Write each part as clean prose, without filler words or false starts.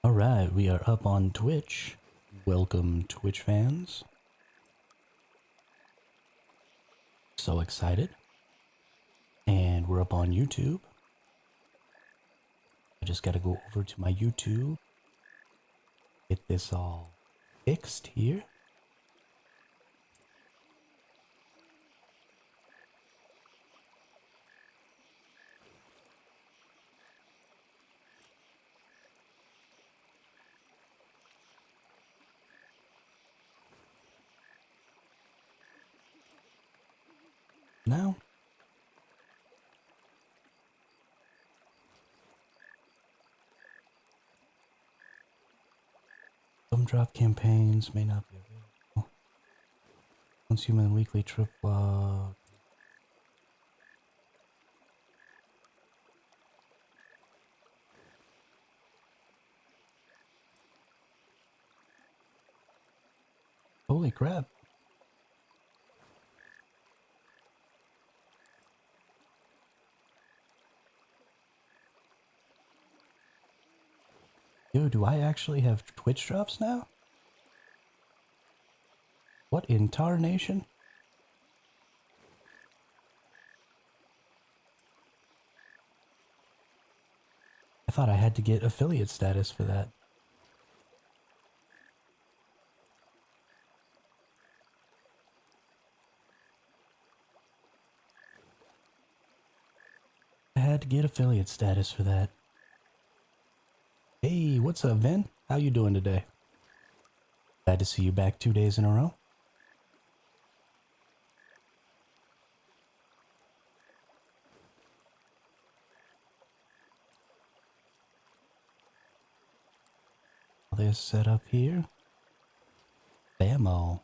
Alright, we are up on Twitch. Welcome, Twitch fans. So excited. And we're up on YouTube. I just gotta go over to my YouTube. Get this all fixed here. Now, some drop campaigns may not be available. Consumer weekly trip log. Holy crap. Yo, do I actually have Twitch drops now? What in tarnation? I thought I had to get affiliate status for that. I had to get affiliate status for that. Hey, what's up, Vin? How you doing today? Glad to see you back 2 days in a row. This set up here. Bammo.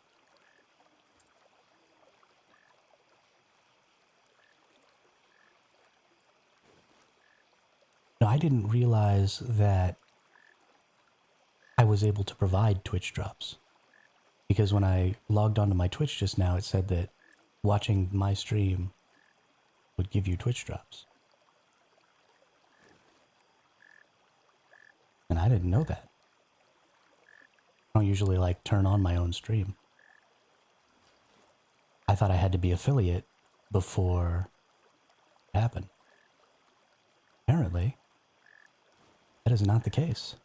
No, I didn't realize that I was able to provide Twitch drops. Because when I logged onto my Twitch just now, it said that watching my stream would give you Twitch drops. And I didn't know that. I don't usually like turn on my own stream. I thought I had to be affiliate before it happened. Apparently, that is not the case.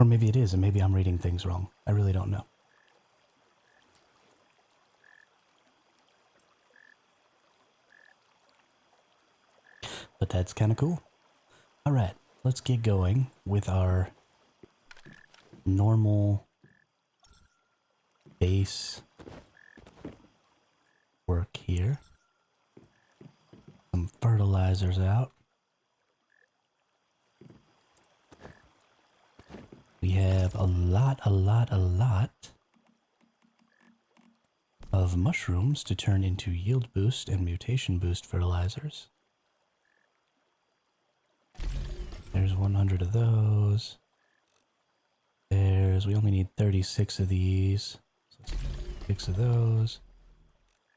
Or maybe it is, and maybe I'm reading things wrong. I really don't know. But that's kind of cool. Alright, let's get going with our normal base work here. Some fertilizers out. We have a lot of mushrooms to turn into yield boost and mutation boost fertilizers. There's 100 of those. We only need 36 of these. So 6 of those.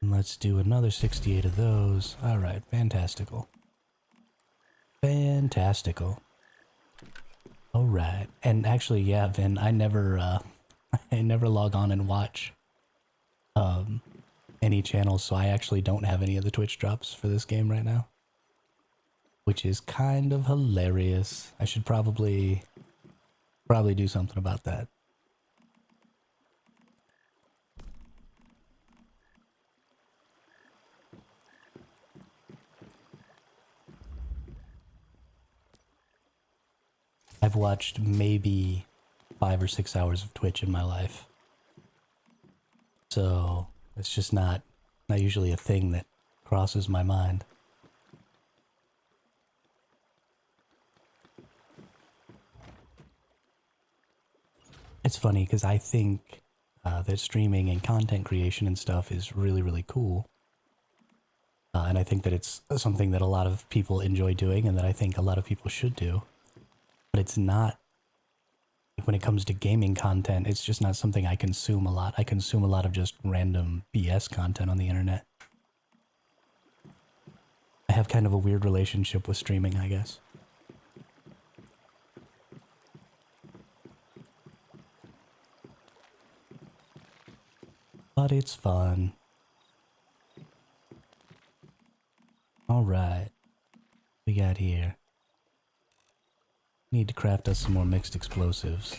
And let's do another 68 of those. Alright, fantastical. Fantastical. Alright. And actually, yeah, Vin, I never log on and watch any channels, so I actually don't have any of the Twitch drops for this game right now. Which is kind of hilarious. I should probably do something about that. I've watched maybe 5 or 6 hours of Twitch in my life. So it's just not usually a thing that crosses my mind. It's funny because I think that streaming and content creation and stuff is really cool. And I think that it's something that a lot of people enjoy doing and that I think a lot of people should do. But it's not, when it comes to gaming content, it's just not something I consume a lot. I consume a lot of just random BS content on the internet. I have kind of a weird relationship with streaming, I guess. but it's fun. Alright. We got here. Need to craft us some more mixed explosives.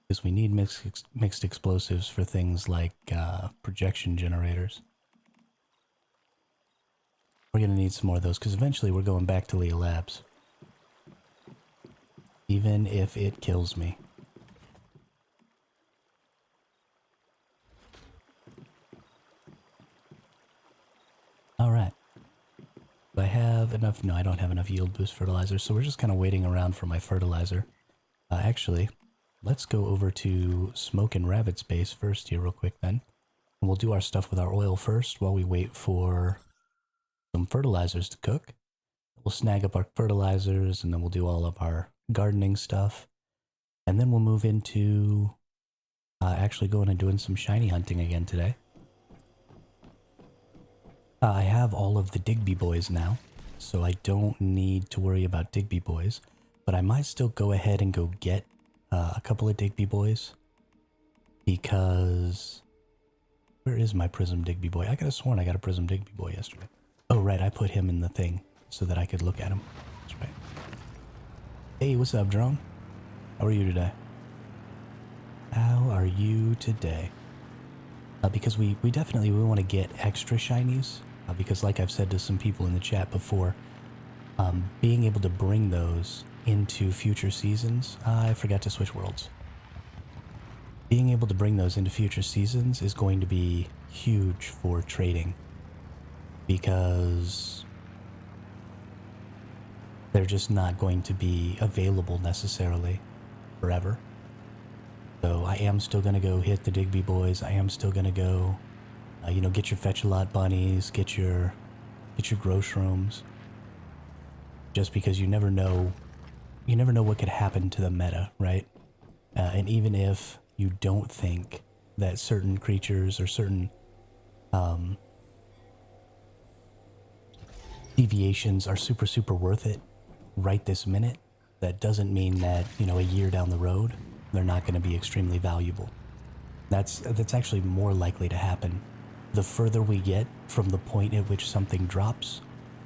Because we need mixed explosives for things like projection generators. We're gonna need some more of those because eventually we're going back to Leah Labs. Even if it kills me. Alright. Do I have enough? No, I don't have enough yield boost fertilizer, so we're just kind of waiting around for my fertilizer. Actually, let's go over to Smoke and Rabbit's base first here real quick then. And we'll do our stuff with our oil first while we wait for some fertilizers to cook. We'll snag up our fertilizers and then we'll do all of our gardening stuff. And then we'll move into actually going and doing some shiny hunting again today. I have all of the Digby boys now, so I don't need to worry about Digby boys. But I might still go ahead and go get a couple of Digby boys. Because... where is my Prism Digby boy? I could have sworn I got a Prism Digby boy yesterday. Oh right, I put him in the thing so that I could look at him. That's right. Hey, what's up, drone? How are you today? How are you today? Because we definitely want to get extra shinies. Because like I've said to some people in the chat before, being able to bring those into future seasons... I forgot to switch worlds. Being able to bring those into future seasons is going to be huge for trading. Because they're just not going to be available necessarily forever. So I am still going to go hit the Digby boys. I am still going to go, you know, get your Fetch-a-Lot bunnies, get your grow shrooms. Just because you never know what could happen to the meta, right? And even if you don't think that certain creatures or certain deviations are super worth it right this minute, that doesn't mean that, you know, a year down the road they're not going to be extremely valuable. That's actually more likely to happen. The further we get from the point at which something drops,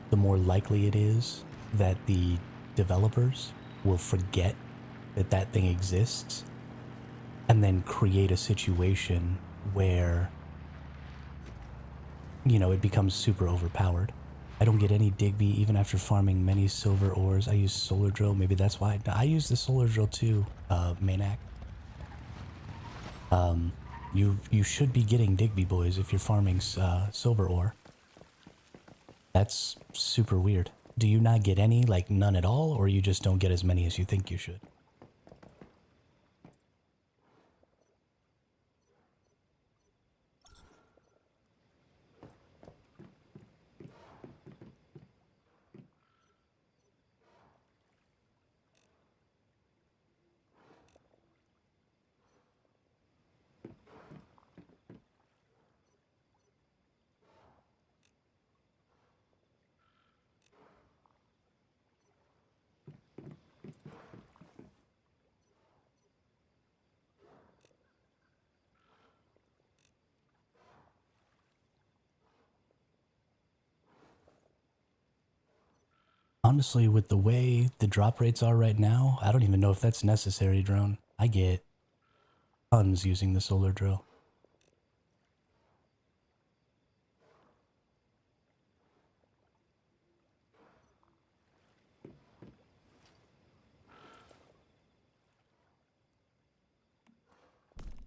the more likely it is that the developers will forget that that thing exists and then create a situation where, you know, it becomes super overpowered. I don't get any Digby even after farming many silver ores. I use Solar Drill, maybe that's why. I use the Solar Drill too, Manak. You should be getting Digby boys if you're farming silver ore. That's super weird. Do you not get any, like none at all, or you just don't get as many as you think you should? Honestly, with the way the drop rates are right now, I don't even know if that's necessary, drone. I get tons using the Solar Drill.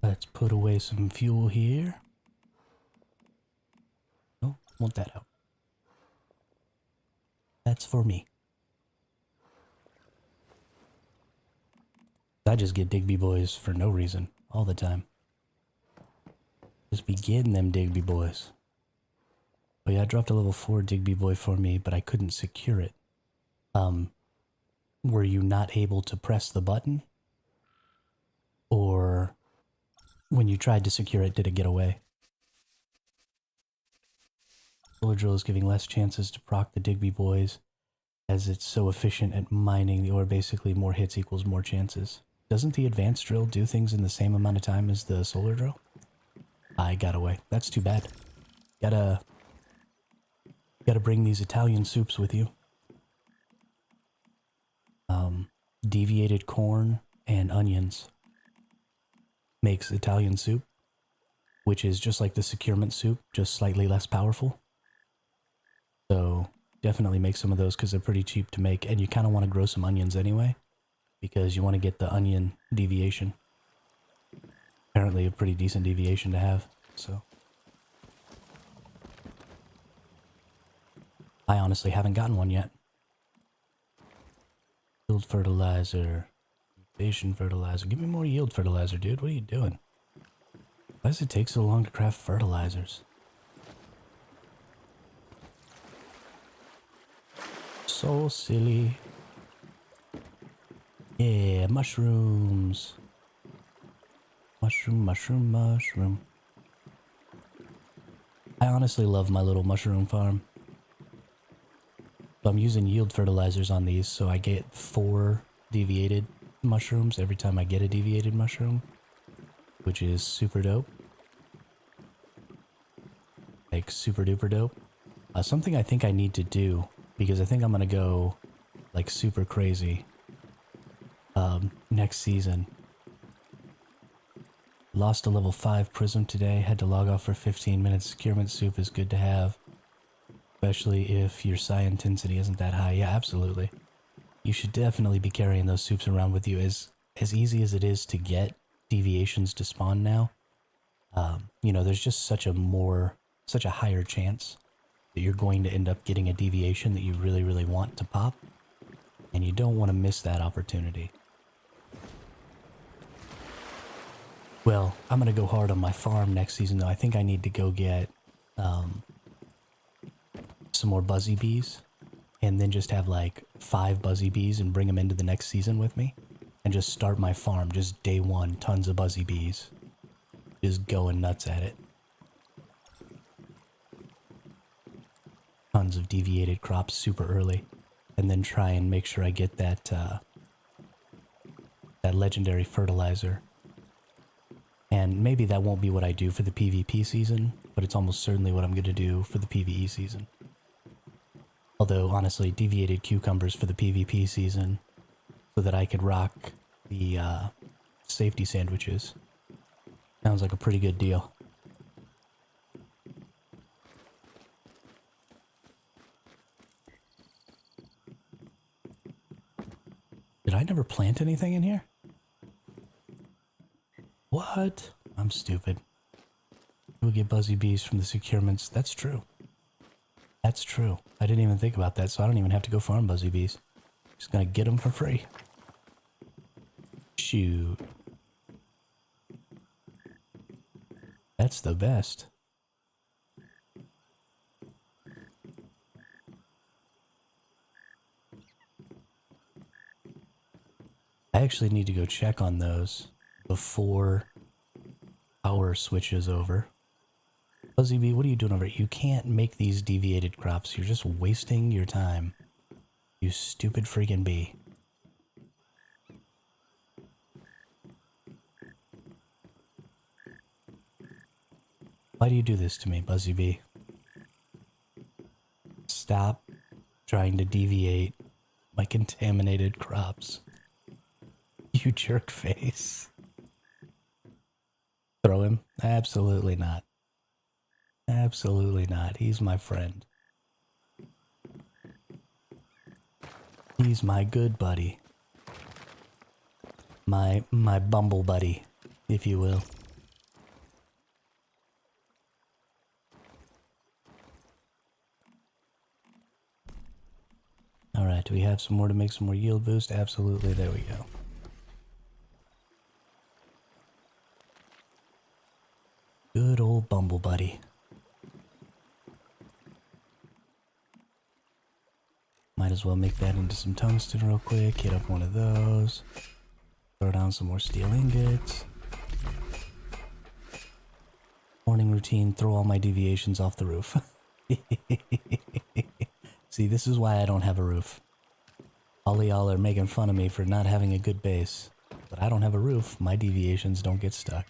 Let's put away some fuel here. Oh, want that out. That's for me. I just get Digby boys for no reason, all the time. Just be getting them Digby boys. Oh yeah, I dropped a level 4 Digby boy for me, but I couldn't secure it. Were you not able to press the button? Or when you tried to secure it, did it get away? Solar Drill is giving less chances to proc the Digby boys, as it's so efficient at mining the ore. Basically, more hits equals more chances. Doesn't the Advanced Drill do things in the same amount of time as the Solar Drill? I got away. That's too bad. Gotta bring these Italian soups with you. Deviated corn and onions makes Italian soup, which is just like the securement soup, just slightly less powerful. So definitely make some of those because they're pretty cheap to make, and you kind of want to grow some onions anyway because you want to get the onion deviation. Apparently a pretty decent deviation to have, so. I honestly haven't gotten one yet. Yield fertilizer. Mutation fertilizer. Give me more yield fertilizer, dude. What are you doing? Why does it take so long to craft fertilizers? So silly. Yeah, mushrooms. Mushroom, mushroom, mushroom. I honestly love my little mushroom farm. So I'm using yield fertilizers on these, so I get 4 deviated mushrooms every time I get a deviated mushroom, which is super dope. Like, super duper dope. Something I think I need to do, because I think I'm gonna go, like, super crazy next season. Lost a level 5 prism today, had to log off for 15 minutes. Securement soup is good to have. Especially if your psi intensity isn't that high. Yeah, absolutely. You should definitely be carrying those soups around with you. As easy as it is to get deviations to spawn now, you know, there's just such a higher chance that you're going to end up getting a deviation that you really, really want to pop. And you don't want to miss that opportunity. Well, I'm going to go hard on my farm next season, though. I think I need to go get some more buzzy bees, and then just have like 5 buzzy bees and bring them into the next season with me, and just start my farm just day one, tons of buzzy bees, just going nuts at it. Tons of deviated crops super early, and then try and make sure I get that that legendary fertilizer. And maybe that won't be what I do for the PvP season, but it's almost certainly what I'm going to do for the PvE season. Although, honestly, deviated cucumbers for the PvP season so that I could rock the safety sandwiches. Sounds like a pretty good deal. Did I never plant anything in here? What? I'm stupid. We'll get buzzy bees from the securements. That's true. That's true. I didn't even think about that, so I don't even have to go farm buzzy bees. Just gonna get them for free. Shoot. That's the best. I actually need to go check on those before power switches over. Buzzy bee, what are you doing over here? You can't make these deviated crops. You're just wasting your time. You stupid freaking bee. Why do you do this to me, Buzzy bee? Stop trying to deviate my contaminated crops. You jerk face. Throw him? Absolutely not. Absolutely not. He's my friend. He's my good buddy. My bumble buddy, if you will. Alright, do we have some more to make some more yield boost? Absolutely, there we go. Good old bumble buddy. Might as well make that into some tungsten real quick. Hit up one of those. Throw down some more steel ingots. Morning routine, throw all my deviations off the roof. See, this is why I don't have a roof. All of y'all are making fun of me for not having a good base. But I don't have a roof, my deviations don't get stuck.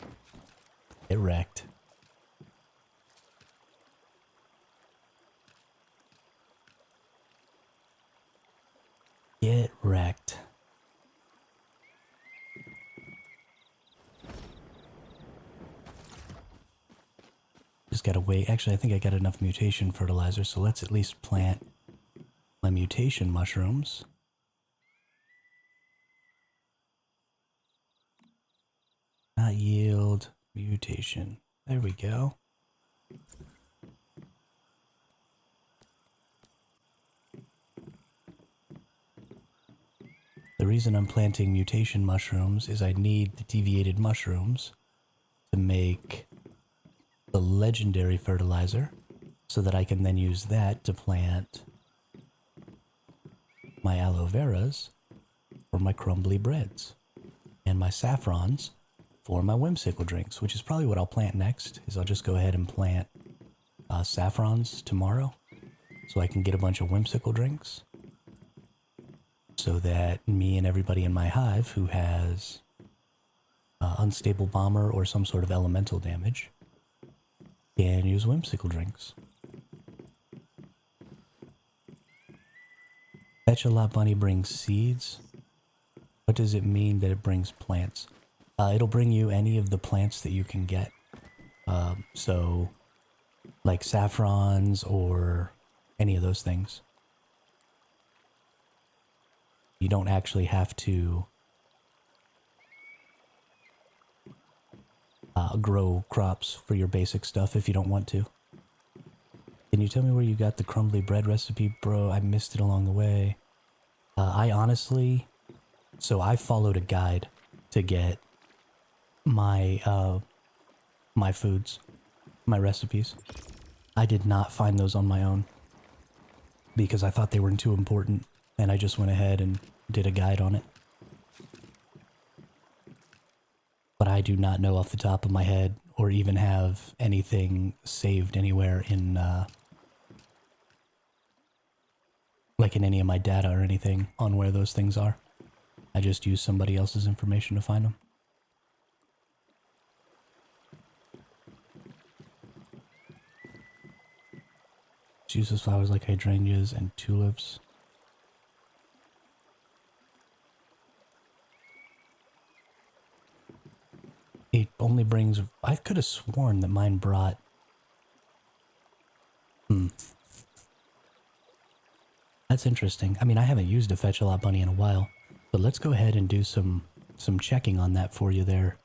Get wrecked. wrecked. Just gotta wait. Actually, I think I got enough mutation fertilizer, so let's at least plant my mutation mushrooms. Not yield, mutation. There we go. The reason I'm planting mutation mushrooms is I need the deviated mushrooms to make the legendary fertilizer so that I can then use that to plant my aloe veras for my crumbly breads and my saffrons for my whimsical drinks, which is probably what I'll plant next. Is I'll just go ahead and plant saffrons tomorrow so I can get a bunch of whimsical drinks so that me and everybody in my hive who has unstable bomber or some sort of elemental damage can use whimsical drinks. Fetch a Lot Bunny brings seeds. What does it mean that it brings plants? It'll bring you any of the plants that you can get. So, like saffrons or any of those things. You don't actually have to grow crops for your basic stuff if you don't want to. Can you tell me where you got the crumbly bread recipe, bro? I missed it along the way. I honestly... So I followed a guide to get my my foods, my recipes. I did not find those on my own because I thought they weren't too important, and I just went ahead and did a guide on it. But I do not know off the top of my head or even have anything saved anywhere in like in any of my data or anything on where those things are. I just use somebody else's information to find them. Uses flowers like hydrangeas and tulips. It only brings... I could have sworn that mine brought... That's interesting. I mean, I haven't used a Fetch a Lot Bunny in a while, but let's go ahead and do some checking on that for you there,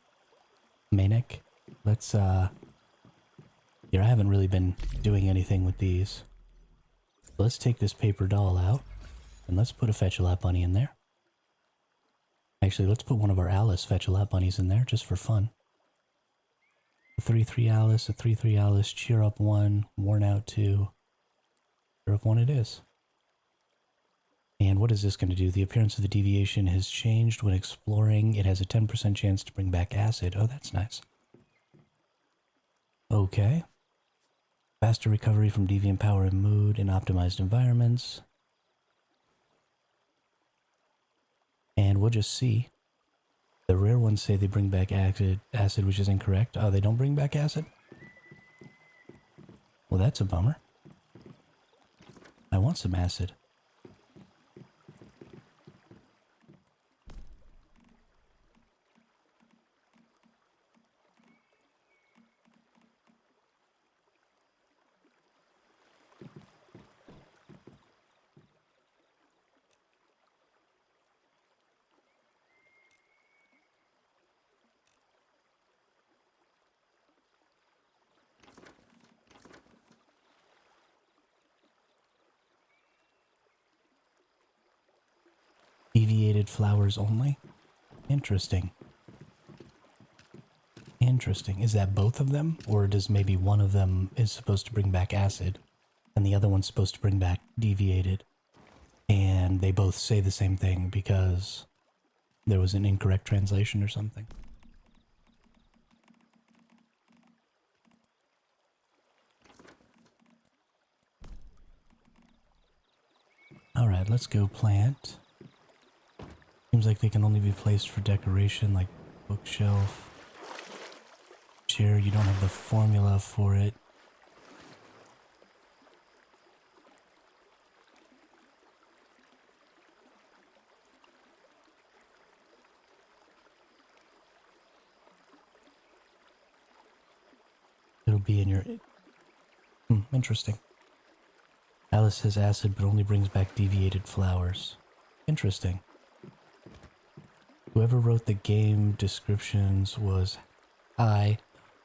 Manic. Let's, here, I haven't really been doing anything with these. Let's take this paper doll out, and let's put a Fetch a Lot Bunny in there. Actually, let's put one of our Alice Fetch a Lot Bunnies in there, just for fun. A 3-3 Alice, a 3-3 Alice, Cheer Up 1, Worn Out 2. Cheer Up 1 it is. And what is this going to do? The appearance of the deviation has changed when exploring. It has a 10% chance to bring back acid. Oh, that's nice. Okay. Faster recovery from deviant power and mood in optimized environments. And we'll just see. The rare ones say they bring back acid, which is incorrect. Oh, they don't bring back acid? Well, that's a bummer. I want some acid. Deviated flowers only? Interesting. Interesting. Is that both of them? Or does maybe one of them is supposed to bring back acid and the other one's supposed to bring back deviated? And they both say the same thing because there was an incorrect translation or something. Alright, let's go plant. Seems like they can only be placed for decoration, like bookshelf. Chair, you don't have the formula for it. be in your... interesting. Alice says acid, but only brings back deviated flowers. Interesting. Whoever wrote the game descriptions was high.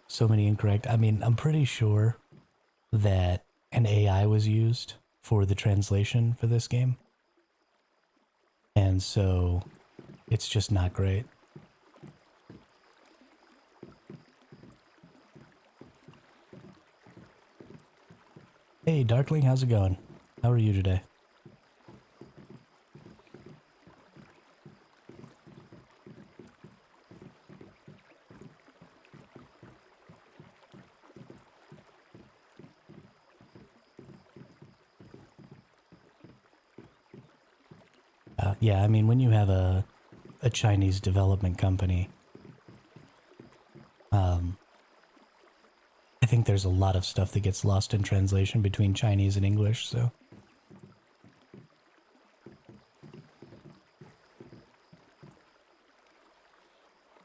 So many incorrect. I mean, I'm pretty sure that an AI was used for the translation for this game. And so it's just not great. Hey, Darkling, how's it going? How are you today? Yeah, I mean, when you have a Chinese development company, I think there's a lot of stuff that gets lost in translation between Chinese and English, so...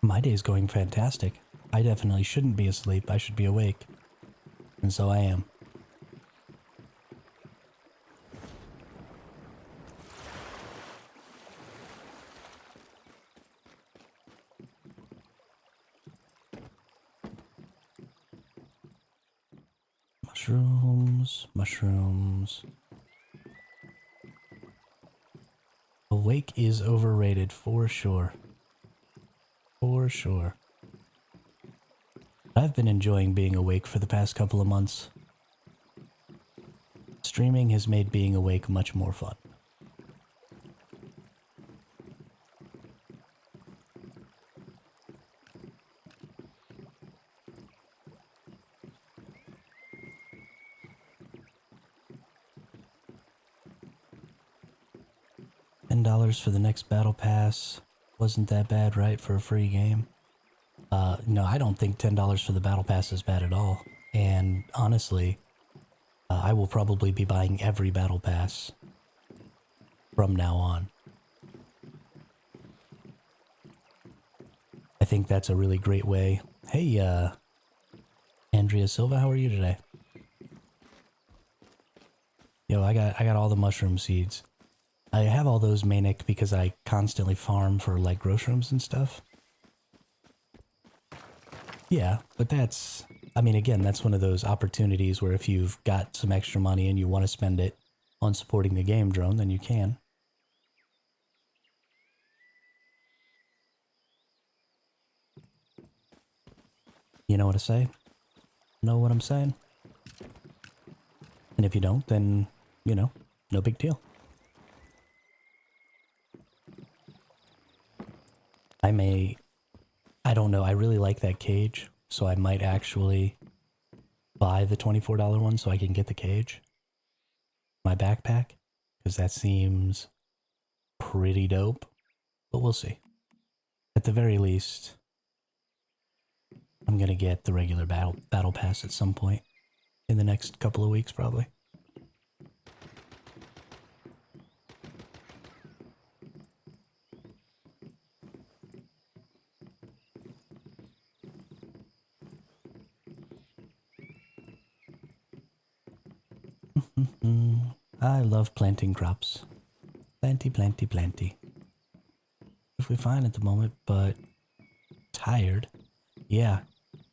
My day's going fantastic. I definitely shouldn't be asleep, I should be awake. And so I am. Mushrooms, mushrooms. Awake is overrated, for sure. For sure. I've been enjoying being awake for the past couple of months. Streaming has made being awake much more fun. $10 for the next battle pass. Wasn't that bad, right, for a free game? No, I don't think $10 for the battle pass is bad at all. And honestly, I will probably be buying every battle pass from now on. I think that's a really great way. Hey, Andrea Silva, how are you today? Yo, I got all the mushroom seeds. I have all those manic because I constantly farm for like grow shrooms and stuff. Yeah, but that's, I mean, again, that's one of those opportunities where if you've got some extra money and you want to spend it on supporting the game drone, then you can. You know what I say? Know what I'm saying? And if you don't, then, you know, no big deal. I don't know, I really like that cage, so I might actually buy the $24 one so I can get the cage. My backpack, because that seems pretty dope, but we'll see. At the very least, I'm gonna get the regular battle pass at some point in the next couple of weeks, probably. I love planting crops. Planty, planty, planty. If we find at the moment, but tired. Yeah.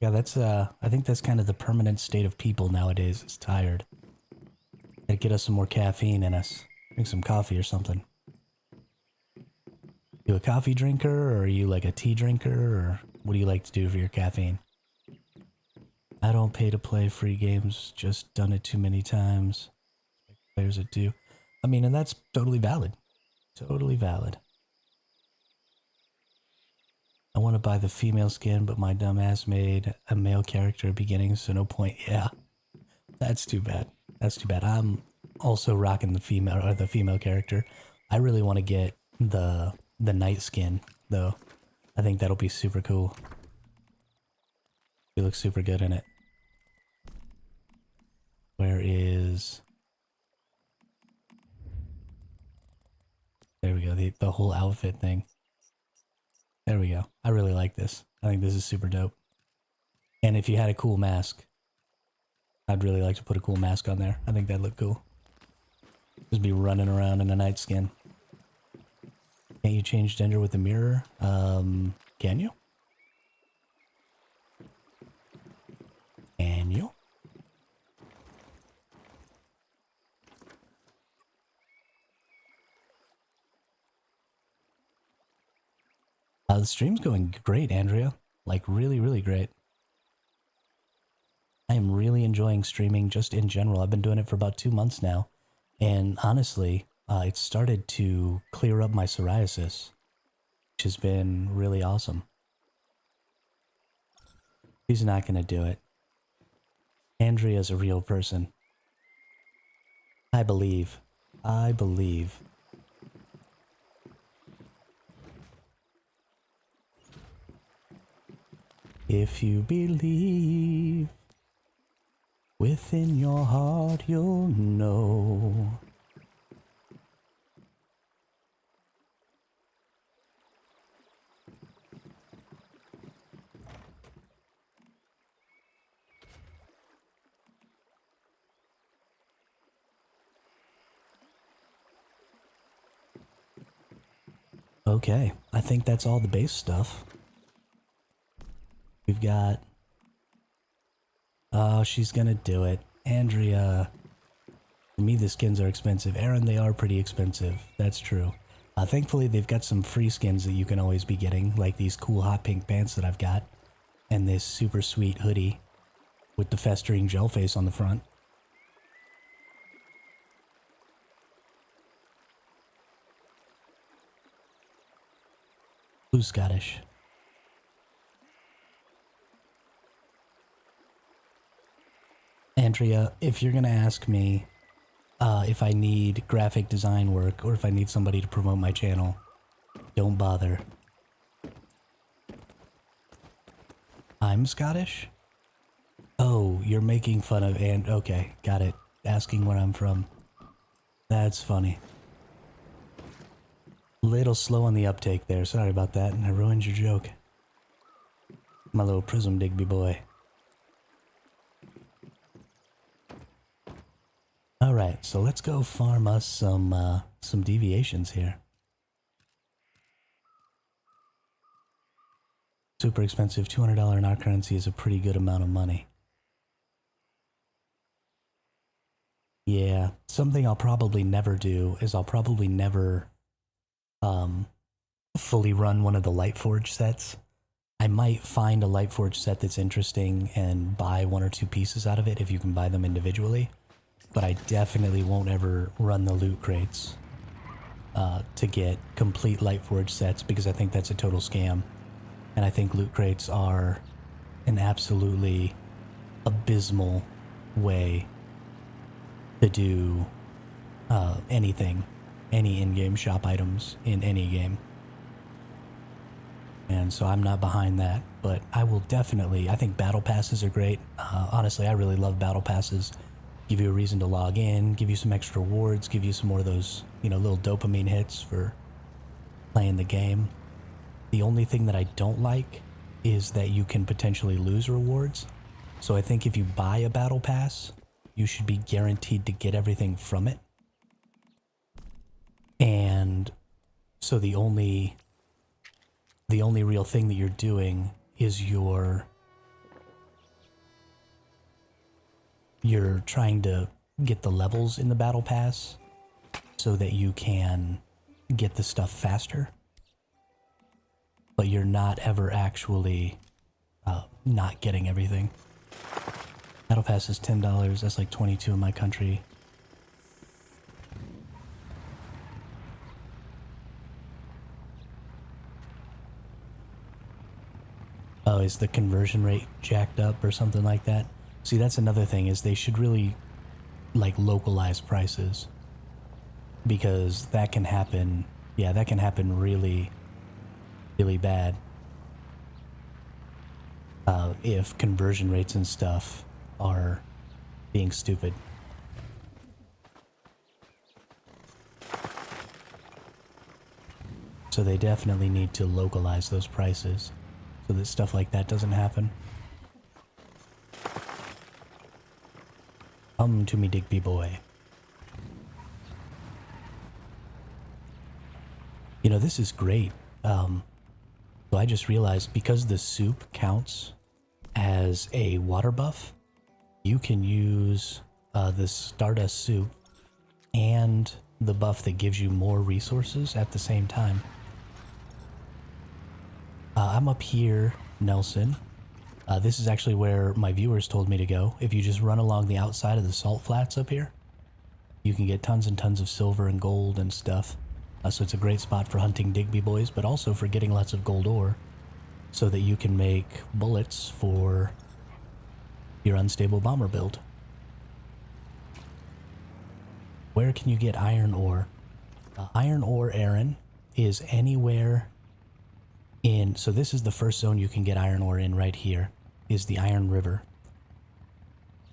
Yeah, that's I think that's kind of the permanent state of people nowadays, is tired. Gotta get us some more caffeine in us. Drink some coffee or something. You a coffee drinker, or are you like a tea drinker, or what do you like to do for your caffeine? I don't pay to play free games, just done it too many times. Players that do. I mean, and that's totally valid. Totally valid. I want to buy the female skin, but my dumbass made a male character at beginning, so no point. Yeah. That's too bad. That's too bad. I'm also rocking the female character. I really want to get the night skin, though. I think that'll be super cool. He looks super good in it. Where is... There we go, the whole outfit thing. There we go. I really like this. I think this is super dope. And if you had a cool mask, I'd really like to put a cool mask on there. I think that'd look cool. Just be running around in a night skin. Can't you change gender with the mirror? Can you? Can you? The stream's going great, Andrea. Like, really, really great. I am really enjoying streaming just in general. I've been doing it for about 2 months now. And honestly, it started to clear up my psoriasis, which has been really awesome. She's not going to do it. Andrea's a real person. I believe. I believe. If you believe, within your heart you'll know. Okay, I think that's all the base stuff. We've got... Oh, she's gonna do it. Andrea... For me, the skins are expensive. Aaron, they are pretty expensive. That's true. Thankfully, they've got some free skins that you can always be getting, like these cool hot pink pants that I've got, and this super sweet hoodie with the festering gel face on the front. Who's Scottish? Andrea, if you're gonna ask me if I need graphic design work or if I need somebody to promote my channel, don't bother. I'm Scottish? Oh, you're making fun of okay, got it. Asking where I'm from. That's funny. Little slow on the uptake there, sorry about that, and I ruined your joke. My little Prism Digby boy. Alright, so let's go farm us some deviations here. Super expensive, $200 in our currency is a pretty good amount of money. Yeah, something I'll probably never do is I'll probably never fully run one of the Lightforge sets. I might find a Lightforge set that's interesting and buy 1 or 2 pieces out of it if you can buy them individually. But I definitely won't ever run the loot crates to get complete Lightforge sets because I think that's a total scam. And I think loot crates are an absolutely abysmal way to do anything, any in-game shop items in any game. And so I'm not behind that, but I will definitely, I think battle passes are great. Honestly, I really love battle passes. Give you a reason to log in, give you some extra rewards, give you some more of those, you know, little dopamine hits for playing the game. The only thing that I don't like is that you can potentially lose rewards. So I think if you buy a battle pass, you should be guaranteed to get everything from it. And so the only real thing that you're doing is you're trying to get the levels in the battle pass so that you can get the stuff faster, but you're not ever actually not getting everything. Battle pass is $10, that's like $22 in my country. Oh, is the conversion rate jacked up or something like that? See, that's another thing, is they should really, like, localize prices. Because that can happen, yeah, that can happen really, really bad. If conversion rates and stuff are being stupid. So they definitely need to localize those prices so that stuff like that doesn't happen. Come to me, Digby boy. You know, this is great. So I just realized because the soup counts as a water buff, you can use the Stardust soup and the buff that gives you more resources at the same time. I'm up here, Nelson. This is actually where my viewers told me to go. If you just run along the outside of the salt flats up here, you can get tons and tons of silver and gold and stuff. So it's a great spot for hunting Digby boys, but also for getting lots of gold ore so that you can make bullets for your unstable bomber build. Where can you get iron ore? Iron ore, Aaron, is anywhere in... So this is the first zone you can get iron ore in right here, is the Iron River.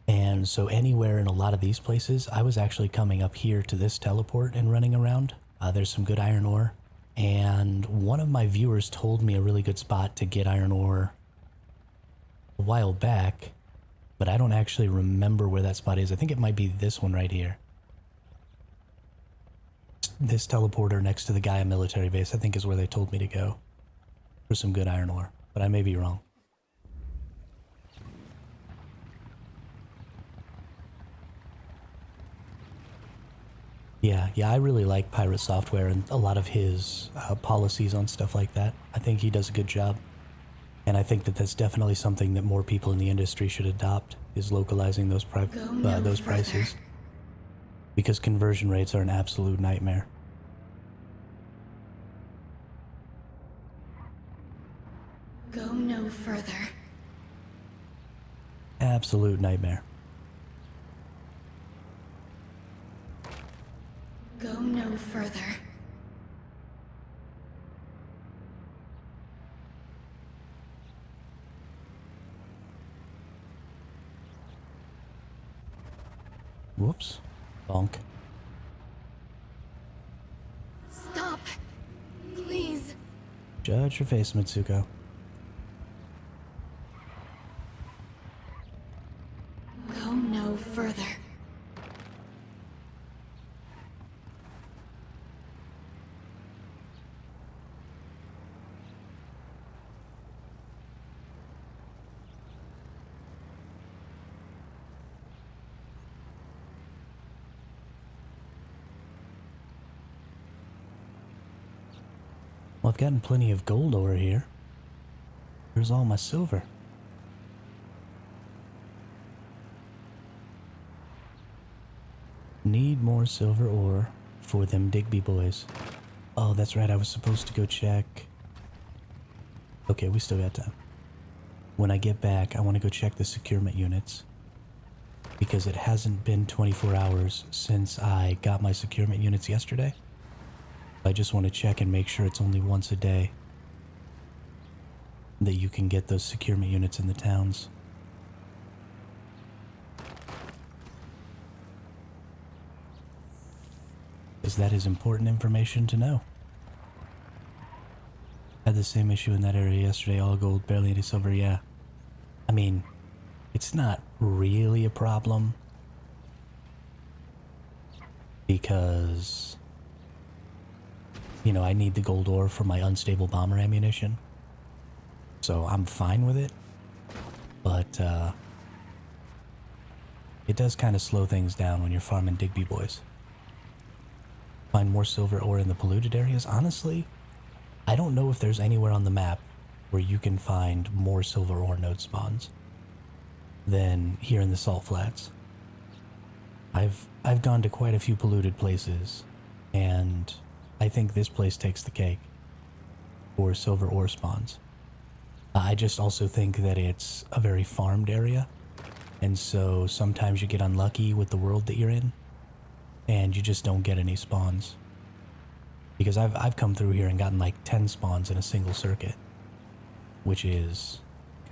And so anywhere in a lot of these places, I was actually coming up here to this teleport and running around. There's some good iron ore. And one of my viewers told me a really good spot to get iron ore a while back, but I don't actually remember where that spot is. I think it might be this one right here. This teleporter next to the Gaia military base, I think, is where they told me to go for some good iron ore, but I may be wrong. Yeah, I really like Pirate Software and a lot of his policies on stuff like that. I think he does a good job. And I think that that's definitely something that more people in the industry should adopt, is localizing those prices. Because conversion rates are an absolute nightmare. Go no further. Absolute nightmare. Go no further. Whoops. Bonk. Stop. Please. Judge your face, Mitsuko. Go no further. Well, I've gotten plenty of gold ore here. Where's all my silver? Need more silver ore for them Digby boys. Oh, that's right, I was supposed to go check. Okay, we still got time. When I get back, I want to go check the securement units. Because it hasn't been 24 hours since I got my securement units yesterday. I just want to check and make sure it's only once a day that you can get those securement units in the towns. Because that is important information to know. Had the same issue in that area yesterday, all gold, barely any silver, yeah. I mean, it's not really a problem. Because... you know, I need the gold ore for my unstable bomber ammunition. So I'm fine with it. But, it does kind of slow things down when you're farming Digby boys. Find more silver ore in the polluted areas? Honestly, I don't know if there's anywhere on the map where you can find more silver ore node spawns than here in the salt flats. I've gone to quite a few polluted places, and I think this place takes the cake for silver ore spawns. I just also think that it's a very farmed area, and so sometimes you get unlucky with the world that you're in, and you just don't get any spawns. Because I've come through here and gotten like 10 spawns in a single circuit, which is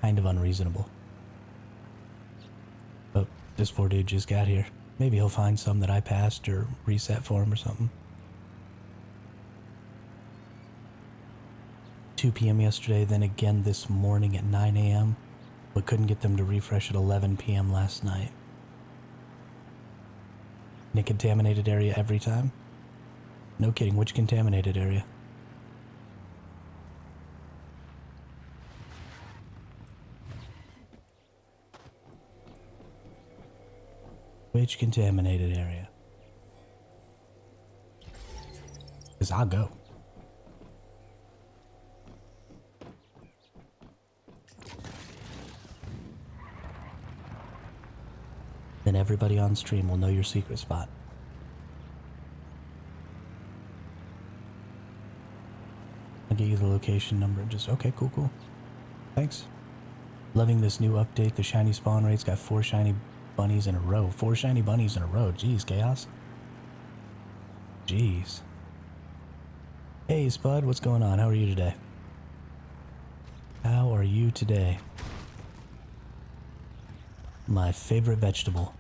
kind of unreasonable. But this poor dude just got here. Maybe he'll find some that I passed or reset for him or something. 2 p.m. yesterday, then again this morning at 9 a.m., but couldn't get them to refresh at 11 p.m. last night. In a contaminated area every time? No kidding, which contaminated area? Which contaminated area? Because I'll go. Then everybody on stream will know your secret spot. I'll get you the location number. Just, okay, cool, cool. Thanks. Loving this new update. The shiny spawn rate's got 4 shiny bunnies in a row. 4 shiny bunnies in a row. Jeez, Chaos. Jeez. Hey, Spud, what's going on? How are you today? How are you today? My favorite vegetable.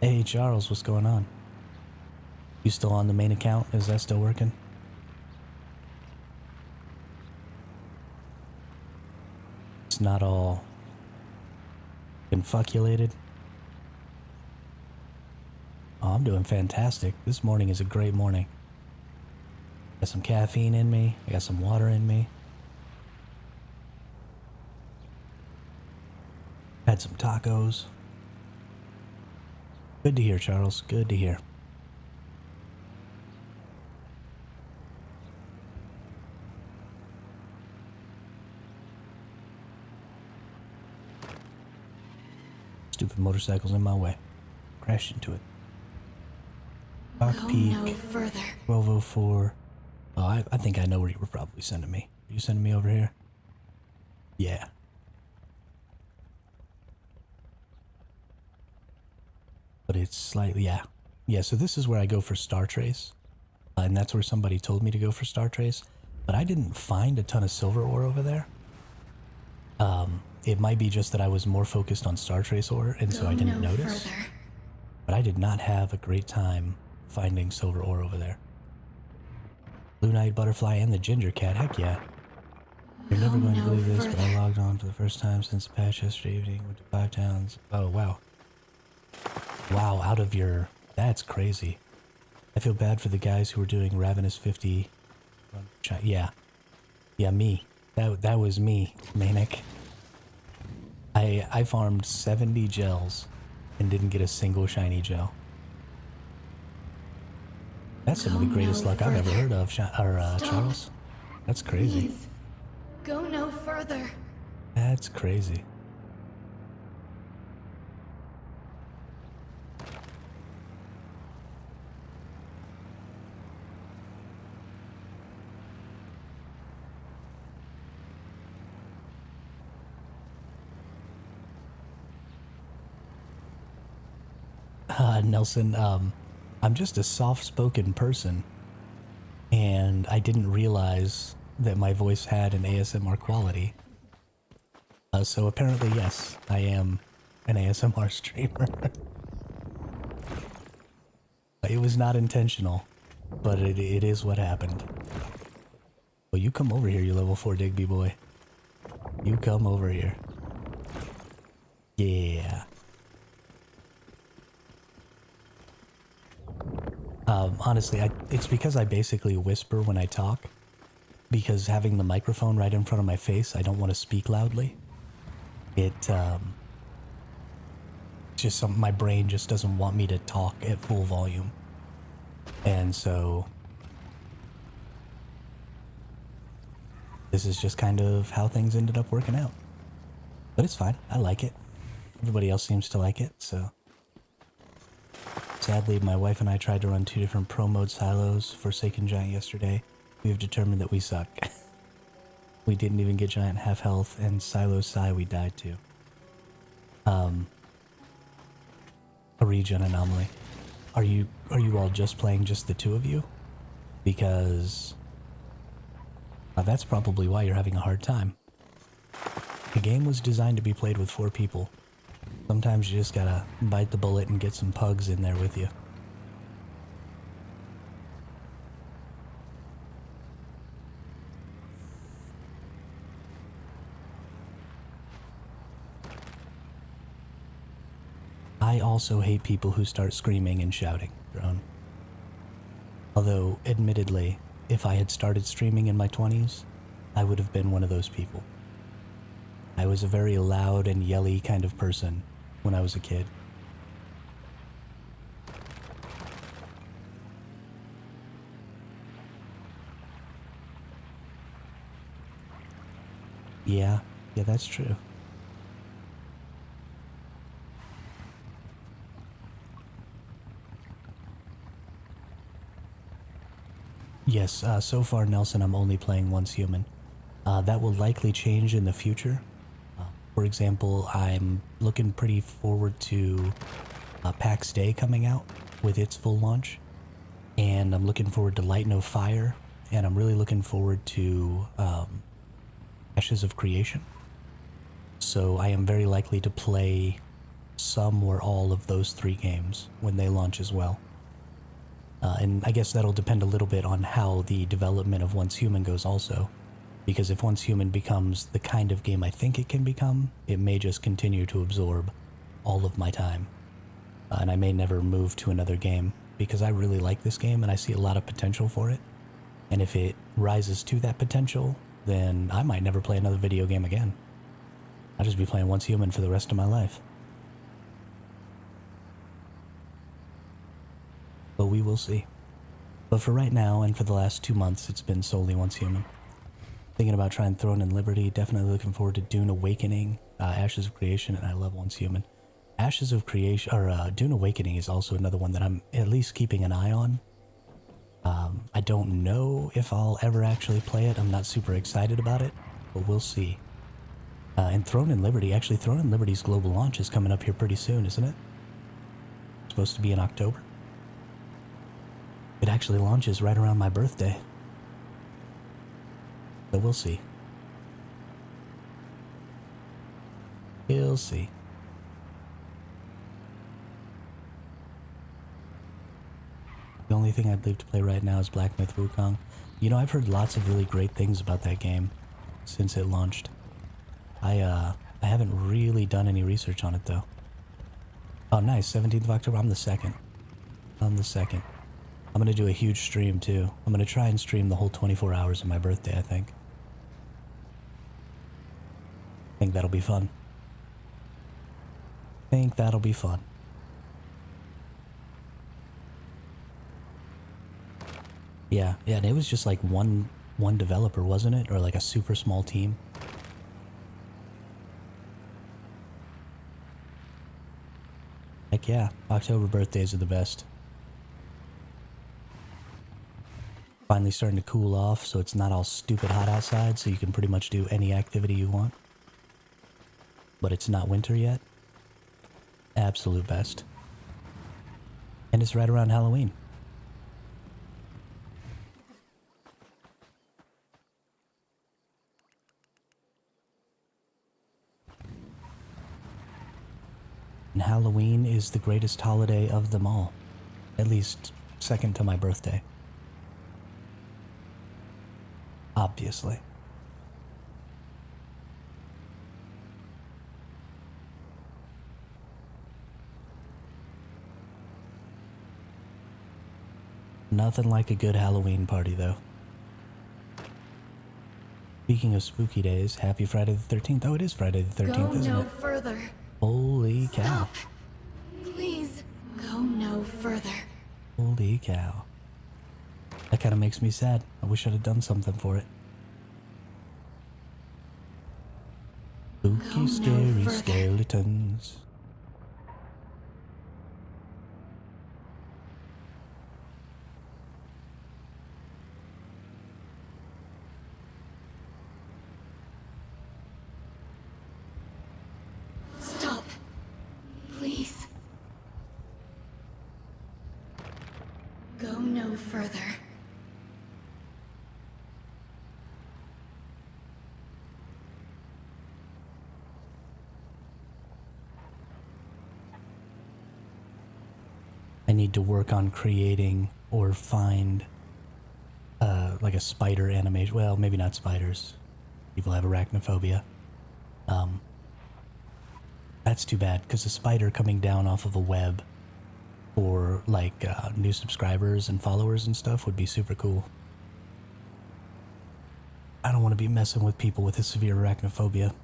Hey, Charles, what's going on? You still on the main account? Is that still working? It's not all infuculated. Oh, I'm doing fantastic. This morning is a great morning. Got some caffeine in me. I got some water in me. Had some tacos. Good to hear, Charles. Good to hear. Stupid motorcycle's in my way. Crashed into it. Rock Go Peak, no further. 1204. Oh, I think I know where you were probably sending me. Are you sending me over here? Yeah. But it's slightly, yeah. Yeah, so this is where I go for Star Trace. And that's where somebody told me to go for Star Trace. But I didn't find a ton of silver ore over there. It might be just that I was more focused on Star Trace ore, and so I didn't notice. Further. But I did not have a great time finding silver ore over there. Blue Knight Butterfly and the Ginger Cat, heck yeah. You're never going to believe this, but I logged on for the first time since the patch yesterday evening. Went to 5 towns. Oh, wow. Wow, out of your... That's crazy. I feel bad for the guys who were doing Ravenous 50. Yeah. Yeah, me. That was me, Manic. I farmed 70 gels and didn't get a single shiny gel. That's some of the greatest luck I've ever heard of, Charles. That's crazy. Please. Go no further. That's crazy. Nelson, I'm just a soft-spoken person, and I didn't realize that my voice had an ASMR quality. So apparently, yes, I am an ASMR streamer. It was not intentional, but it is what happened. Well, you come over here, you level 4 Digby boy. You come over here. Yeah. Honestly, it's because I basically whisper when I talk. Because having the microphone right in front of my face, I don't want to speak loudly. Just my brain just doesn't want me to talk at full volume. And so this is just kind of how things ended up working out. But it's fine. I like it. Everybody else seems to like it, so. Sadly, my wife and I tried to run 2 different pro mode silos for Forsaken Giant yesterday. We have determined that we suck. We didn't even get Giant half health, and Silo Psy we died to. A regen anomaly. Are you all just playing just the 2 of you? Because that's probably why you're having a hard time. The game was designed to be played with 4 people. Sometimes you just gotta bite the bullet and get some pugs in there with you. I also hate people who start screaming and shouting, Drone. Although, admittedly, if I had started streaming in my 20s, I would have been one of those people. I was a very loud and yelly kind of person when I was a kid. Yeah, that's true. Yes, so far, Nelson, I'm only playing Once Human. That will likely change in the future. For example, I'm looking pretty forward to PAX Day coming out with its full launch. And I'm looking forward to Light No Fire. And I'm really looking forward to Ashes of Creation. So I am very likely to play some or all of those 3 games when they launch as well. And I guess that'll depend a little bit on how the development of Once Human goes also. Because if Once Human becomes the kind of game I think it can become, it may just continue to absorb all of my time. And I may never move to another game, because I really like this game and I see a lot of potential for it. And if it rises to that potential, then I might never play another video game again. I'll just be playing Once Human for the rest of my life. But we will see. But for right now, and for the last 2 months, it's been solely Once Human. Thinking about trying Throne and Liberty, definitely looking forward to Dune Awakening, Ashes of Creation, and I love Once Human. Ashes of Creation, or Dune Awakening is also another one that I'm at least keeping an eye on. I don't know if I'll ever actually play it. I'm not super excited about it, but we'll see. And Throne and Liberty, actually Throne and Liberty's global launch is coming up here pretty soon, isn't it? It's supposed to be in October. It actually launches right around my birthday. So we'll see. We'll see. The only thing I'd leave to play right now is Black Myth Wukong. You know, I've heard lots of really great things about that game since it launched. I haven't really done any research on it though. Oh nice, 17th of October, I'm the 2nd. I'm the 2nd. I'm gonna do a huge stream too. I'm gonna try and stream the whole 24 hours of my birthday, I think. I think that'll be fun. Yeah, and it was just like one developer, wasn't it? Or like a super small team. Heck yeah, October birthdays are the best. Finally starting to cool off, so it's not all stupid hot outside, so you can pretty much do any activity you want. But it's not winter yet. Absolute best. And it's right around Halloween. And Halloween is the greatest holiday of them all. At least second to my birthday. Obviously. Nothing like a good Halloween party, though. Speaking of spooky days, happy Friday the 13th. Oh, it is Friday the 13th, Go isn't no it? further. Holy cow. Stop. Please, go no further. Holy cow. That kind of makes me sad. I wish I'd have done something for it. Spooky, no scary further. skeletons. Stop. Please. Go no further. I need to work on creating or find like a spider animation. Well, maybe not spiders. People have arachnophobia. That's too bad, because a spider coming down off of a web for, like, new subscribers and followers and stuff would be super cool. I don't want to be messing with people with a severe arachnophobia.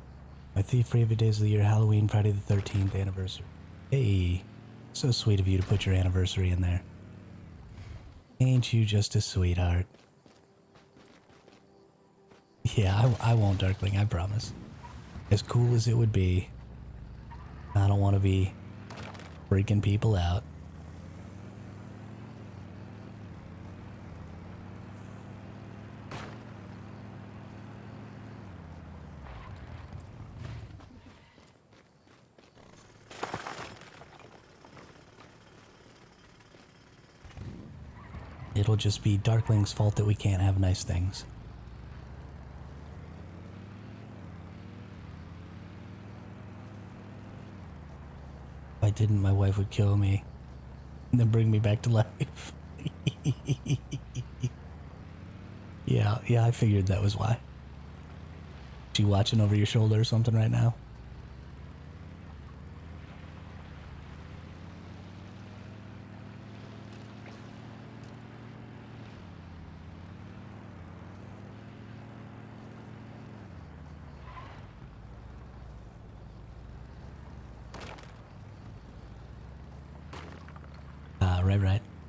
My favorite days of the year, Halloween, Friday the 13th anniversary. Hey, so sweet of you to put your anniversary in there. Ain't you just a sweetheart? Yeah, I won't, Darkling, I promise. As cool as it would be, I don't want to be freaking people out. It'll just be Darkling's fault that we can't have nice things. If I didn't, my wife would kill me and then bring me back to life. Yeah, I figured that was why. She watching over your shoulder or something right now?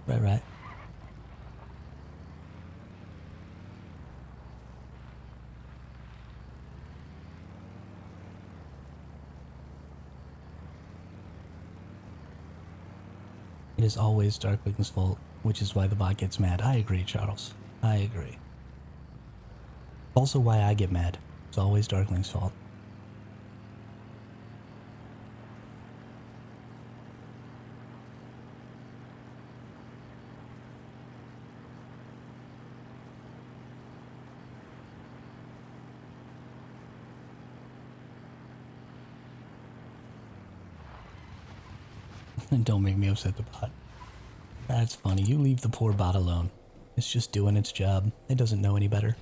Right. It is always Darkling's fault, which is why the bot gets mad. I agree, Charles. I agree. Also why I get mad. It's always Darkling's fault. And don't make me upset the bot. That's funny. You leave the poor bot alone. It's just doing its job. It doesn't know any better.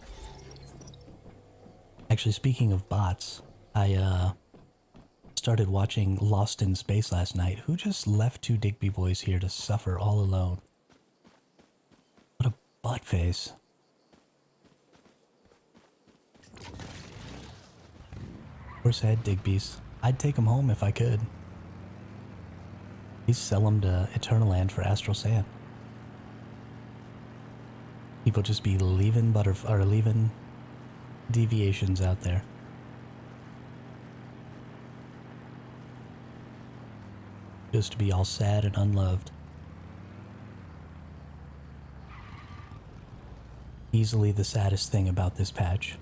Actually, speaking of bots, I started watching Lost in Space last night. Who just left two Digby boys here to suffer all alone? What a butt face. Horse head Digby's. I'd take them home if I could. Please sell them to Eternal Land for Astral Sand. People just be leaving leaving deviations out there. Just to be all sad and unloved. Easily the saddest thing about this patch.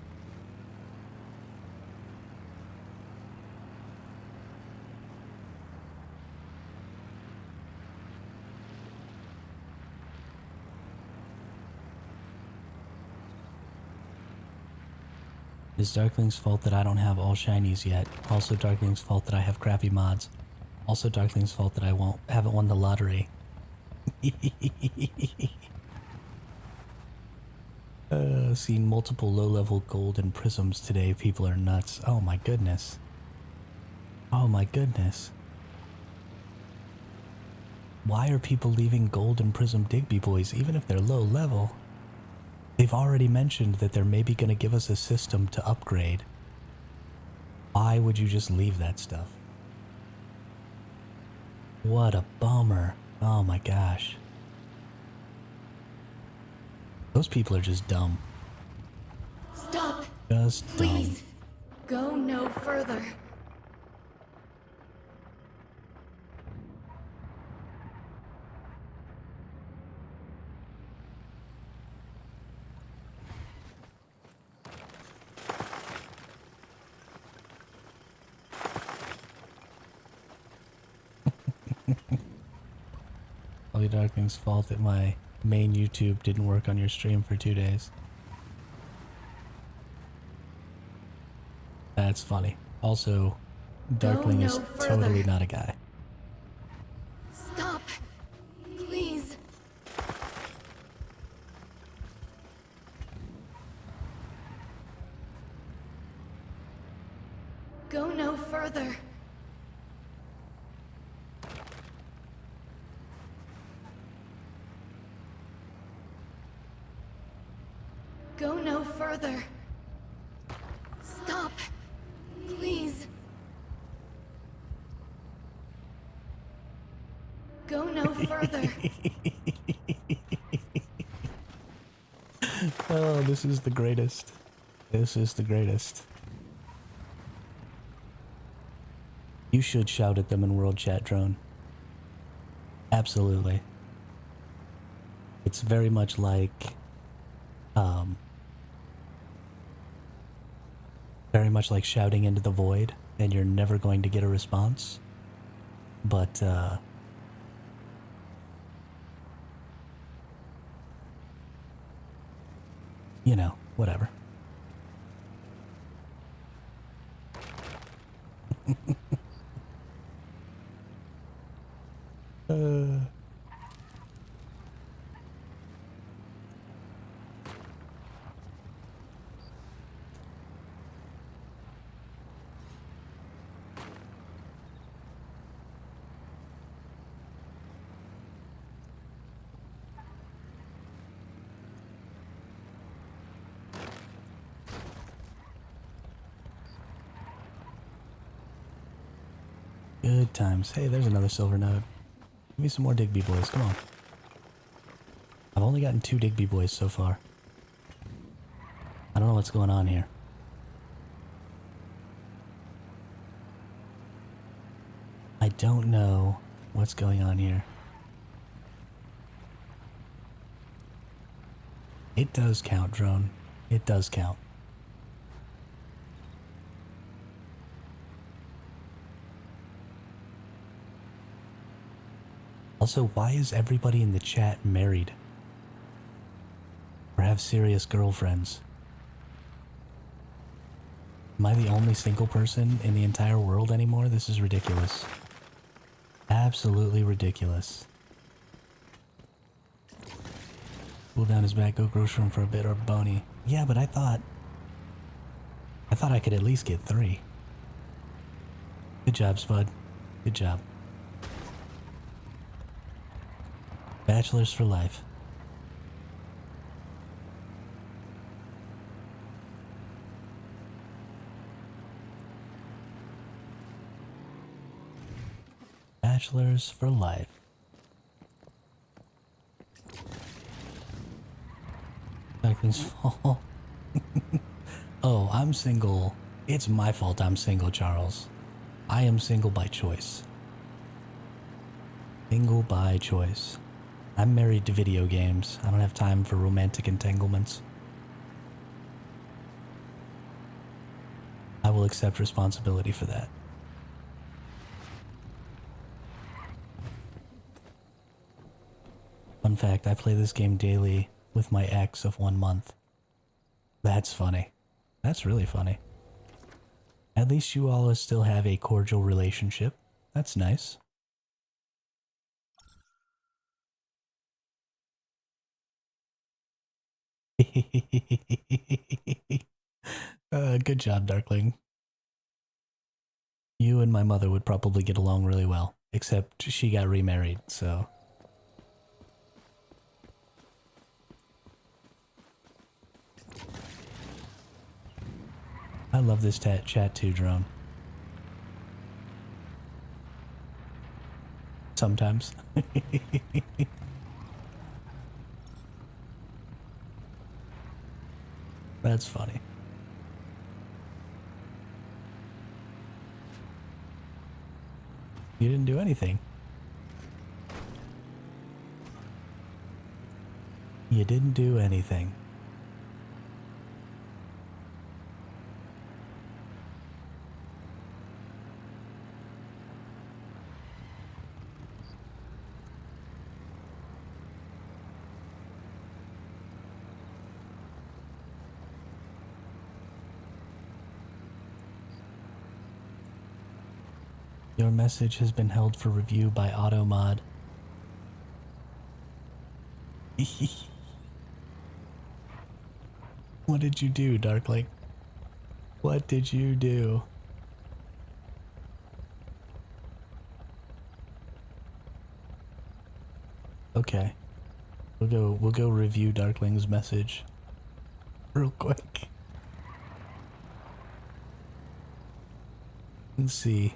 It's Darkling's fault that I don't have all shinies yet. Also Darkling's fault that I have crappy mods. Also Darkling's fault that I haven't won the lottery. Seen multiple low-level golden prisms today. People are nuts. Oh my goodness. Oh my goodness. Why are people leaving golden prism Digby boys even if they're low level? They've already mentioned that they're maybe going to give us a system to upgrade. Why would you just leave that stuff? What a bummer. Oh my gosh. Those people are just dumb. Stop! Just Please, dumb. go no further. Probably Darkling's fault that my main YouTube didn't work on your stream for 2 days. That's funny. Also, Darkling is totally not a guy. Stop! Please. Go no further. Go no further. Stop. Please. Go no further. Oh, this is the greatest. This is the greatest. You should shout at them in World Chat, Drone. Absolutely. It's very much like, very much like shouting into the void, and you're never going to get a response. But, you know, whatever. Good times. Hey, there's another silver node. Give me some more Digby boys, come on. I've only gotten 2 Digby boys so far. I don't know what's going on here. I don't know what's going on here. It does count, Drone. It does count. Also, why is everybody in the chat married? Or have serious girlfriends? Am I the only single person in the entire world anymore? This is ridiculous. Absolutely ridiculous. Cool down his back, go grocery room for a bit, or bony. Yeah, but I thought I could at least get 3. Good job, Spud. Good job. Bachelors for life. Bachelors for life. Nothing's fault. Oh, I'm single. It's my fault I'm single, Charles. I am single by choice. Single by choice. I'm married to video games. I don't have time for romantic entanglements. I will accept responsibility for that. Fun fact, I play this game daily with my ex of 1 month. That's funny. That's really funny. At least you all still have a cordial relationship. That's nice. Good job, Darkling. You and my mother would probably get along really well, except she got remarried, so... I love this chat too, Drone. Sometimes. That's funny. You didn't do anything. You didn't do anything. Your message has been held for review by AutoMod. What did you do, Darkling? What did you do? Okay. We'll go review Darkling's message. real quick. And see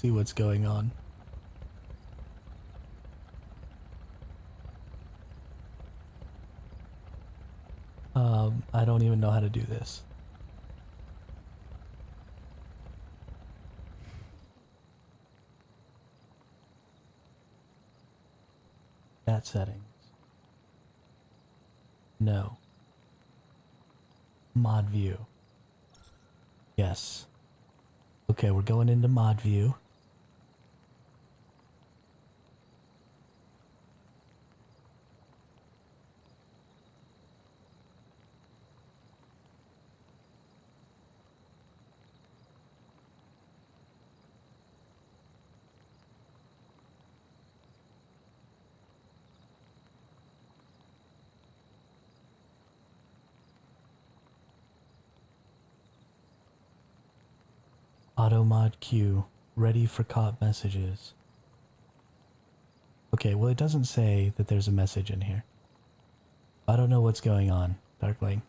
what's going on. I don't even know how to do this. Chat settings. No. Mod view. Yes. Okay, we're going into mod view. Auto mod queue. Ready for caught messages. Okay, well it doesn't say that there's a message in here. I don't know what's going on, Darkling.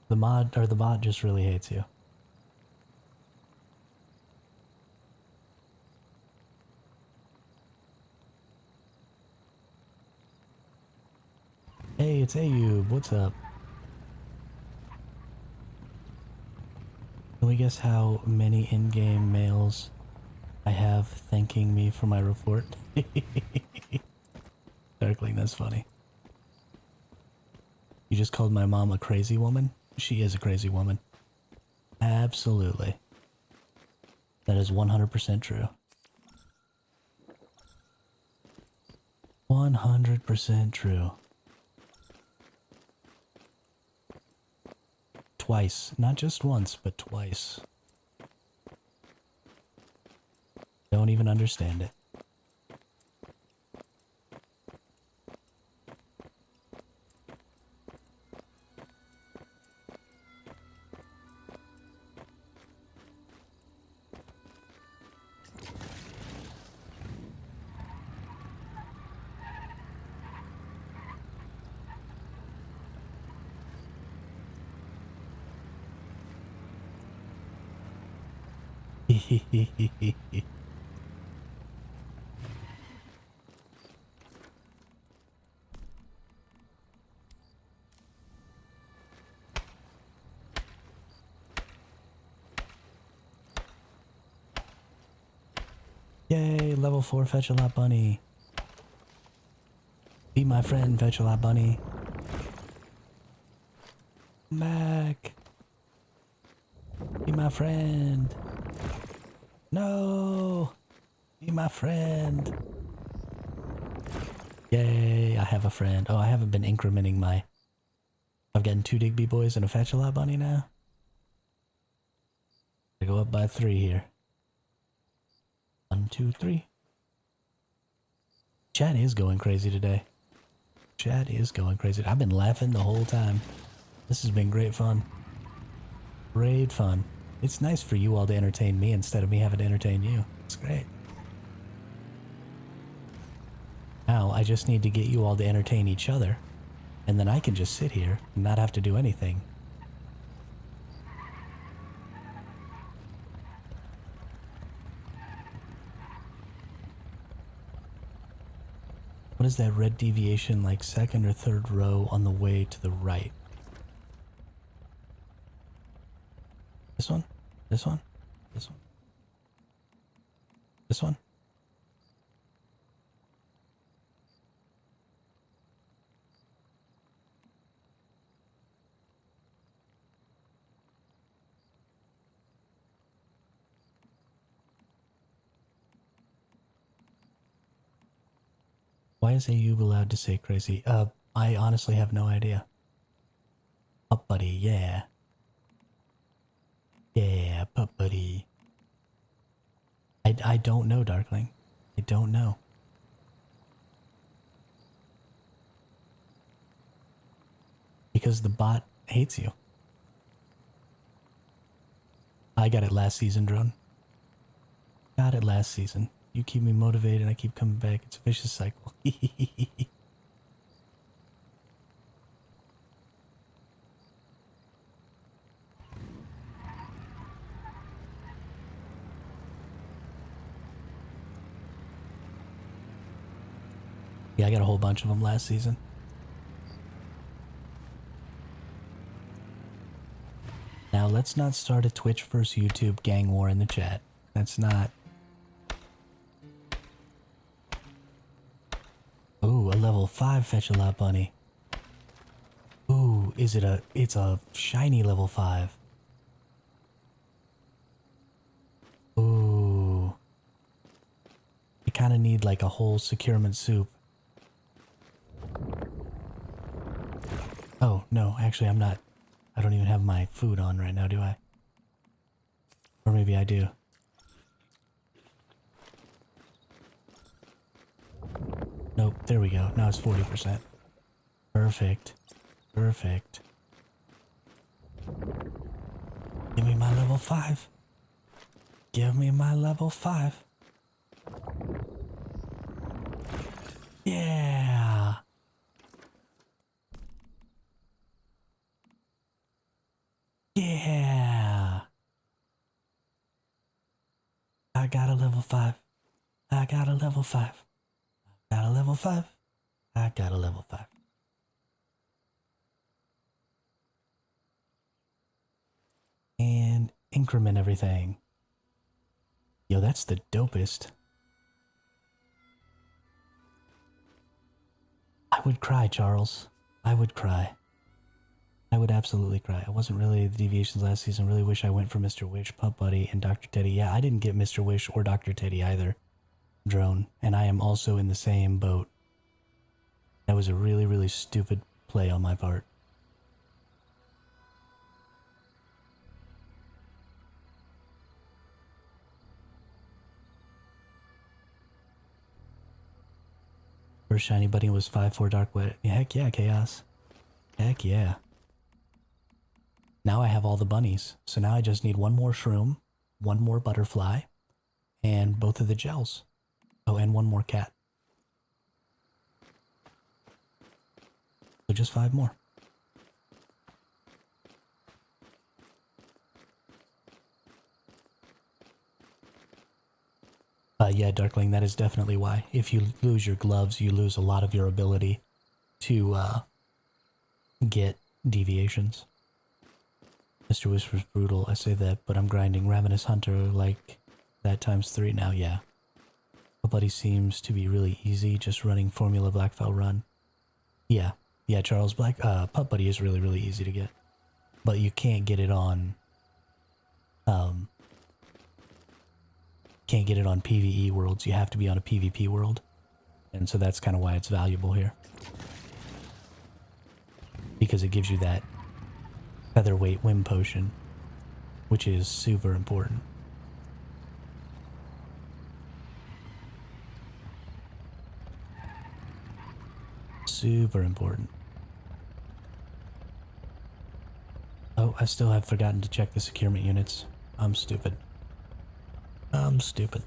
The bot just really hates you. Hey, it's Ayub. What's up? Can we guess how many in-game mails I have thanking me for my report? Darkling, that's funny. You just called my mom a crazy woman? She is a crazy woman. Absolutely. That is 100% true. 100% true. Twice. Not just once, but twice. Don't even understand it. Yay, level 4 Fetch-a-Lot Bunny. Be my friend, Fetch-a-Lot Bunny. Come back. Be my friend. No. Be my friend. Yay, I have a friend. Oh, I haven't been incrementing my... I've gotten 2 Digby boys and a Fetch-a-Lot Bunny now. I go up by 3 here. 1, 2, 3. Chat is going crazy today. Chat is going crazy. I've been laughing the whole time. This has been great fun. Great fun. It's nice for you all to entertain me instead of me having to entertain you. It's great. Now, I just need to get you all to entertain each other, and then I can just sit here and not have to do anything. What is that red deviation, like second or third row on the way to the right? This one? This one? This one? This one? Why is Ayub allowed to say crazy? I honestly have no idea. Pup buddy, yeah. Yeah, pup buddy. I don't know, Darkling. I don't know. Because the bot hates you. I got it last season, Drone. Got it last season. You keep me motivated and I keep coming back. It's a vicious cycle. Yeah, I got a whole bunch of them last season. Now, let's not start a Twitch versus YouTube gang war in the chat. That's not... Ooh, a level 5 Fetch-a-Lot bunny. Ooh, is it a... It's a shiny level 5. Ooh. You kind of need like a whole securement soup. Oh, no, actually I'm not... I don't even have my food on right now, do I? Or maybe I do. Nope, there we go. Now it's 40%. Perfect. Perfect. Give me my level 5. Give me my level 5. Yeah. Yeah. I got a level 5. I got a level 5. Got a level 5. I got a level 5. And increment everything. Yo, that's the dopest. I would cry, Charles. I would cry. I would absolutely cry. I wasn't really the deviations last season. Really wish I went for Mr. Wish, Pup Buddy, and Dr. Teddy. Yeah, I didn't get Mr. Wish or Dr. Teddy either. Drone. And I am also in the same boat. That was a really, really stupid play on my part. First shiny buddy was 5-4 Dark Wet. Heck yeah, Chaos. Heck yeah. Now I have all the bunnies. So now I just need one more shroom, one more butterfly, and both of the gels. Oh, and one more cat. So just 5 more. Yeah, Darkling, that is definitely why. If you lose your gloves, you lose a lot of your ability to get deviations. Mr. Whisper's brutal, I say that, but I'm grinding Ravenous Hunter like that ×3 now, yeah. Pup Buddy seems to be really easy, just running Formula Blackfell Run. Yeah, Charles, Pup Buddy is really, really easy to get. But you can't get it on, can't get it on PvE worlds. You have to be on a PvP world. And so that's kind of why it's valuable here. Because it gives you that featherweight whim potion, which is super important. Super important. Oh, I still have forgotten to check the securement units. I'm stupid. I'm stupid.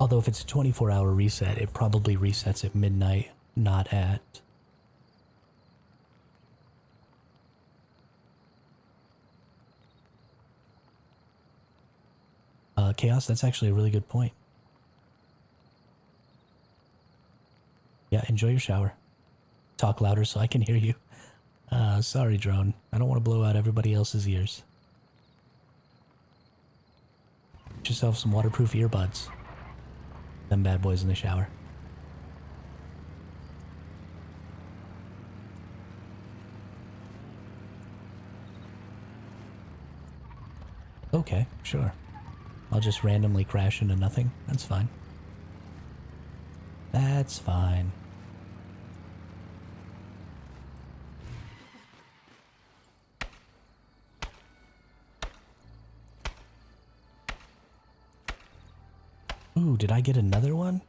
Although if it's a 24-hour reset, it probably resets at midnight, not at... Chaos, that's actually a really good point. Yeah, enjoy your shower. Talk louder so I can hear you. Sorry, Drone. I don't want to blow out everybody else's ears. Get yourself some waterproof earbuds. Them bad boys in the shower. Okay, sure. I'll just randomly crash into nothing. That's fine. That's fine. Ooh, did I get another one?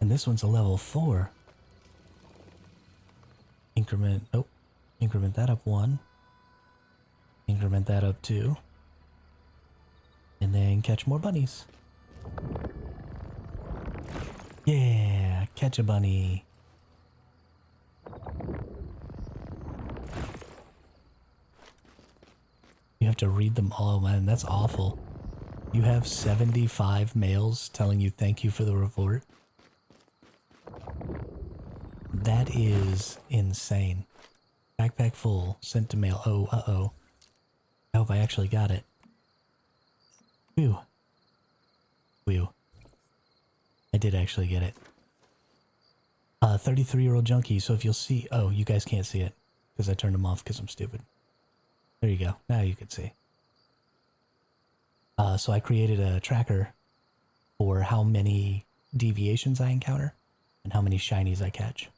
And this one's a level 4. Increment, oh, increment that up 1. Increment that up 2. And then catch more bunnies. Yeah, catch a bunny. You have to read them all, man. That's awful. You have 75 mails telling you thank you for the report. That is insane. Backpack full, sent to mail. Oh, uh-oh. I hope I actually got it. Whew. Whew. I did actually get it. 33-year-old junkie, so if you'll see... Oh, you guys can't see it, because I turned them off because I'm stupid. There you go. Now you can see. So I created a tracker for how many deviations I encounter and how many shinies I catch.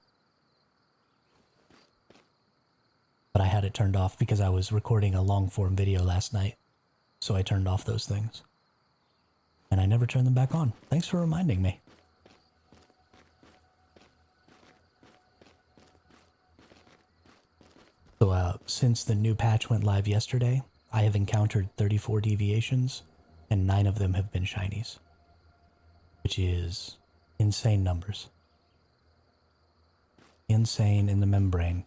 But I had it turned off because I was recording a long-form video last night, so I turned off those things. And I never turned them back on. Thanks for reminding me. So since the new patch went live yesterday, I have encountered 34 deviations, and 9 of them have been shinies. Which is insane numbers. Insane in the membrane.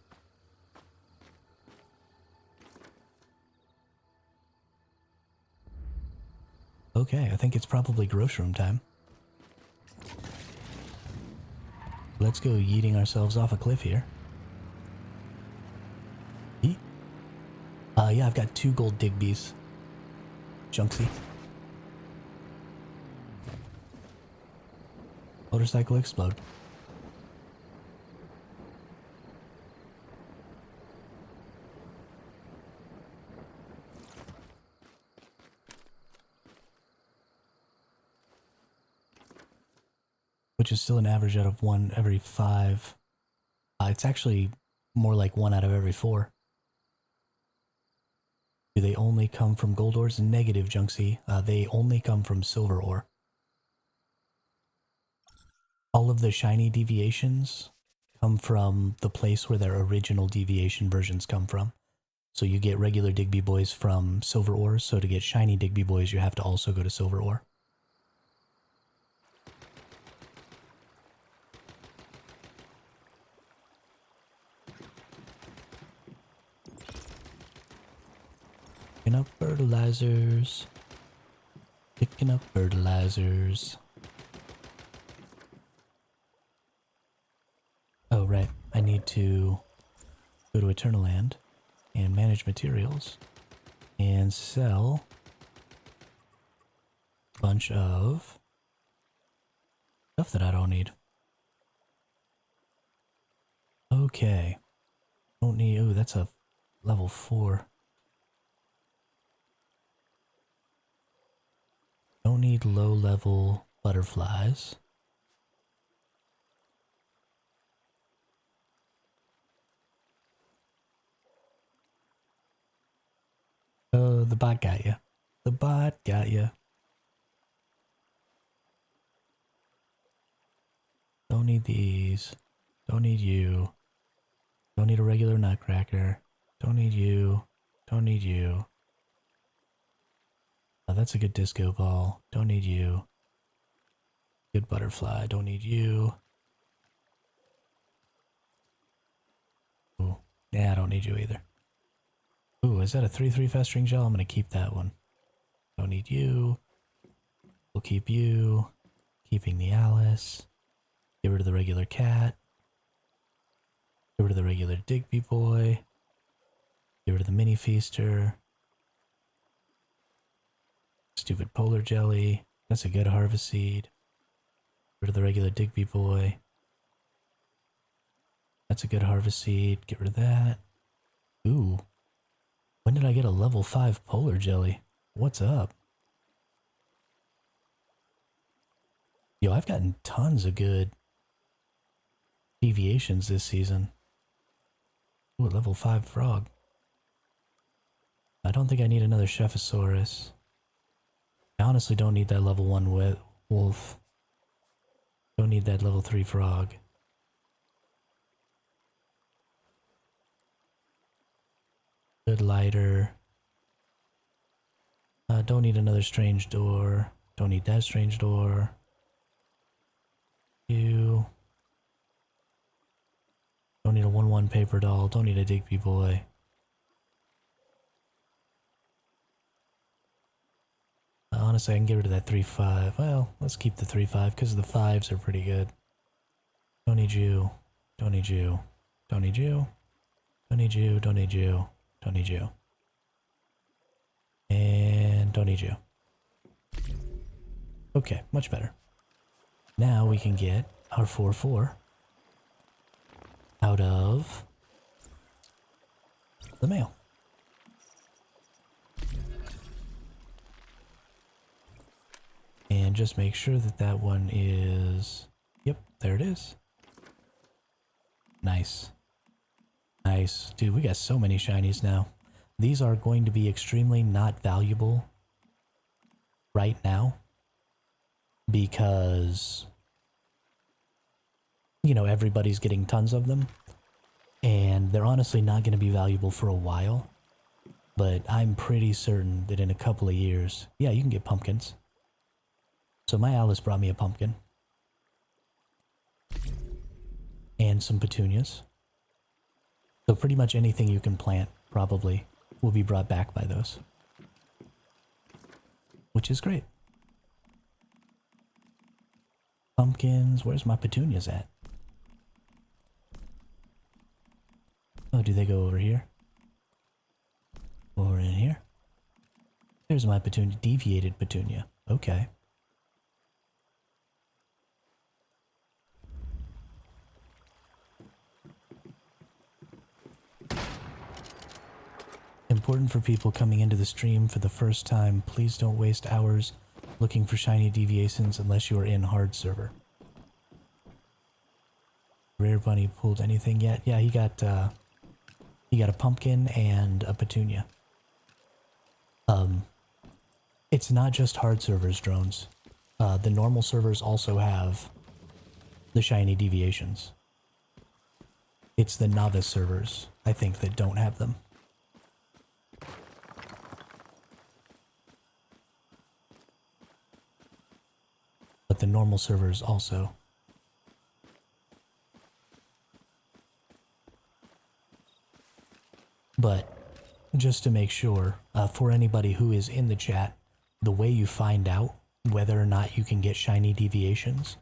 Okay, I think it's probably grocery room time. Let's go yeeting ourselves off a cliff here. Yeet. Yeah, I've got 2 gold Digbees. Junksy. Motorcycle explode. Which is still an average out of 1 every 5. It's actually more like 1 out of every 4. Do they only come from gold ores? Negative, Junksy. They only come from silver ore. All of the shiny deviations come from the place where their original deviation versions come from. So you get regular Digby boys from silver ore, so to get shiny Digby boys you have to also go to silver ore. Picking up fertilizers. Picking up fertilizers. Oh, right. I need to go to Eternal Land and manage materials and sell a bunch of stuff that I don't need. Okay. Don't need... Oh, that's a level 4. Don't need low-level butterflies. Oh, the bot got you. The bot got you. Don't need these. Don't need you. Don't need a regular nutcracker. Don't need you. Don't need you. Oh, that's a good disco ball. Don't need you. Good butterfly. Don't need you. Ooh. Yeah, I don't need you either. Ooh, is that a 3/3 festering gel? I'm gonna keep that one. Don't need you. We'll keep you. Keeping the Alice. Get rid of the regular cat. Get rid of the regular Digby boy. Get rid of the mini feaster. Stupid polar jelly. That's a good harvest seed. Get rid of the regular Digby boy. That's a good harvest seed. Get rid of that. Ooh. When did I get a level 5 polar jelly? What's up? Yo, I've gotten tons of good deviations this season. Ooh, a level 5 frog. I don't think I need another Chephosaurus. I honestly don't need that level 1 wolf. Don't need that level 3 frog. Good lighter. Don't need another strange door. Don't need that strange door. You. Don't need a 1/1 paper doll. Don't need a Digby boy. Honestly, I can get rid of that 3/5. Well, let's keep the 3/5 because the 5s are pretty good. Don't need you. Don't need you. Don't need you. Don't need you. Don't need you. Don't need you. And don't need you. Okay, much better. Now we can get our 4/4 out of the mail. And just make sure that that one is... Yep, there it is. Nice. Nice. Dude, we got so many shinies now. These are going to be extremely not valuable right now because, you know, everybody's getting tons of them. And they're honestly not going to be valuable for a while. But I'm pretty certain that in a couple of years... Yeah, you can get pumpkins. So my Alice brought me a pumpkin. And some petunias. So pretty much anything you can plant probably will be brought back by those. Which is great. Pumpkins, where's my petunias at? Oh, do they go over here? Or in here? There's my petunia, deviated petunia. Okay. Important for people coming into the stream for the first time, please don't waste hours looking for shiny deviations unless you are in hard server. Rare Bunny pulled anything yet? Yeah, he got a pumpkin and a petunia. It's not just hard servers, drones. The normal servers also have the shiny deviations. It's the novice servers, I think, that don't have them. But the normal servers also. But just to make sure, for anybody who is in the chat, the way you find out whether or not you can get shiny deviations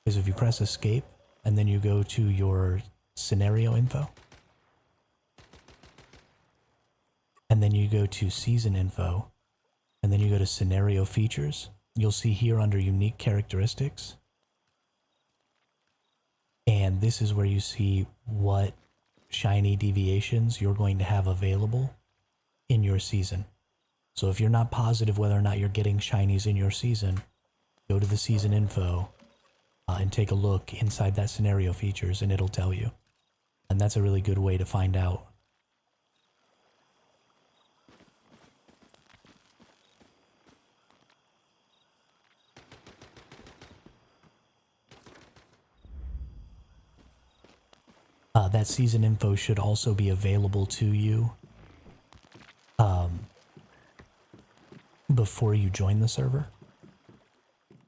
is if you press escape and then you go to your scenario info. And then you go to season info and then you go to scenario features. You'll see here under unique characteristics. And this is where you see what shiny deviations you're going to have available in your season. So if you're not positive whether or not you're getting shinies in your season, go to the season info and take a look inside that scenario features and it'll tell you. And that's a really good way to find out. That season info should also be available to you before you join the server.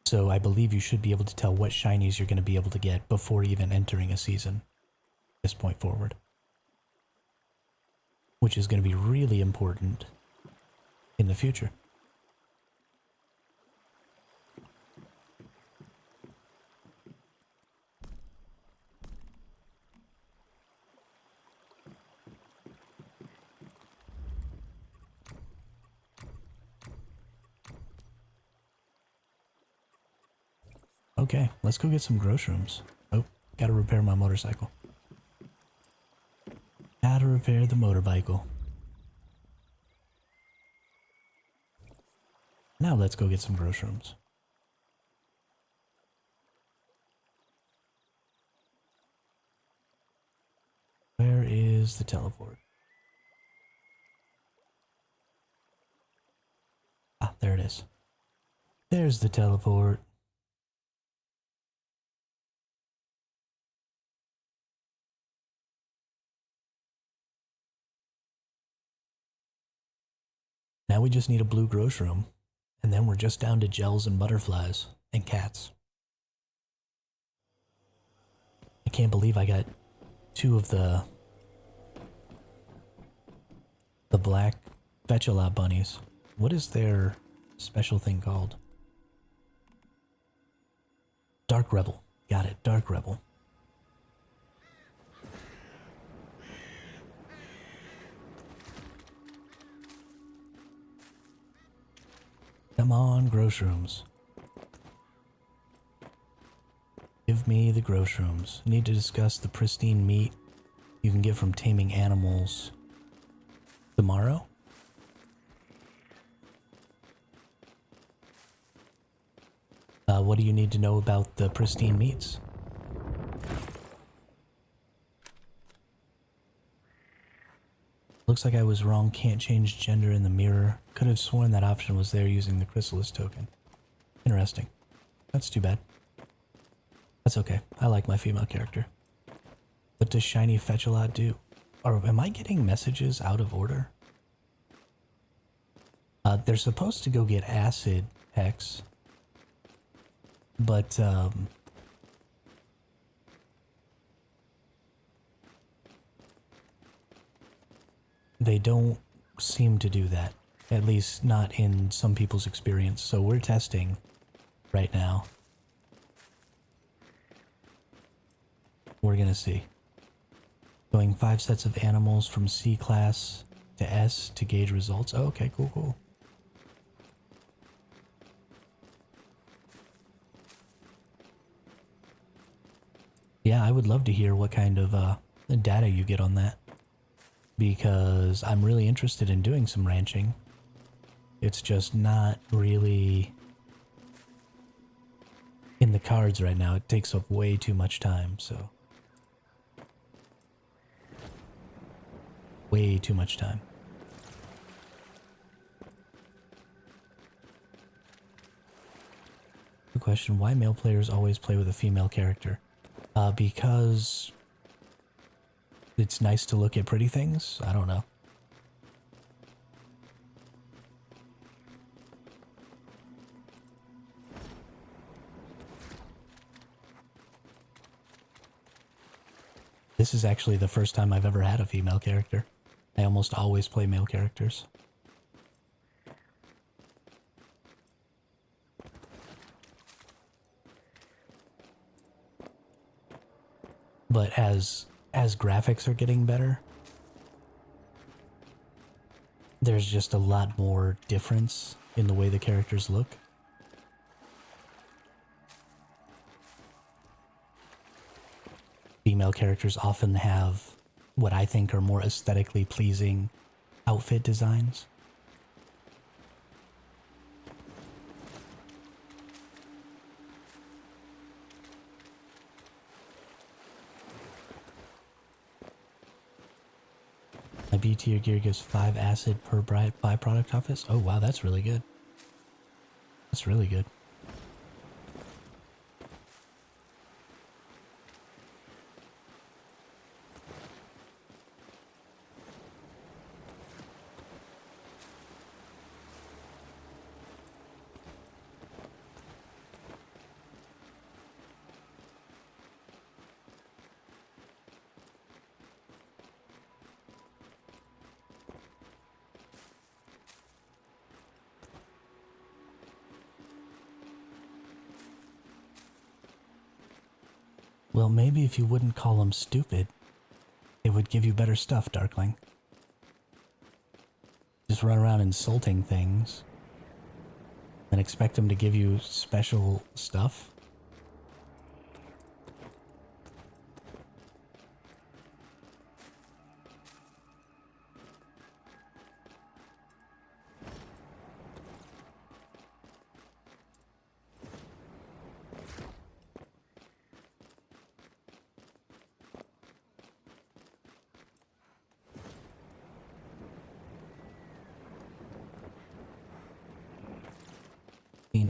So I believe you should be able to tell what shinies you're going to be able to get before even entering a season at this point forward. Which is going to be really important in the future. Okay, let's go get some grow shrooms. Oh, gotta repair my motorcycle. Gotta repair the motorcycle. Now let's go get some grow shrooms. Where is the teleport? Ah, there it is. There's the teleport. Now we just need a blue grow shroom, and then we're just down to gels and butterflies and cats. I can't believe I got 2 of the black Fetch-a-Lot bunnies. What is their special thing called? Dark Rebel. Got it, Dark Rebel. Come on, Growshrooms. Give me the Growshrooms. Need to discuss the pristine meat you can get from taming animals tomorrow? What do you need to know about the pristine meats? Looks like I was wrong. Can't change gender in the mirror. Could have sworn that option was there using the Chrysalis token. Interesting. That's too bad. That's okay. I like my female character. What does Shiny Fetch-a-Lot do? Or am I getting messages out of order? They're supposed to go get Acid Hex. But, they don't seem to do that. At least not in some people's experience. So we're testing right now. We're gonna see. Going 5 sets of animals from C class to S to gauge results. Oh, okay, cool, cool. Yeah, I would love to hear what kind of data you get on that. Because I'm really interested in doing some ranching. It's just not really in the cards right now. It takes up way too much time, so. Way too much time. Good question. Why male players always play with a female character? Because it's nice to look at pretty things? I don't know. This is actually the first time I've ever had a female character. I almost always play male characters. But as graphics are getting better, there's just a lot more difference in the way the characters look. Female characters often have what I think are more aesthetically pleasing outfit designs. My B tier gear gives 5 acid per byproduct office. Oh wow, that's really good. That's really good. Well, maybe if you wouldn't call them stupid, it would give you better stuff, Darkling. Just run around insulting things and expect them to give you special stuff.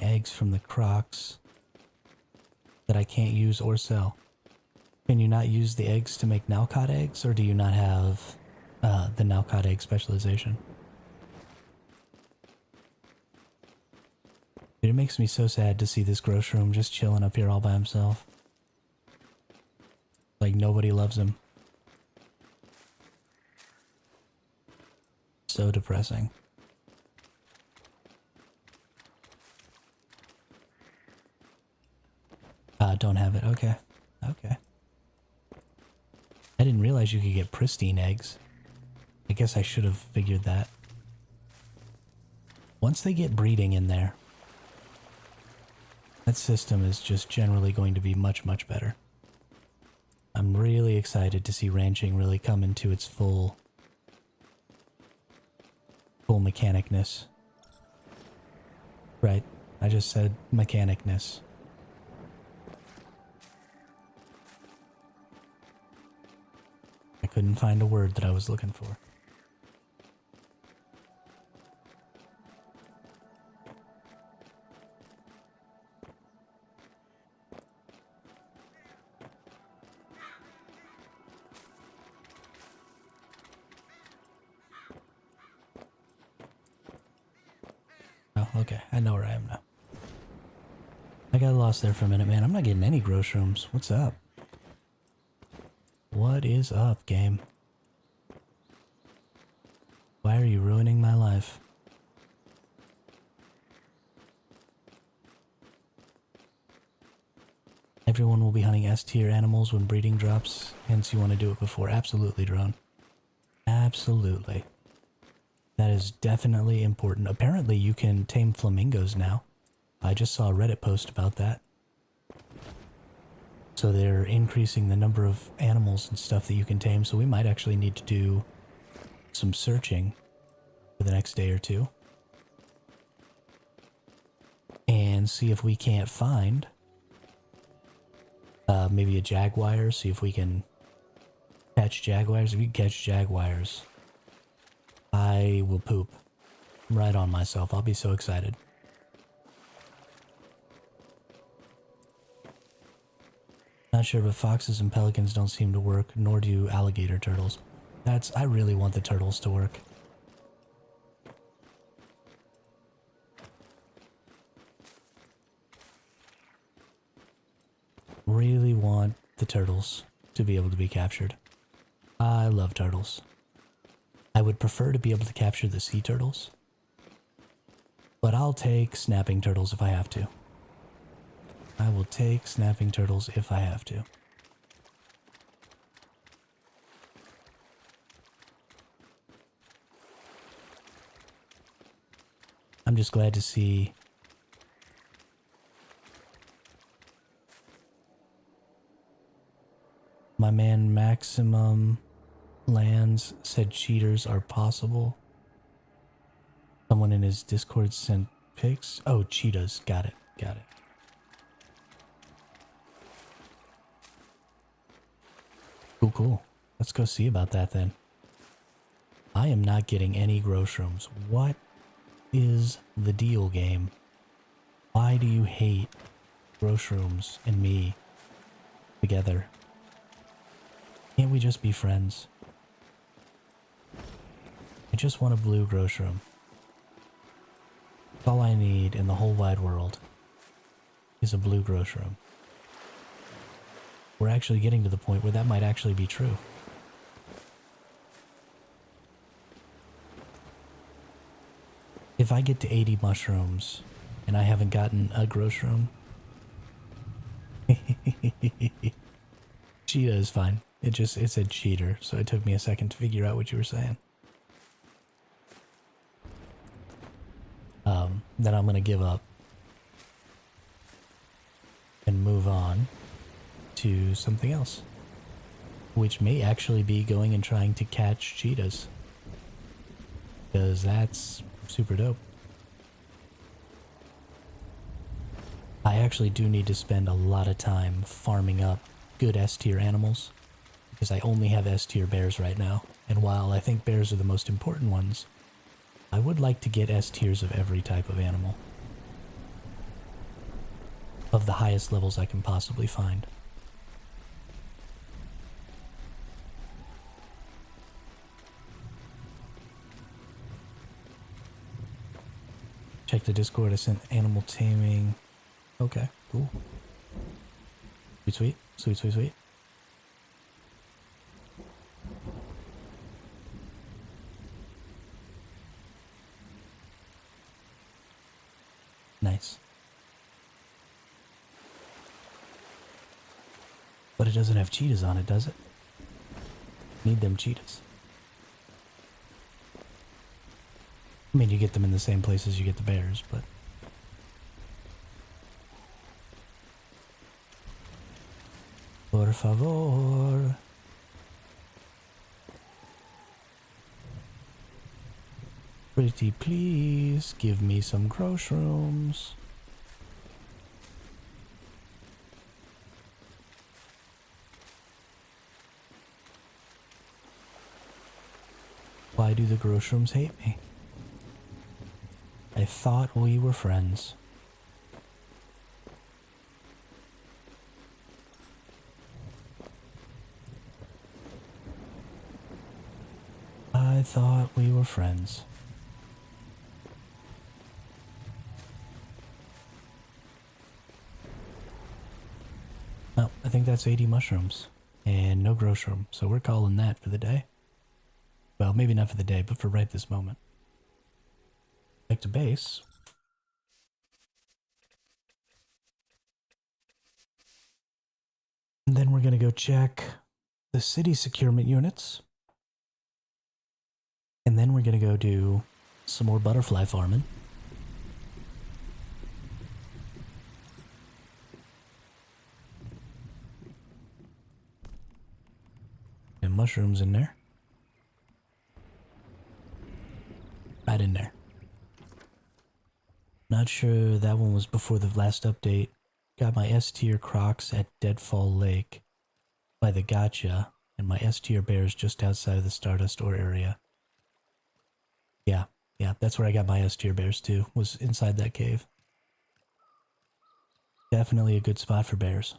Eggs from the crocs that I can't use or sell. Can you not use the eggs to make Nalcott eggs, or do you not have the Nalcott egg specialization? Dude, it makes me so sad to see this Growshroom just chilling up here all by himself. Like nobody loves him. So depressing. Don't have it. Okay. Okay. I didn't realize you could get pristine eggs. I guess I should have figured that. Once they get breeding in there, that system is just generally going to be much, much better. I'm really excited to see ranching really come into its full mechanicness. Right, I just said mechanicness. I couldn't find a word that I was looking for. Oh, okay. I know where I am now. I got lost there for a minute, man. I'm not getting any grow shrooms. What's up? What is up, game? Why are you ruining my life? Everyone will be hunting S-tier animals when breeding drops, hence you want to do it before. Absolutely, Drone. Absolutely. That is definitely important. Apparently you can tame flamingos now. I just saw a Reddit post about that. So they're increasing the number of animals and stuff that you can tame, so we might actually need to do some searching for the next day or two. And see if we can't find maybe a jaguar, see if we can catch jaguars. If we can catch jaguars, I will poop right on myself. I'll be so excited. Not sure, but foxes and pelicans don't seem to work, nor do alligator turtles. I really want the turtles to work. Really want the turtles to be able to be captured. I love turtles. I would prefer to be able to capture the sea turtles, but I'll take snapping turtles if I have to. I will take snapping turtles if I have to. I'm just glad to see my man Maximum Lands said cheaters are possible. Someone in his Discord sent pics. Oh, cheetahs. Got it. Got it. Cool, cool. Let's go see about that then. I am not getting any grow shrooms. What is the deal, game? Why do you hate grow shrooms and me together? Can't we just be friends? I just want a blue grow shroom. All I need in the whole wide world is a blue grow shroom. We're actually getting to the point where that might actually be true. If I get to 80 mushrooms and I haven't gotten a grow shroom, cheetah is fine. It said cheater, so it took me a second to figure out what you were saying. Then I'm gonna give up and move on to something else, which may actually be going and trying to catch cheetahs, because that's super dope. I actually do need to spend a lot of time farming up good S-tier animals, because I only have S-tier bears right now, and while I think bears are the most important ones, I would like to get S-tiers of every type of animal, of the highest levels I can possibly find. Check the Discord, I sent animal taming. Okay, cool. Sweet, sweet, sweet, sweet, sweet. Nice. But it doesn't have cheetahs on it, does it? Need them cheetahs. I mean, you get them in the same places you get the bears, but... Por favor. Pretty please, give me some groceries. Why do the groceries hate me? I thought we were friends. I thought we were friends. Well, I think that's 80 mushrooms. And no grocery, so we're calling that for the day. Well, maybe not for the day, but for right this moment. Back to base. And then we're going to go check the city securement units. And then we're going to go do some more butterfly farming. And mushrooms in there. Right in there. Not sure that one was before the last update. Got my S-tier crocs at Deadfall Lake by the Gotcha, and my S-tier bears just outside of the Stardust Ore area. Yeah, that's where I got my S-tier bears too, was inside that cave. Definitely a good spot for bears.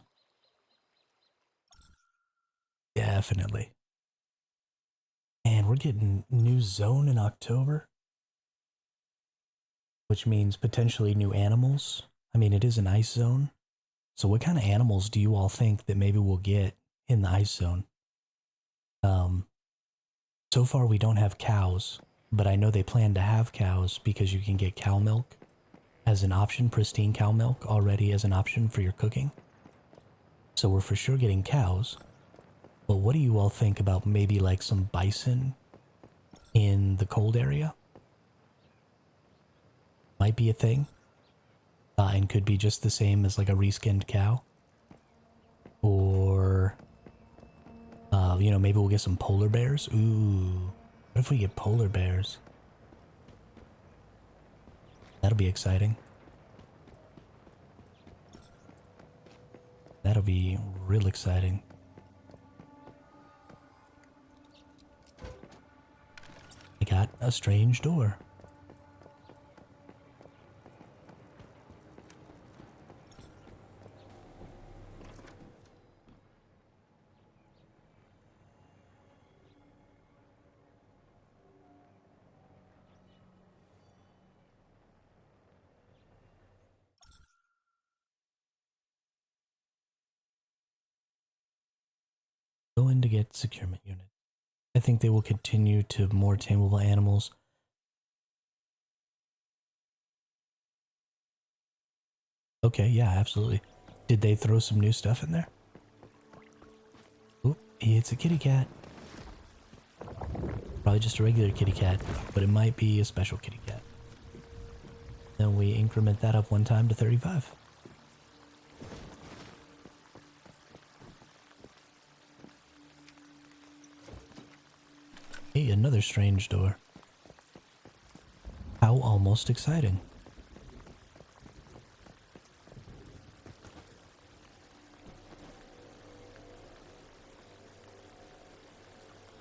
Definitely. And we're getting new zone in October, which means potentially new animals. I mean, it is an ice zone. So what kind of animals do you all think that maybe we'll get in the ice zone? So far we don't have cows, but I know they plan to have cows because you can get cow milk as an option, pristine cow milk already as an option for your cooking. So we're for sure getting cows. But what do you all think about maybe like some bison in the cold area? Might be a thing. And could be just the same as like a reskinned cow. Or, you know, maybe we'll get some polar bears. Ooh, what if we get polar bears? That'll be exciting. That'll be real exciting. I got a strange door. Going to get securement unit. I think they will continue to more tameable animals. Okay, yeah, absolutely. Did they throw some new stuff in there? Oop, it's a kitty cat. Probably just a regular kitty cat, but it might be a special kitty cat. Then we increment that up one time to 35. Hey, another strange door. How almost exciting.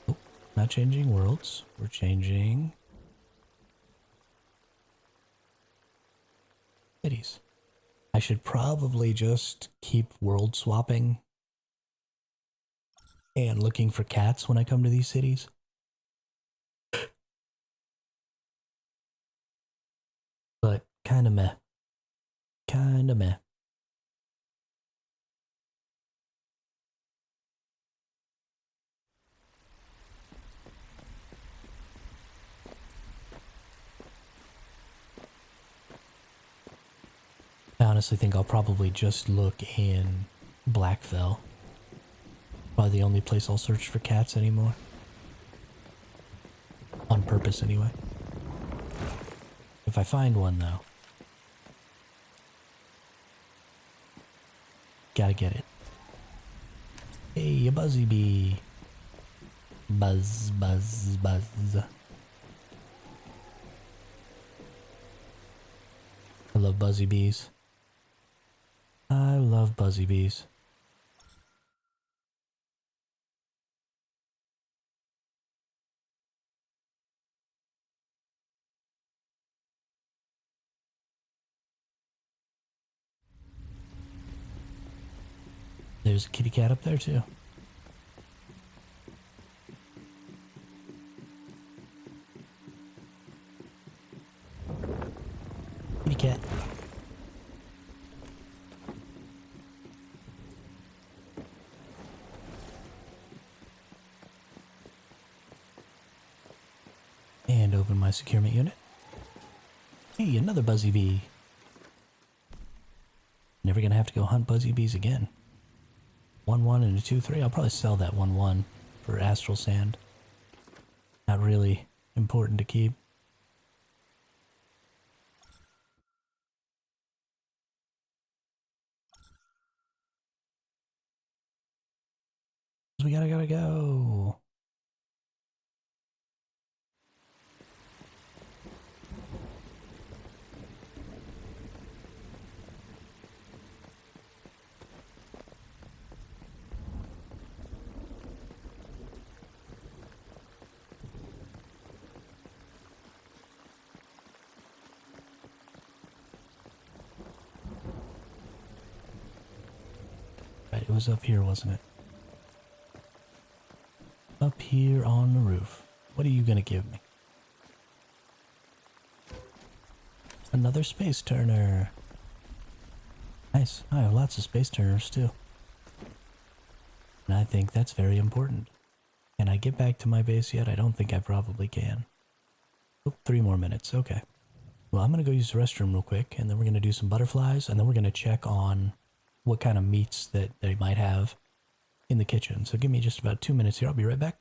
Oh, not changing worlds. We're changing cities. I should probably just keep world swapping and looking for cats when I come to these cities. But kinda meh. Kinda meh. I honestly think I'll probably just look in Blackfell. Probably the only place I'll search for cats anymore. On purpose, anyway. If I find one, though. Gotta get it. Hey, a buzzy bee. Buzz, buzz, buzz. I love buzzy bees. I love buzzy bees. There's a kitty cat up there, too. Kitty cat. And open my securement unit. Hey, another buzzy bee. Never gonna have to go hunt buzzy bees again. 1-1 and a 2-3. I'll probably sell that 1-1 for astral sand. Not really important to keep. We gotta go. Right, it was up here, wasn't it? Up here on the roof. What are you gonna give me? Another space turner. Nice. I have lots of space turners too. And I think that's very important. Can I get back to my base yet? I don't think I probably can. Oh, 3 more minutes. Okay. Well, I'm going to go use the restroom real quick, and then we're going to do some butterflies, and then we're going to check on what kind of meats that they might have in the kitchen. So give me just about 2 minutes here. I'll be right back.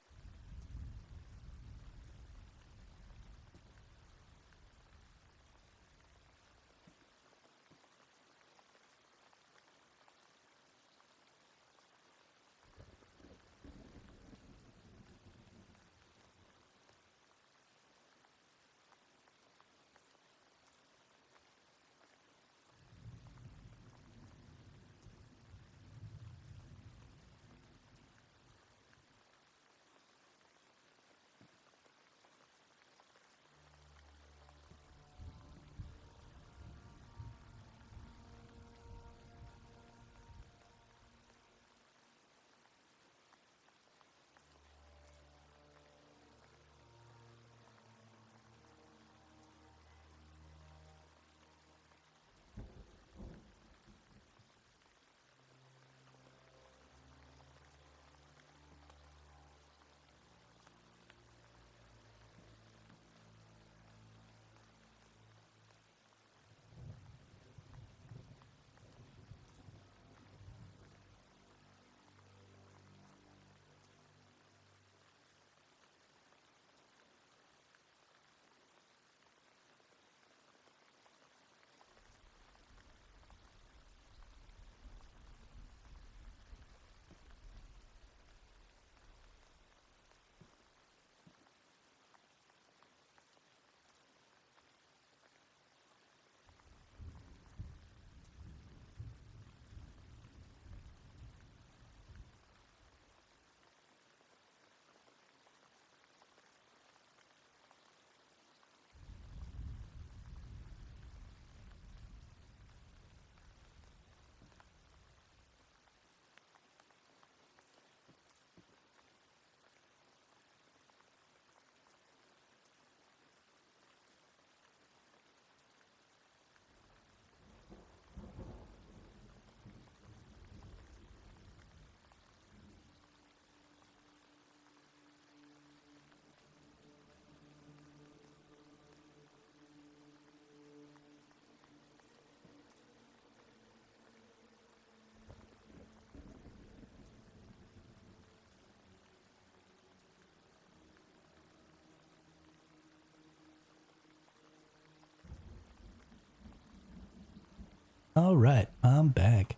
Alright, I'm back.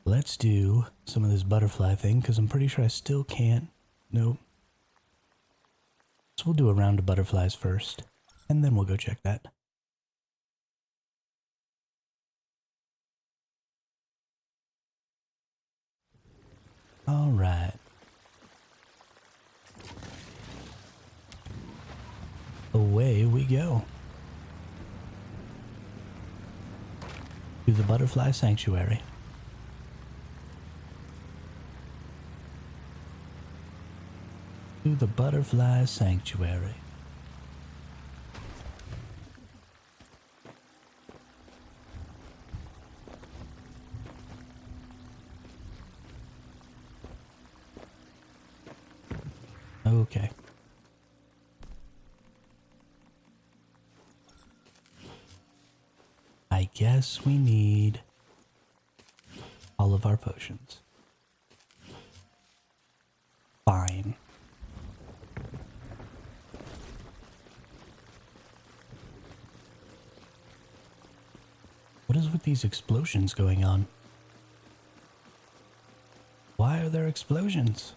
Let's do some of this butterfly thing, because I'm pretty sure I still can't. Nope. So we'll do a round of butterflies first, and then we'll go check that. Alright. Away we go. To the Butterfly Sanctuary. To the Butterfly Sanctuary. Okay. I guess we need all of our potions. Fine. What is with these explosions going on? Why are there explosions?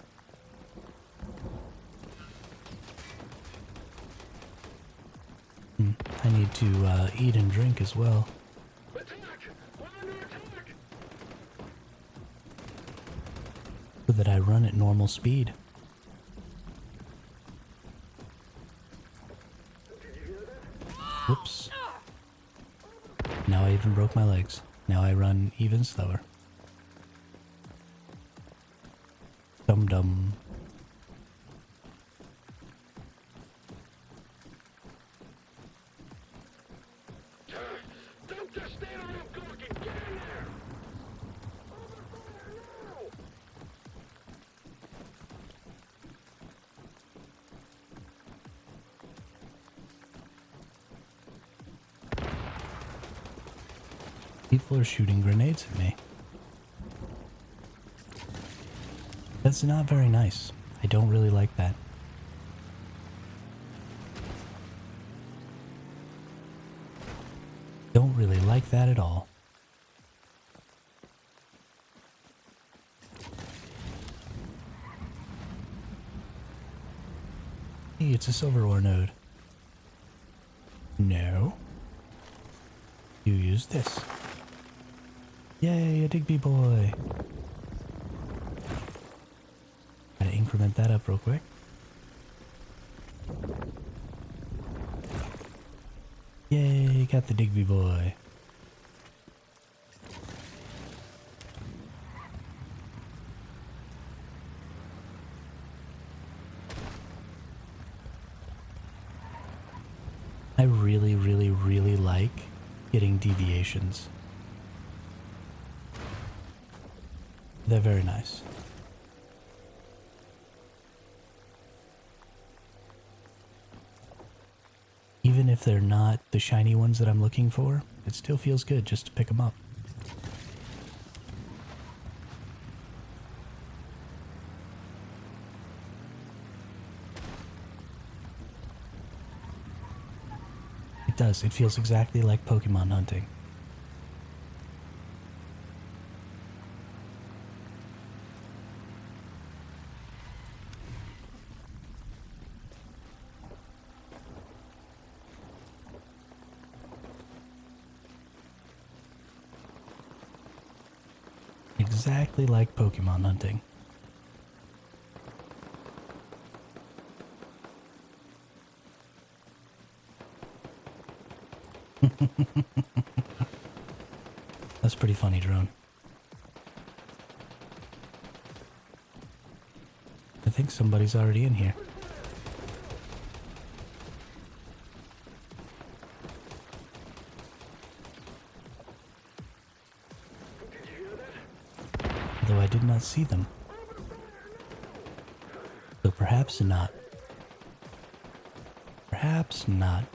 I need to eat and drink as well. So that I run at normal speed. Whoops. Now I even broke my legs. Now I run even slower. Dum-dum. Don't just stand around gawking. Get in there! People are shooting grenades at me. That's not very nice. I don't really like that. Don't really like that at all. Hey, it's a silver ore node. No. You use this. Yay, a Digby boy. Gotta increment that up real quick. Yay, got the Digby boy. I really, really, really like getting deviations. They're very nice. Even if they're not the shiny ones that I'm looking for, it still feels good just to pick them up. It does. It feels exactly like Pokemon hunting. Exactly like Pokemon hunting. That's pretty funny, Drone. I think somebody's already in here. Although I did not see them. So perhaps not. Perhaps not.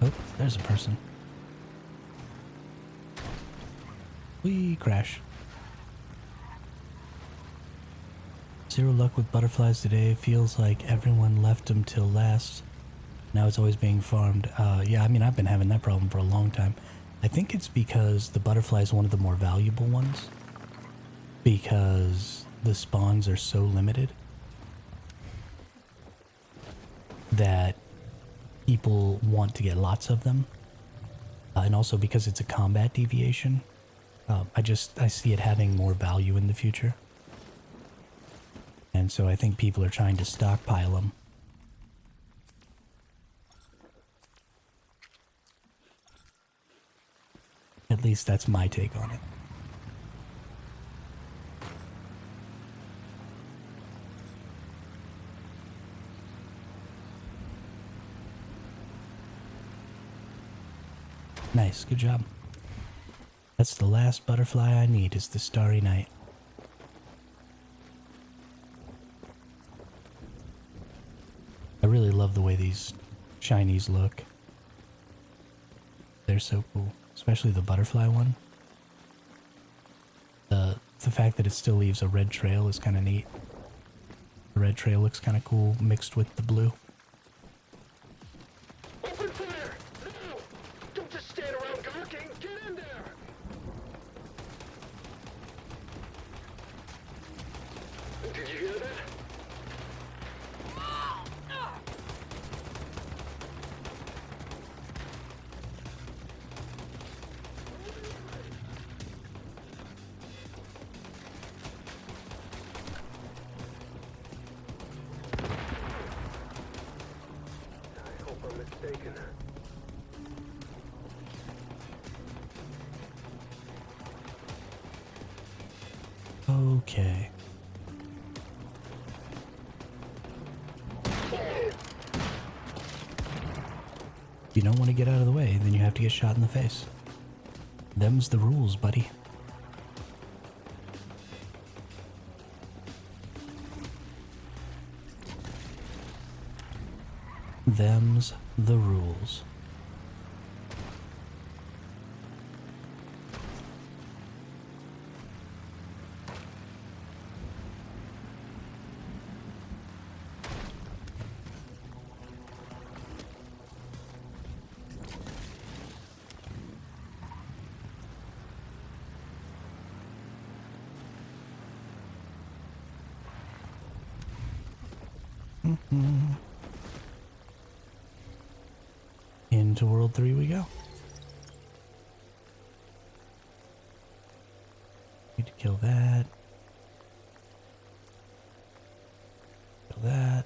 Oh, there's a person. We crash. Zero luck with butterflies today. Feels like everyone left them till last. Now it's always being farmed. Yeah, I mean, I've been having that problem for a long time. I think it's because the butterfly is one of the more valuable ones. Because the spawns are so limited that people want to get lots of them. And also because it's a combat deviation. I see it having more value in the future. And so I think people are trying to stockpile them. At least that's my take on it. Nice, good job. That's the last butterfly I need, is the Starry Night. I really love the way these shinies look. They're so cool, especially the butterfly one. The fact that it still leaves a red trail is kind of neat. The red trail looks kind of cool mixed with the blue. Open fire! Now! Don't just stand around gawking! Get in there! Did you hear that? I hope I'm mistaken. Okay. If you don't want to get out of the way, then you have to get shot in the face. Them's the rules, buddy. Them's the rules. Into World 3 we go. Need to kill that. Kill that.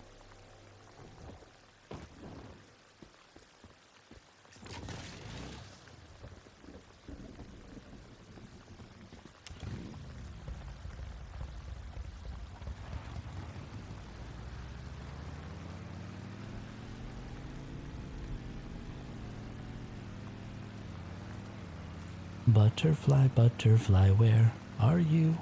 Butterfly, butterfly, where are you?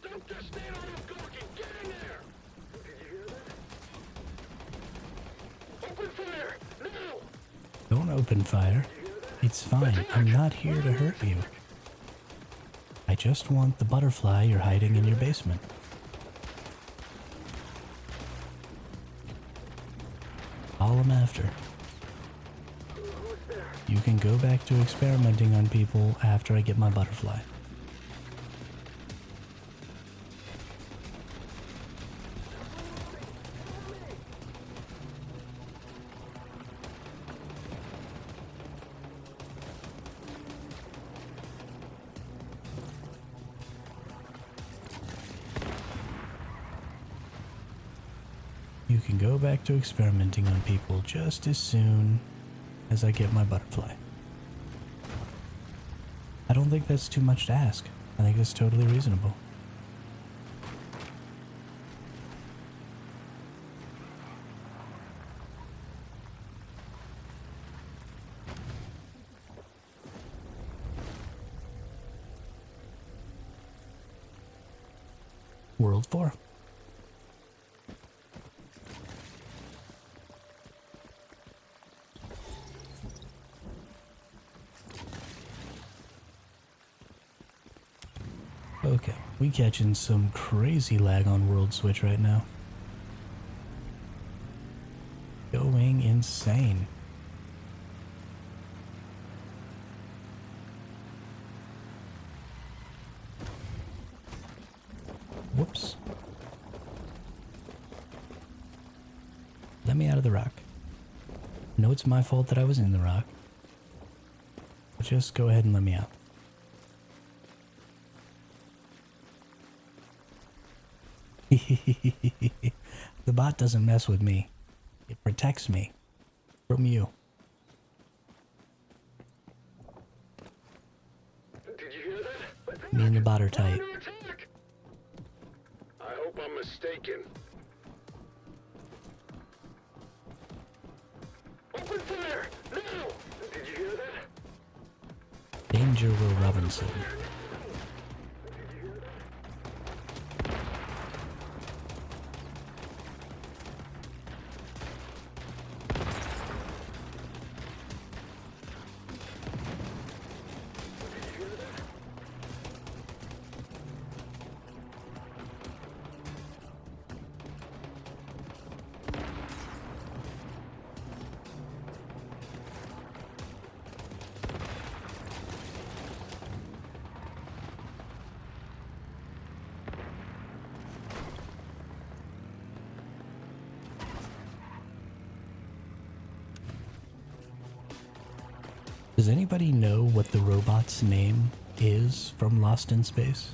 Don't just stand around gawking! Get in there! Did you hear that? Open fire! Now! Don't open fire. It's fine. I'm not here to hurt you. I just want the butterfly you're hiding in your basement. All I'm after. You can go back to experimenting on people after I get my butterfly. You can go back to experimenting on people just as soon as I get my butterfly. I don't think that's too much to ask. I think that's totally reasonable. World 4. Okay, we catching some crazy lag on World Switch right now. Going insane. Whoops. Let me out of the rock. No, it's my fault that I was in the rock. But just go ahead and let me out. The bot doesn't mess with me. It protects me from you. Did you hear that? Me and the bot are tight. Under attack! I hope I'm mistaken. Open fire! Now! Did you hear that? Danger Will Robinson. Does anybody know what the robot's name is from Lost in Space?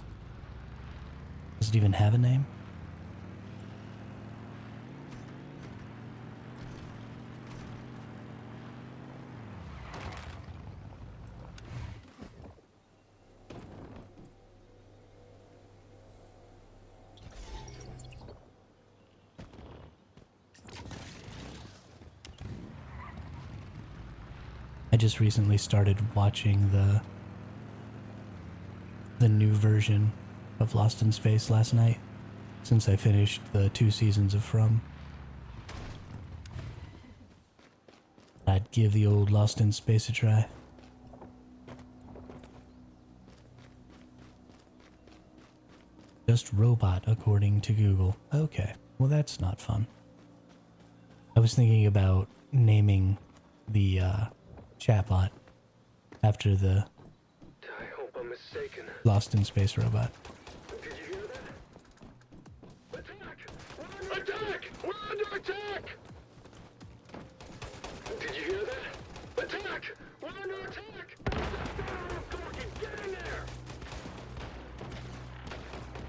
Does it even have a name? I just recently started watching the new version of Lost in Space last night, since I finished the 2 seasons of From. I'd give the old Lost in Space a try. Just robot according to Google. Okay, well that's not fun. I was thinking about naming the chatbot after the I hope I'm mistaken. Lost in Space robot. Did you hear that? Attack! We're under attack! We're under attack! Did you hear that? Attack! We're under attack! Get in there!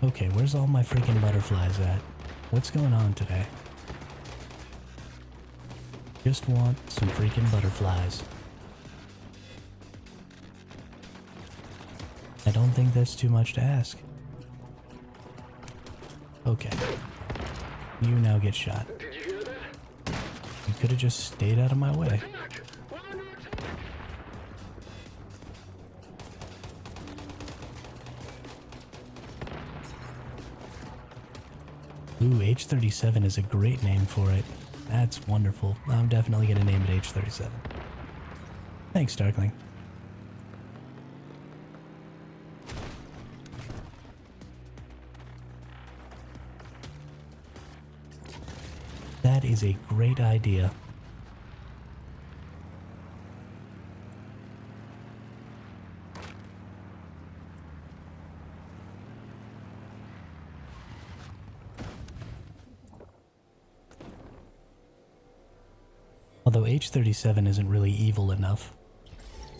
Okay, where's all my freaking butterflies at? What's going on today? Just want some freaking butterflies. I don't think that's too much to ask. Okay. You now get shot. Did you hear that? You could have just stayed out of my way. Attack! We're under attack! Ooh, H-37 is a great name for it. That's wonderful. I'm definitely gonna name it H-37. Thanks, Darkling. That is a great idea. Although H-37 isn't really evil enough.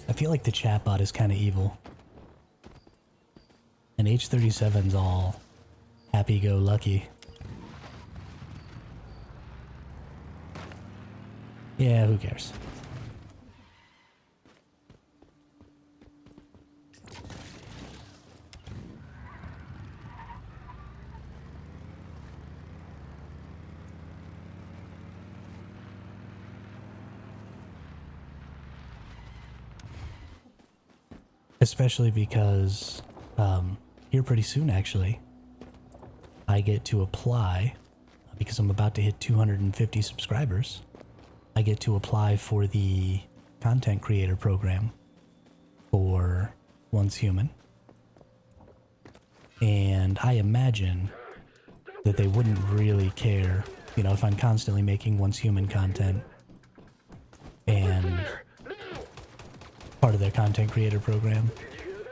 I feel like the chatbot is kind of evil. And H-37's all happy-go-lucky. Yeah, who cares? Especially because here pretty soon, actually, I get to apply, because I'm about to hit 250 subscribers, I get to apply for the content creator program for Once Human. And I imagine that they wouldn't really care, you know, if I'm constantly making Once Human content and part of their content creator program.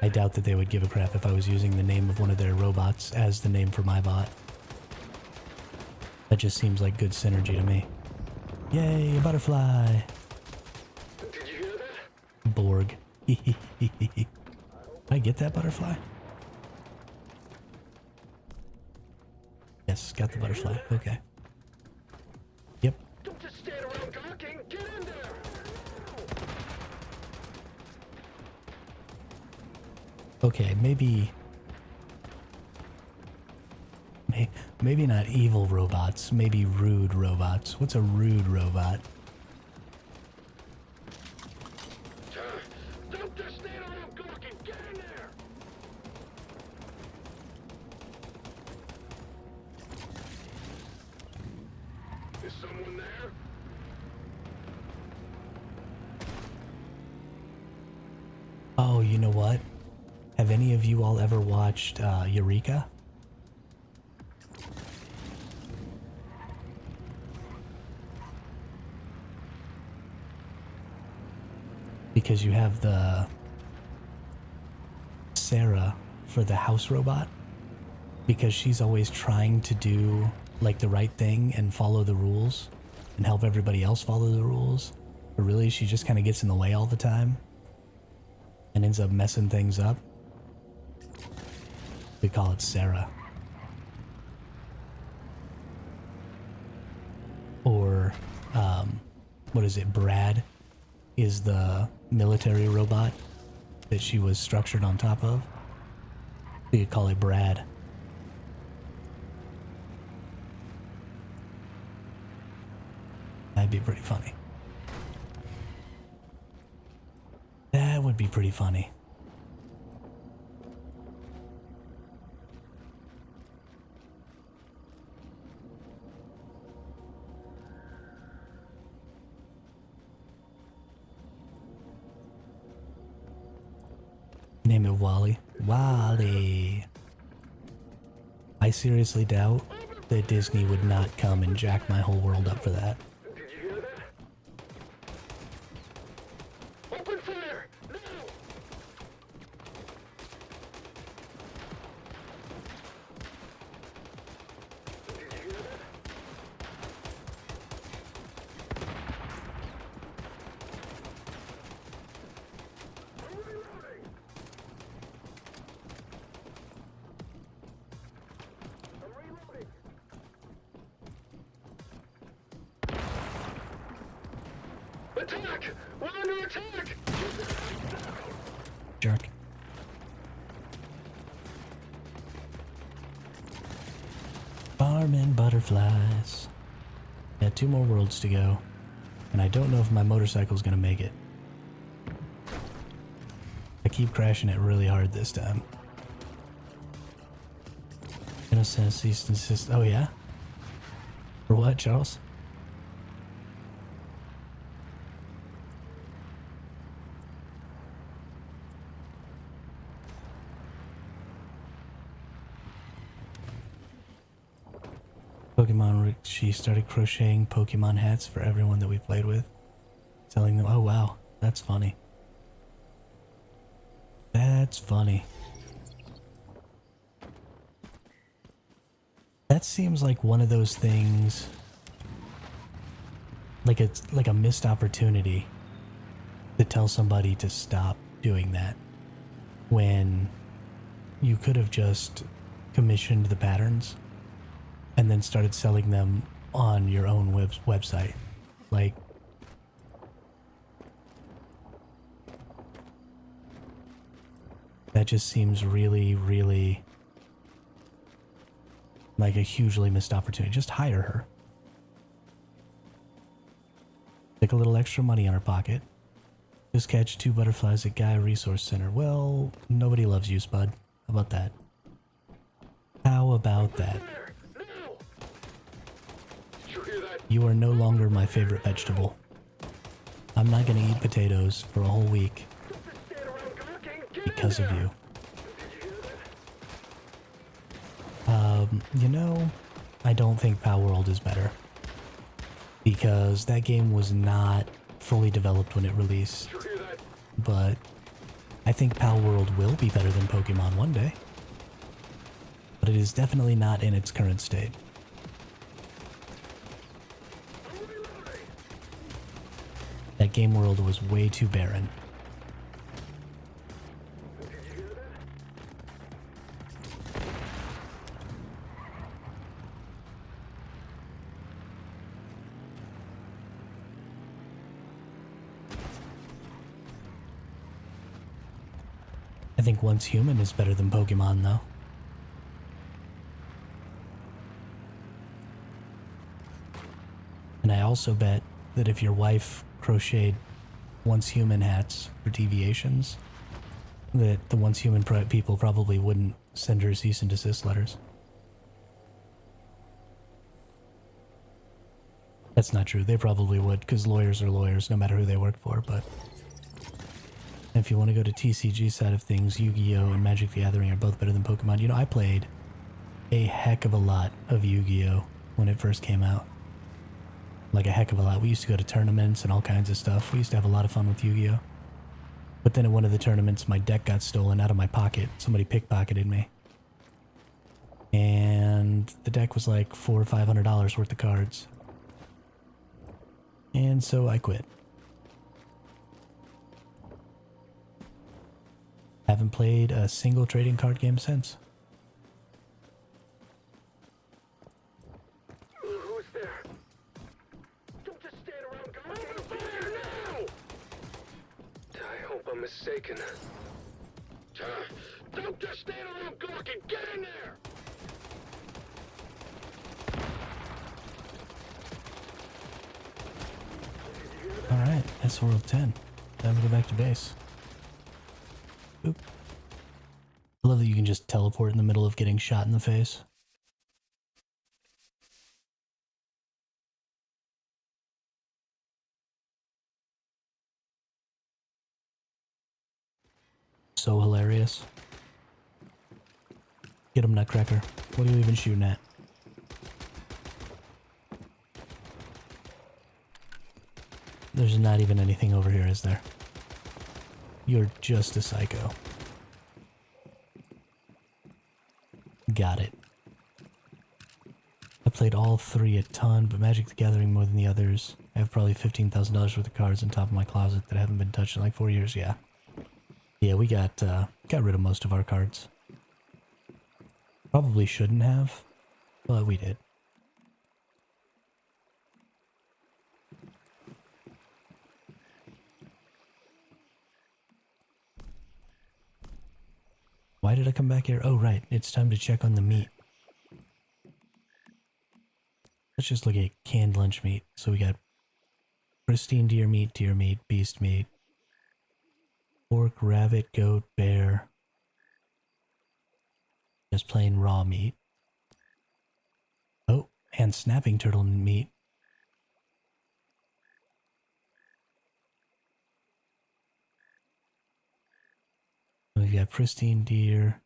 I doubt that they would give a crap if I was using the name of one of their robots as the name for my bot. That just seems like good synergy to me. Yay, a butterfly! Did you hear that? Borg. Did I get that butterfly? Yes, got the butterfly. Okay. Yep. Don't just stand around gawking. Get in there. Okay, maybe not evil robots, maybe rude robots. What's a rude robot? Don't just stand around gawking. Get in there. Is someone there? Oh, you know what? Have any of you all ever watched Eureka? Because you have the Sarah for the house robot, because she's always trying to do like the right thing and follow the rules and help everybody else follow the rules, but really she just kind of gets in the way all the time and ends up messing things up. We call it Sarah. Or what is it, Brad is the military robot that she was structured on top of. You could call it Brad. That'd be pretty funny. That would be pretty funny. Name it Wally. Wally. I seriously doubt that Disney would not come and jack my whole world up for that. Did you hear that? Open fire! Now! Did you hear that? I'm reloading! I'm reloading! Attack! We're under attack! Jerk. Farming butterflies. Yeah, 2 more worlds to go. And I don't know if my motorcycle's gonna make it. I keep crashing it really hard this time. Innocent cease and desist. Oh yeah? For what, Charles? Pokemon, she started crocheting Pokemon hats for everyone that we played with. Selling them. Oh wow, that's funny. That's funny. That seems like one of those things, like it's like a missed opportunity to tell somebody to stop doing that when you could have just commissioned the patterns and then started selling them on your own website. Like, that just seems really, really like a hugely missed opportunity. Just hire her. Take a little extra money on her pocket. Just catch 2 butterflies at Gaia Resource Center. Well, nobody loves you, Spud. How about that? How about that? There! Now! Did you hear that? You are no longer my favorite vegetable. I'm not gonna eat potatoes for a whole week Don't just stand around gawking. Get in because of there! you. Did you hear that? You know, I don't think Pow World is better. Because that game was not fully developed when it released. Did you hear that? But I think Pow World will be better than Pokemon one day. But it is definitely not in its current state. I'm reloading! That game world was way too barren. Did you hear that? I think Once Human is better than Pokemon though. And I also bet that if your wife crocheted Once Human hats for deviations, that the Once Human people probably wouldn't send her cease and desist letters. That's not true. They probably would, because lawyers are lawyers no matter who they work for, but if you want to go to TCG side of things, Yu-Gi-Oh! And Magic the Gathering are both better than Pokemon. You know, I played a heck of a lot of Yu-Gi-Oh! When it first came out. Like a heck of a lot. We used to go to tournaments and all kinds of stuff. We used to have a lot of fun with Yu-Gi-Oh! But then at one of the tournaments, my deck got stolen out of my pocket. Somebody pickpocketed me. And the deck was like $400 or $500 worth of cards. And so I quit. Haven't played a single trading card game since. Who's there? Don't just stand around gawking. Fire now! I hope I'm mistaken. Don't just stand around gawking. Get in there! Alright, that's World 10. Time to go back to base. Oop. I love that you can just teleport in the middle of getting shot in the face. So hilarious. Get him, Nutcracker. What are you even shooting at? There's not even anything over here, is there? You're just a psycho. Got it. I played all 3 a ton, but Magic the Gathering more than the others. I have probably $15,000 worth of cards on top of my closet that haven't been touched in like 4 years, yeah. Yeah, we got rid of most of our cards. Probably shouldn't have, but we did. Why did I come back here? Oh, right. It's time to check on the meat. Let's just look at canned lunch meat. So we got pristine deer meat, beast meat, pork, rabbit, goat, bear. Just plain raw meat. Oh, and snapping turtle meat. We got pristine deer.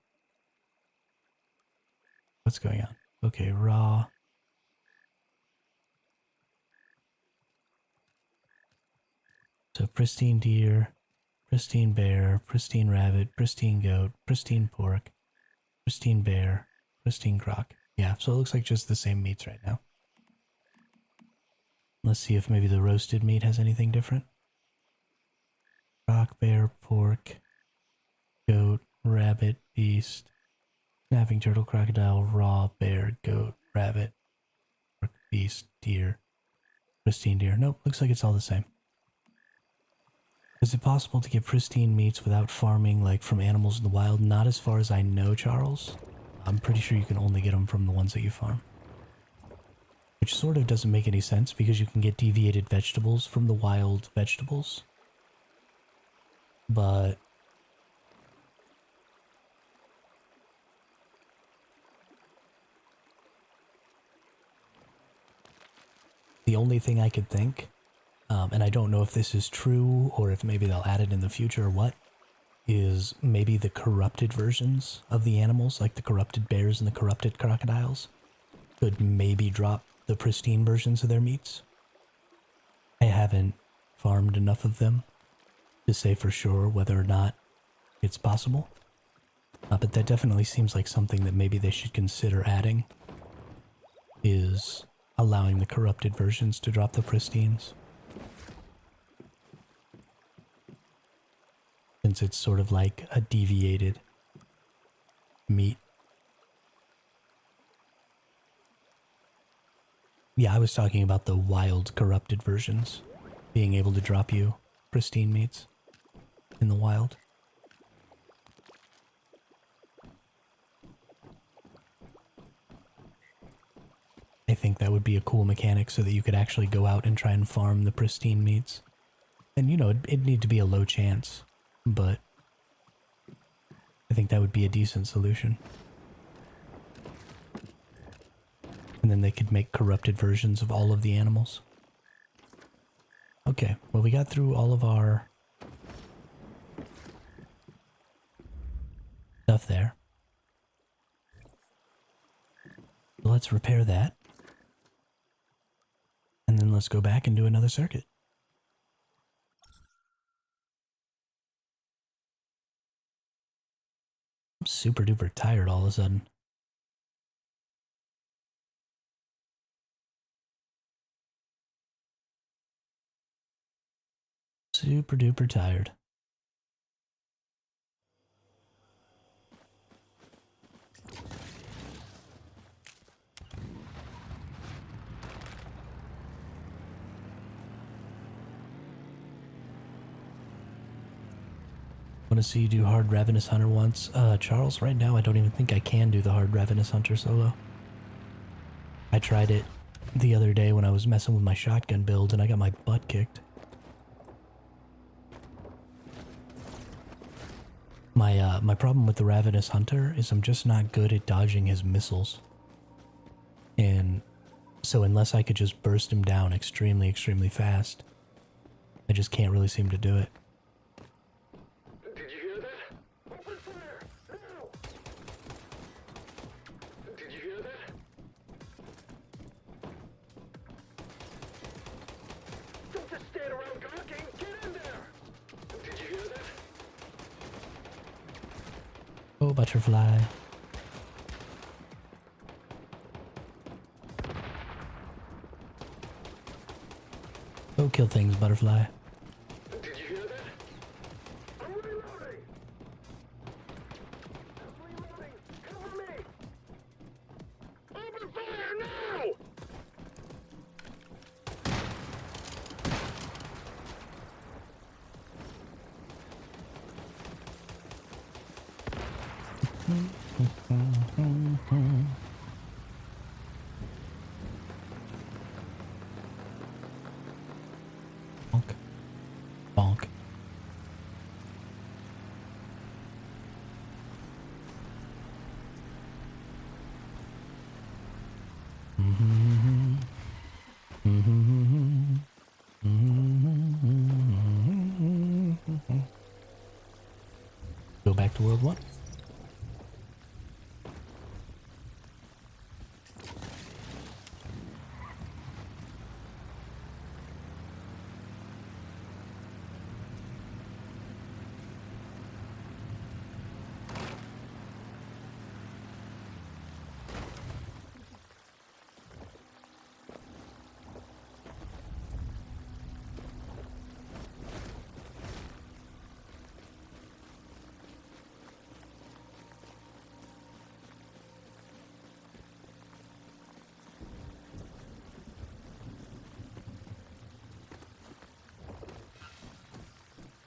What's going on? Okay, raw. So pristine deer, pristine bear, pristine rabbit, pristine goat, pristine pork, pristine bear, pristine croc. Yeah, so it looks like just the same meats right now. Let's see if maybe the roasted meat has anything different. Croc, bear, pork, goat, rabbit, beast, snapping turtle, crocodile, raw, bear, goat, rabbit, pork, beast, deer, pristine deer. Nope, looks like it's all the same. Is it possible to get pristine meats without farming, like from animals in the wild? Not as far as I know, Charles. I'm pretty sure you can only get them from the ones that you farm. Which sort of doesn't make any sense, because you can get deviated vegetables from the wild vegetables. but the only thing I could think, and I don't know if this is true or if maybe they'll add it in the future or what, is maybe the corrupted versions of the animals, like the corrupted bears and the corrupted crocodiles, could maybe drop the pristine versions of their meats. I haven't farmed enough of them to say for sure whether or not it's possible. But that definitely seems like something that maybe they should consider adding, is allowing the corrupted versions to drop the pristines. Since it's sort of like a deviated meat. Yeah, I was talking about the wild corrupted versions being able to drop you pristine meats in the wild. I think that would be a cool mechanic so that you could actually go out and try and farm the pristine meats. And you know, it'd need to be a low chance, but I think that would be a decent solution. And then they could make corrupted versions of all of the animals. Okay, well we got through all of our stuff there. So let's repair that. And then let's go back and do another circuit. I'm super duper tired all of a sudden. Super duper tired. Want to see you do Hard Ravenous Hunter once? Charles, right now I don't even think I can do the Hard Ravenous Hunter solo. I tried it the other day when I was messing with my shotgun build and I got my butt kicked. My problem with the Ravenous Hunter is I'm just not good at dodging his missiles. And so unless I could just burst him down extremely, extremely fast, I just can't really seem to do it. Did you hear that? Open fire! Now! Did you hear that? Don't just stand around gawking! Get in there! Did you hear that? Oh, butterfly. Go kill things, butterfly. Did you hear that? I'm reloading! I'm reloading! Cover me! Open fire now! Bonk. Bonk. Go back to World 1.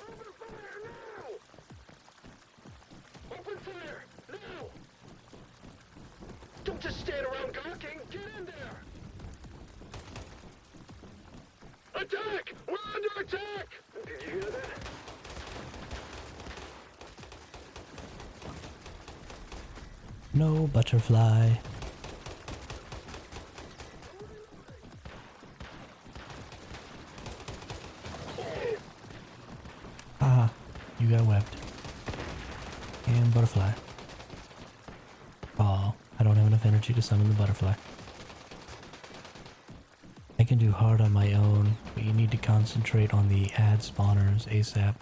Open fire now! Open fire now! Don't just stand around gawking! Get in there! Attack! We're under attack! Did you hear that? No butterfly. Ah, you got webbed. And butterfly. Oh, I don't have enough energy to summon the butterfly. I can do hard on my own, but you need to concentrate on the ad spawners ASAP.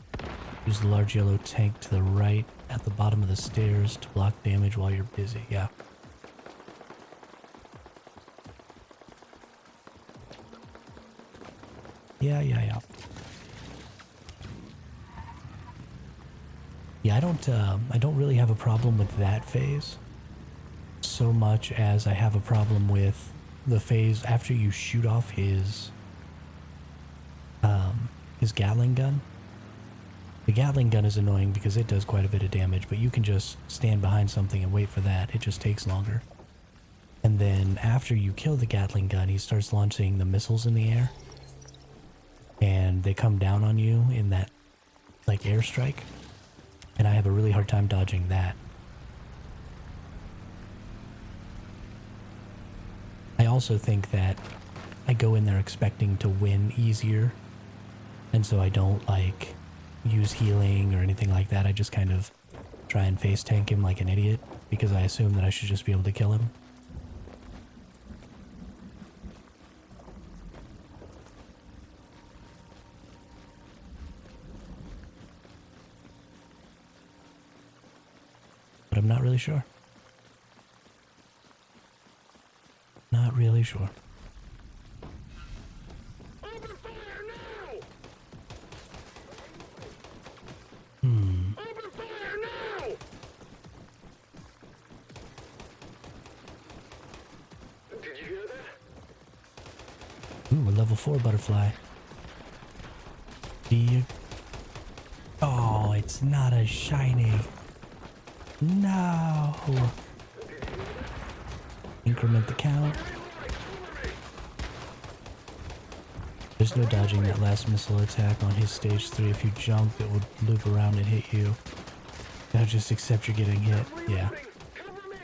Use the large yellow tank to the right at the bottom of the stairs to block damage while you're busy. Yeah. Yeah. Yeah, I don't really have a problem with that phase so much as I have a problem with the phase after you shoot off his Gatling gun. The Gatling gun is annoying because it does quite a bit of damage, but you can just stand behind something and wait for that. It just takes longer. And then after you kill the Gatling gun, he starts launching the missiles in the air. And they come down on you in that, like, airstrike. And I have a really hard time dodging that. I also think that I go in there expecting to win easier. And so I don't, like, use healing or anything like that. I just kind of try and face tank him like an idiot because I assume that I should just be able to kill him. But I'm not really sure. Not really sure. Open fire now! Hmm. Open fire now! Did you hear that? Ooh, a level 4 butterfly. Do you... Oh, it's not a shiny. No. Increment the count. There's no dodging that last missile attack on his stage 3. If you jumped, it would loop around and hit you. Now just accept you're getting hit. Yeah. Cover me!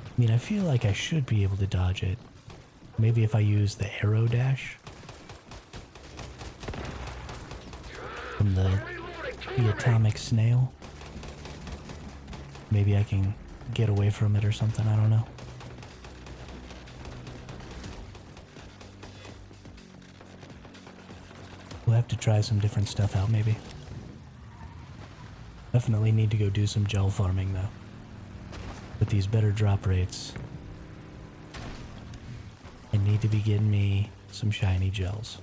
I mean, I feel like I should be able to dodge it. Maybe if I use the arrow dash. From the atomic snail. Maybe I can get away from it or something, I don't know. We'll have to try some different stuff out, maybe. Definitely need to go do some gel farming, though. With these better drop rates, I need to be getting me some shiny gels.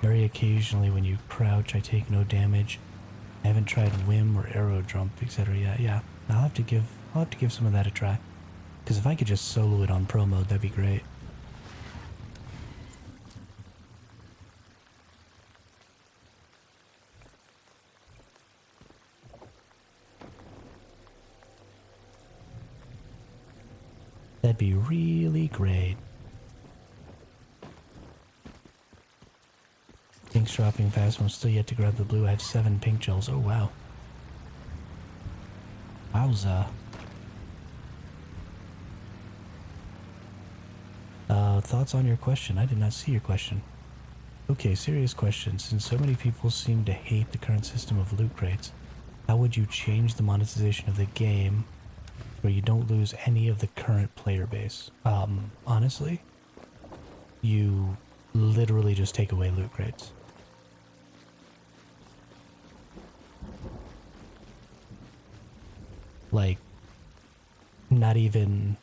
Very occasionally when you crouch, I take no damage. I haven't tried Whim or Arrow Jump, etc. yet. Yeah, I'll have to give some of that a try. Because if I could just solo it on pro mode, that'd be great. That'd be really great. Pink's dropping fast, but I'm still yet to grab the blue. I have 7 pink gels. Oh, wow. Wowza. Thoughts on your question? I did not see your question. Okay, serious question. Since so many people seem to hate the current system of loot crates, how would you change the monetization of the game where you don't lose any of the current player base? Honestly, you literally just take away loot crates. Like, not even...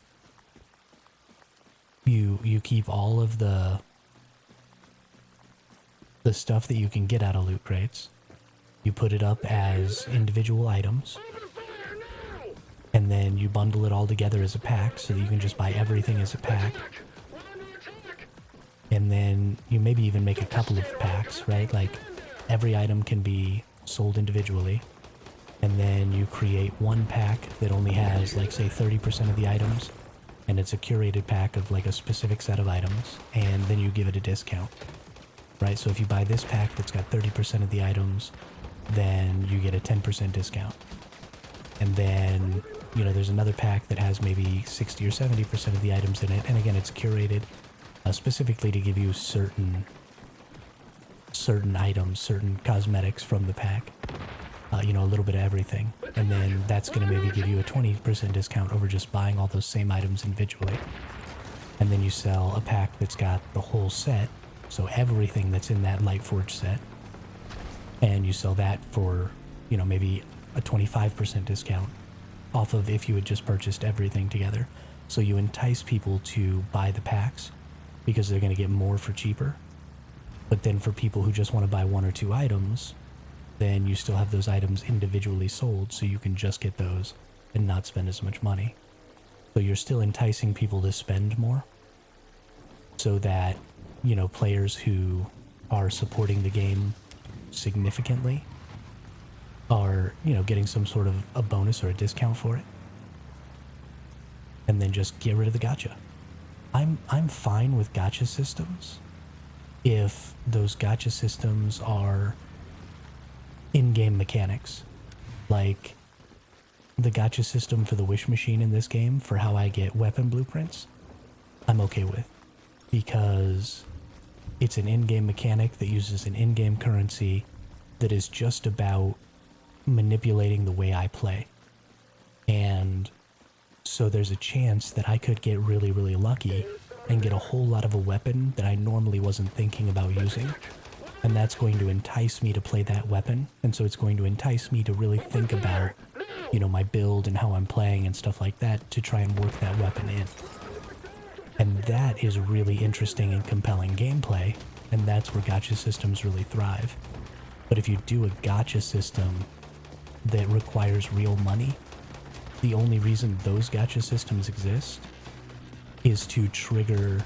You keep all of the stuff that you can get out of loot crates. You put it up as individual items. And then you bundle it all together as a pack so that you can just buy everything as a pack. And then you maybe even make a couple of packs, right? Like, every item can be sold individually. And then you create one pack that only has, like, say 30% of the items. And it's a curated pack of, like, a specific set of items. And then you give it a discount, right? So if you buy this pack that's got 30% of the items, then you get a 10% discount. And then, you know, there's another pack that has maybe 60 or 70% of the items in it. And again, it's curated specifically to give you certain items, certain cosmetics from the pack. You know, a little bit of everything. And then that's going to maybe give you a 20% discount over just buying all those same items individually. And then you sell a pack that's got the whole set, so everything that's in that Lightforge set. And you sell that for, you know, maybe a 25% discount off of if you had just purchased everything together. So you entice people to buy the packs because they're going to get more for cheaper. But then for people who just want to buy one or two items, then you still have those items individually sold, so you can just get those and not spend as much money. So you're still enticing people to spend more so that, you know, players who are supporting the game significantly are, you know, getting some sort of a bonus or a discount for it. And then just get rid of the gacha. I'm fine with gacha systems if those gacha systems are in-game mechanics, like the gacha system for the wish machine in this game for how I get weapon blueprints. I'm okay with, because it's an in-game mechanic that uses an in-game currency that is just about manipulating the way I play. And so there's a chance that I could get really, really lucky and get a whole lot of a weapon that I normally wasn't thinking about using. And that's going to entice me to play that weapon. And so it's going to entice me to really think about, you know, my build and how I'm playing and stuff like that to try and work that weapon in. And that is really interesting and compelling gameplay. And that's where gacha systems really thrive. But if you do a gacha system that requires real money, the only reason those gacha systems exist is to trigger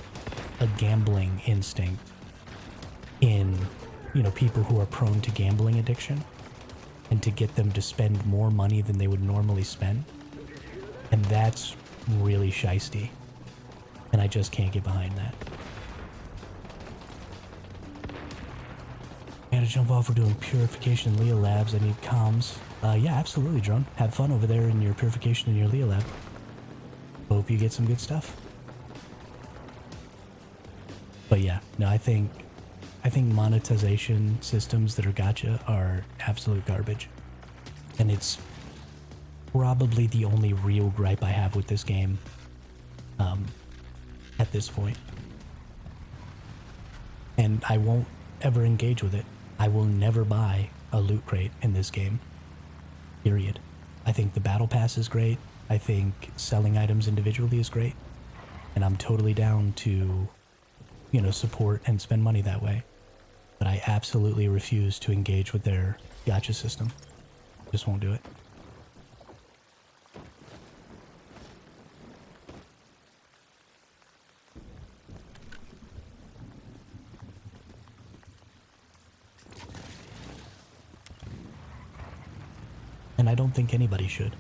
a gambling instinct in, you know, people who are prone to gambling addiction, and to get them to spend more money than they would normally spend. And that's really shiesty. And I just can't get behind that. I gotta jump off. We're doing purification in Lea Labs. I need comms. Yeah, absolutely, Drone. Have fun over there in your purification in your Lea Lab. Hope you get some good stuff. But yeah, no, I think monetization systems that are gacha are absolute garbage. And it's probably the only real gripe I have with this game at this point. And I won't ever engage with it. I will never buy a loot crate in this game. Period. I think the battle pass is great. I think selling items individually is great. And I'm totally down to, you know, support and spend money that way. But I absolutely refuse to engage with their gacha system. Just won't do it. And I don't think anybody should.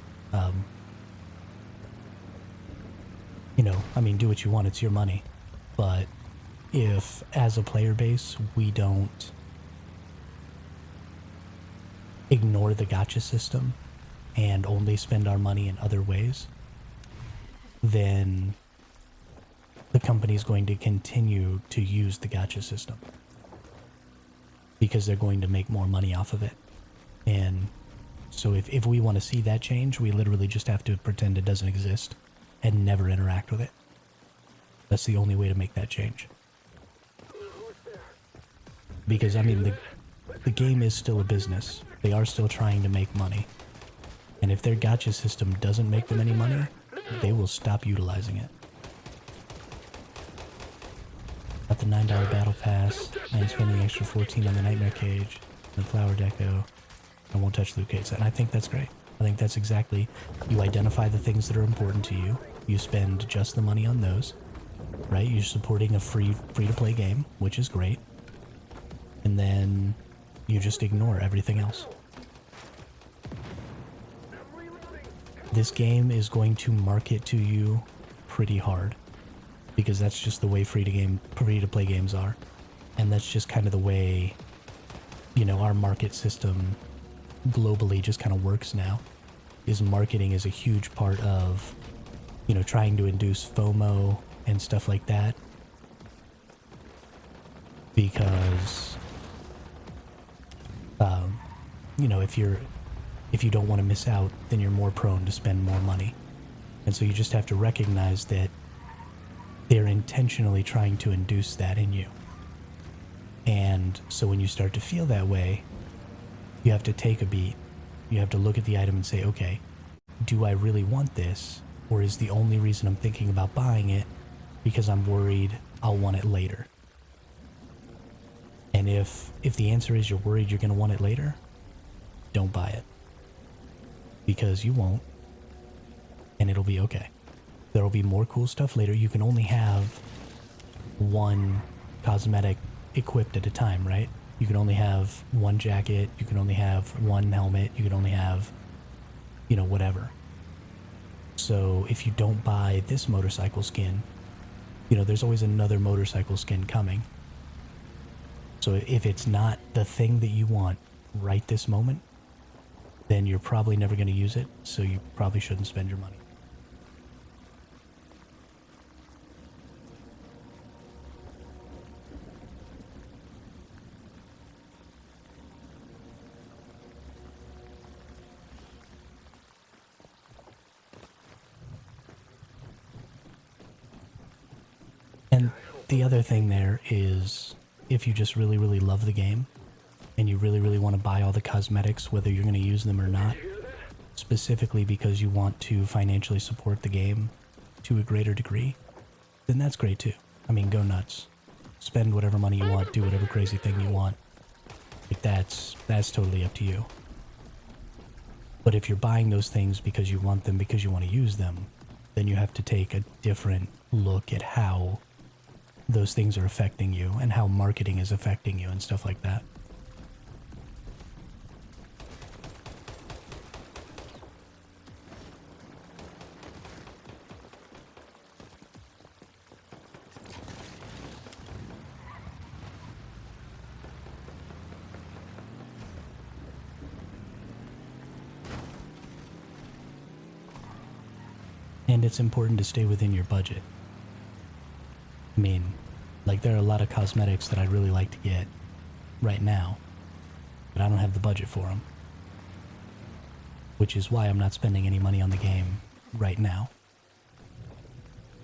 You know, I mean, do what you want, it's your money. But if, as a player base, we don't ignore the gacha system and only spend our money in other ways, then the company is going to continue to use the gacha system because they're going to make more money off of it. And so if we want to see that change, we literally just have to pretend it doesn't exist and never interact with it. That's the only way to make that change. Because, I mean, the game is still a business. They are still trying to make money. And if their gacha system doesn't make them any money, they will stop utilizing it. Got the $9 battle pass, and spending the extra 14 on the nightmare cage, and the flower deco. I won't touch loot crates, and I think that's great. I think that's exactly, you identify the things that are important to you, you spend just the money on those, right? You're supporting a free-to-play game, which is great, and then you just ignore everything else. This game is going to market to you pretty hard, because that's just the way free-to-play games are, and that's just kind of the way, you know, our market system globally just kind of works now, is marketing is a huge part of, you know, trying to induce FOMO and stuff like that. Because, you know, if you don't want to miss out, then you're more prone to spend more money. And so you just have to recognize that they're intentionally trying to induce that in you. And so when you start to feel that way, you have to take a beat. You have to look at the item and say, okay, do I really want this? Or is the only reason I'm thinking about buying it because I'm worried I'll want it later? And if the answer is you're worried you're going to want it later, don't buy it. Because you won't. And it'll be okay. There'll be more cool stuff later. You can only have one cosmetic equipped at a time, right? You can only have one jacket. You can only have one helmet. You can only have, you know, whatever. So if you don't buy this motorcycle skin, you know, there's always another motorcycle skin coming. So if it's not the thing that you want right this moment, then you're probably never going to use it, so you probably shouldn't spend your money. And the other thing there is, if you just really, really love the game, and you really, really want to buy all the cosmetics, whether you're going to use them or not, specifically because you want to financially support the game to a greater degree, then that's great too. I mean, go nuts. Spend whatever money you want, do whatever crazy thing you want. Like, that's totally up to you. But if you're buying those things because you want them, because you want to use them, then you have to take a different look at how those things are affecting you and how marketing is affecting you and stuff like that. And it's important to stay within your budget. I mean, like, there are a lot of cosmetics that I'd really like to get right now, but I don't have the budget for them. Which is why I'm not spending any money on the game right now.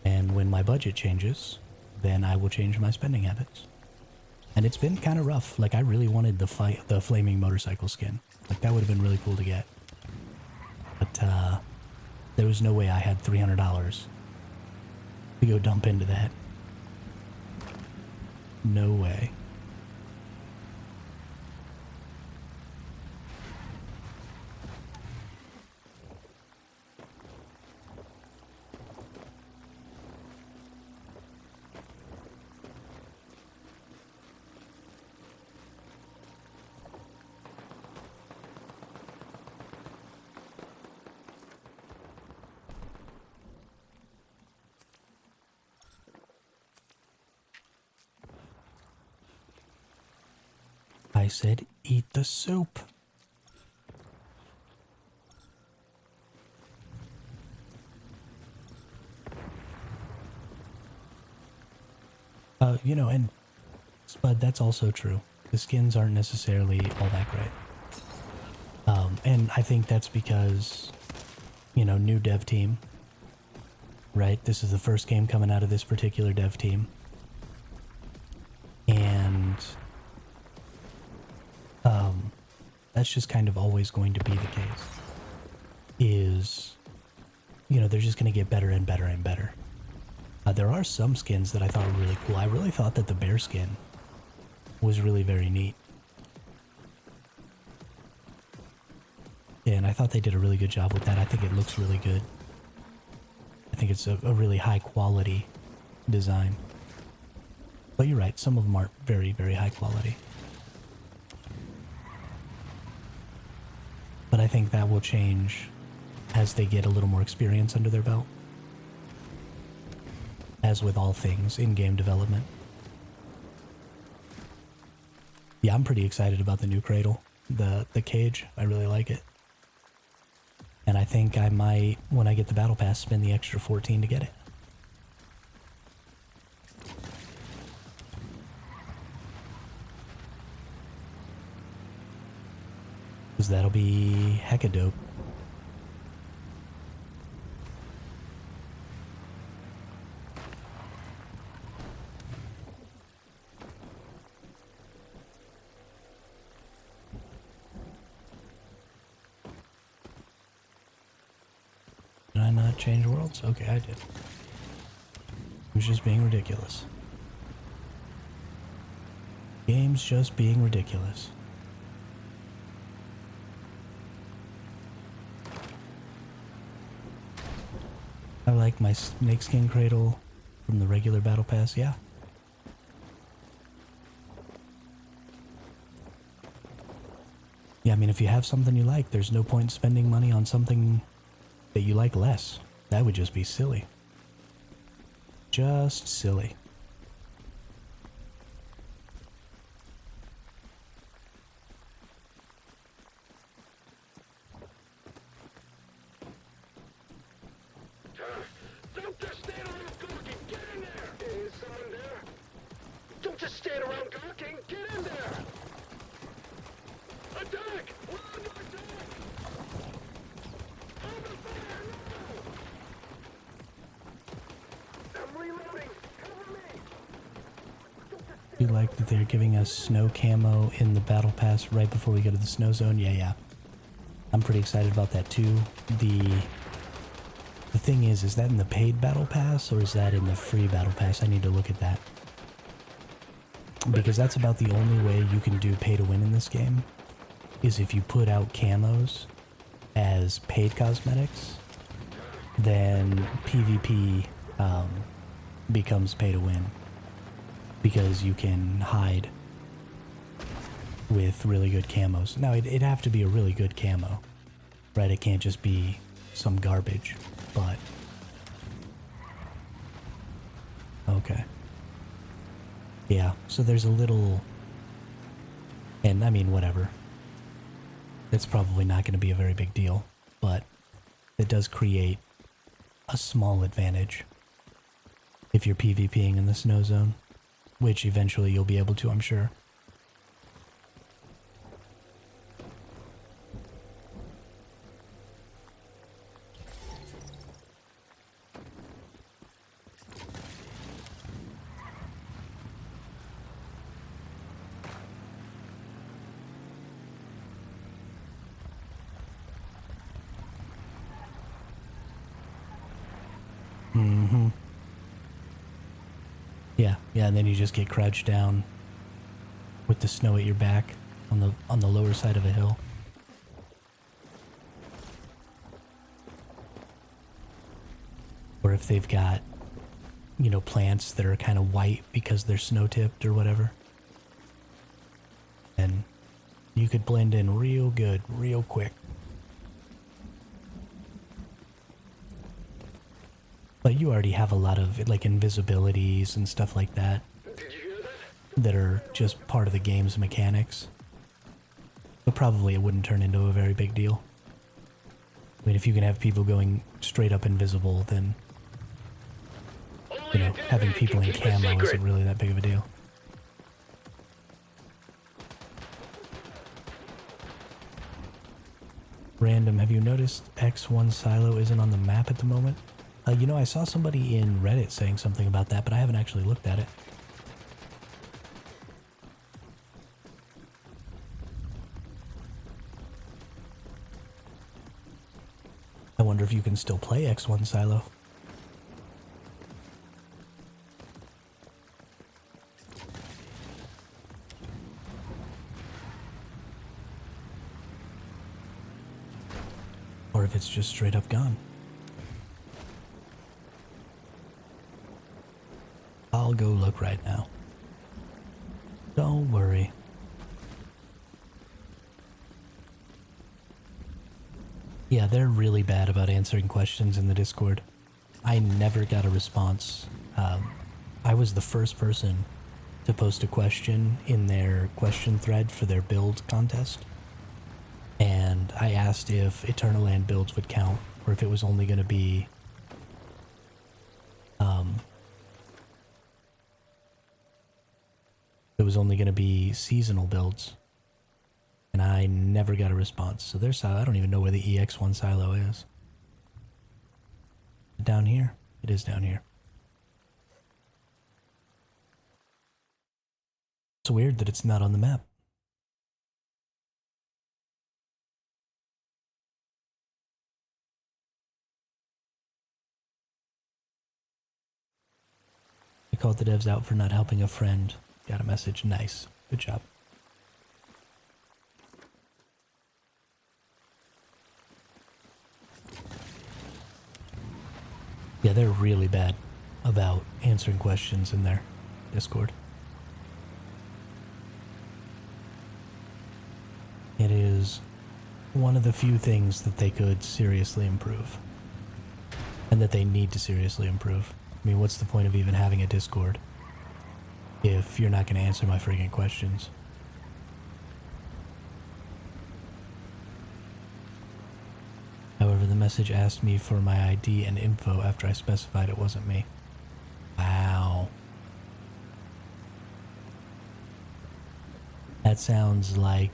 And when my budget changes, then I will change my spending habits. And it's been kind of rough. Like, I really wanted the flaming motorcycle skin. Like, that would have been really cool to get. But, there was no way I had $300 to go dump into that. No way. I said, eat the soup. You know, and Spud, that's also true. The skins aren't necessarily all that great. And I think that's because, you know, new dev team, right? This is the first game coming out of this particular dev team. And that's just kind of always going to be the case. Is, you know, they're just going to get better and better and better. There are some skins that I thought were really cool. I really thought that the bear skin was really very neat. And I thought they did a really good job with that. I think it looks really good. I think it's a really high quality design. But you're right, some of them aren't very, very high quality. But I think that will change as they get a little more experience under their belt. As with all things in game development. Yeah, I'm pretty excited about the new Cradle. the cage. I really like it. And I think I might, when I get the battle pass, spend the extra 14 to get it. Because that'll be hecka dope. Did I not change worlds? Okay, I did. It was just being ridiculous. Game's just being ridiculous. I like my snakeskin cradle from the regular battle pass, yeah. Yeah, I mean, if you have something you like, there's no point spending money on something that you like less. That would just be silly. Just silly. Don't just stand around gawking! Get in there! Is someone there? Don't just stand around gawking! Get in there! Attack! We're under attack! Under fire now! I'm reloading! Cover me! You like that they're giving us snow camo in the battle pass right before we go to the snow zone? Yeah. I'm pretty excited about that too. The thing is that in the paid battle pass or is that in the free battle pass? I need to look at that. Because that's about the only way you can do pay to win in this game, is if you put out camos as paid cosmetics, then PvP becomes pay to win. Because you can hide with really good camos. Now, it'd have to be a really good camo, right? It can't just be some garbage, but... Okay. Yeah, so there's a little... And, I mean, whatever. It's probably not going to be a very big deal, but it does create a small advantage if you're PvPing in the snow zone, which eventually you'll be able to, I'm sure. Yeah, and then you just get crouched down with the snow at your back on the lower side of a hill. Or if they've got, you know, plants that are kind of white because they're snow-tipped or whatever. And you could blend in real good, real quick. But you already have a lot of, like, invisibilities and stuff like that Did you hear that? that are just part of the game's mechanics. But probably it wouldn't turn into a very big deal. I mean, if you can have people going straight up invisible, then, you know, having people in camo isn't really that big of a deal. Random, have you noticed X1 Silo isn't on the map at the moment? You know, I saw somebody in Reddit saying something about that, but I haven't actually looked at it. I wonder if you can still play X1 Silo. Or if it's just straight up gone. I'll go look right now. Don't worry. Yeah, they're really bad about answering questions in the Discord. I never got a response. I was the first person to post a question in their question thread for their build contest. I asked if Eternal Land builds would count, or if it was only going to be seasonal builds, and I never got a response. So there's I don't even know where the EX1 silo is. Down here? It is down here. It's weird that it's not on the map. I called the devs out for not helping a friend. Got a message. Nice. Good job. Yeah, they're really bad about answering questions in their Discord. It is one of the few things that they could seriously improve. And that they need to seriously improve. I mean, what's the point of even having a Discord if you're not going to answer my friggin' questions? However, the message asked me for my ID and info after I specified it wasn't me. Wow. That sounds like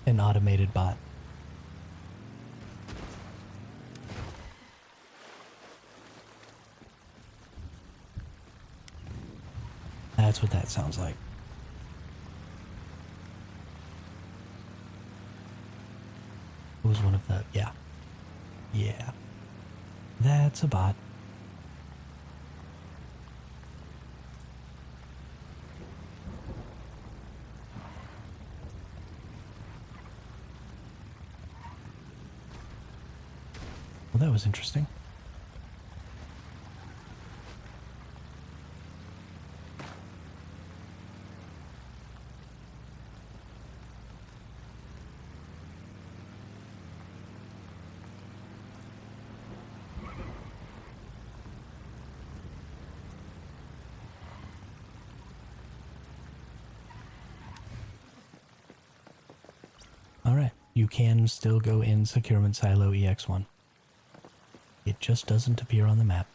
an automated bot. That's what that sounds like. It was one of the... Yeah. Yeah. That's a bot. Well, that was interesting. Alright, you can still go in Securement Silo EX1. It just doesn't appear on the map.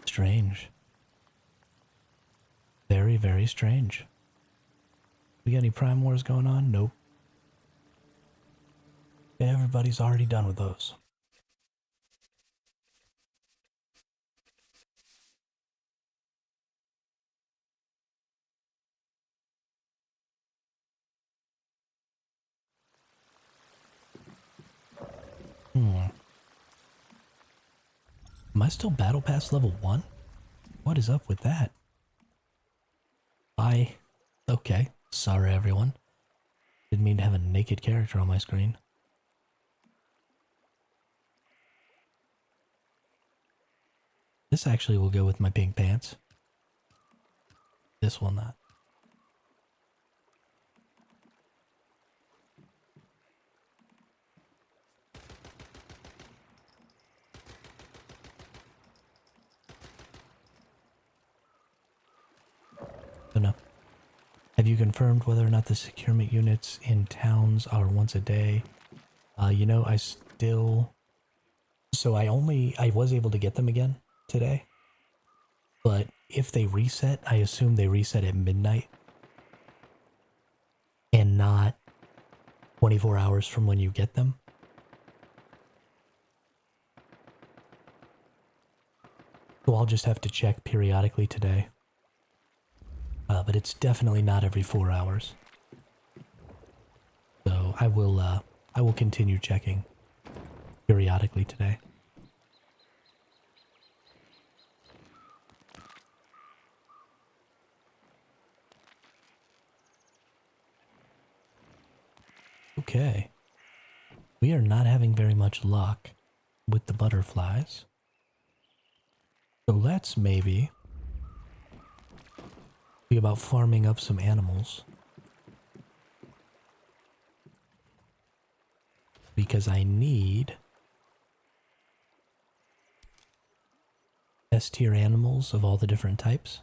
Strange. Very, very strange. We got any Prime Wars going on? Nope. Everybody's already done with those. Am I still Battle Pass level 1? What is up with that? Okay. Sorry, everyone. Didn't mean to have a naked character on my screen. This actually will go with my pink pants. This will not. So no. Have you confirmed whether or not the securement units in towns are once a day? You know, I still... So I was able to get them again today. But if they reset, I assume they reset at midnight. And not 24 hours from when you get them. So I'll just have to check periodically today. But it's definitely not every 4 hours. So I will continue checking periodically today. Okay. We are not having very much luck with the butterflies. So let's maybe think about farming up some animals. Because I need S-tier animals of all the different types.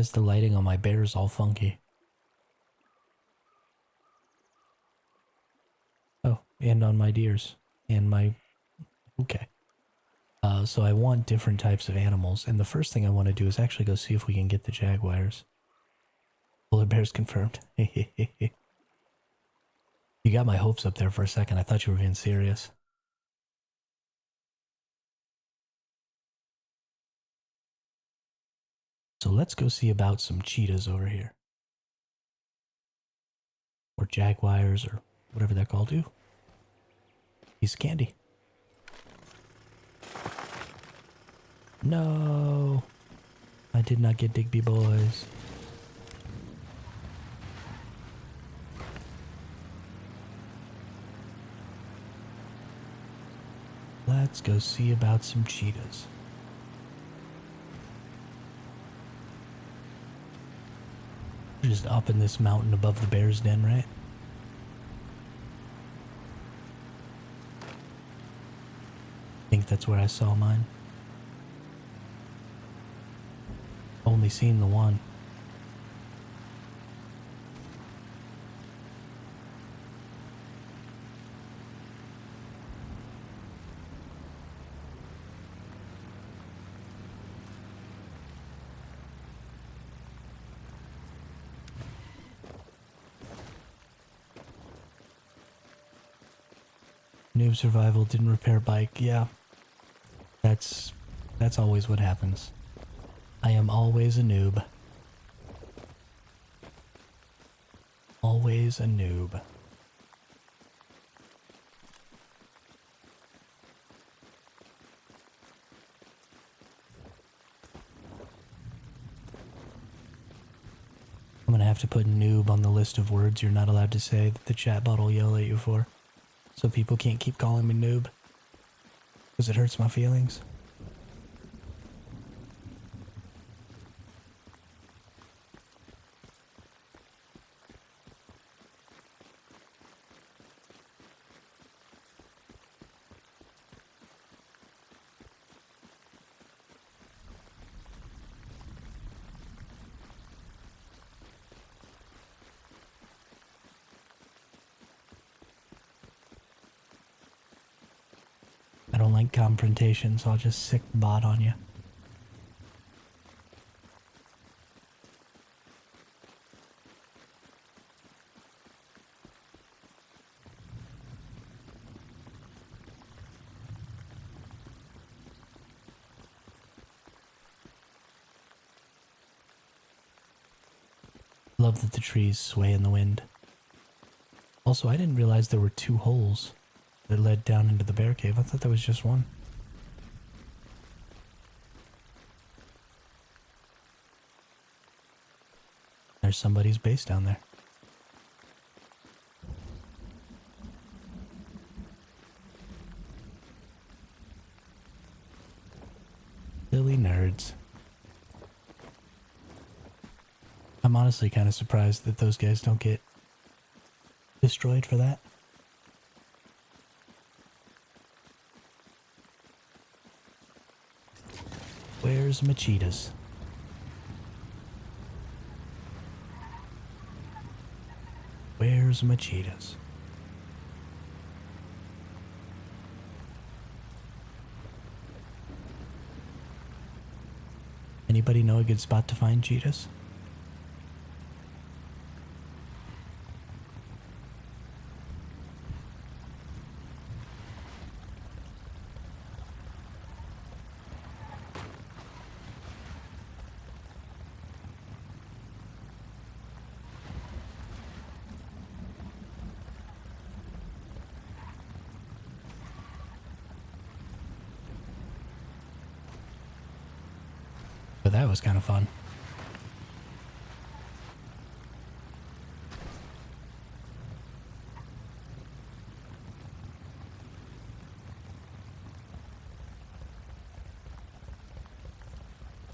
is the lighting on my bears all funky? Oh, and on my deers. And my... Okay. So I want different types of animals, and the first thing I want to do is actually go see if we can get the jaguars. Polar bears confirmed. You got my hopes up there for a second. I thought you were being serious. So let's go see about some cheetahs over here. Or jaguars, or whatever they're called. Ooh. Piece of candy. No! I did not get Digby boys. Let's go see about some cheetahs. We're just up in this mountain above the bear's den, right? I think that's where I saw mine. Only seen the one. Noob survival, didn't repair bike. Yeah. That's always what happens. I am always a noob. Always a noob. I'm gonna have to put noob on the list of words you're not allowed to say that the chat bot will yell at you for. So people can't keep calling me noob. Because it hurts my feelings. I don't like confrontation, so I'll just sick bot on you. Love that the trees sway in the wind. Also, I didn't realize there were 2 holes that led down into the bear cave. I thought there was just one. There's somebody's base down there. Silly nerds. I'm honestly kind of surprised that those guys don't get destroyed for that. Where's my cheetahs? Where's my cheetahs? Anybody know a good spot to find cheetahs? But that was kind of fun.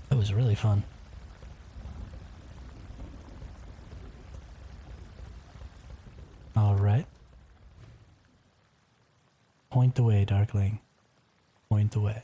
That was really fun. All right. Point the way, Darkling. Point the way.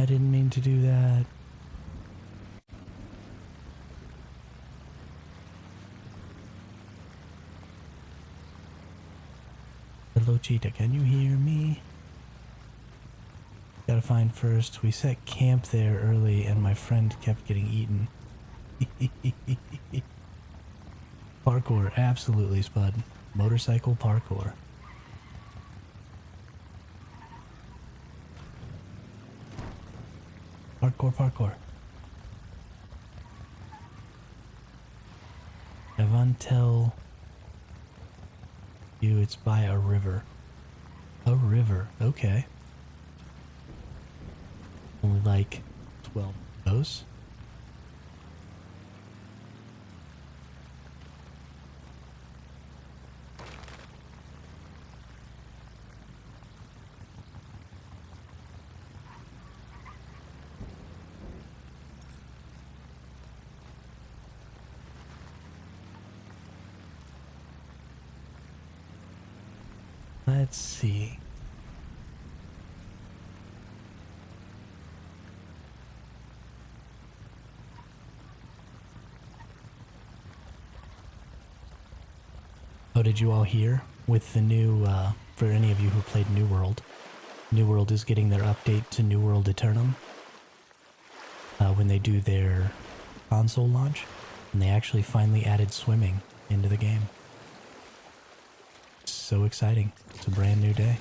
didn't mean to do that. Hello, Cheetah, can you hear me? Gotta find first. We set camp there early and my friend kept getting eaten. Parkour, absolutely, Spud. Motorcycle parkour. Parkour, parkour. Evan tell you it's by a river. A river, okay. Only like 12 of those. Let's see. Oh, did you all hear? With the new, for any of you who played New World, New World is getting their update to New World Eternum when they do their console launch, and they actually finally added swimming into the game. So exciting. It's a brand new day.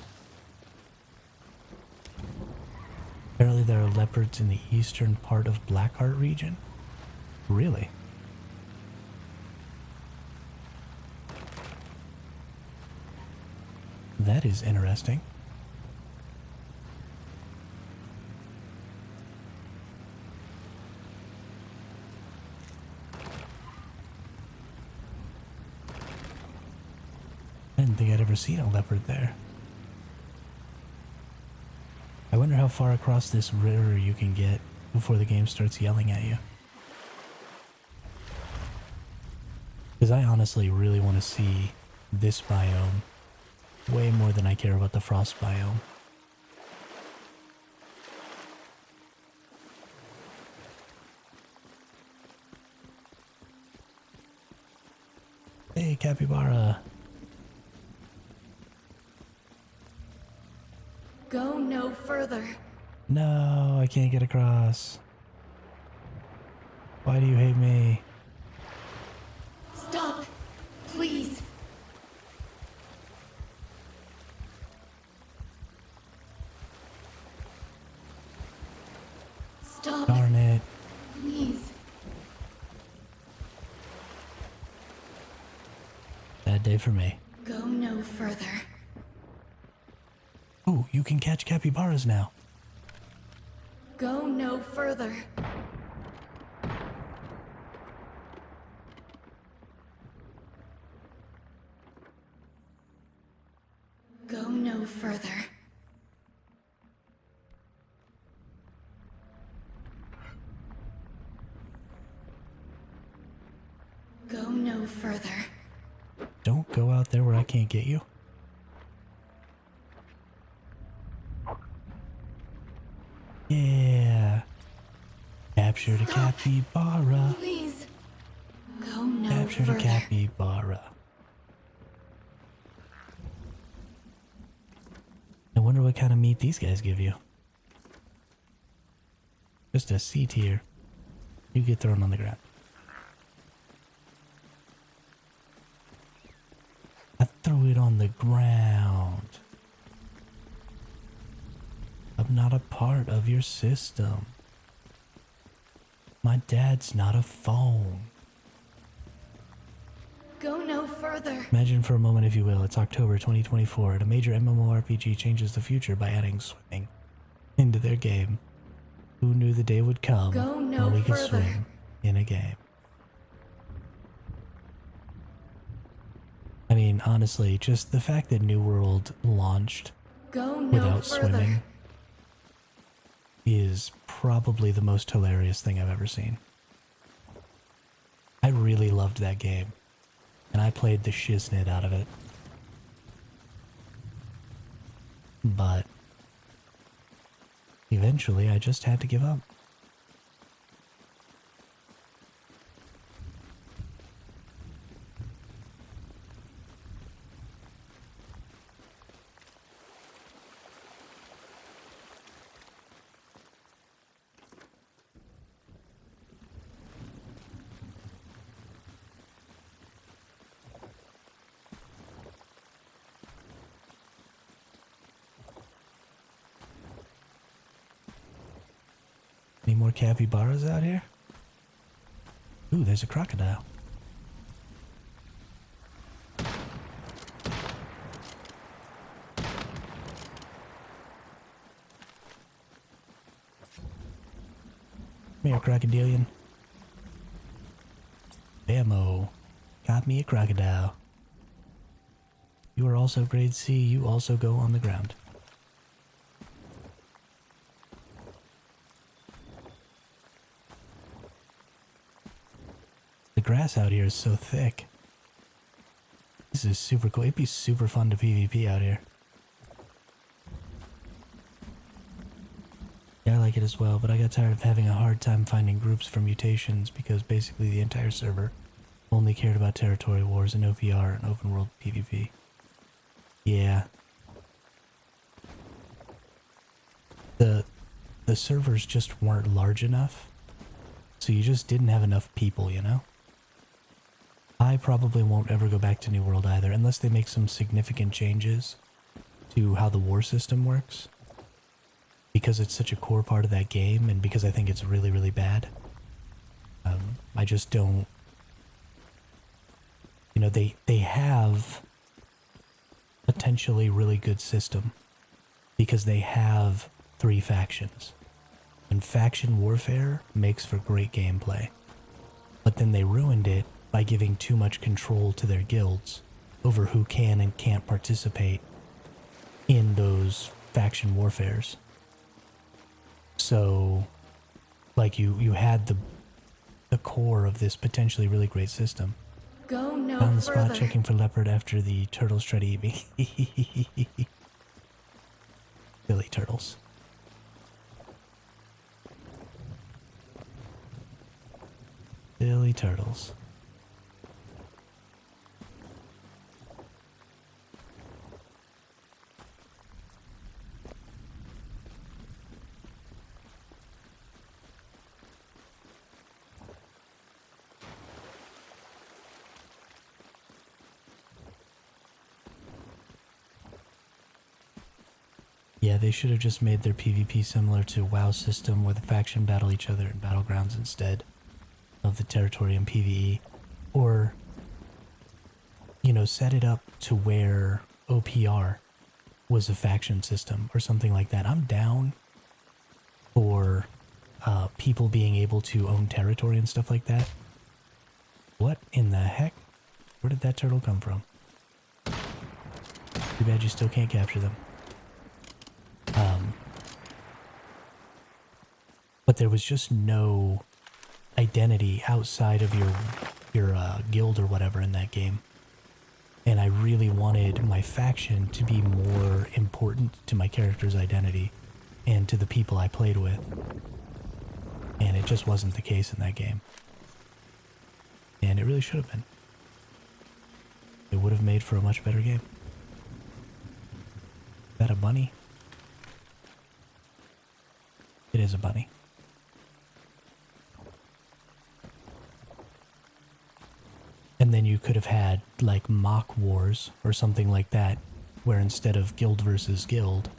Apparently there are leopards in the eastern part of Blackheart region. Really? That is interesting. I didn't think I'd ever seen a leopard there. I wonder how far across this river you can get before the game starts yelling at you. Because I honestly really want to see this biome way more than I care about the frost biome. Hey, capybara. Go no further. No, I can't get across. Why do you hate me? Stop, please. Stop, Darn it. please. Bad day for me. Go no further. Oh, you can catch capybaras now. Go no further. Go no further. Go no further. Don't go out there where I can't get you. Yeah. Captured a Stop. capybara. Please. Go no Captured a further. capybara. I wonder what kind of meat these guys give you. Just a C tier. You get thrown on the ground. I threw it on the ground. I'm not a part of your system. My dad's not a phone. Go no further. Imagine for a moment, if you will, it's October 2024 and a major MMORPG changes the future by adding swimming into their game. Who knew the day would come Go no when we could further. swim in a game? I mean, honestly, just the fact that New World launched Go no without further. swimming is probably the most hilarious thing I've ever seen. I really loved that game, and I played the shiznit out of it. But Eventually, I just had to give up. Any more capybaras out here? Ooh, there's a crocodile. Come here, crocodilian. Bammo. Got me a crocodile. You are also grade C. You also go on the ground. The grass out here is so thick. This is super cool. It'd be super fun to PvP out here. Yeah, I like it as well, but I got tired of having a hard time finding groups for mutations because basically the entire server only cared about territory wars and OVR and open world PvP. Yeah. The servers just weren't large enough, so you just didn't have enough people, you know? I probably won't ever go back to New World either, unless they make some significant changes to how the war system works. Because it's such a core part of that game, and because I think it's really, really bad. I just don't... You know, they have potentially really good system, because they have 3 factions. And faction warfare makes for great gameplay. But then they ruined it by giving too much control to their guilds over who can and can't participate in those faction warfares. So, like, you had the core of this potentially really great system. Go no On the spot further. checking for leopard after the turtles try to eat me. Silly turtles. Silly turtles. Yeah, they should have just made their PvP similar to WoW system where the faction battle each other in battlegrounds instead of the territory and PvE. Or, you know, set it up to where OPR was a faction system or something like that. I'm down for people being able to own territory and stuff like that. What in the heck? Where did that turtle come from? Too bad you still can't capture them. But there was just no identity outside of your guild or whatever in that game. And I really wanted my faction to be more important to my character's identity and to the people I played with. And it just wasn't the case in that game. And it really should have been. It would have made for a much better game. Is that a bunny? It is a bunny. And then you could have had, like, mock wars or something like that, where instead of guild versus guild,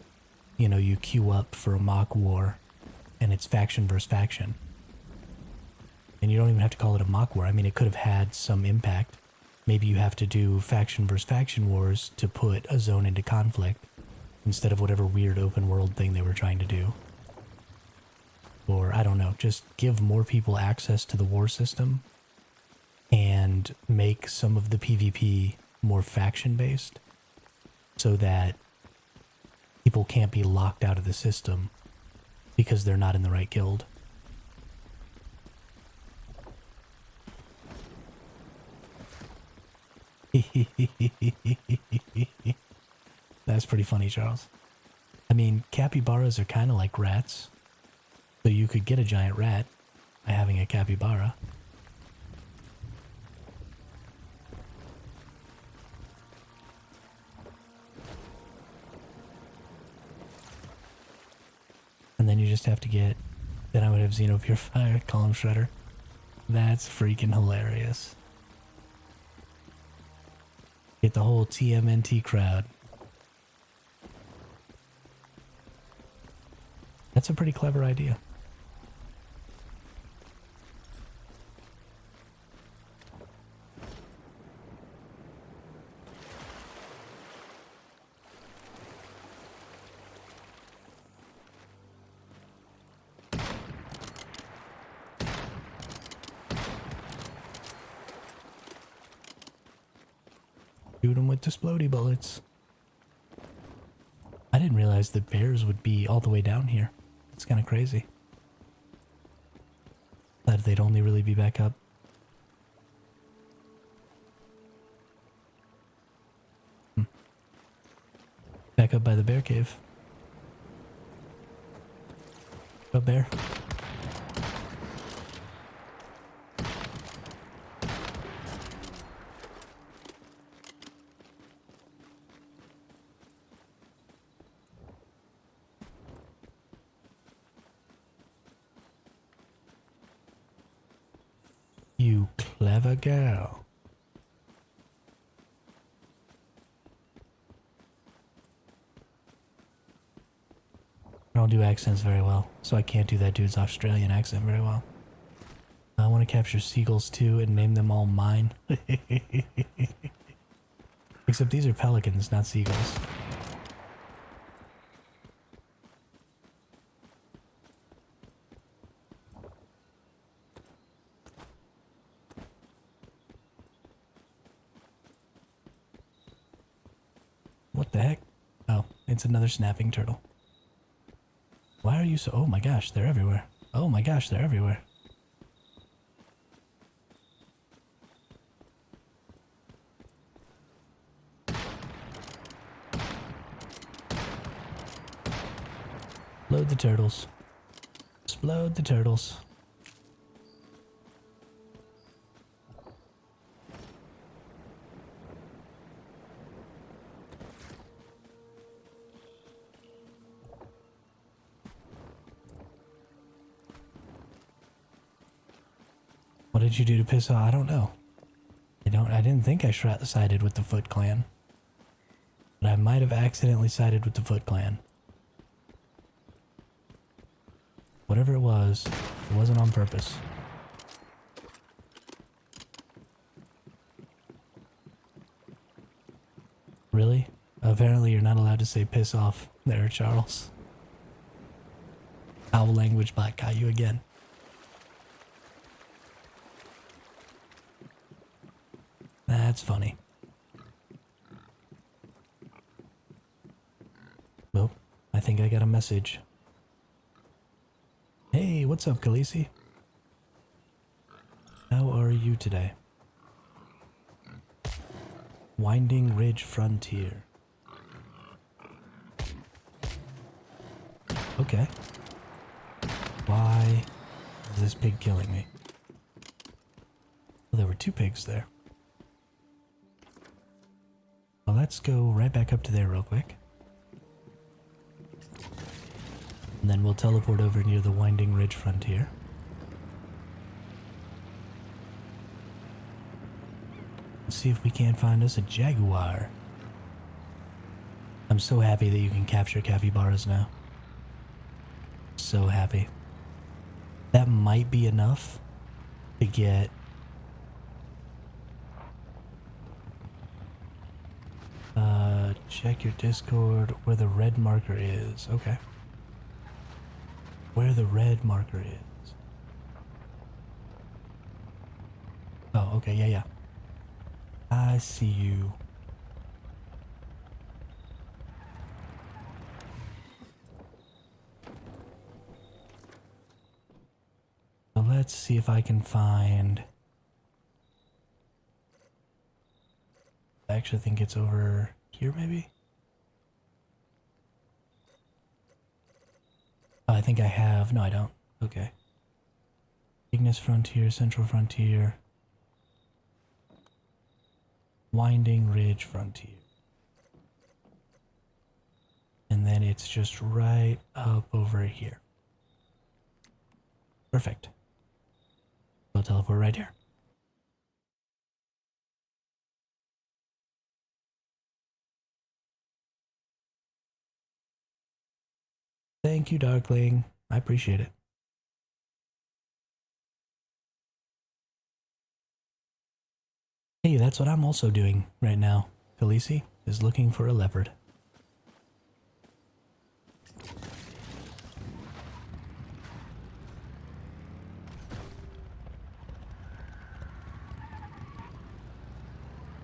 you know, you queue up for a mock war, and it's faction versus faction. And you don't even have to call it a mock war. I mean, it could have had some impact. Maybe you have to do faction versus faction wars to put a zone into conflict, instead of whatever weird open world thing they were trying to do. Or, I don't know, just give more people access to the war system and make some of the PvP more faction-based so that people can't be locked out of the system because they're not in the right guild. That's pretty funny, Charles. I mean, capybaras are kind of like rats. So you could get a giant rat by having a capybara. And then you just have to get... Then I would have Xenopure Column Shredder. That's freaking hilarious. Get the whole TMNT crowd. That's a pretty clever idea. Shoot them with the splody bullets. I didn't realize that bears would be all the way down here. It's kind of crazy. Thought they'd only really be back up. Back up by the bear cave. Go bear. You clever girl. I don't do accents very well, so I can't do that dude's Australian accent very well. I want to capture seagulls too and name them all mine. Except these are pelicans, not seagulls. What the heck? Oh, it's another snapping turtle. Why are you so... Oh my gosh, they're everywhere. Oh my gosh, they're everywhere. Load the turtles. Explode the turtles. What did you do to piss off? I don't know. I didn't think I sided with the Foot Clan. But I might have accidentally sided with the Foot Clan. Whatever it wasn't on purpose. Really? Apparently you're not allowed to say piss off there, Charles. Foul language black got you again. That's funny. Well, I think I got a message. Hey, what's up, Khaleesi? How are you today? Winding Ridge Frontier. Okay. Why is this pig killing me? Well, there were two pigs there. Well, let's go right back up to there real quick. And then we'll teleport over near the Winding Ridge Frontier. Let's see if we can't find us a jaguar. I'm so happy that you can capture capybaras now. So happy. That might be enough to get... check your Discord where the red marker is. Okay. Where the red marker is. Oh, okay, yeah. I see you. So let's see if I can find... I actually think it's over here, maybe? I think I have. No, I don't. Okay. Ignis Frontier, Central Frontier. Winding Ridge Frontier. And then it's just right up over here. Perfect. I'll teleport right here. Thank you, Darkling. I appreciate it. Hey, that's what I'm also doing right now. Khaleesi is looking for a leopard.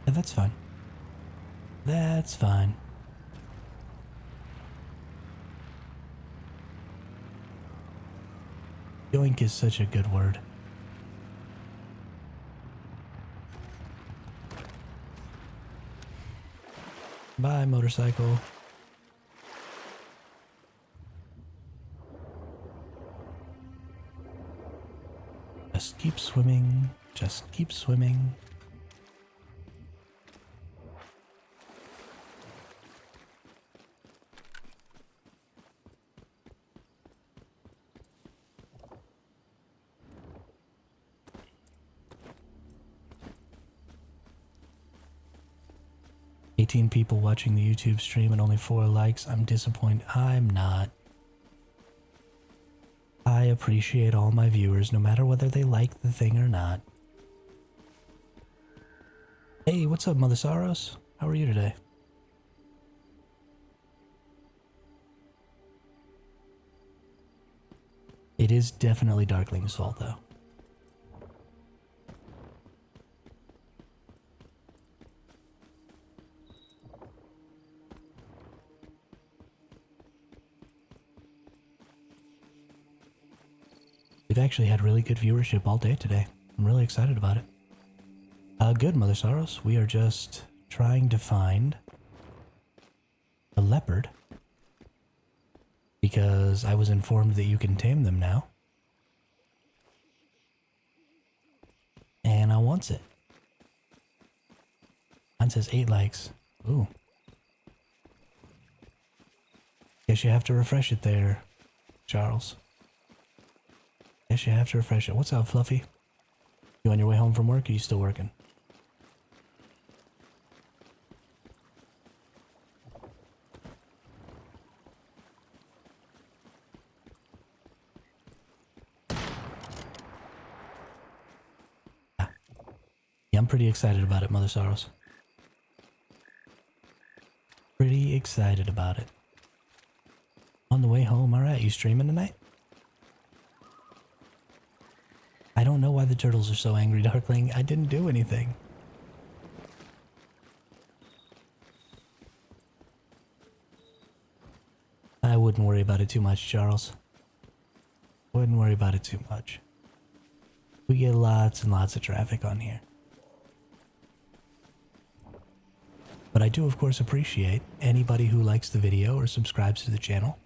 Yeah, that's fine. That's fine. Yoink is such a good word. Bye, motorcycle. Just keep swimming. Just keep swimming. People watching the YouTube stream and only 4 likes. I'm disappointed. I'm not. I appreciate all my viewers, no matter whether they like the thing or not. Hey, what's up, Mother Saros? How are you today? It is definitely Darkling's fault, though. We've actually had really good viewership all day today. I'm really excited about it. Good, Mother Saros. We are just trying to find a leopard because I was informed that you can tame them now. And I want it. Mine says 8 likes. Ooh. Guess you have to refresh it there, Charles. Guess you have to refresh it. What's up, Fluffy? You on your way home from work, or you still working? Yeah, I'm pretty excited about it, Mother Sorrows. Pretty excited about it. On the way home, alright, you streaming tonight? I don't know why the turtles are so angry, Darkling. I didn't do anything. I wouldn't worry about it too much, Charles. Wouldn't worry about it too much. We get lots and lots of traffic on here. But I do, of course, appreciate anybody who likes the video or subscribes to the channel.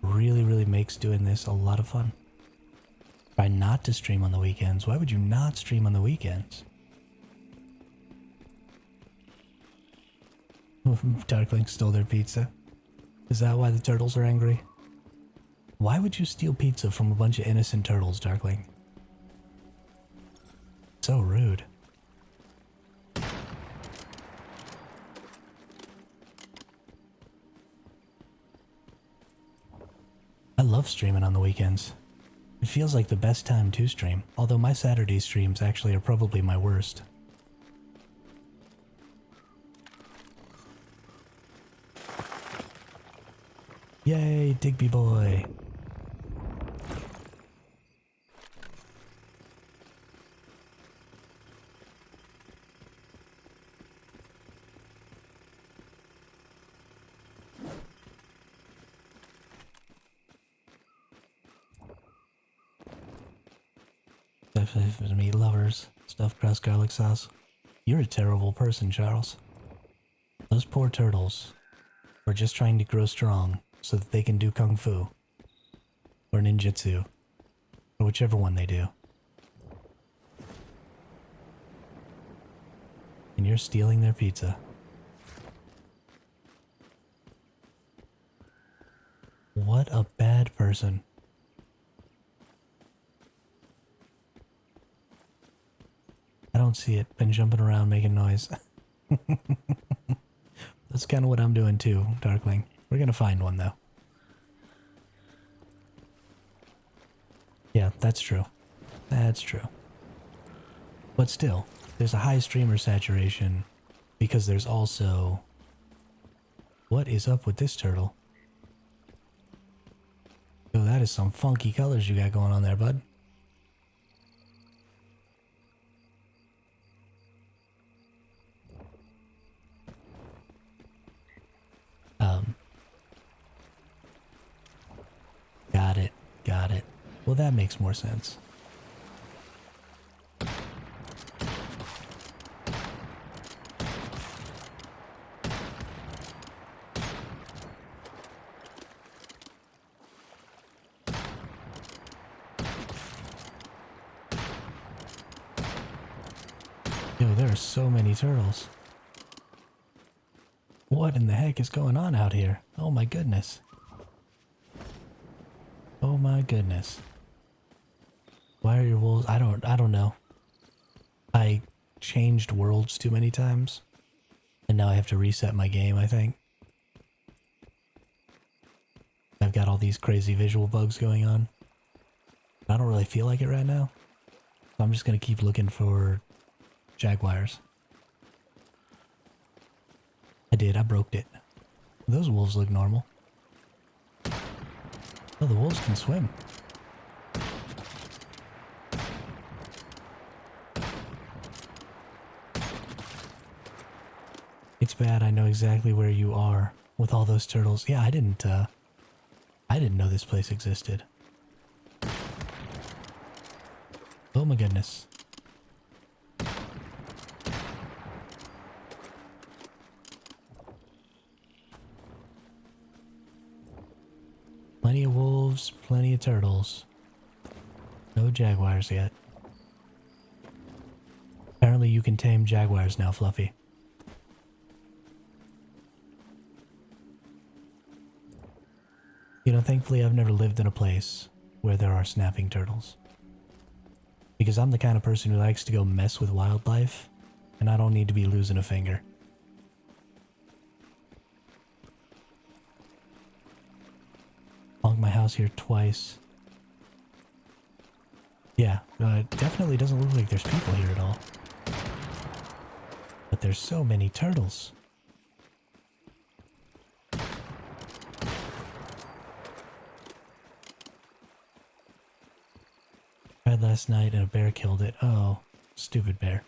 Really, really makes doing this a lot of fun. Try not to stream on the weekends. Why would you not stream on the weekends? Darkling stole their pizza. Is that why the turtles are angry? Why would you steal pizza from a bunch of innocent turtles, Darkling? So rude. I love streaming on the weekends. It feels like the best time to stream, although my Saturday streams actually are probably my worst. Yay, Digby boy! Meat lovers, stuffed crust garlic sauce. You're a terrible person, Charles. Those poor turtles are just trying to grow strong so that they can do kung fu or ninjutsu, or whichever one they do. And you're stealing their pizza. What a bad person. I don't see it. Been jumping around making noise. That's kind of what I'm doing too, Darkling. We're gonna find one though. Yeah, that's true. That's true. But still, there's a high streamer saturation because there's also... What is up with this turtle? Yo, that is some funky colors you got going on there, bud. Got it. Got it. Well, that makes more sense. Yo, there are so many turtles. What in the heck is going on out here? Oh my goodness. Oh my goodness. Why are your wolves? I don't know. I changed worlds too many times. And now I have to reset my game, I think. I've got all these crazy visual bugs going on. I don't really feel like it right now. So I'm just gonna keep looking for jaguars. I broke it. Those wolves look normal. Oh, the wolves can swim. It's bad, I know exactly where you are with all those turtles. Yeah, I didn't know this place existed. Oh my goodness. Plenty of wolves, plenty of turtles. No jaguars yet. Apparently you can tame jaguars now, Fluffy. You know, thankfully I've never lived in a place where there are snapping turtles. Because I'm the kind of person who likes to go mess with wildlife, and I don't need to be losing a finger. Logged my house here twice. Yeah, it definitely doesn't look like there's people here at all. But there's so many turtles. Tried last night and a bear killed it. Oh, stupid bear.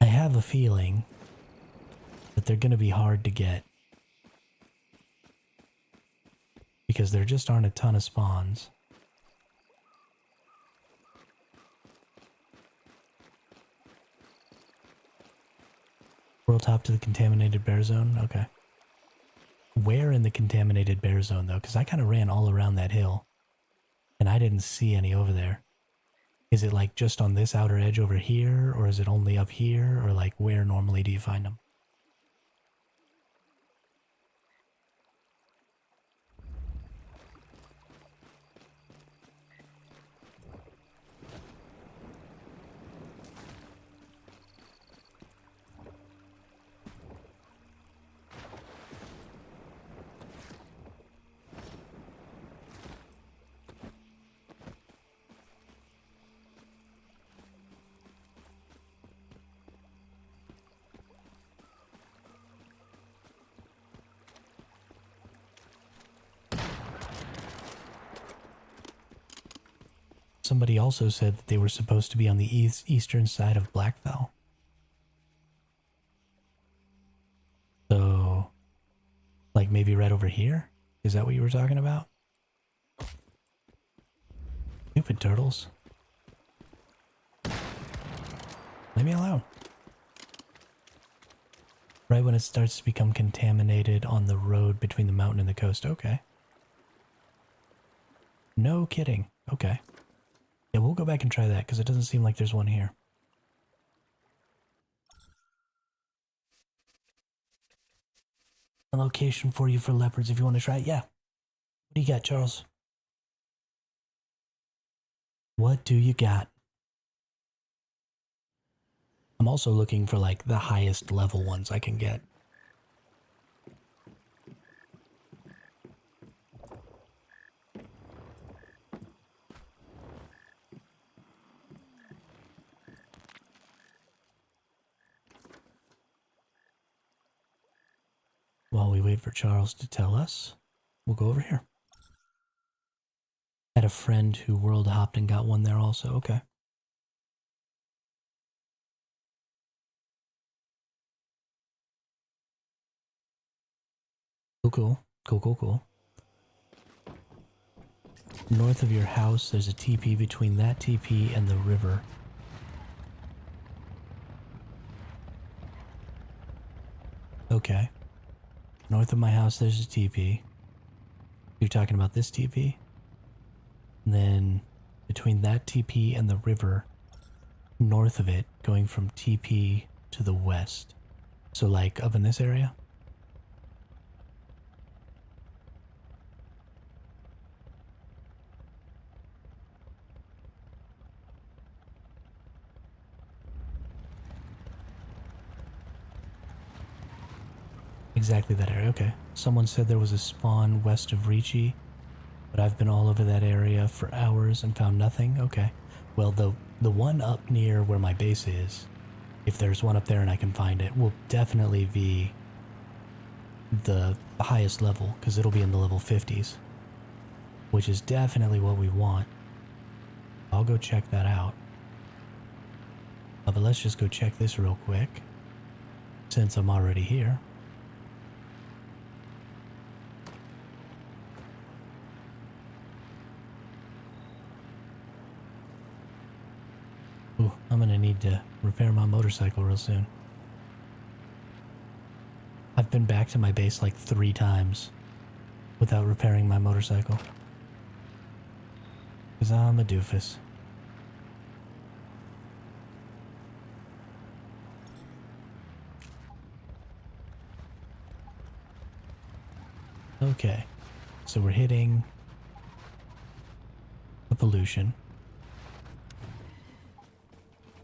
I have a feeling that they're going to be hard to get. Because there just aren't a ton of spawns. World top to the contaminated bear zone? Okay. Where in the contaminated bear zone though? Because I kind of ran all around that hill. And I didn't see any over there. Is it like just on this outer edge over here? Or is it only up here? Or like where normally do you find them? Somebody also said that they were supposed to be on the eastern side of Blackfell. So, like maybe right over here? Is that what you were talking about? Stupid turtles. Leave me alone. Right when it starts to become contaminated on the road between the mountain and the coast. Okay. No kidding. Okay. Yeah, we'll go back and try that because it doesn't seem like there's one here. A location for you for leopards if you want to try it. Yeah. What do you got, Charles? What do you got? I'm also looking for like the highest level ones I can get. While we wait for Charles to tell us, we'll go over here. Had a friend who world hopped and got one there also. Okay. Cool, cool. Cool, cool, cool. North of your house, there's a TP between that TP and the river. Okay. North of my house, there's a TP. You're talking about this TP? And then between that TP and the river, north of it, going from TP to the west. So like up in this area? Exactly that area, okay. Someone said there was a spawn west of Ricci, but I've been all over that area for hours and found nothing. Okay. Well, the one up near where my base is, if there's one up there and I can find it, will definitely be the highest level, because it'll be in the level 50s, which is definitely what we want. I'll go check that out. But let's just go check this real quick, since I'm already here. Ooh, I'm gonna need to repair my motorcycle real soon. I've been back to my base like 3 times without repairing my motorcycle. Because I'm a doofus. Okay, so we're hitting the pollution.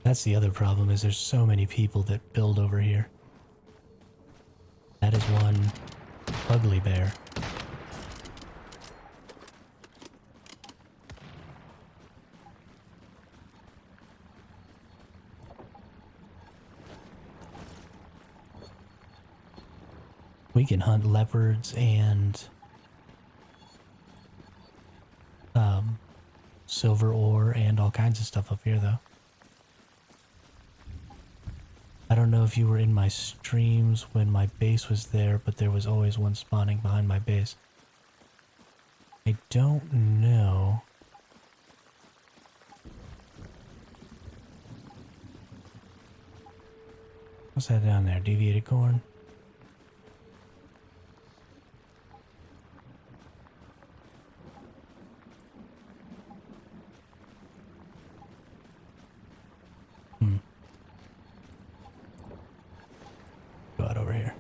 That's the other problem, is there's so many people that build over here. That is one ugly bear. We can hunt leopards and silver ore and all kinds of stuff up here, though. I don't know if you were in my streams when my base was there, but there was always one spawning behind my base. I don't know. What's that down there? Deviated corn? Go out over here.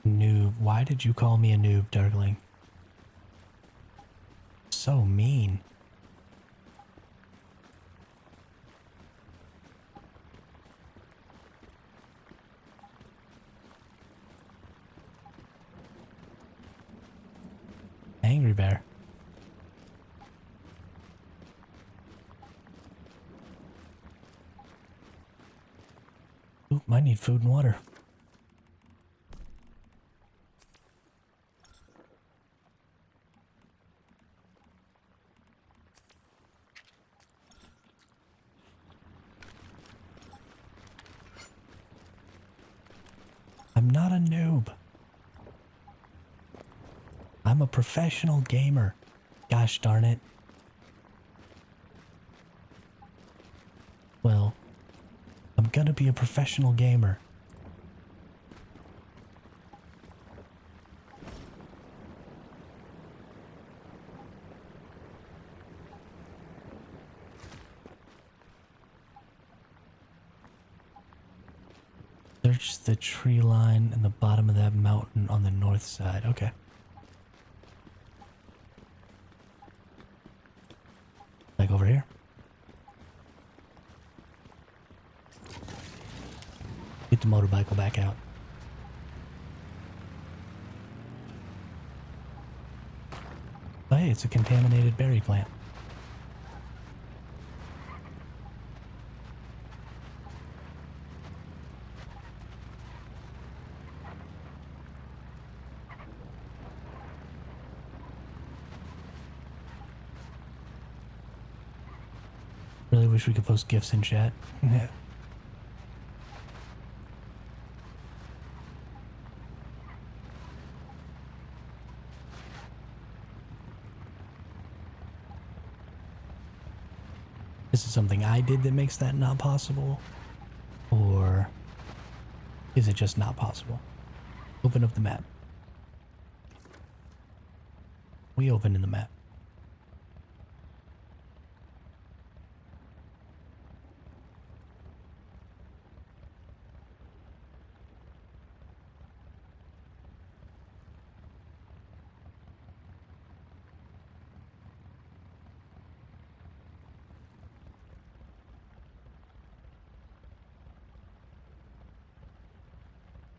Noob. Why did you call me a noob, Darkling? So mean. Angry bear. Ooh, might need food and water. I'm not a noob. I'm a professional gamer. Gosh darn it. Well, I'm gonna be a professional gamer. Search the tree line in the bottom of that mountain on the north side. Okay. Like over here. Get the motorbike back out. Oh, hey, it's a contaminated berry plant. Really wish we could post GIFs in chat. Is it something I did that makes that not possible? Or is it just not possible? Open up the map. We opened in the map.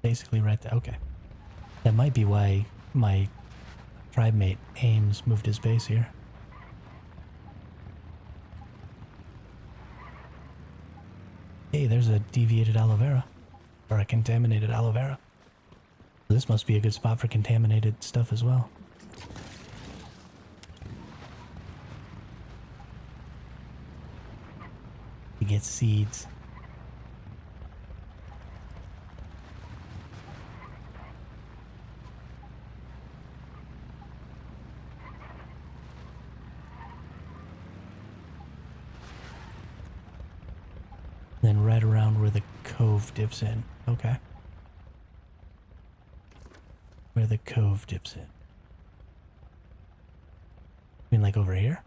Basically right there. Okay. That might be why my tribe mate Ames moved his base here. Hey, there's a deviated aloe vera. Or a contaminated aloe vera. This must be a good spot for contaminated stuff as well. You get seeds. Then right around where the cove dips in. Okay. Where the cove dips in. I mean, like over here?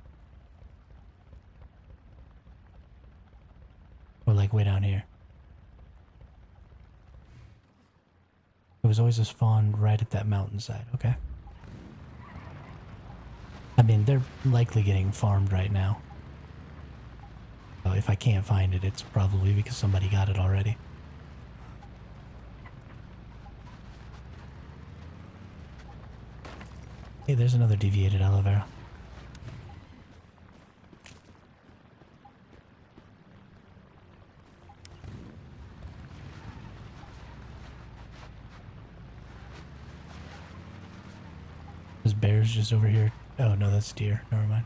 Or like way down here? It was always a spawn right at that mountainside. Okay. I mean, they're likely getting farmed right now. So if I can't find it, it's probably because somebody got it already. Hey, there's another deviated aloe vera. There's bears just over here. Oh no, that's deer. Never mind.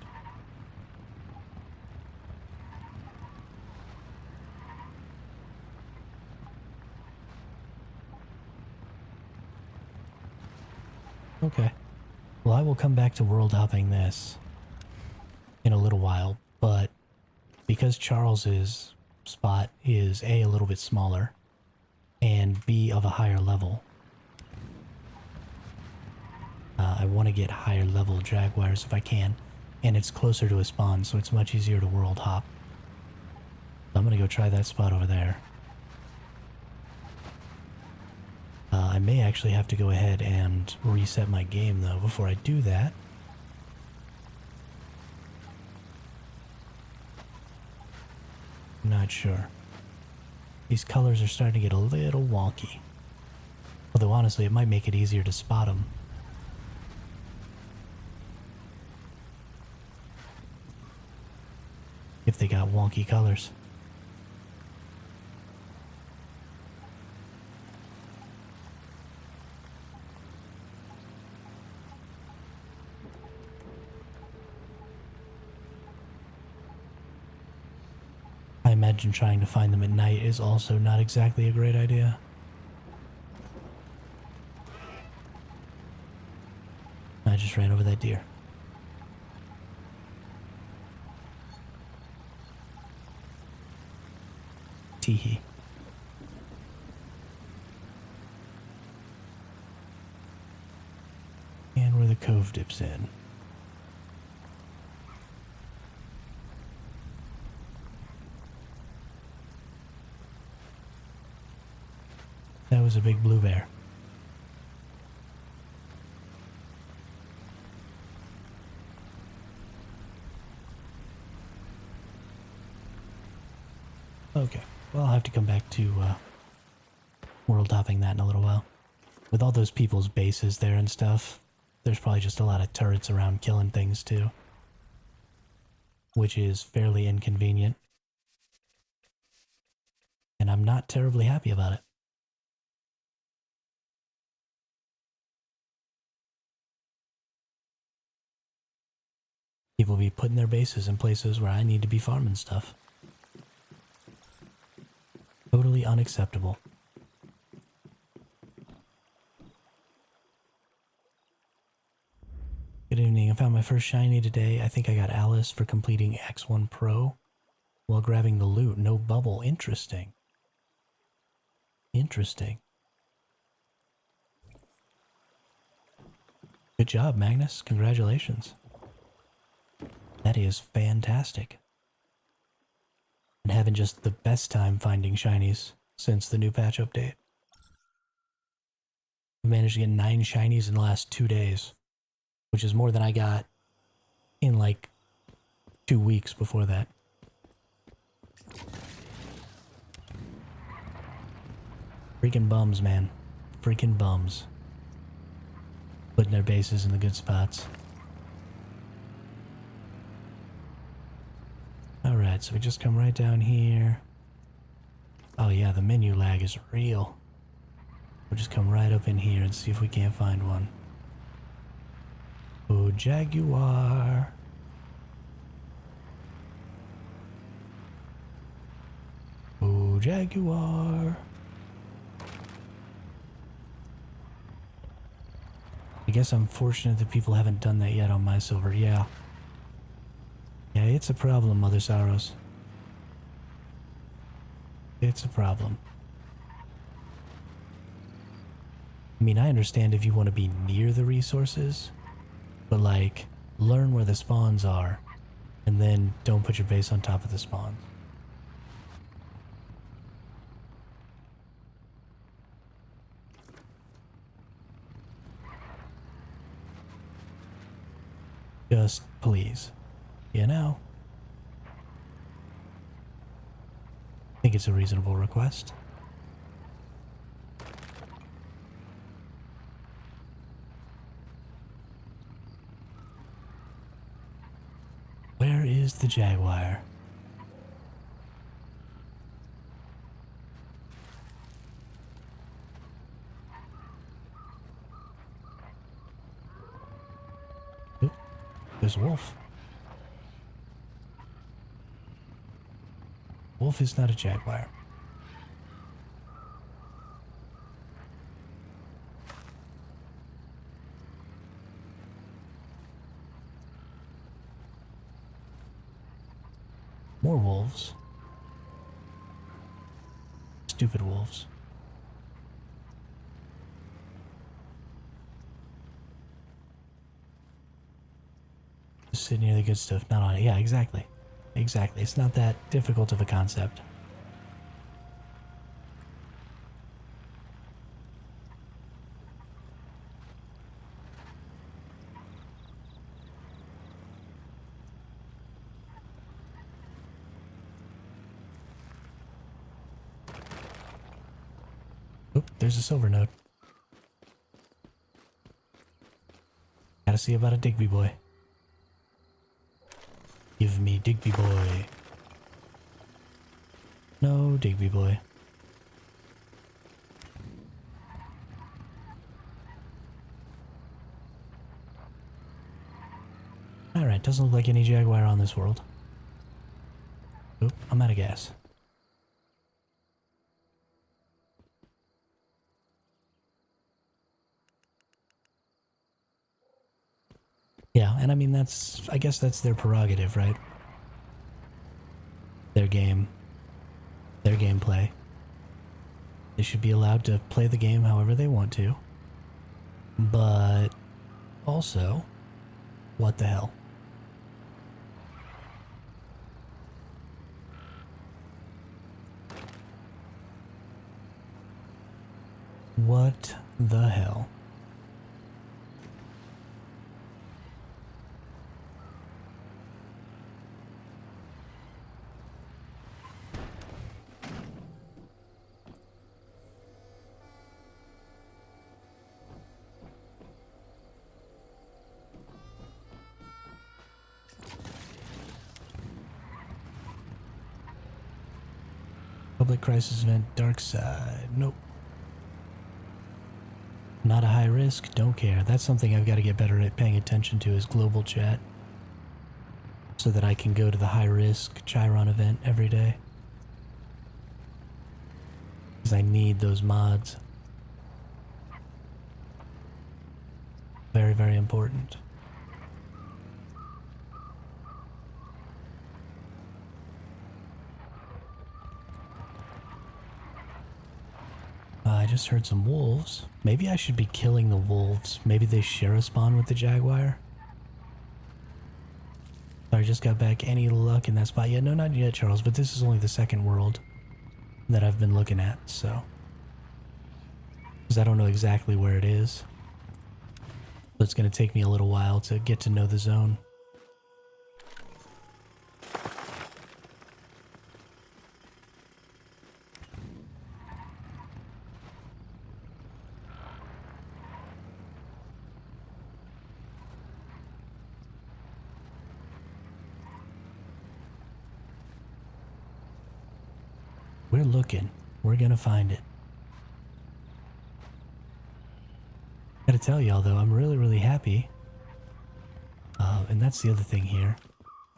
Okay. Well, I will come back to world hopping this in a little while, but because Charles's spot is A, a little bit smaller, and B, of a higher level, I want to get higher level jaguars if I can, and it's closer to a spawn, so it's much easier to world hop. So I'm going to go try that spot over there. I may actually have to go ahead and reset my game, though, before I do that. I'm not sure. These colors are starting to get a little wonky. Although, honestly, it might make it easier to spot them. If they got wonky colors. I imagine trying to find them at night is also not exactly a great idea. I just ran over that deer. Teehee. And where the cove dips in. That was a big blue bear. Okay, well, I'll have to come back to world topping that in a little while. With all those people's bases there and stuff, there's probably just a lot of turrets around killing things too. Which is fairly inconvenient. And I'm not terribly happy about it. People be putting their bases in places where I need to be farming stuff. Totally unacceptable. Good evening. I found my first shiny today. I think I got Alice for completing X1 Pro while grabbing the loot. No bubble. Interesting. Interesting. Good job, Magnus. Congratulations. That is fantastic. And having just the best time finding shinies since the new patch update. I managed to get 9 shinies in the last 2 days, which is more than I got in like 2 weeks before that. Freaking bums, man. Freaking bums. Putting their bases in the good spots. Alright, so we just come right down here. Oh yeah, the menu lag is real. We'll just come right up in here and see if we can't find one. Oh, Jaguar. Oh, Jaguar. I guess I'm fortunate that people haven't done that yet on my silver. Yeah. Yeah, it's a problem, Mother Sorrows. It's a problem. I mean, I understand if you want to be near the resources, but like, learn where the spawns are, and then don't put your base on top of the spawns. Just please. You know? I think it's a reasonable request. Where is the Jaguar? Oop, there's a wolf. Wolf is not a jaguar. More wolves. Stupid wolves. Just sit near the good stuff, not on it. Yeah, exactly. Exactly. It's not that difficult of a concept. Oop, there's a silver node. Gotta see about a Digby boy. Give me Digby boy. No Digby boy. Alright, doesn't look like any jaguar on this world. Oop, I'm out of gas. and I mean, I guess that's their prerogative, right? Their game. Their gameplay. They should be allowed to play the game however they want to. But also, what the hell? What the hell? Public crisis event, dark side. Nope. Not a high risk, don't care. That's something I've got to get better at paying attention to is global chat. So that I can go to the high risk Chiron event every day. Because I need those mods. Very, very important. I just heard some wolves. Maybe I should be killing the wolves. Maybe they share a spawn with the jaguar. I just got back. Any luck in that spot? Yeah, no, not yet, Charles, but this is only the second world that I've been looking at, so. Because I don't know exactly where it is. So it's going to take me a little while to get to know the zone. We're looking. We're gonna find it. Gotta tell y'all though, I'm really, really happy. And that's the other thing here.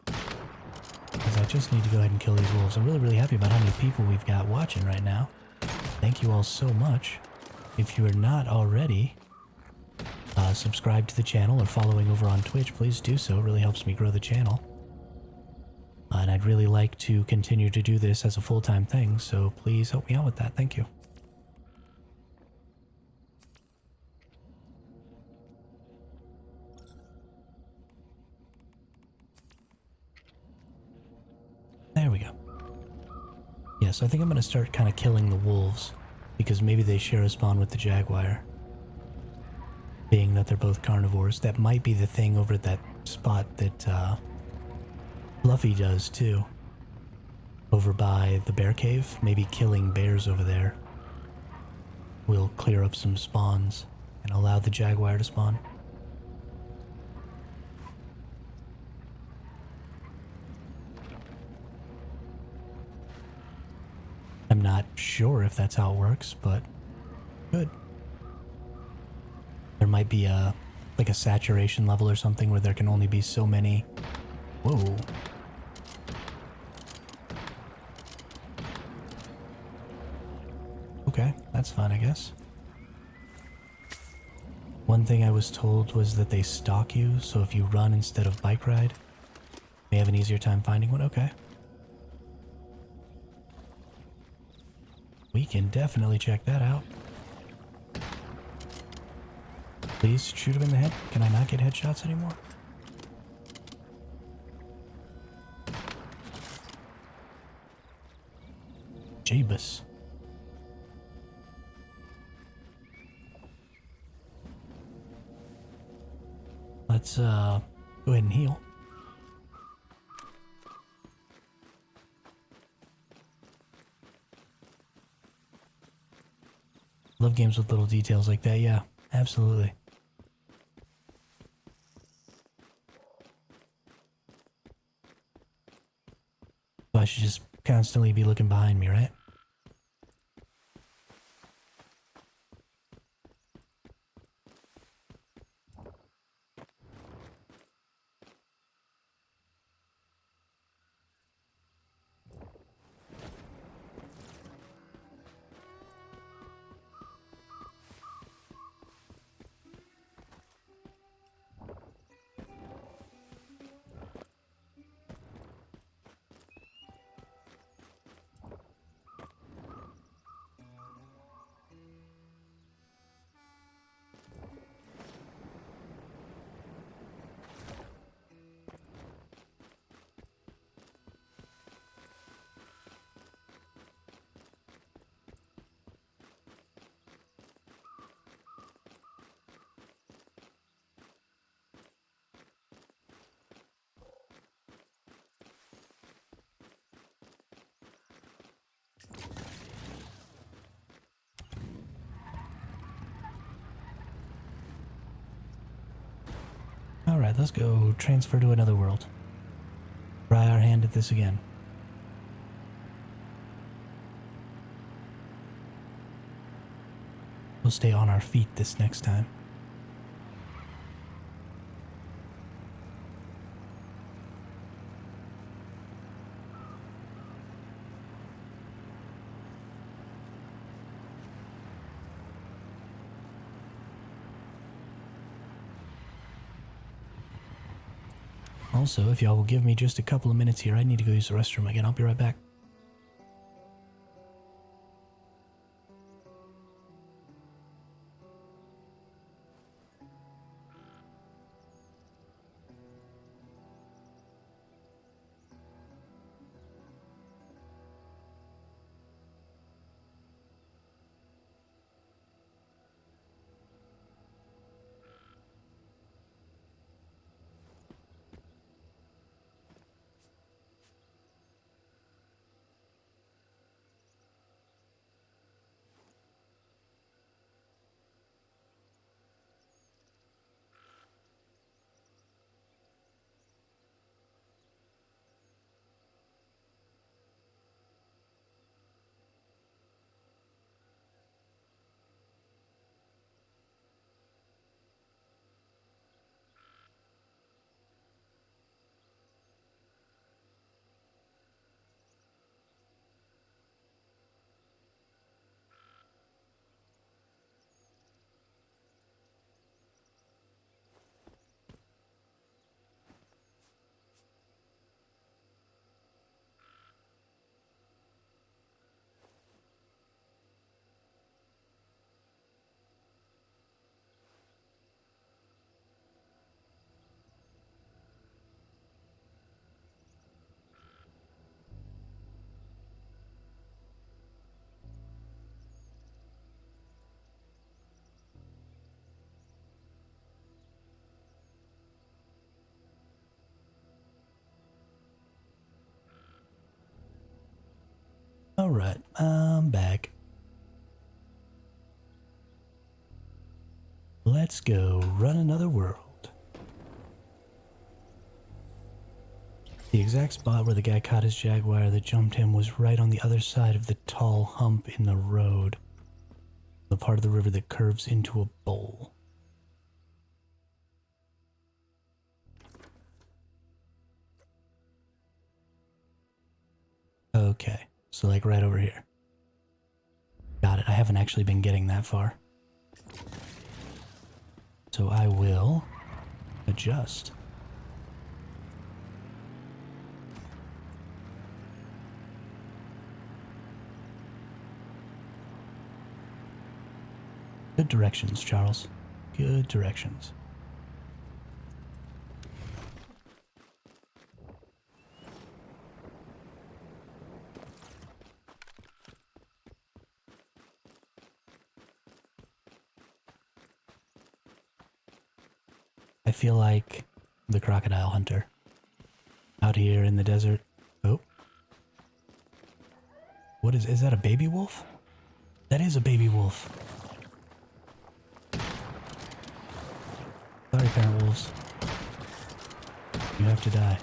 Because I just need to go ahead and kill these wolves. I'm really, really happy about how many people we've got watching right now. Thank you all so much. If you are not already subscribed to the channel or following over on Twitch, please do so. It really helps me grow the channel. And I'd really like to continue to do this as a full-time thing, so please help me out with that. Thank you. There we go. Yeah, so I think I'm going to start kind of killing the wolves, because maybe they share a spawn with the jaguar. Being that they're both carnivores. That might be the thing over at that spot that Fluffy does too. Over by the bear cave, maybe killing bears over there will clear up some spawns and allow the jaguar to spawn. I'm not sure if that's how it works, but good. There might be like a saturation level or something where there can only be so many. Whoa. Okay, that's fine, I guess. One thing I was told was that they stalk you, so if you run instead of bike ride, you may have an easier time finding one. Okay. We can definitely check that out. Please shoot him in the head. Can I not get headshots anymore? Jeebus. Let's go ahead and heal. Love games with little details like that. Yeah, absolutely. So I should just constantly be looking behind me, right? Alright, let's go transfer to another world. Try our hand at this again. We'll stay on our feet this next time. Also, if y'all will give me just a couple of minutes here, I need to go use the restroom again. I'll be right back. Alright, I'm back. Let's go run another world. The exact spot where the guy caught his jaguar that jumped him was right on the other side of the tall hump in the road. The part of the river that curves into a bowl. Okay, so like right over here. Got it, I haven't actually been getting that far. So I will adjust. Good directions, Charles. Good directions. I feel like the crocodile hunter out here in the desert. Oh. What is that a baby wolf? That is a baby wolf. Sorry, parent wolves. You have to die.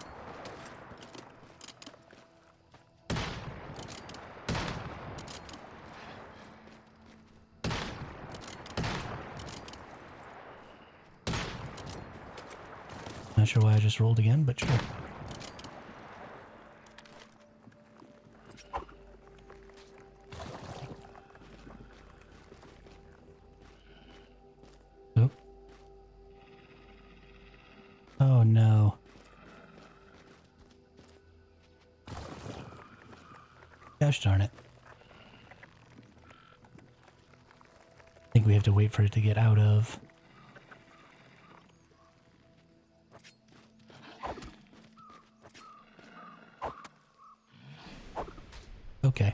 Not sure why I just rolled again, but sure. Oh. Oh no. Gosh darn it. I think we have to wait for it to get out of. Okay.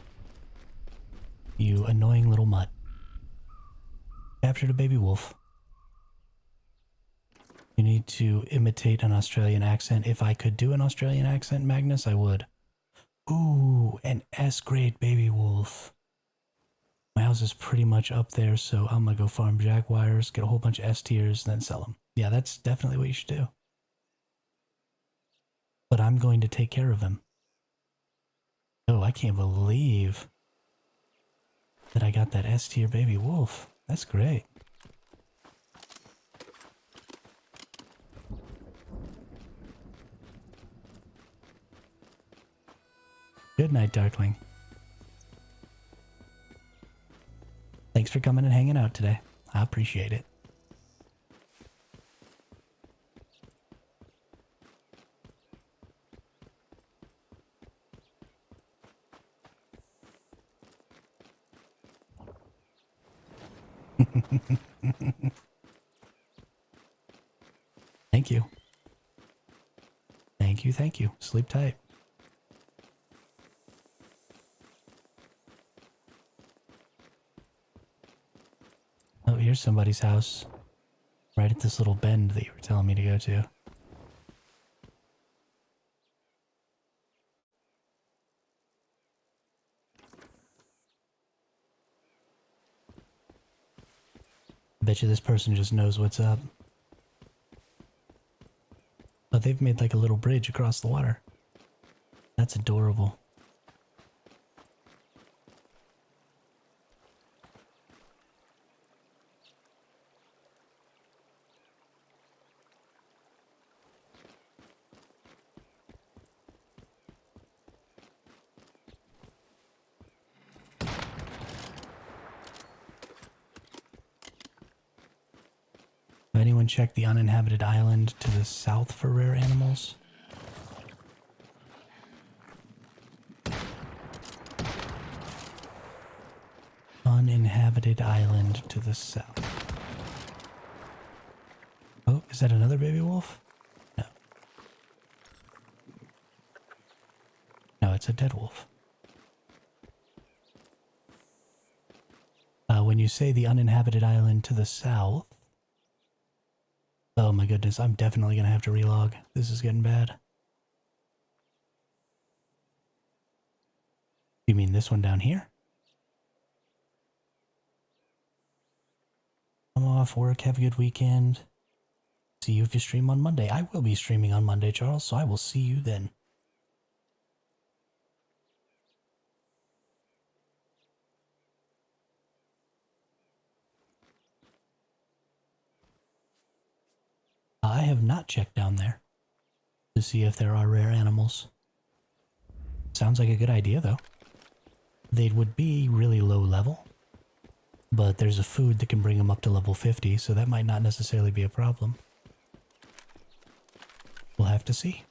You annoying little mutt. Captured a baby wolf. You need to imitate an Australian accent. If I could do an Australian accent, Magnus, I would. Ooh, an S-grade baby wolf. My house is pretty much up there, so I'm gonna go farm jaguars, get a whole bunch of S tiers, then sell them. Yeah, that's definitely what you should do. but I'm going to take care of him. Oh, I can't believe that I got that S tier baby wolf. That's great. Good night, Darkling. Thanks for coming and hanging out today. I appreciate it. Thank you. Thank you, thank you. Sleep tight. Oh, here's somebody's house. Right at this little bend that you were telling me to go to. I bet you this person just knows what's up. Oh, they've made like a little bridge across the water. That's adorable. Have anyone checked the uninhabited island to the south for rare animals? Uninhabited island to the south. Oh, is that another baby wolf? No. No, it's a dead wolf. When you say the uninhabited island to the south... Oh my goodness, I'm definitely gonna have to relog. This is getting bad. You mean this one down here? I'm off work, have a good weekend. See you if you stream on Monday. I will be streaming on Monday, Charles, so I will see you then. I have not checked down there to see if there are rare animals. Sounds like a good idea, though. They would be really low level, but there's a food that can bring them up to level 50, so that might not necessarily be a problem. We'll have to see.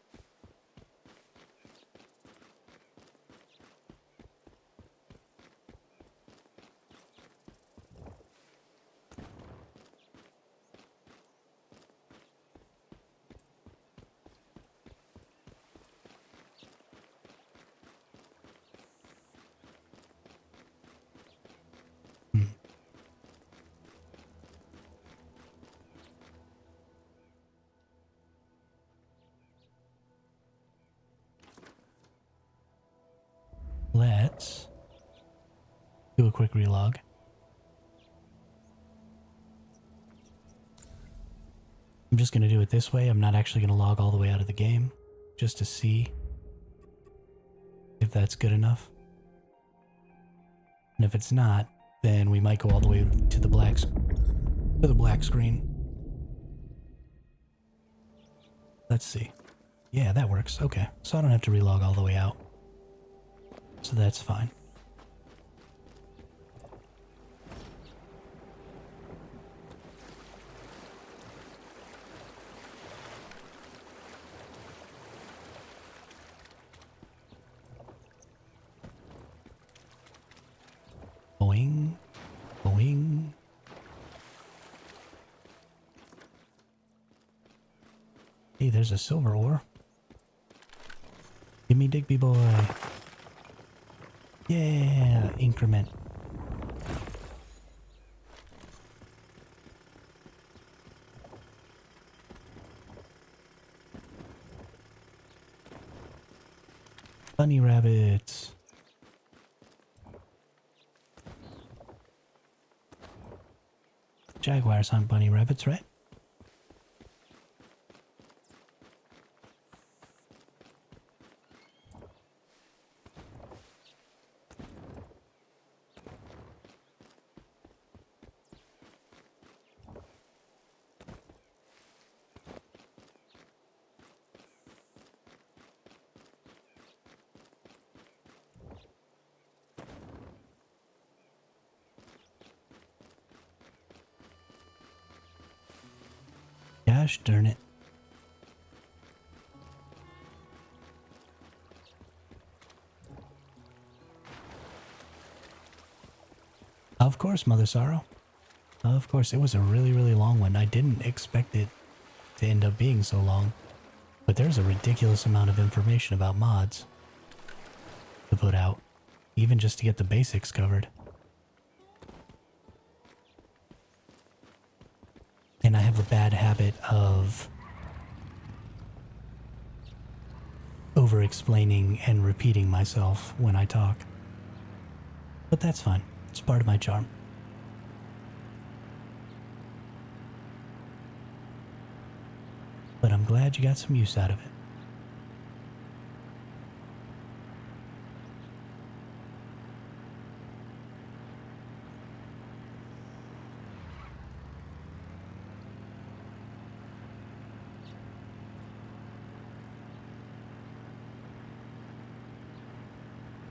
Let's do a quick relog. I'm just going to do it this way. I'm not actually going to log all the way out of the game, just to see if that's good enough. And if it's not, then we might go all the way to the black screen. Let's see. Yeah, that works. Okay, so I don't have to relog all the way out. So that's fine. Boing, boing. Hey, there's a silver ore. Gimme Digby boy. Yeah, increment. Bunny rabbits. Jaguars hunt bunny rabbits, right? Gosh darn it. Of course, Mother Sorrow. Of course, it was a really, really long one. I didn't expect it to end up being so long. But there's a ridiculous amount of information about mods to put out, even just to get the basics covered. And I have a bad habit of over-explaining and repeating myself when I talk. But that's fine. It's part of my charm. But I'm glad you got some use out of it.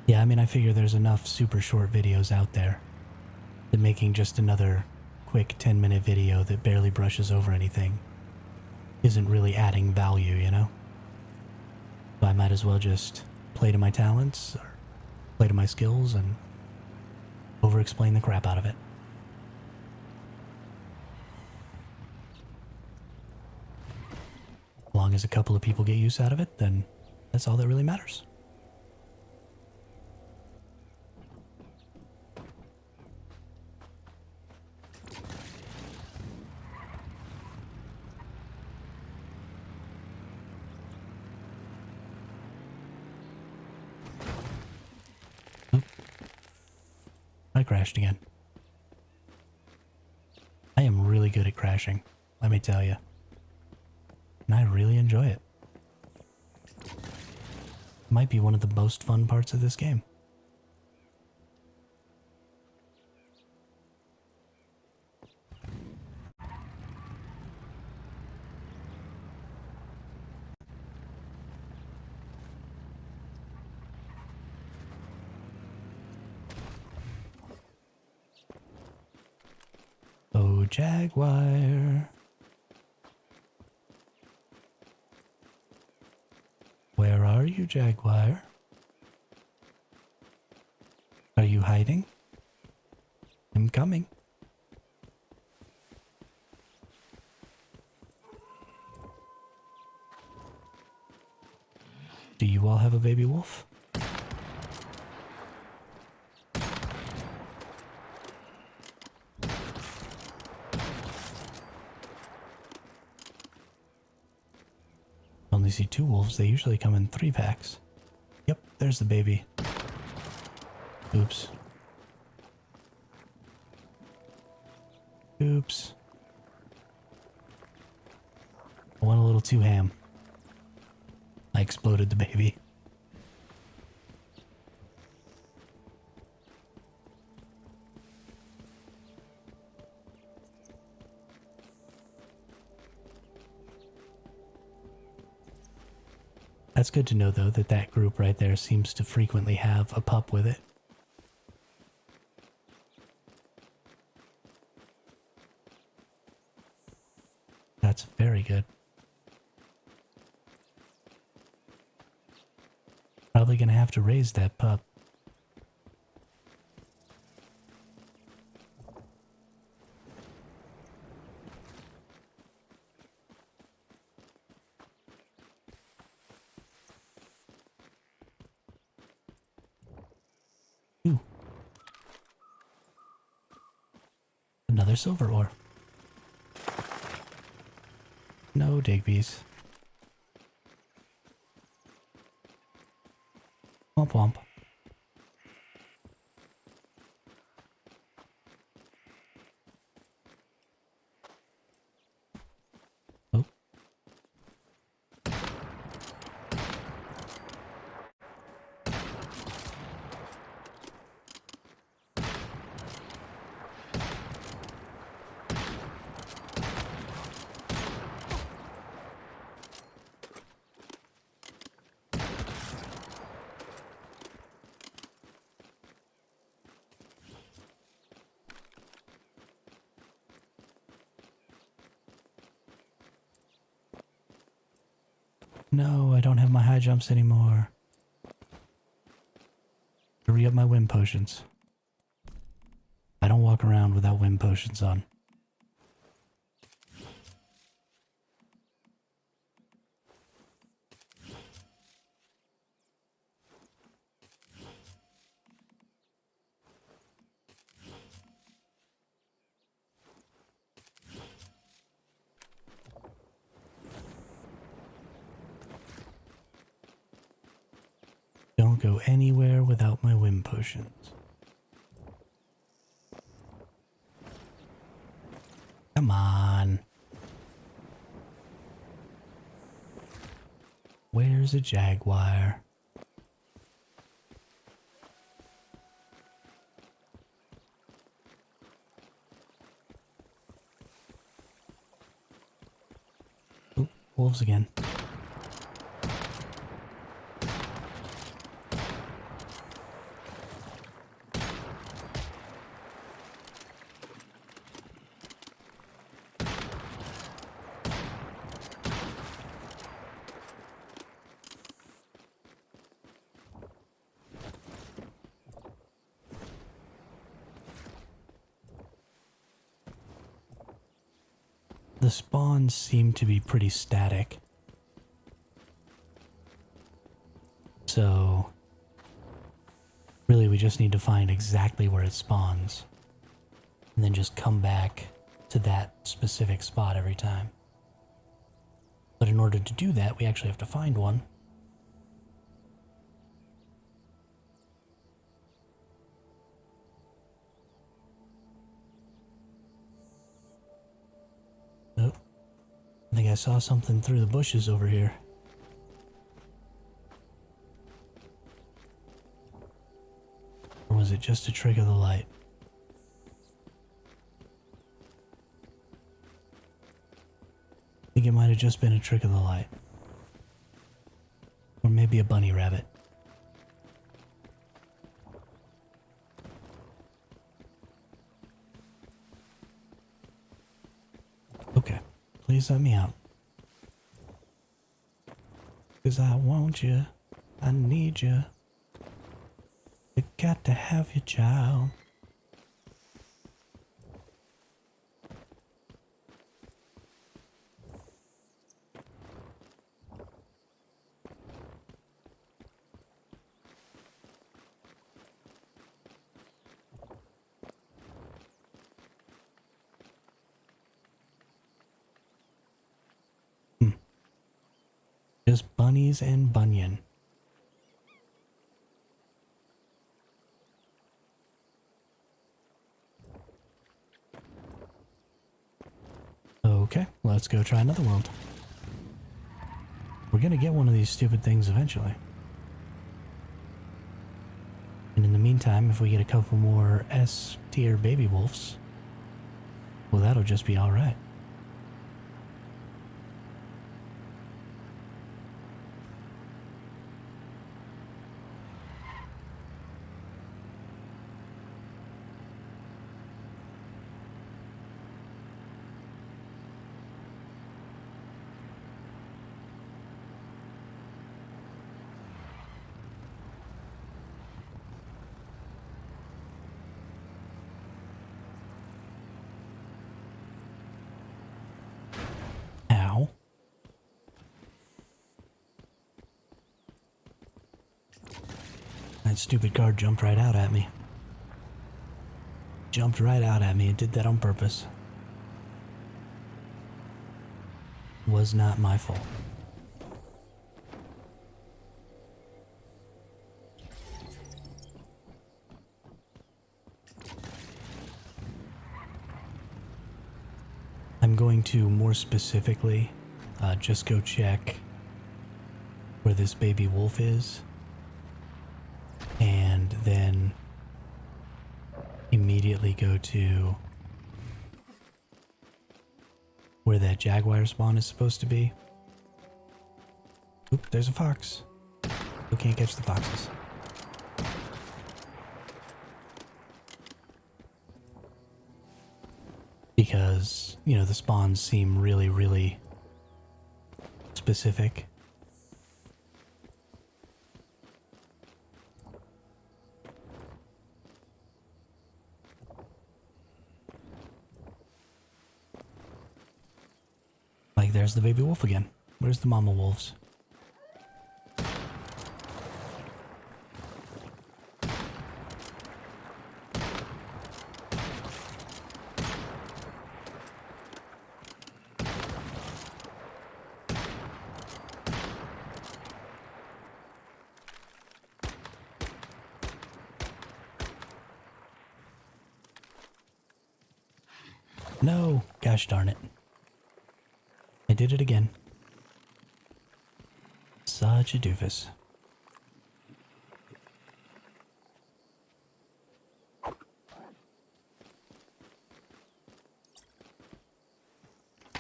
Yeah, I mean, I figure there's enough super short videos out there that making just another quick 10-minute video that barely brushes over anything isn't really adding value, you know? So I might as well just play to my talents, or play to my skills, and over-explain the crap out of it. As long as a couple of people get use out of it, then that's all that really matters. I crashed again. I am really good at crashing, let me tell you. And I really enjoy it. Might be one of the most fun parts of this game. Oh, Jaguar. Where are you, Jaguar? Are you hiding? I'm coming. Do you all have a baby wolf? Only see 2 wolves. They usually come in 3 packs. Yep, there's the baby. Oops. Oops. I went a little too ham. I exploded the baby. That's good to know, though, that that group right there seems to frequently have a pup with it. That's very good. Probably gonna have to raise that pup. Ooh. Another silver ore. No Digby's. Womp womp. Oh. No, I don't have my high jumps anymore. Re up my wind potions. I don't walk around without wind potions on. Don't go anywhere without my wind potions. Come on. Where's a jaguar? Oop, wolves again. The spawns seem to be pretty static. So, really we just need to find exactly where it spawns. And then just come back to that specific spot every time. But in order to do that, we actually have to find one. Nope. I think I saw something through the bushes over here. Or was it just a trick of the light? I think it might have just been a trick of the light. Or maybe a bunny rabbit. Okay, please let me out. 'Cause I want you, I need you. You got to have your child. Just bunnies and Bunyan. Okay, let's go try another world. We're gonna get one of these stupid things eventually. And in the meantime, if we get a couple more S-tier baby wolves, well, that'll just be alright. Ow. That stupid guard jumped right out at me. Jumped right out at me and did that on purpose. Was not my fault. I'm going to more specifically just go check where this baby wolf is, and then immediately go to where that jaguar spawn is supposed to be. Oop, there's a fox. We can't catch the foxes. Because, you know, the spawns seem really, really specific. Like, there's the baby wolf again. Where's the mama wolves? No! Gosh darn it. I did it again. Such a doofus.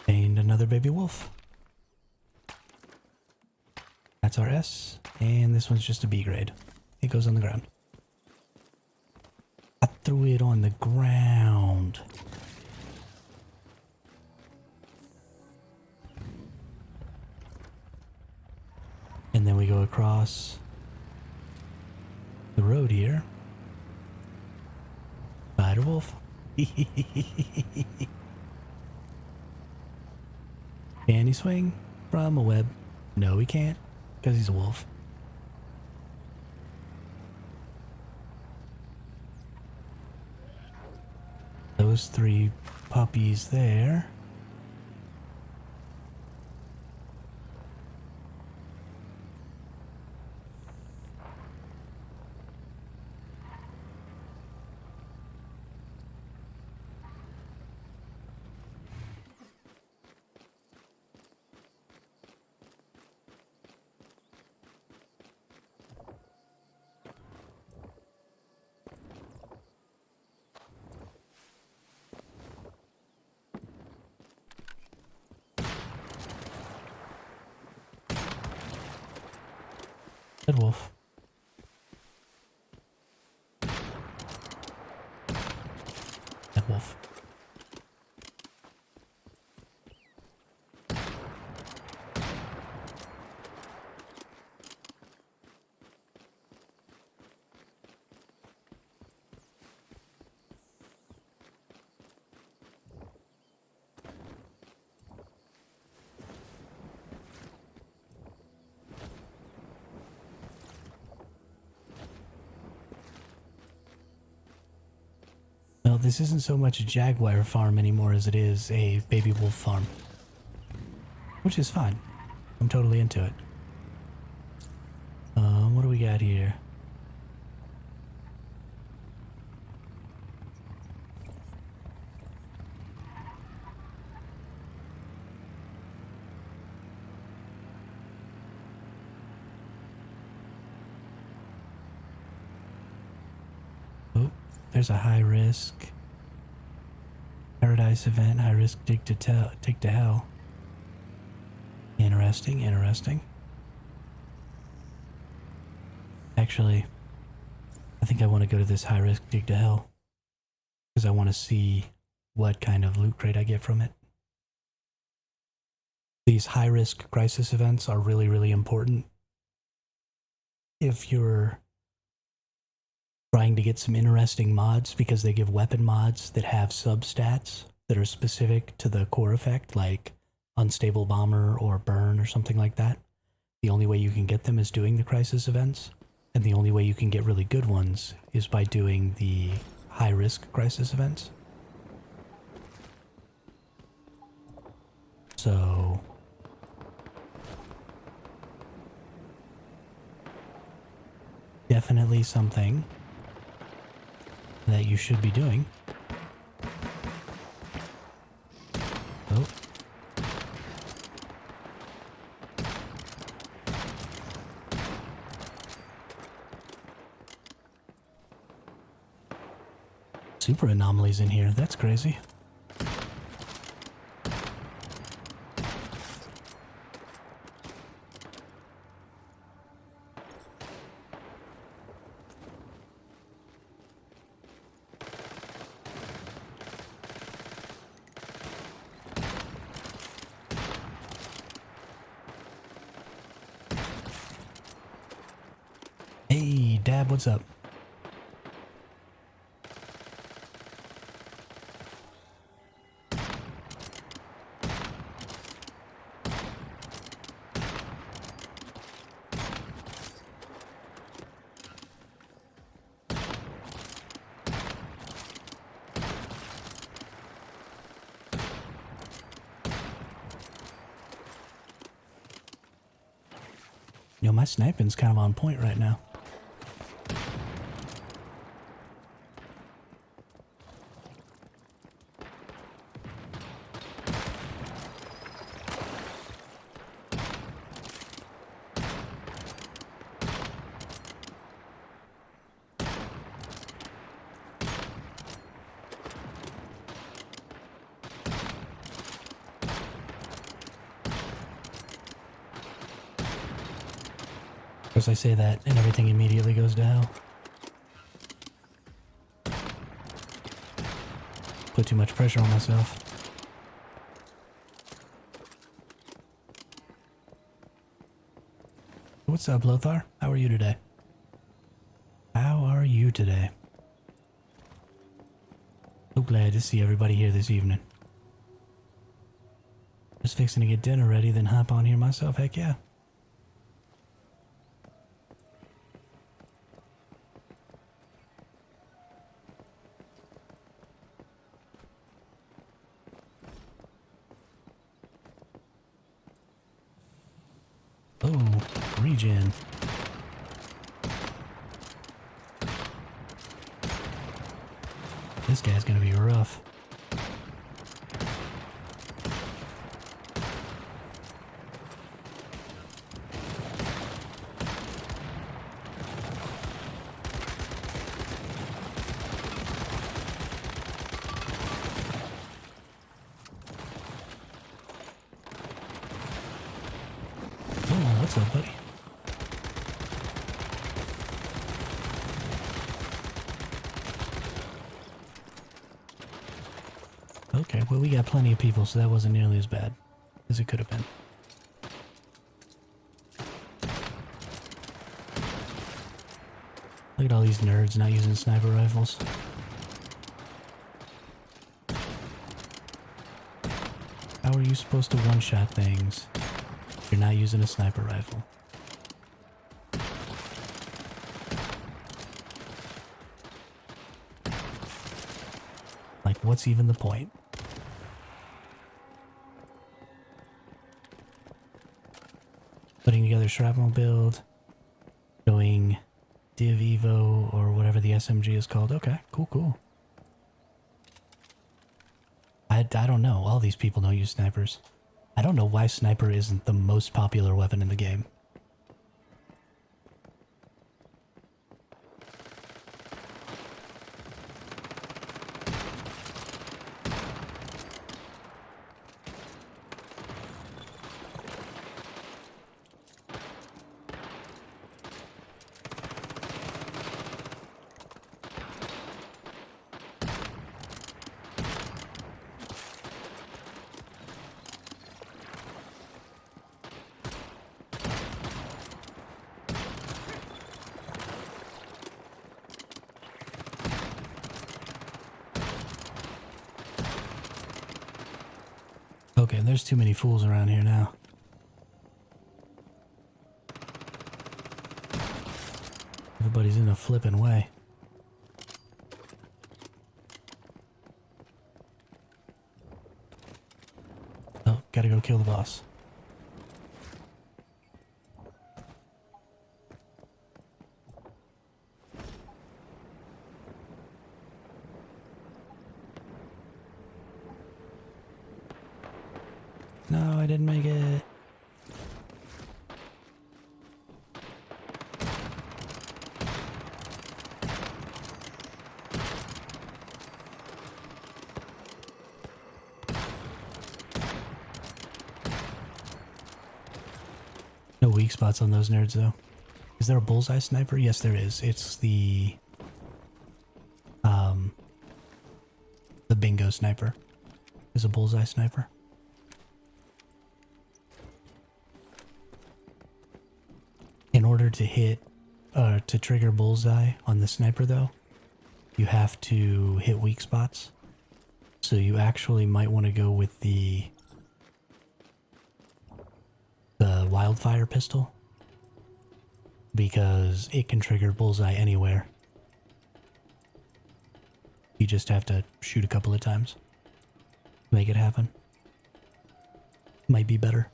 And another baby wolf. That's our S. And this one's just a B grade. It goes on the ground. I threw it on the ground. And then we go across the road here. Spider wolf. Can he swing from a web? No, he can't, because he's a wolf. Those 3 puppies there. Dead wolf. Dead wolf. No, this isn't so much a jaguar farm anymore as it is a baby wolf farm. Which is fine. I'm totally into it. What do we got here? Oh, there's a high risk paradise event. High risk dig to hell. Interesting, interesting. Actually, I think I want to go to this high risk dig to hell because I want to see what kind of loot crate I get from it. These high risk crisis events are really, really important if you're trying to get some interesting mods, because they give weapon mods that have substats that are specific to the core effect, like unstable bomber or burn or something like that. The only way you can get them is doing the crisis events, and the only way you can get really good ones is by doing the high risk crisis events. So definitely something that you should be doing. Oh. Super anomalies in here. That's crazy. Hey, Dab, what's up? Yo, my sniping's kind of on point right now. Of course, I say that and everything immediately goes to hell. Put too much pressure on myself. What's up, Lothar? How are you today? How are you today? So glad to see everybody here this evening. Just fixing to get dinner ready, then hop on here myself. Heck yeah. Oh, regen. This guy's gonna be rough. Oh, what's up, buddy? Okay, well, we got plenty of people, so that wasn't nearly as bad as it could have been. Look at all these nerds not using sniper rifles. How are you supposed to one-shot things if you're not using a sniper rifle? Like, what's even the point? Putting together shrapnel build, doing Div Evo or whatever the SMG is called. Okay, cool. I don't know. All these people don't use snipers. I don't know why sniper isn't the most popular weapon in the game. Okay, there's too many fools around here now. Everybody's in a flippin' way. Oh, gotta go kill the boss. No, I didn't make it. No weak spots on those nerds, though. Is there a bullseye sniper? Yes, there is. It's the bingo sniper. Is a bullseye sniper. In order to hit, to trigger bullseye on the sniper, though, you have to hit weak spots. So you actually might want to go with the wildfire pistol, because it can trigger bullseye anywhere. You just have to shoot a couple of times. Make it happen. Might be better.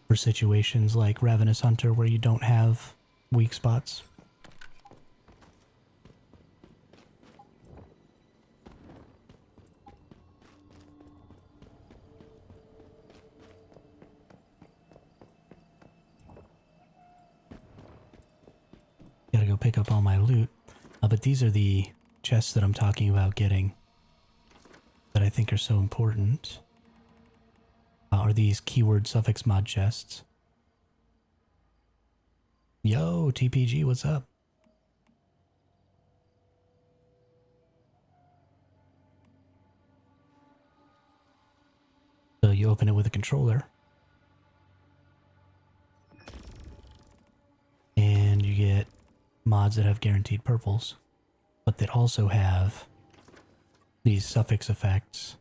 for situations like Ravenous Hunter where you don't have weak spots. Gotta go pick up all my loot. But these are the chests that I'm talking about getting that I think are so important. Are these keyword suffix mod chests. Yo, TPG, what's up? So you open it with a controller. And you get mods that have guaranteed purples, but that also have these suffix effects.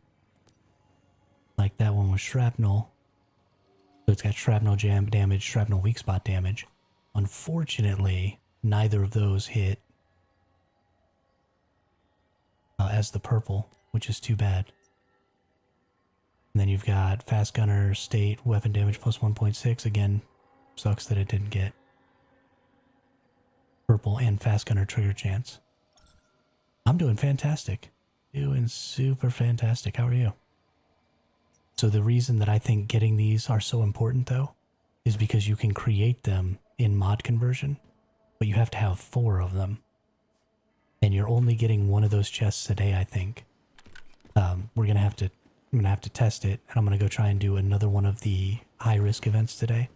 Like that one was shrapnel. So it's got shrapnel jam damage, shrapnel weak spot damage. Unfortunately, neither of those hit as the purple, which is too bad. And then you've got fast gunner state weapon damage plus 1.6. Again, sucks that it didn't get purple and fast gunner trigger chance. I'm doing fantastic. Doing super fantastic. How are you? So the reason that I think getting these are so important though is because you can create them in mod conversion, but you have to have 4 of them. And you're only getting one of those chests a day, I think. I'm gonna have to test it, and I'm gonna go try and do another one of the high risk events today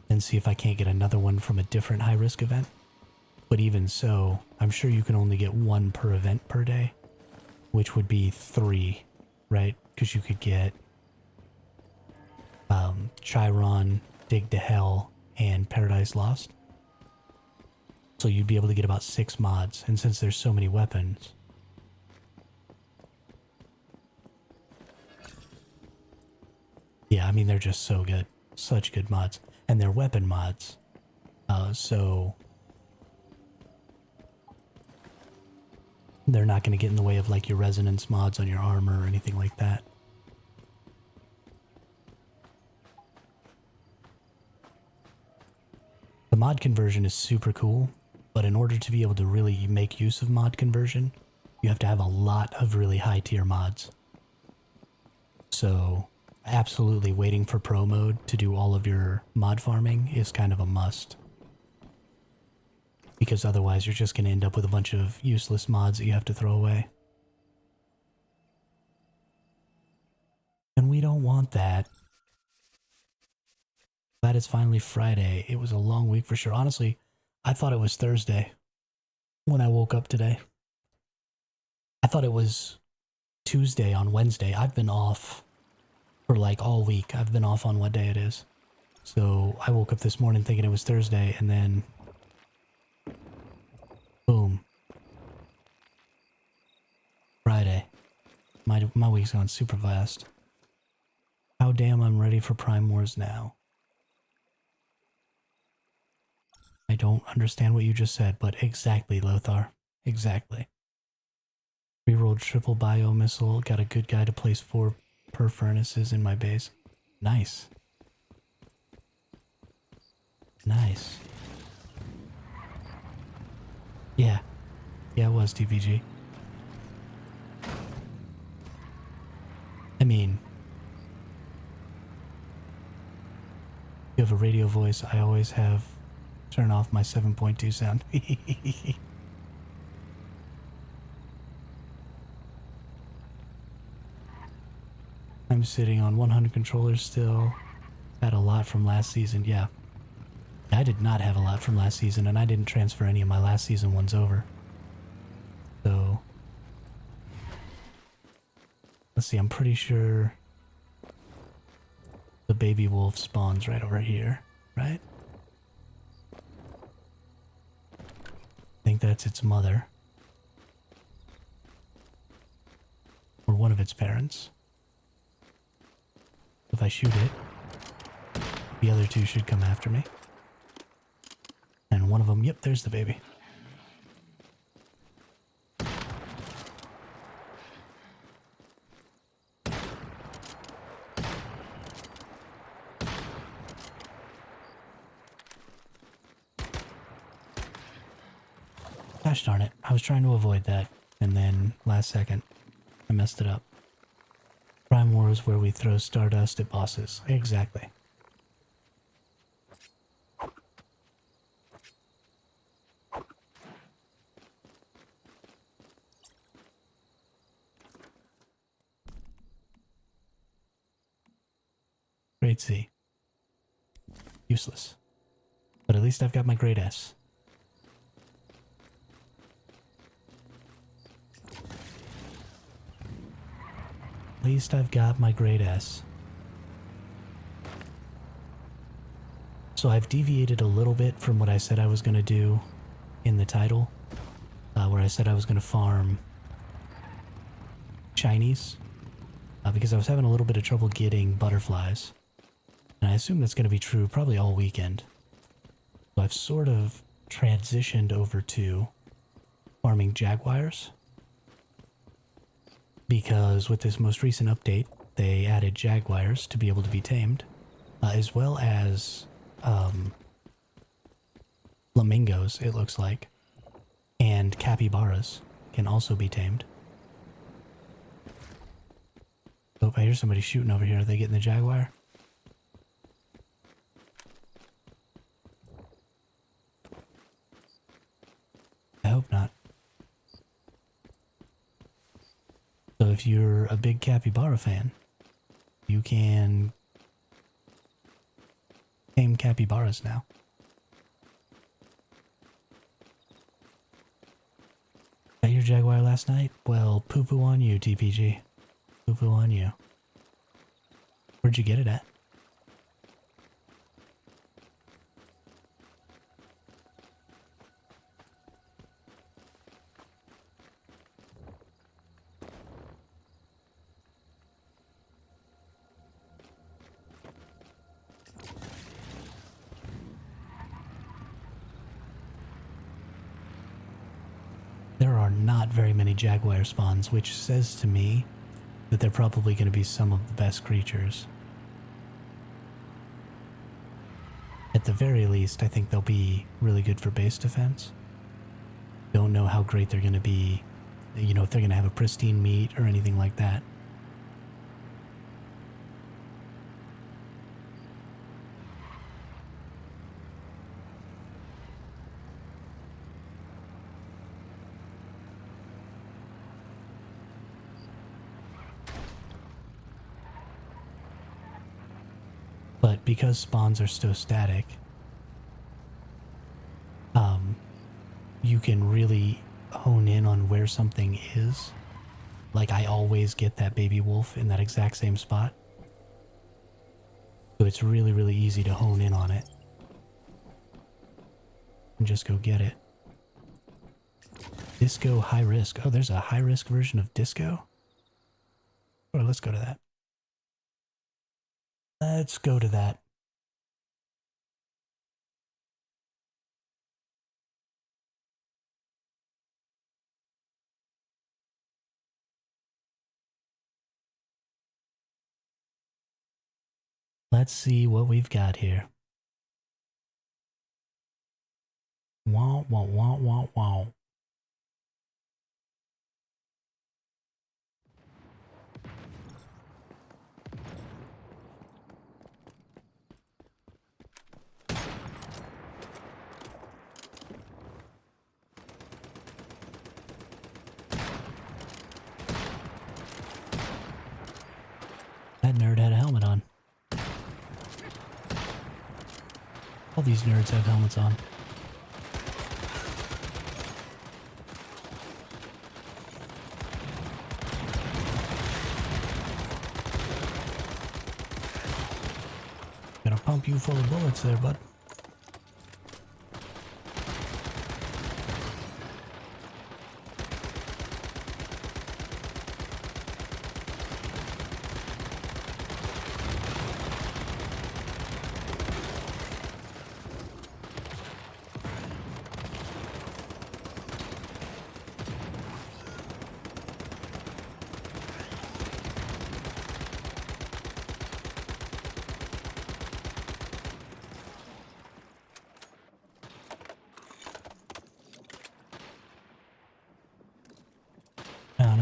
and see if I can't get another one from a different high risk event. But even so, I'm sure you can only get 1 per event per day, which would be 3, right? Because you could get Chiron, Dig to Hell, and Paradise Lost. So you'd be able to get about 6 mods, and since there's so many weapons, yeah, I mean, they're just so good. Such good mods. And they're weapon mods. So they're not going to get in the way of like your resonance mods on your armor or anything like that. The mod conversion is super cool, but in order to be able to really make use of mod conversion, you have to have a lot of really high tier mods. So absolutely waiting for pro mode to do all of your mod farming is kind of a must. Because otherwise you're just going to end up with a bunch of useless mods that you have to throw away. And we don't want that. Glad it's finally Friday. It was a long week for sure. Honestly, I thought it was Thursday when I woke up today. I thought it was Tuesday on Wednesday. I've been off for like all week. I've been off on what day it is. So I woke up this morning thinking it was Thursday, and then boom. Friday. My week's gone super fast. How damn I'm ready for Prime Wars now. I don't understand what you just said, but exactly, Lothar. Exactly. Rerolled triple bio missile. Got a good guy to place 4 per furnaces in my base. Nice. Nice. Yeah. Yeah, it was TPG. I mean, you have a radio voice. I always have turn off my 7.2 sound. I'm sitting on 100 controllers still. Had a lot from last season, yeah. I did not have a lot from last season, and I didn't transfer any of my last season ones over. So let's see, I'm pretty sure the baby wolf spawns right over here, right? I think that's its mother. Or one of its parents. If I shoot it, the other 2 should come after me. And one of them, yep, there's the baby. Gosh darn it. I was trying to avoid that, and then last second, I messed it up. Prime War is where we throw stardust at bosses. Exactly. Grade C. Useless. But at least I've got my grade S. At least I've got my grade S. So I've deviated a little bit from what I said I was going to do in the title, where I said I was going to farm shinies, because I was having a little bit of trouble getting butterflies. And I assume that's going to be true probably all weekend. So I've sort of transitioned over to farming jaguars. Because with this most recent update, they added jaguars to be able to be tamed, as well as flamingos, it looks like, and capybaras can also be tamed. Oh, I hear somebody shooting over here. Are they getting the jaguar? I hope not. So if you're a big capybara fan, you can tame capybaras now. Got your jaguar last night? Well, poo-poo on you, TPG. Poo-poo on you. Where'd you get it at? There are not very many jaguar spawns, which says to me that they're probably going to be some of the best creatures. At the very least, I think they'll be really good for base defense. Don't know how great they're going to be, you know, if they're going to have a pristine meat or anything like that. But because spawns are so static, you can really hone in on where something is. Like, I always get that baby wolf in that exact same spot. So it's really, really easy to hone in on it. And just go get it. Disco high risk. Oh, there's a high risk version of disco? Or let's go to that. Let's go to that. Let's see what we've got here. Wow, wow, wow, wow, wow. That nerd had a helmet on. All these nerds have helmets on. Gonna pump you full of bullets there, bud.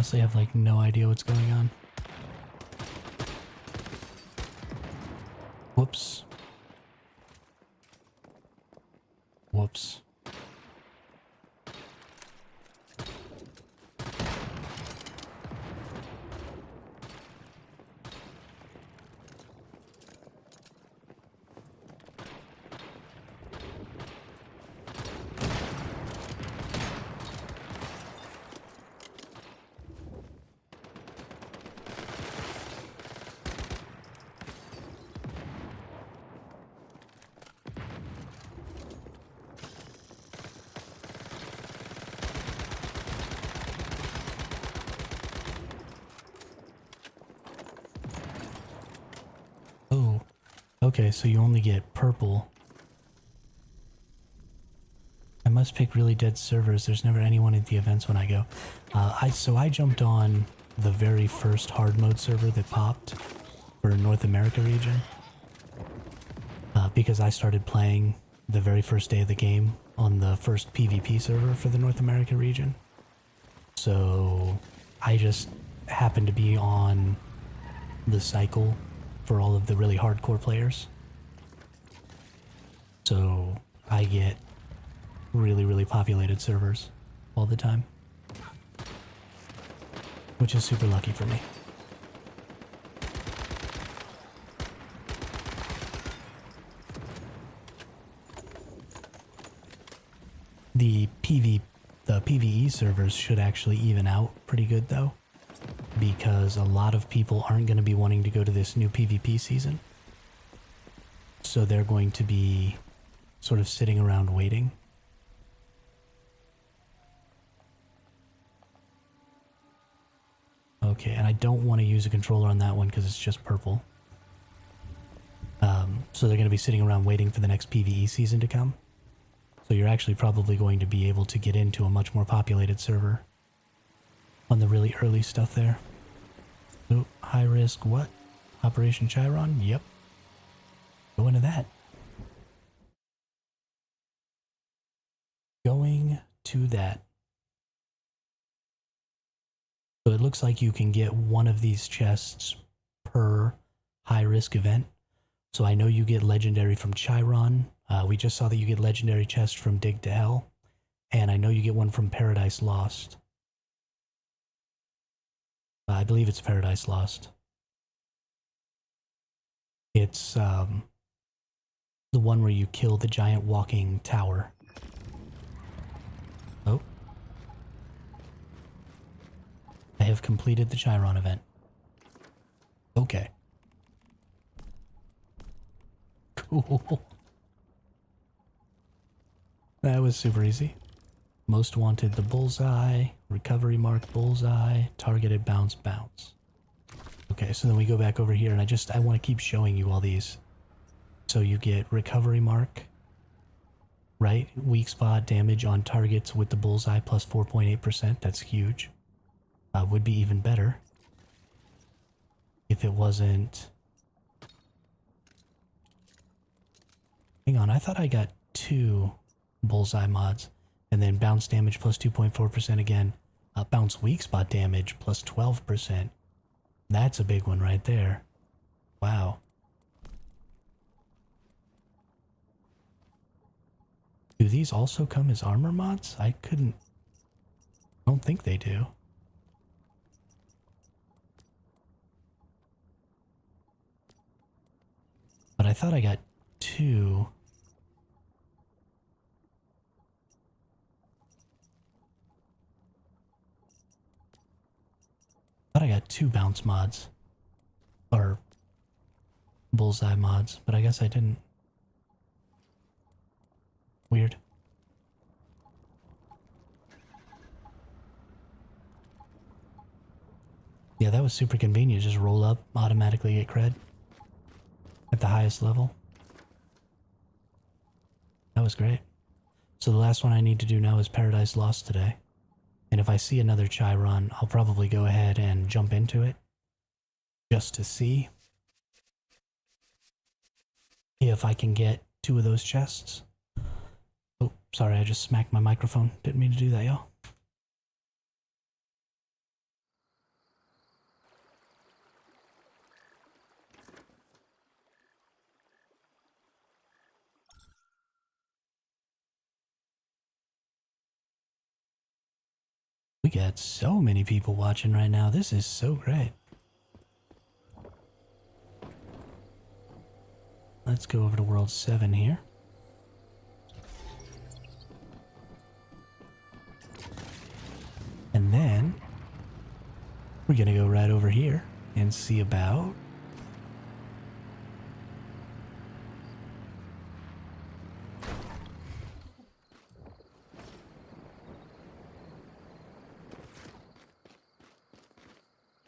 honestly have like no idea what's going on. Whoops. Whoops. Oh, okay, so you only get purple. I must pick really dead servers. There's never anyone at the events when I go. So I jumped on the very first hard mode server that popped for North America region. Because I started playing the very first day of the game on the first PvP server for the North America region. So I just happened to be on the cycle for all of the really hardcore players. So I get really, really populated servers all the time, which is super lucky for me. The PvE servers should actually even out pretty good though, because a lot of people aren't going to be wanting to go to this new PvP season. So they're going to be sort of sitting around waiting. Okay, and I don't want to use a controller on that one because it's just purple. So they're going to be sitting around waiting for the next PvE season to come. So you're actually probably going to be able to get into a much more populated server on the really early stuff there. Oh, high risk what? Operation Chiron? Yep. Go into that. Going to that. So it looks like you can get one of these chests per high risk event. So I know you get legendary from Chiron. We just saw that you get legendary chest from Dig to Hell. And I know you get one from Paradise Lost. I believe it's Paradise Lost. It's the one where you kill the giant walking tower. Oh. I have completed the Chiron event. Okay. Cool. That was super easy. Most wanted the bullseye, recovery mark bullseye, targeted bounce bounce. Okay, so then we go back over here and I want to keep showing you all these. So you get recovery mark, right? Weak spot damage on targets with the bullseye plus 4.8%. That's huge. Would be even better if it wasn't... Hang on, I thought I got 2 bullseye mods. And then bounce damage plus 2.4% again. Bounce weak spot damage plus 12%. That's a big one right there. Wow. Do these also come as armor mods? I don't think they do. But I thought I got 2. I thought I got 2 bounce mods. Or bullseye mods, but I guess I didn't. Weird. Yeah, that was super convenient. Just roll up, automatically get cred at the highest level. That was great. So the last one I need to do now is Paradise Lost today. And if I see another Chiron, I'll probably go ahead and jump into it just to see if I can get 2 of those chests. Oh, sorry, I just smacked my microphone. Didn't mean to do that, y'all. got so many people watching right now. This is so great. Let's go over to World 7 here. And then we're gonna go right over here and see about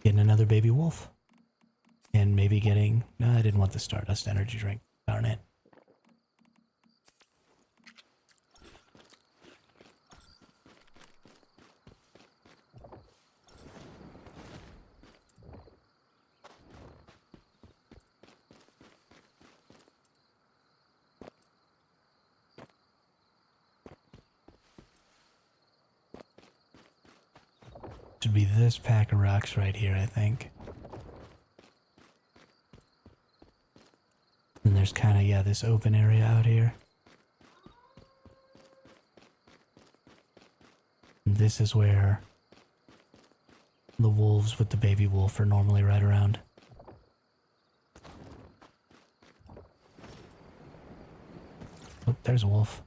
getting another baby wolf. And maybe getting... No, I didn't want the Stardust energy drink. Darn it. Should be this pack of rocks right here, I think. And there's kind of, yeah, this open area out here. And this is where the wolves with the baby wolf are normally right around. Oh, there's a wolf.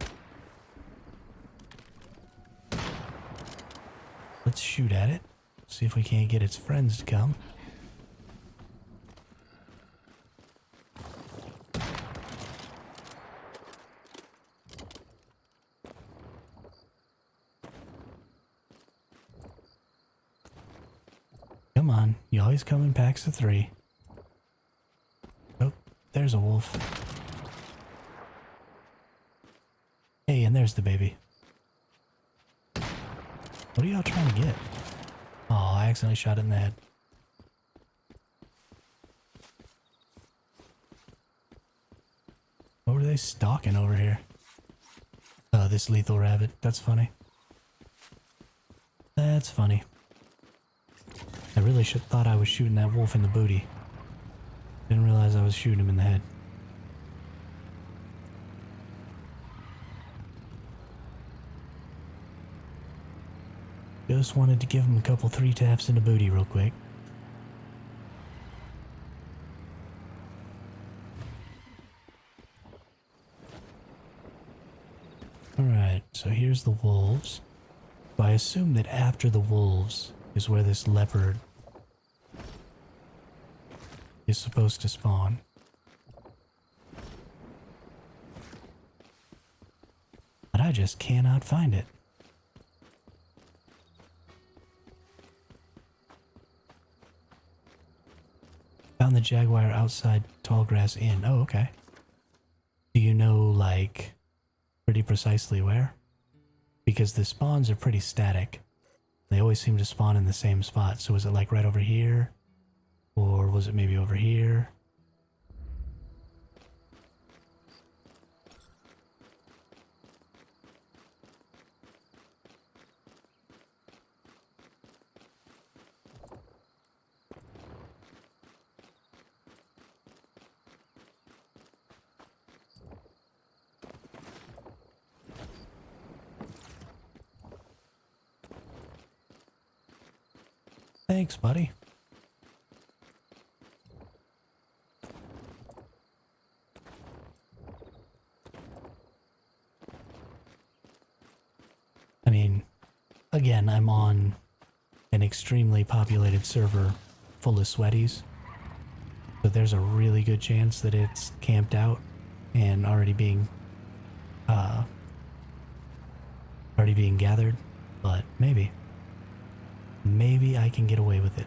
Let's shoot at it. See if we can't get its friends to come. Come on, you always come in packs of 3. Oh, there's a wolf. Hey, and there's the baby. What are y'all trying to get? Oh, I accidentally shot it in the head. What were they stalking over here? Oh, this lethal rabbit. That's funny. That's funny. I really thought I was shooting that wolf in the booty. Didn't realize I was shooting him in the head. Just wanted to give him a couple 3 taps in the booty real quick. Alright, so here's the wolves. So I assume that after the wolves is where this leopard is supposed to spawn. But I just cannot find it. Found the jaguar outside Tallgrass Inn. Oh, okay. Do you know, like, pretty precisely where? Because the spawns are pretty static. They always seem to spawn in the same spot. So was it like right over here? Or was it maybe over here? Thanks, buddy. I mean, again, I'm on an extremely populated server full of sweaties. So there's a really good chance that it's camped out and already being gathered, but maybe I can get away with it.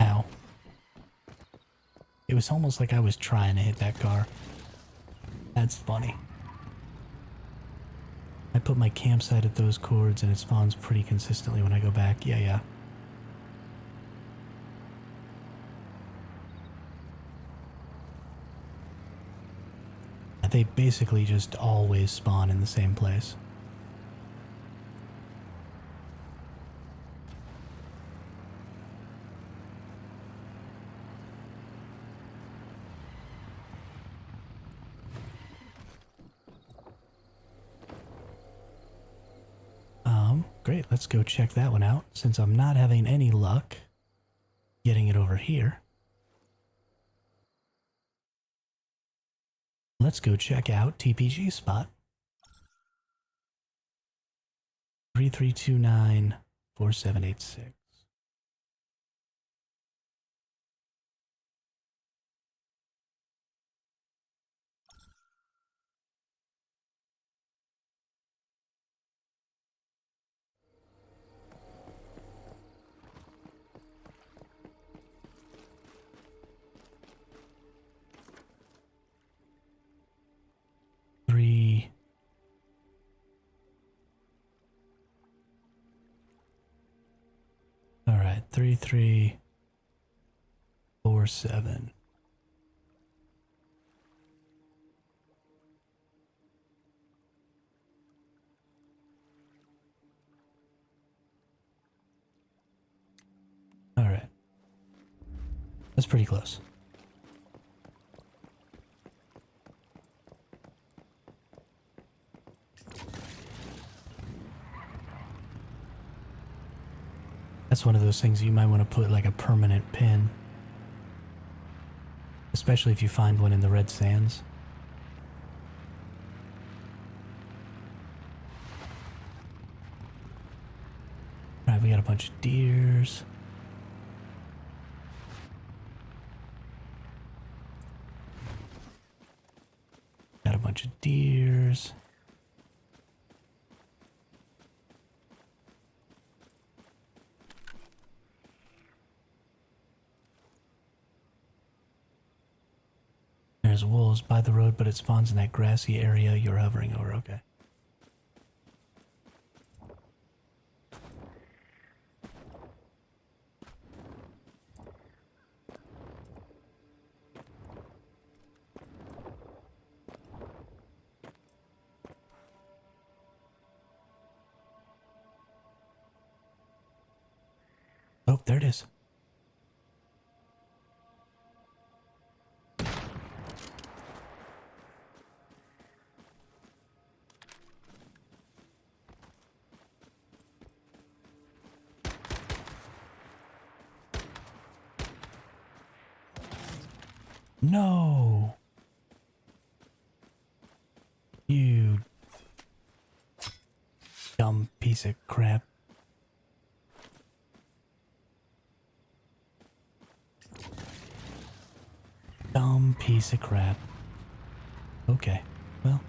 Ow. It was almost like I was trying to hit that car. That's funny. I put my campsite at those cords and it spawns pretty consistently when I go back. Yeah. They basically just always spawn in the same place. great. Let's go check that one out. Since I'm not having any luck getting it over here, let's go check out TPG spot. 33294786. Three. All right, 3347. All right, that's pretty close. That's one of those things you might want to put like a permanent pin. Especially if you find one in the red sands. Alright, we got a bunch of deers. Got a bunch of deers. There's wolves by the road, but it spawns in that grassy area you're hovering over. Okay. Oh, there it is. No! You dumb piece of crap. Dumb piece of crap. Okay, well,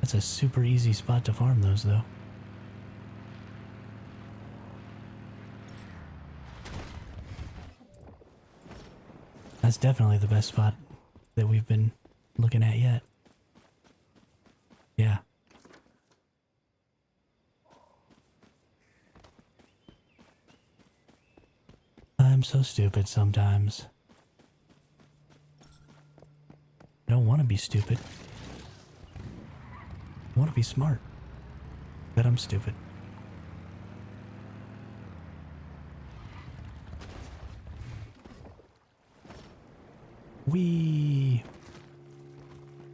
that's a super easy spot to farm those, though. That's definitely the best spot that we've been looking at yet. Yeah. I'm so stupid sometimes. I don't want to be stupid. I want to be smart. But I'm stupid. Whee!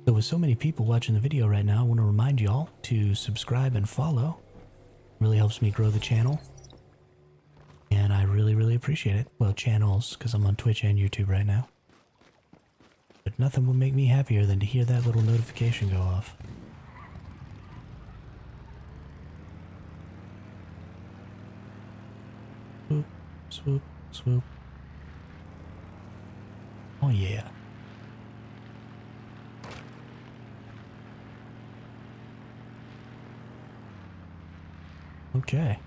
So with so many people watching the video right now, I want to remind you all to subscribe and follow. Really helps me grow the channel. And I really, really appreciate it. Well, channels, because I'm on Twitch and YouTube right now. But nothing would make me happier than to hear that little notification go off. Swoop, swoop, swoop. Oh yeah. Okay.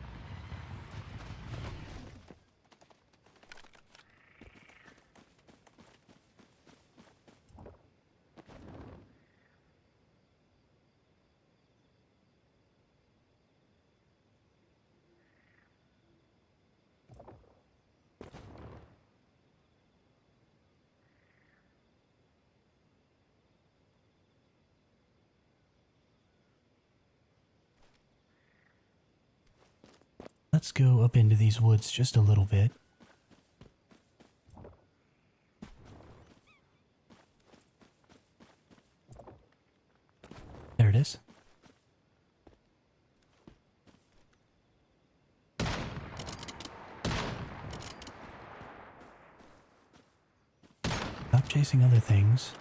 Let's go up into these woods just a little bit. There it is. chasing other things.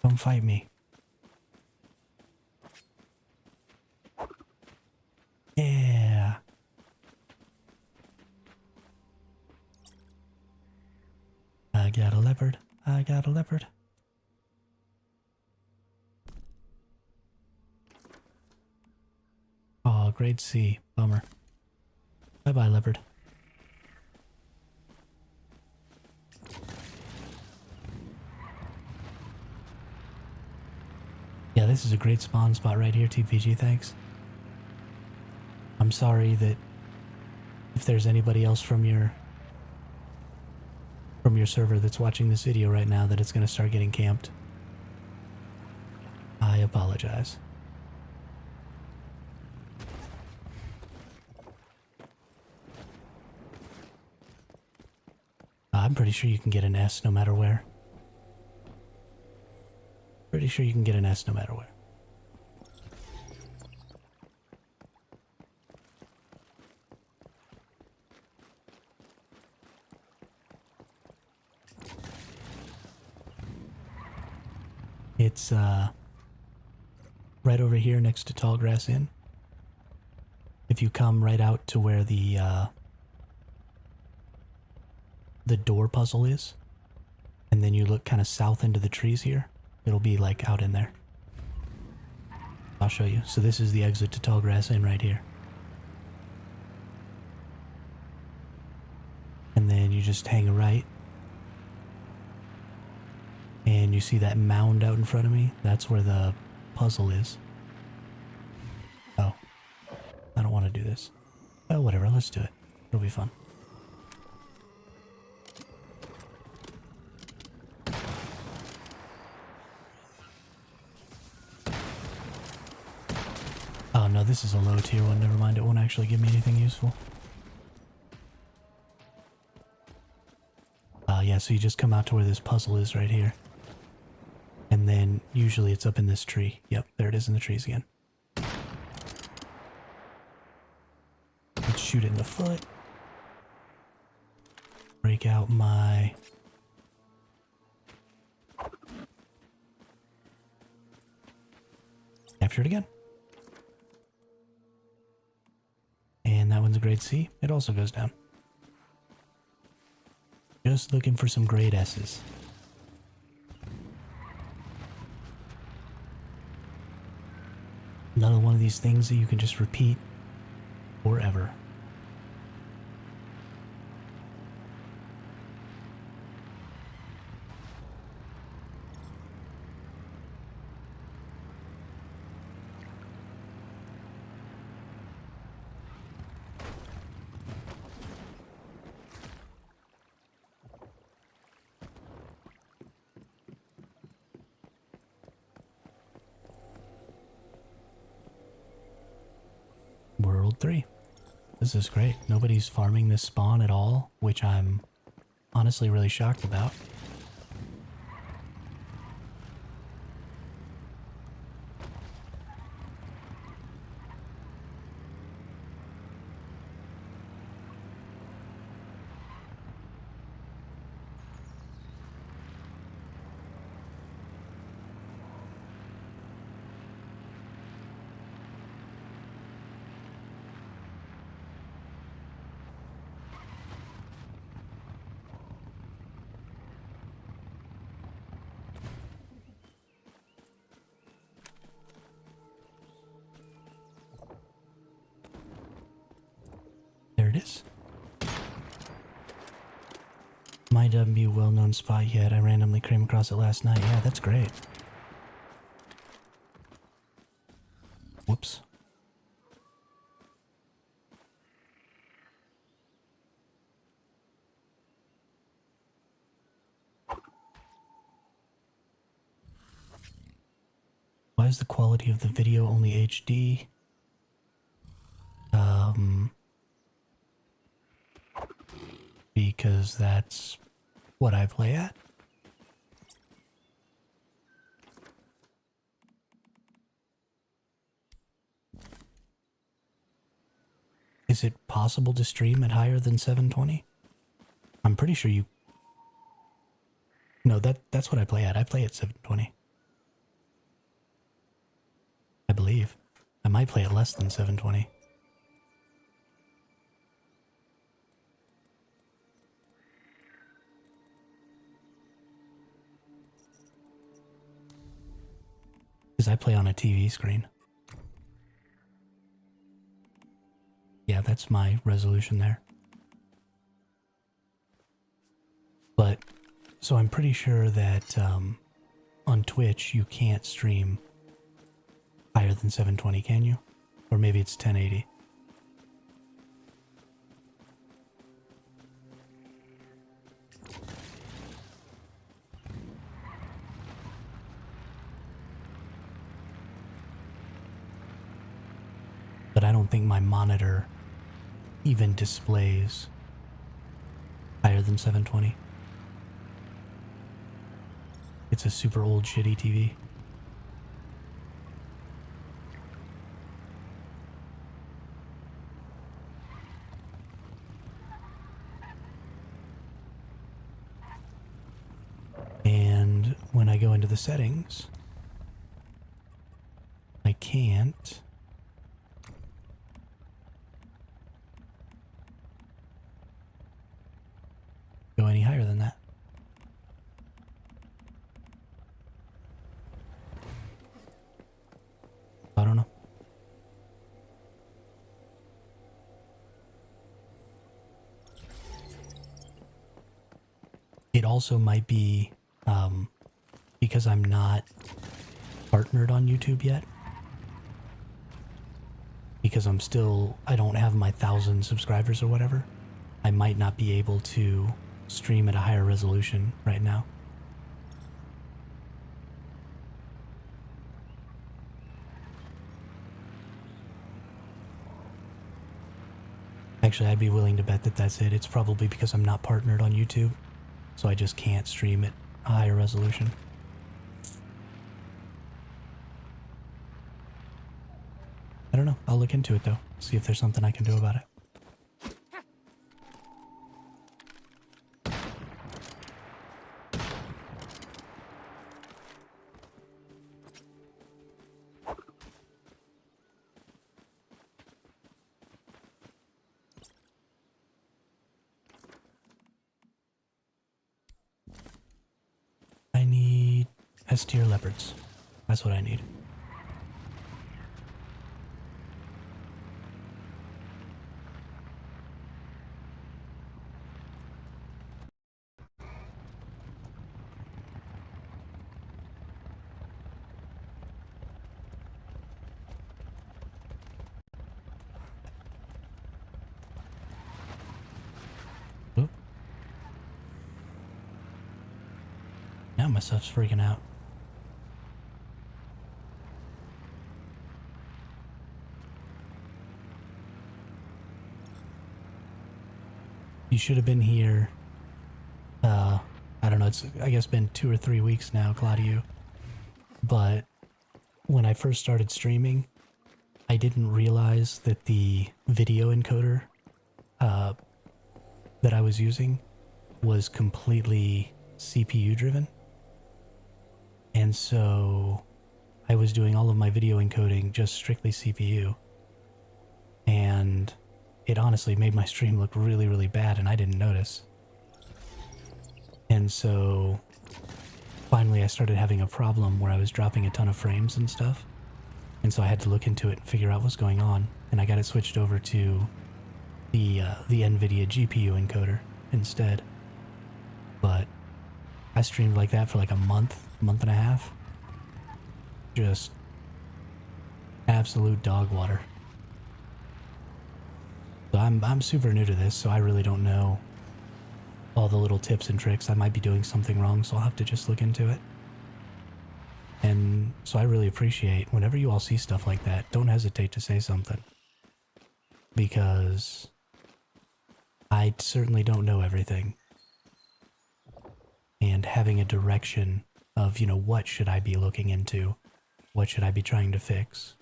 Don't fight me. Yeah. I got a leopard. I got a leopard. Oh, grade C. Bummer. Bye-bye, leopard. Yeah, this is a great spawn spot right here, TPG, thanks. I'm sorry that if there's anybody else from your server that's watching this video right now that it's going to start getting camped. I apologize. I'm pretty sure you can get an S no matter where. Pretty sure you can get an S no matter where. It's right over here next to Tallgrass Inn. If you come right out to where the door puzzle is, and then you look kind of south into the trees here, it'll be like out in there. I'll show you. So this is the exit to Tallgrass Inn right here. And then you just hang a right. And you see that mound out in front of me? That's where the puzzle is. Oh. I don't want to do this. Oh, whatever. Let's do it. It'll be fun. Oh, no. This is a low tier one. Never mind. It won't actually give me anything useful. Yeah, so you just come out to where this puzzle is right here. And then usually it's up in this tree. Yep, there it is in the trees again. Let's shoot it in the foot. Break out my... Capture it again. And that one's a grade C. It also goes down. Just looking for some grade S's. Another one of these things that you can just repeat forever. World 3. This is great. Nobody's farming this spawn at all, which I'm honestly really shocked about. There it is. Might not be a well-known spot yet. I randomly came across it last night. Yeah, that's great. Whoops. Why is the quality of the video only HD? Because that's what I play at. Is it possible to stream at higher than 720? I'm pretty sure you... No, that's what I play at. I play at 720. I believe. I might play at less than 720. Because I play on a TV screen. Yeah, that's my resolution there. But, so I'm pretty sure that on Twitch you can't stream higher than 720, can you? Or maybe it's 1080. But I don't think my monitor even displays higher than 720. It's a super old shitty TV. And when I go into the settings, I can't go any higher than that. I don't know. It also might be because I'm not partnered on YouTube yet. Because I don't have my 1,000 subscribers or whatever. I might not be able to stream at a higher resolution right now. Actually, I'd be willing to bet that that's it. It's probably because I'm not partnered on YouTube, so I just can't stream at a higher resolution. I don't know. I'll look into it though. See if there's something I can do about it. I need S-tier leopards. That's what I need. Oop. Now my stuff's freaking out. You should have been here. I don't know, it's I guess been 2 or 3 weeks now, Claudio. But when I first started streaming, I didn't realize that the video encoder that I was using was completely CPU driven. And so I was doing all of my video encoding just strictly CPU. And it honestly made my stream look really, really bad, and I didn't notice. And so finally I started having a problem where I was dropping a ton of frames and stuff. And so I had to look into it and figure out what's going on. And I got it switched over to the NVIDIA GPU encoder instead. But I streamed like that for like a month and a half. Just absolute dog water. So I'm super new to this, so I really don't know all the little tips and tricks. I might be doing something wrong, so I'll have to just look into it. And so I really appreciate whenever you all see stuff like that, don't hesitate to say something. Because I certainly don't know everything. And having a direction of, you know, what should I be looking into? What should I be trying to fix?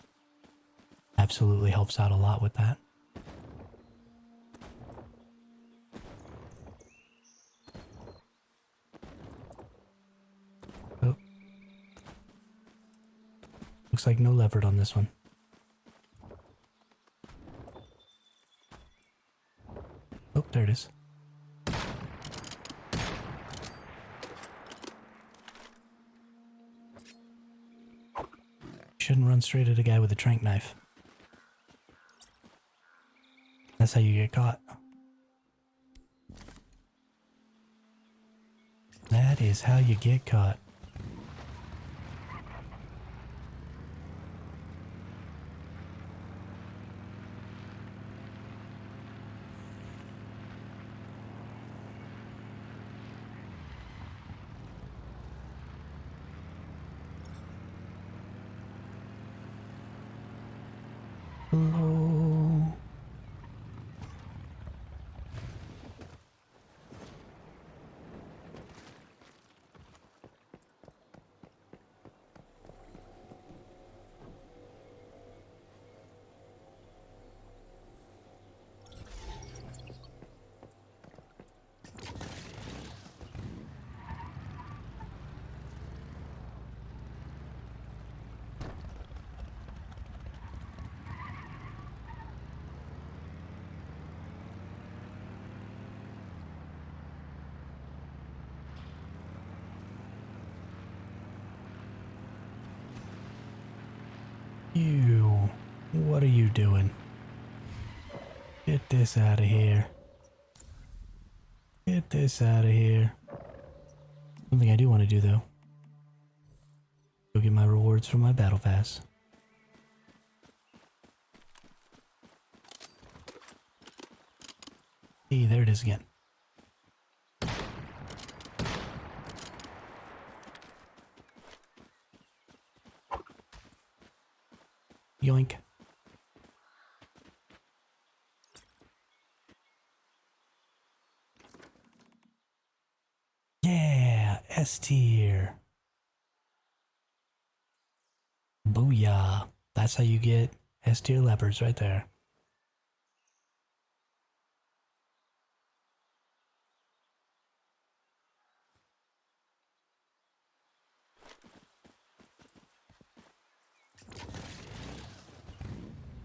Absolutely helps out a lot with that. looks like no leopard on this one. Oh, there it is. Shouldn't run straight at a guy with a trank knife. That's how you get caught. That is how you get caught. Hello. You, what are you doing? Get this out of here. Get this out of here. Something I do want to do though. Go get my rewards from my battle pass. Hey, there it is again. Yoink. Yeah, S tier. Booyah. That's how you get S tier leopards right there.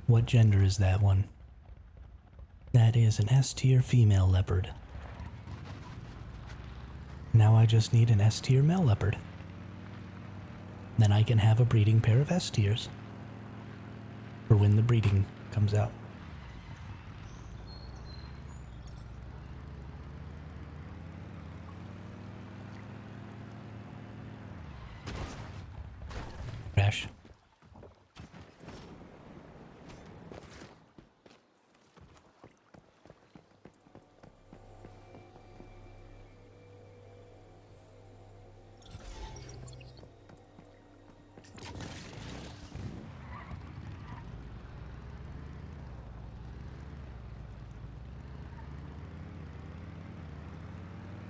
What gender is that one? That is an S tier female leopard. Now I just need an S tier male leopard. Then I can have a breeding pair of S tiers. For when the breeding comes out. Crash.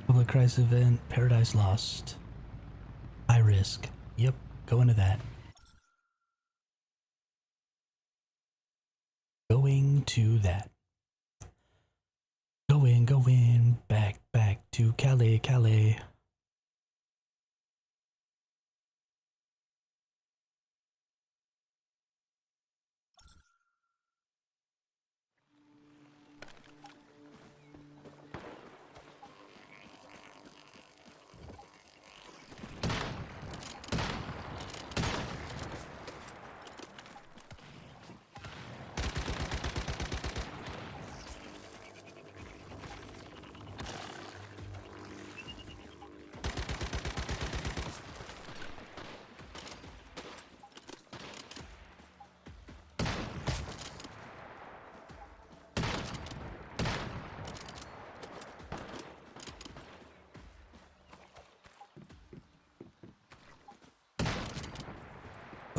Public crisis event, Paradise Lost. High risk. Yep, go into that. Going to that. Going, back to Calais.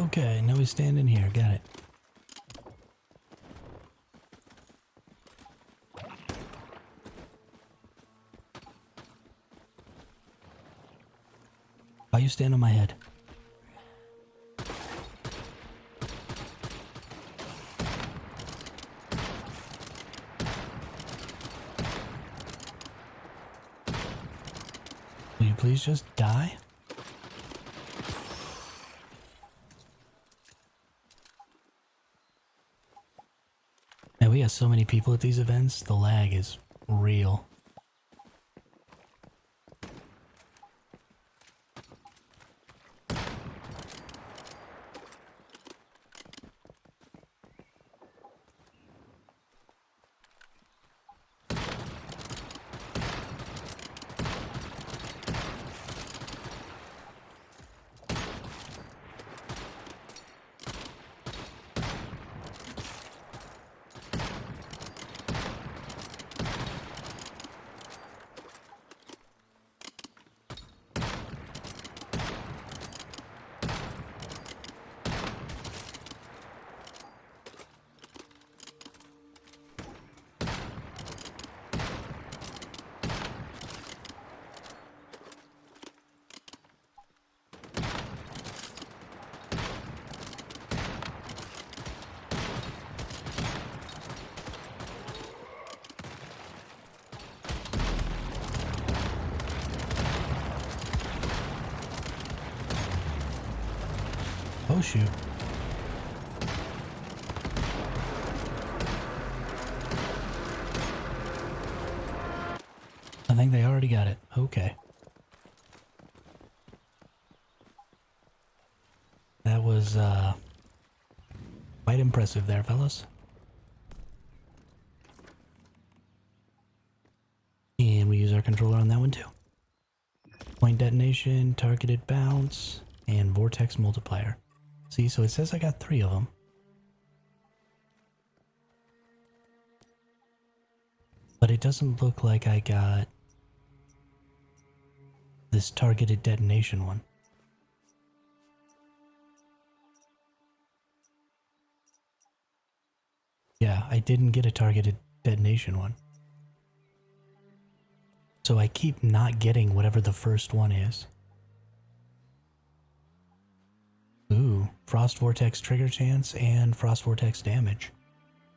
Okay, now he's standing here. Got it. Why you stand on my head? Will you please just die? Man, we got so many people at these events, the lag is real. Oh shoot. I think they already got it. Okay. That was quite impressive there, fellas. And we use our controller on that one too. Point detonation, targeted bounce, and vortex multiplier. See, so it says I got 3 of them. But it doesn't look like I got this targeted detonation one. Yeah, I didn't get a targeted detonation one. So I keep not getting whatever the first one is. Ooh, Frost Vortex trigger chance and Frost Vortex damage.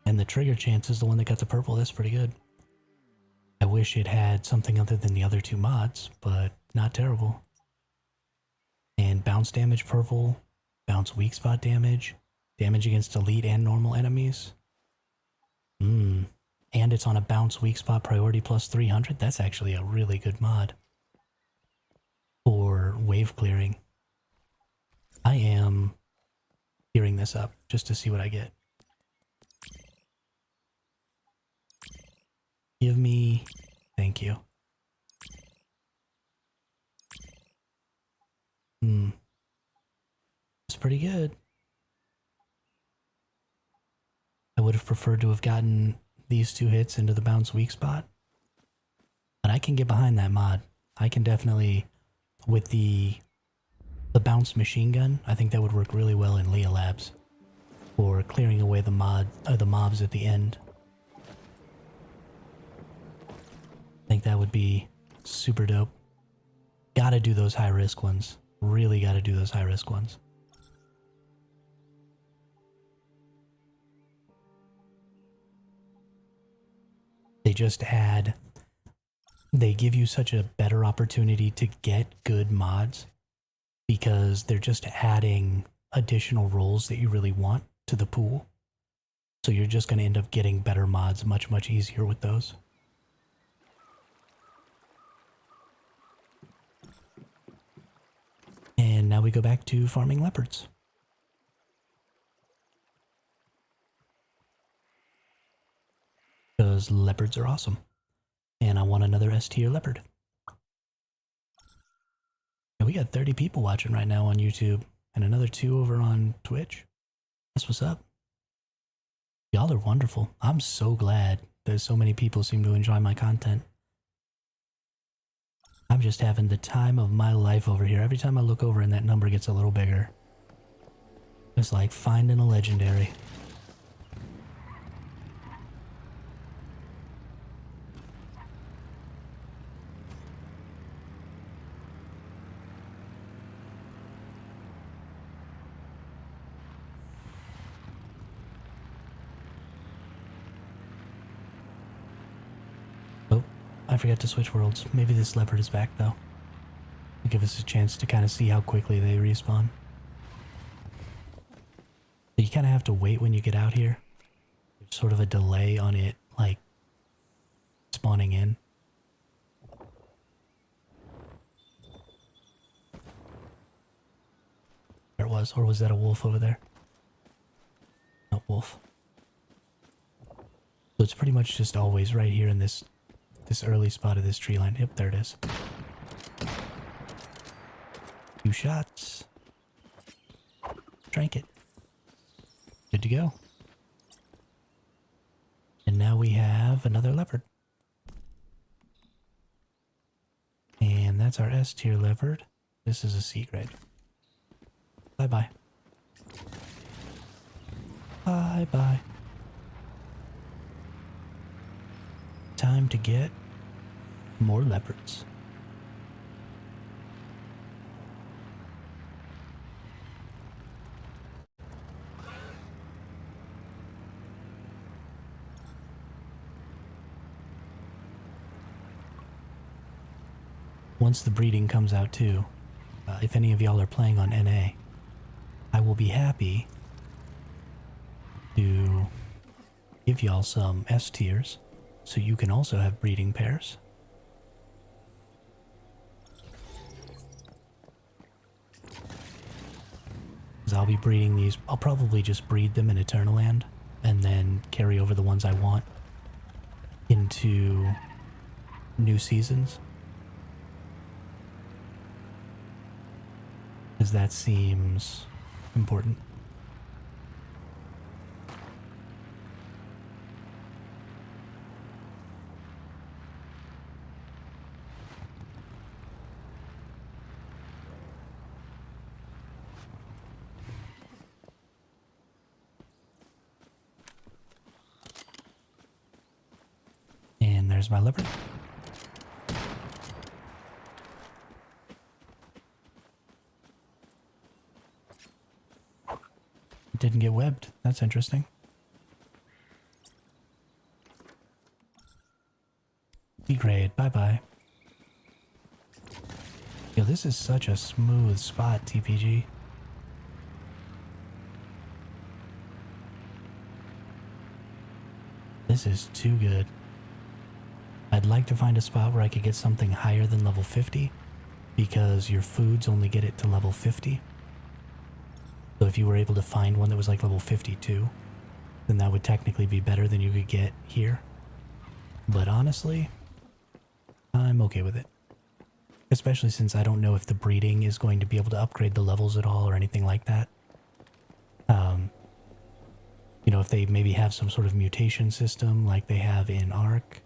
And the trigger chance is the one that got the purple. That's pretty good. I wish it had something other than the other 2 mods, but not terrible. And bounce damage purple, bounce weak spot damage, damage against elite and normal enemies. And it's on a bounce weak spot priority plus 300. That's actually a really good mod for wave clearing. I am gearing this up just to see what I get. Give me... Thank you. It's pretty good. I would have preferred to have gotten these 2 hits into the bounce weak spot. But I can get behind that mod. I can definitely, with the bounce machine gun, I think that would work really well in Leah Labs for clearing away the mobs at the end. I think that would be super dope. Gotta do those high risk ones. Really gotta do those high risk ones. They just add... They give you such a better opportunity to get good mods because they're just adding additional roles that you really want to the pool. So you're just going to end up getting better mods much, much easier with those. And now we go back to farming leopards. Because leopards are awesome. And I want another S tier leopard. And we got 30 people watching right now on YouTube. And another 2 over on Twitch. That's what's up. Y'all are wonderful. I'm so glad that so many people seem to enjoy my content. I'm just having the time of my life over here. Every time I look over and that number gets a little bigger. It's like finding a legendary. Oh, I forgot to switch worlds. Maybe this leopard is back though. Give us a chance to kind of see how quickly they respawn. So you kind of have to wait when you get out here. There's sort of a delay on it, like, spawning in. There it was, or was that a wolf over there? No, wolf. So it's pretty much just always right here in this early spot of this tree line. Yep, there it is. 2 shots. Drank it. Good to go. And now we have another leopard. And that's our S tier leopard. This is a C grade. Bye-bye. Bye-bye. Time to get more leopards. Once the breeding comes out too, if any of y'all are playing on NA, I will be happy to give y'all some S tiers so you can also have breeding pairs. Because I'll be breeding these, I'll probably just breed them in Eternaland and then carry over the ones I want into new seasons. Because that seems important. And there's my leopard. Didn't get webbed. That's interesting. B grade. Bye-bye. Yo, this is such a smooth spot, TPG. This is too good. I'd like to find a spot where I could get something higher than level 50, because your foods only get it to level 50. So if you were able to find one that was like level 52, then that would technically be better than you could get here. But honestly, I'm okay with it. Especially since I don't know if the breeding is going to be able to upgrade the levels at all or anything like that. You know, if they maybe have some sort of mutation system like they have in Ark,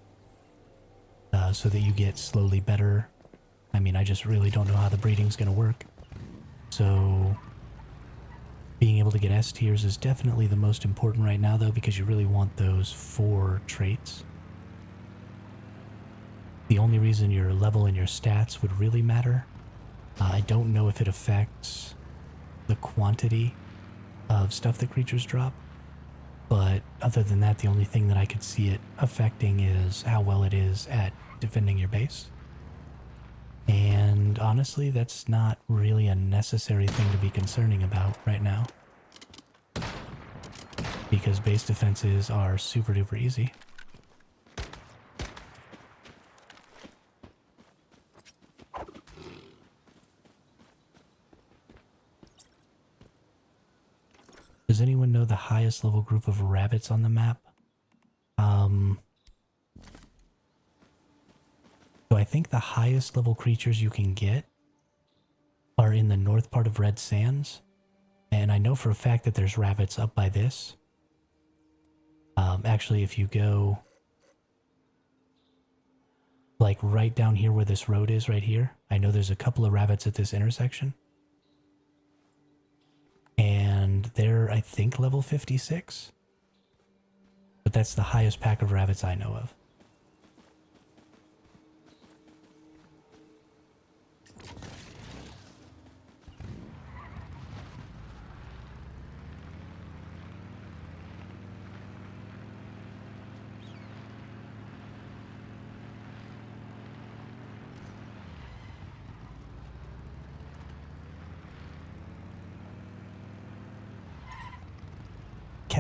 so that you get slowly better. I mean, I just really don't know how the breeding's going to work. So being able to get S tiers is definitely the most important right now, though, because you really want those 4 traits. The only reason your level and your stats would really matter, I don't know if it affects the quantity of stuff that creatures drop, but other than that, the only thing that I could see it affecting is how well it is at defending your base. And honestly, that's not really a necessary thing to be concerning about right now, because base defenses are super duper easy. Does anyone know the highest level group of rabbits on the map? So I think the highest level creatures you can get are in the north part of Red Sands. And I know for a fact that there's rabbits up by this. Actually, if you go like right down here where this road is right here, I know there's a couple of rabbits at this intersection. And they're, I think, level 56. But that's the highest pack of rabbits I know of.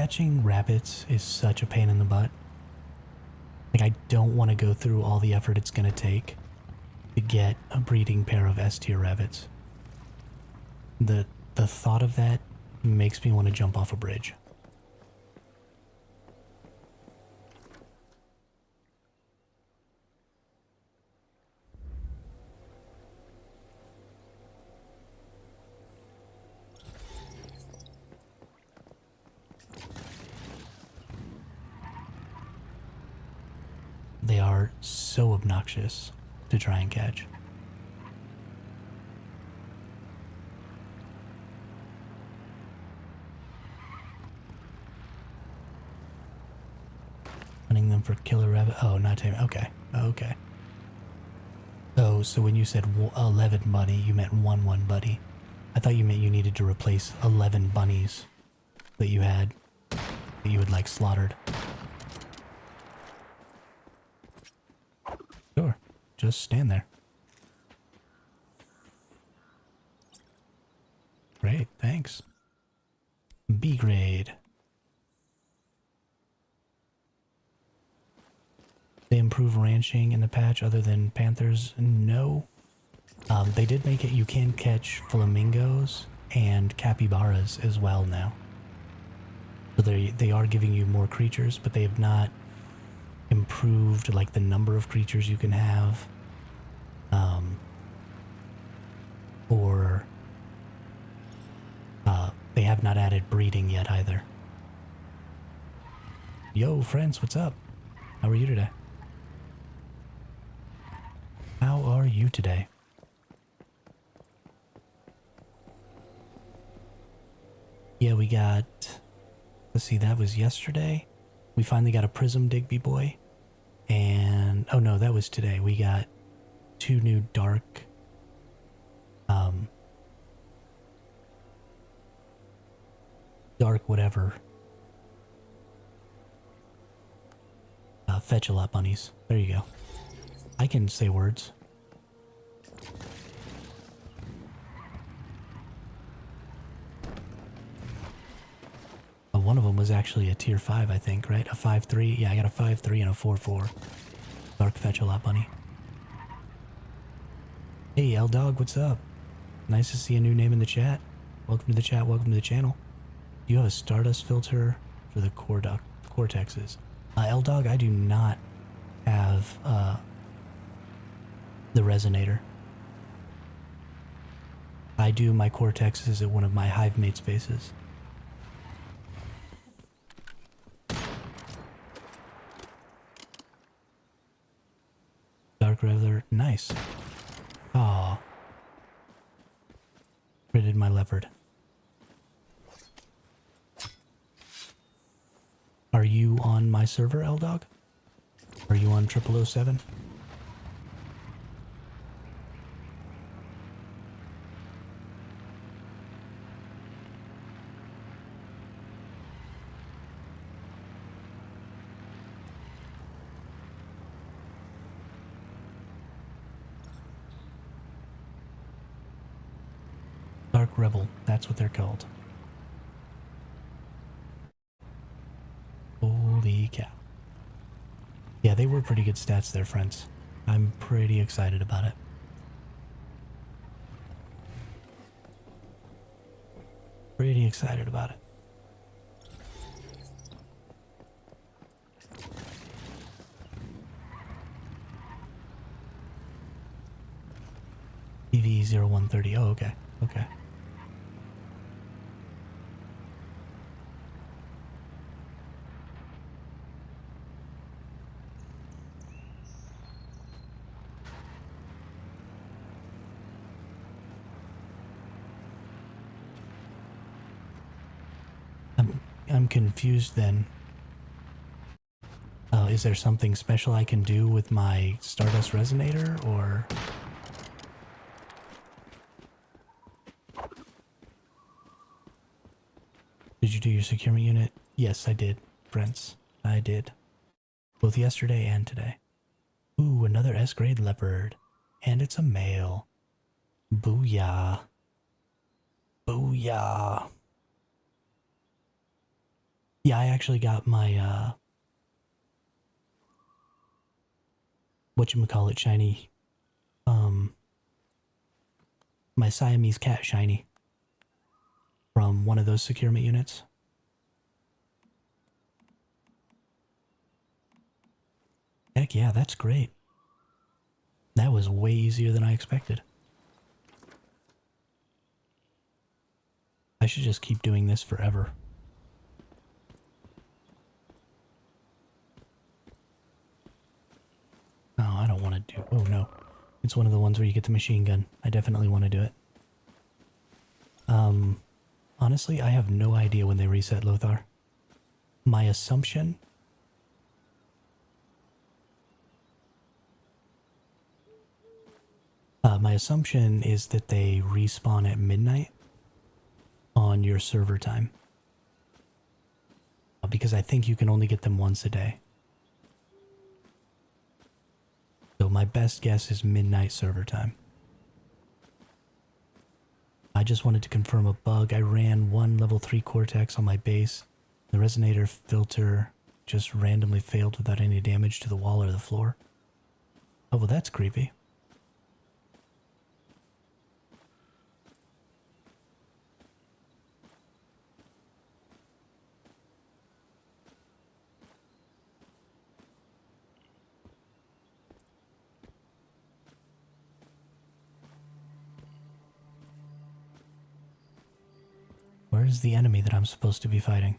catching rabbits is such a pain in the butt. Like, I don't want to go through all the effort it's going to take to get a breeding pair of S-tier rabbits. The thought of that makes me want to jump off a bridge. They are so obnoxious to try and catch. Hunting them for killer rabbit. Oh, not taming. Okay. Okay. Oh, so when you said 11 bunny, you meant 1 buddy. I thought you meant you needed to replace 11 bunnies that you had, that you had like slaughtered. Sure. Just stand there. Great, thanks. B grade. They improve ranching in the patch other than panthers? No. They did make it you can catch flamingos and capybaras as well now. So they are giving you more creatures, but they have not improved like the number of creatures you can have. Or they have not added breeding yet either. Yo, friends, what's up? How are you today? How are you today? Yeah, we got... Let's see, that was yesterday. We finally got a Prism Digby boy. And... Oh no, that was today. We got 2 new dark... Dark whatever. Fetch-a-lot bunnies. There you go. I can say words. One of them was actually a tier 5, I think, right? A 5-3. Yeah, I got a 5-3 and a 4-4. Dark Fetch-a-lot bunny. Hey, L-Dog, what's up? Nice to see a new name in the chat. Welcome to the chat, welcome to the channel. Do you have a Stardust filter for the Cortexes? L-Dog, I do not have the Resonator. I do my Cortexes at one of my Hivemate spaces. Dark Reveler, nice. Aw. Critted my leopard. Are you on my server, L-Dog? Are you on 0007? Dark Rebel, that's what they're called. Holy cow. Yeah, they were pretty good stats there, friends. I'm pretty excited about it. Pretty excited about it. TV0130. Oh, okay. Okay. I'm confused then. Is there something special I can do with my Stardust Resonator, or... Did you do your securement unit? Yes, I did, Prince. I did. Both yesterday and today. Ooh, another S-grade leopard. And it's a male. Booyah. Booyah. Yeah, I actually got my, whatchamacallit shiny, my Siamese cat shiny from one of those securement units. Heck yeah, that's great. That was way easier than I expected. I should just keep doing this forever. No, I don't want to do... Oh, no. It's one of the ones where you get the machine gun. I definitely want to do it. Honestly, I have no idea when they reset Lothar. My assumption... my assumption is that they respawn at midnight on your server time. Because I think you can only get them once a day. So my best guess is midnight server time. I just wanted to confirm a bug. I ran one level 3 Cortex on my base. The resonator filter just randomly failed without any damage to the wall or the floor. Oh, well, that's creepy. Where's the enemy that I'm supposed to be fighting?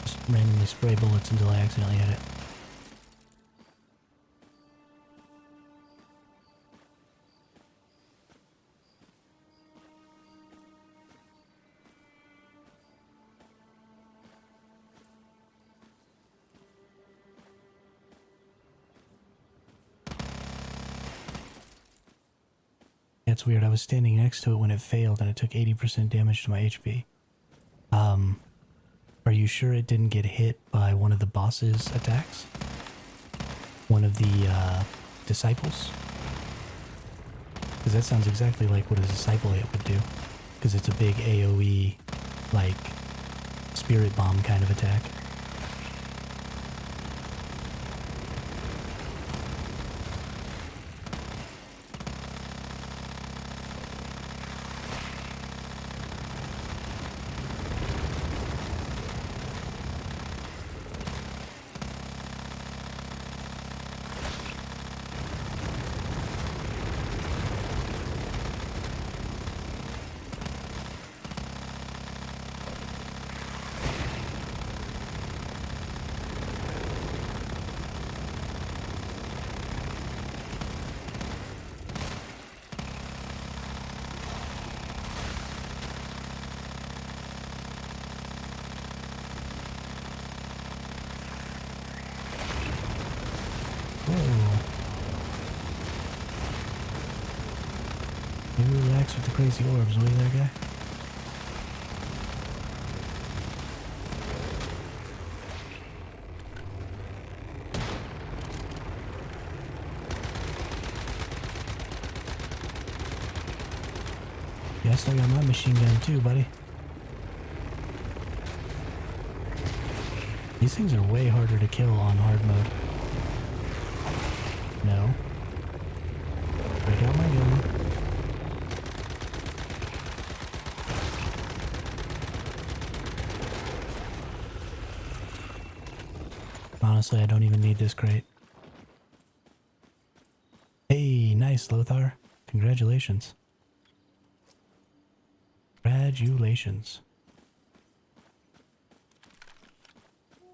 Just randomly spray bullets until I accidentally hit it. It's weird, I was standing next to it when it failed and it took 80% damage to my HP. Are you sure it didn't get hit by one of the boss's attacks? One of the, disciples? Because that sounds exactly like what a disciple hit would do. Because it's a big AoE, like, spirit bomb kind of attack. Maybe relax with the crazy orbs, will you there, guy? Yeah, I still got my machine gun too, buddy. These things are way harder to kill on hard mode. No. Break out my gun. Honestly, I don't even need this crate. Hey, nice, Lothar. Congratulations. Congratulations.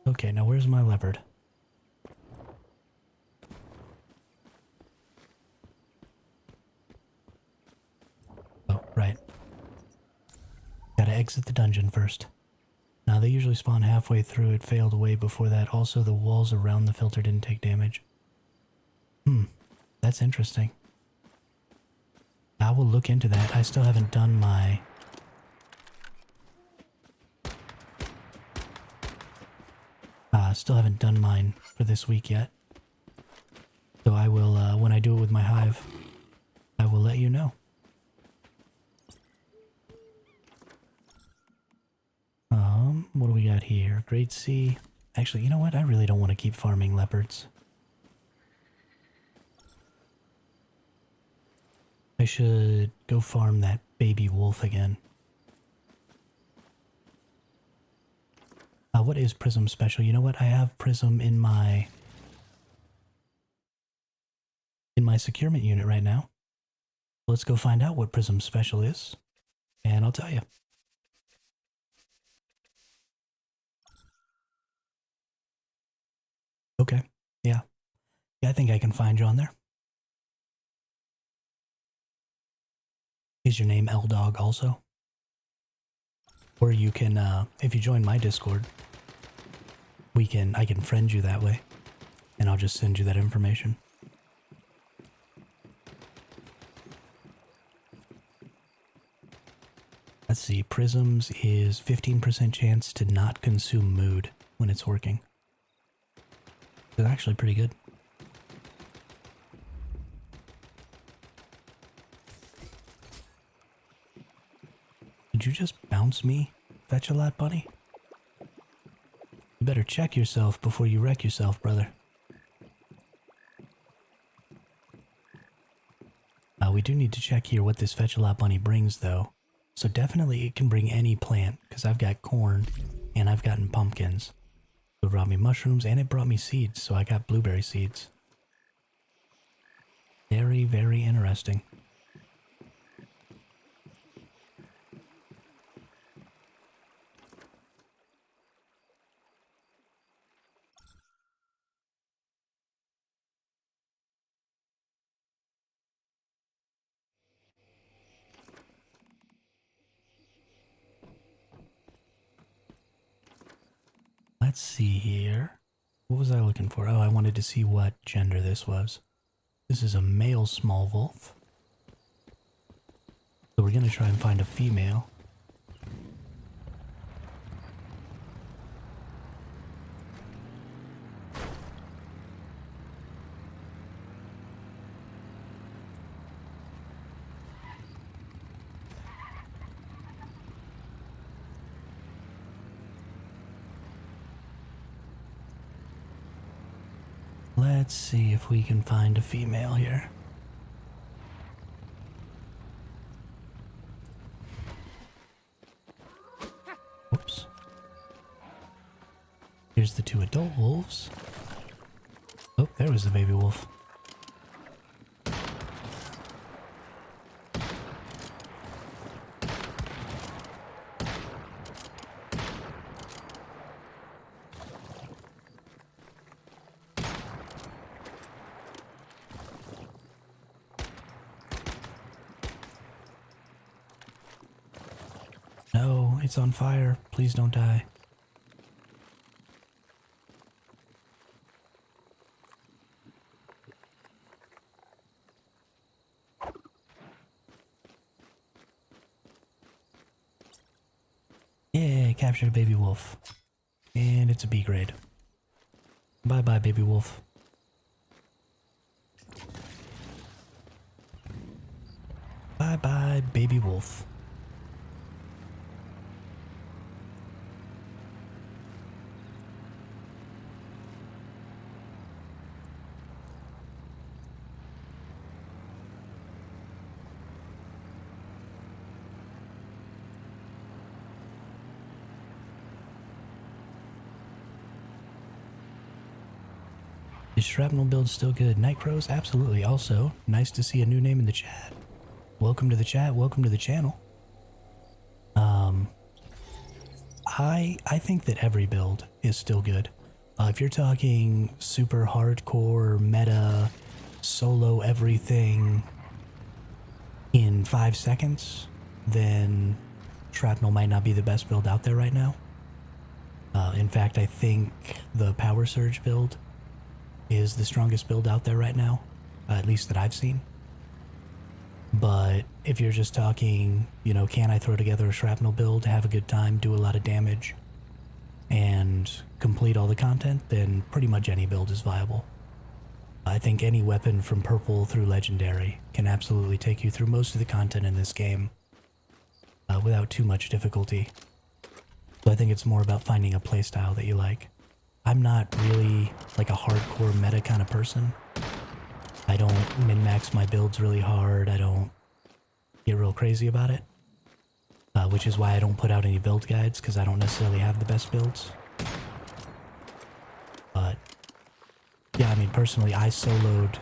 Okay, now where's my leopard? Oh, right. Gotta exit the dungeon first. Now, they usually spawn halfway through. It failed way before that. Also, the walls around the filter didn't take damage. That's interesting. I will look into that. I still haven't done my... still haven't done mine for this week yet. So I will, when I do it with my hive, I will let you know. Grade C. Actually, you know what? I really don't want to keep farming leopards. I should go farm that baby wolf again. What is Prism Special? You know what? I have Prism in my securement unit right now. Let's go find out what Prism Special is, and I'll tell you. Okay, yeah. Yeah, I think I can find you on there. Is your name L-Dog also? Or you can, if you join my Discord, I can friend you that way, and I'll just send you that information. Let's see, Prisms is 15% chance to not consume mood when it's working. It's actually pretty good. Did you just bounce me, Fetch-a-Lot Bunny? You better check yourself before you wreck yourself, brother. We do need to check here what this Fetch-a-Lot Bunny brings, though. So definitely it can bring any plant, because I've got corn, and I've gotten pumpkins. So it brought me mushrooms, and it brought me seeds, so I got blueberry seeds. Very, very interesting. Let's see here. What was I looking for? Oh, I wanted to see what gender this was. This is a male small wolf. So we're going to try and find a female. Let's see if we can find a female here. Whoops. Here's the two adult wolves. Oh, there was the baby wolf. No, it's on fire. Please don't die. Yeah, captured a baby wolf. And it's a B grade. Bye-bye, baby wolf. Bye-bye, baby wolf. Is Shrapnel build still good? Night Crows? Absolutely. Also, nice to see a new name in the chat. Welcome to the chat. Welcome to the channel. I think that every build is still good. If you're talking super hardcore, meta, solo everything in 5 seconds, then Shrapnel might not be the best build out there right now. In fact, I think the Power Surge build is the strongest build out there right now, at least that I've seen. But if you're just talking, you know, can I throw together a Shrapnel build, have a good time, do a lot of damage, and complete all the content, then pretty much any build is viable. I think any weapon from Purple through Legendary can absolutely take you through most of the content in this game without too much difficulty. So I think it's more about finding a playstyle that you like. I'm not really like a hardcore meta kind of person. I don't min-max my builds really hard. I don't get real crazy about it. Which is why I don't put out any build guides, because I don't necessarily have the best builds. But yeah, I mean, personally, I soloed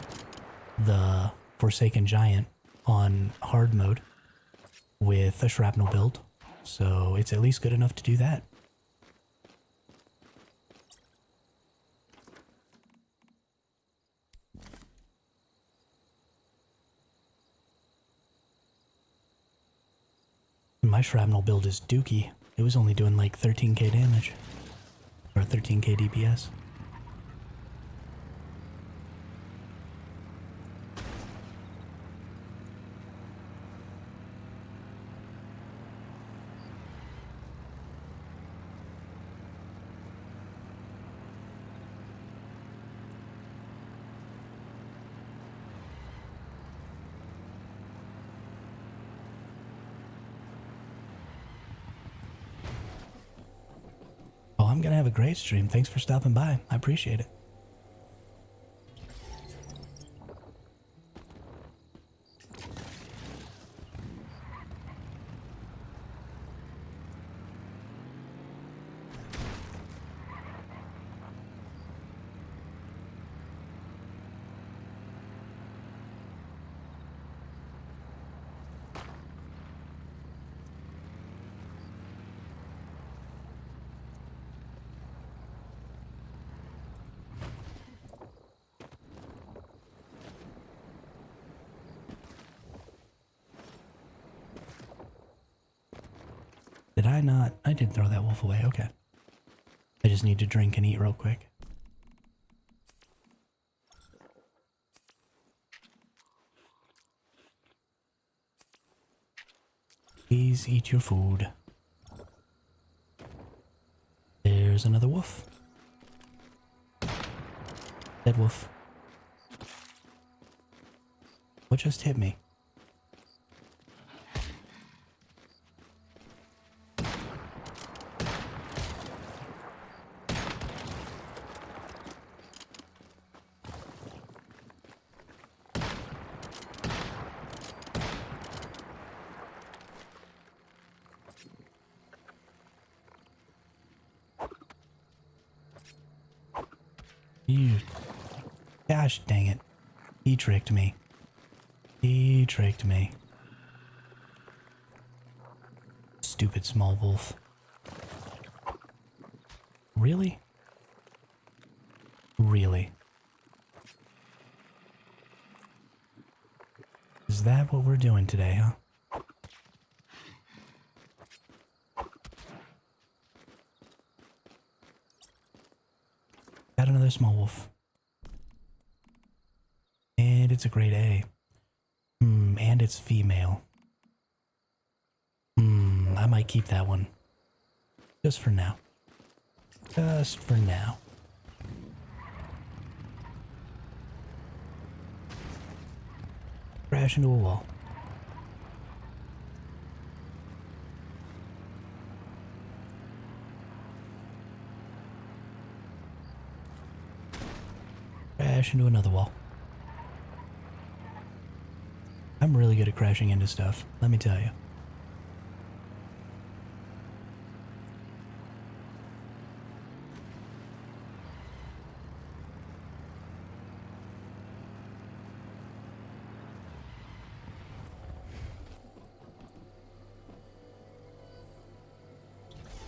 the Forsaken Giant on hard mode with a shrapnel build, so it's at least good enough to do that. My shrapnel build is dookie. It was only doing like 13k damage, or 13k DPS. Oh, I'm gonna have a great stream. Thanks for stopping by. I appreciate it. Did I not? I did throw that wolf away. Okay. I just need to drink and eat real quick. Please eat your food. There's another wolf. Dead wolf. What just hit me? You... Gosh dang it. He tricked me. He tricked me. Stupid small wolf. Really? Really? Is that what we're doing today, huh? Got another small wolf. And it's a grade A. And it's female. I might keep that one. Just for now. Just for now. Crash into a wall. Crash into another wall. I'm really good at crashing into stuff, let me tell you.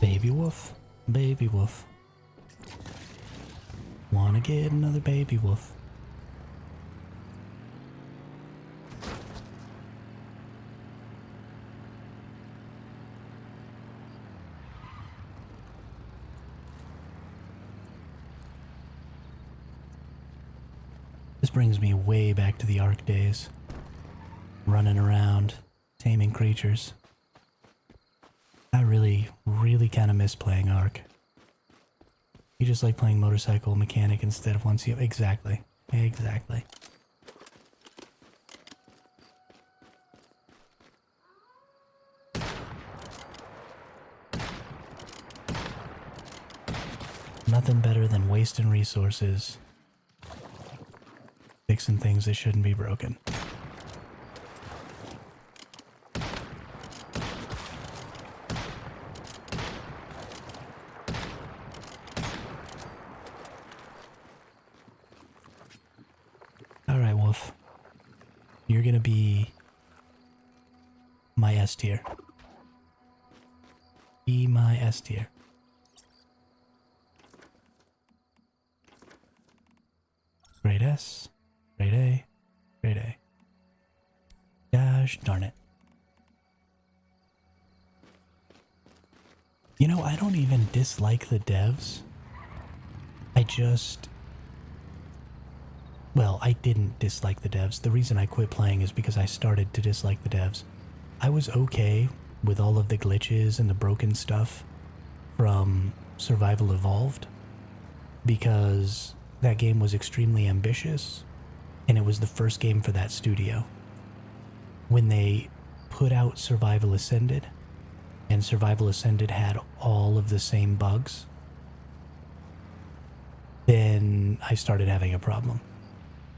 Baby wolf, baby wolf. Wanna get another baby wolf. This brings me way back to the Ark days. Running around, taming creatures. I really kind of miss playing Ark. You just like playing motorcycle mechanic instead of once you... Exactly. Exactly. nothing better than wasting resources fixing things that shouldn't be broken. Alright, Wolf. You're gonna be my S tier. Be my S tier. Grade S, grade A, grade A. Gosh darn it. You know, I don't even dislike the devs. Well, I didn't dislike the devs. The reason I quit playing is because I started to dislike the devs. I was okay with all of the glitches and the broken stuff from Survival Evolved because that game was extremely ambitious and it was the first game for that studio. When they put out Survival Ascended and Survival Ascended had all of the same bugs, then I started having a problem.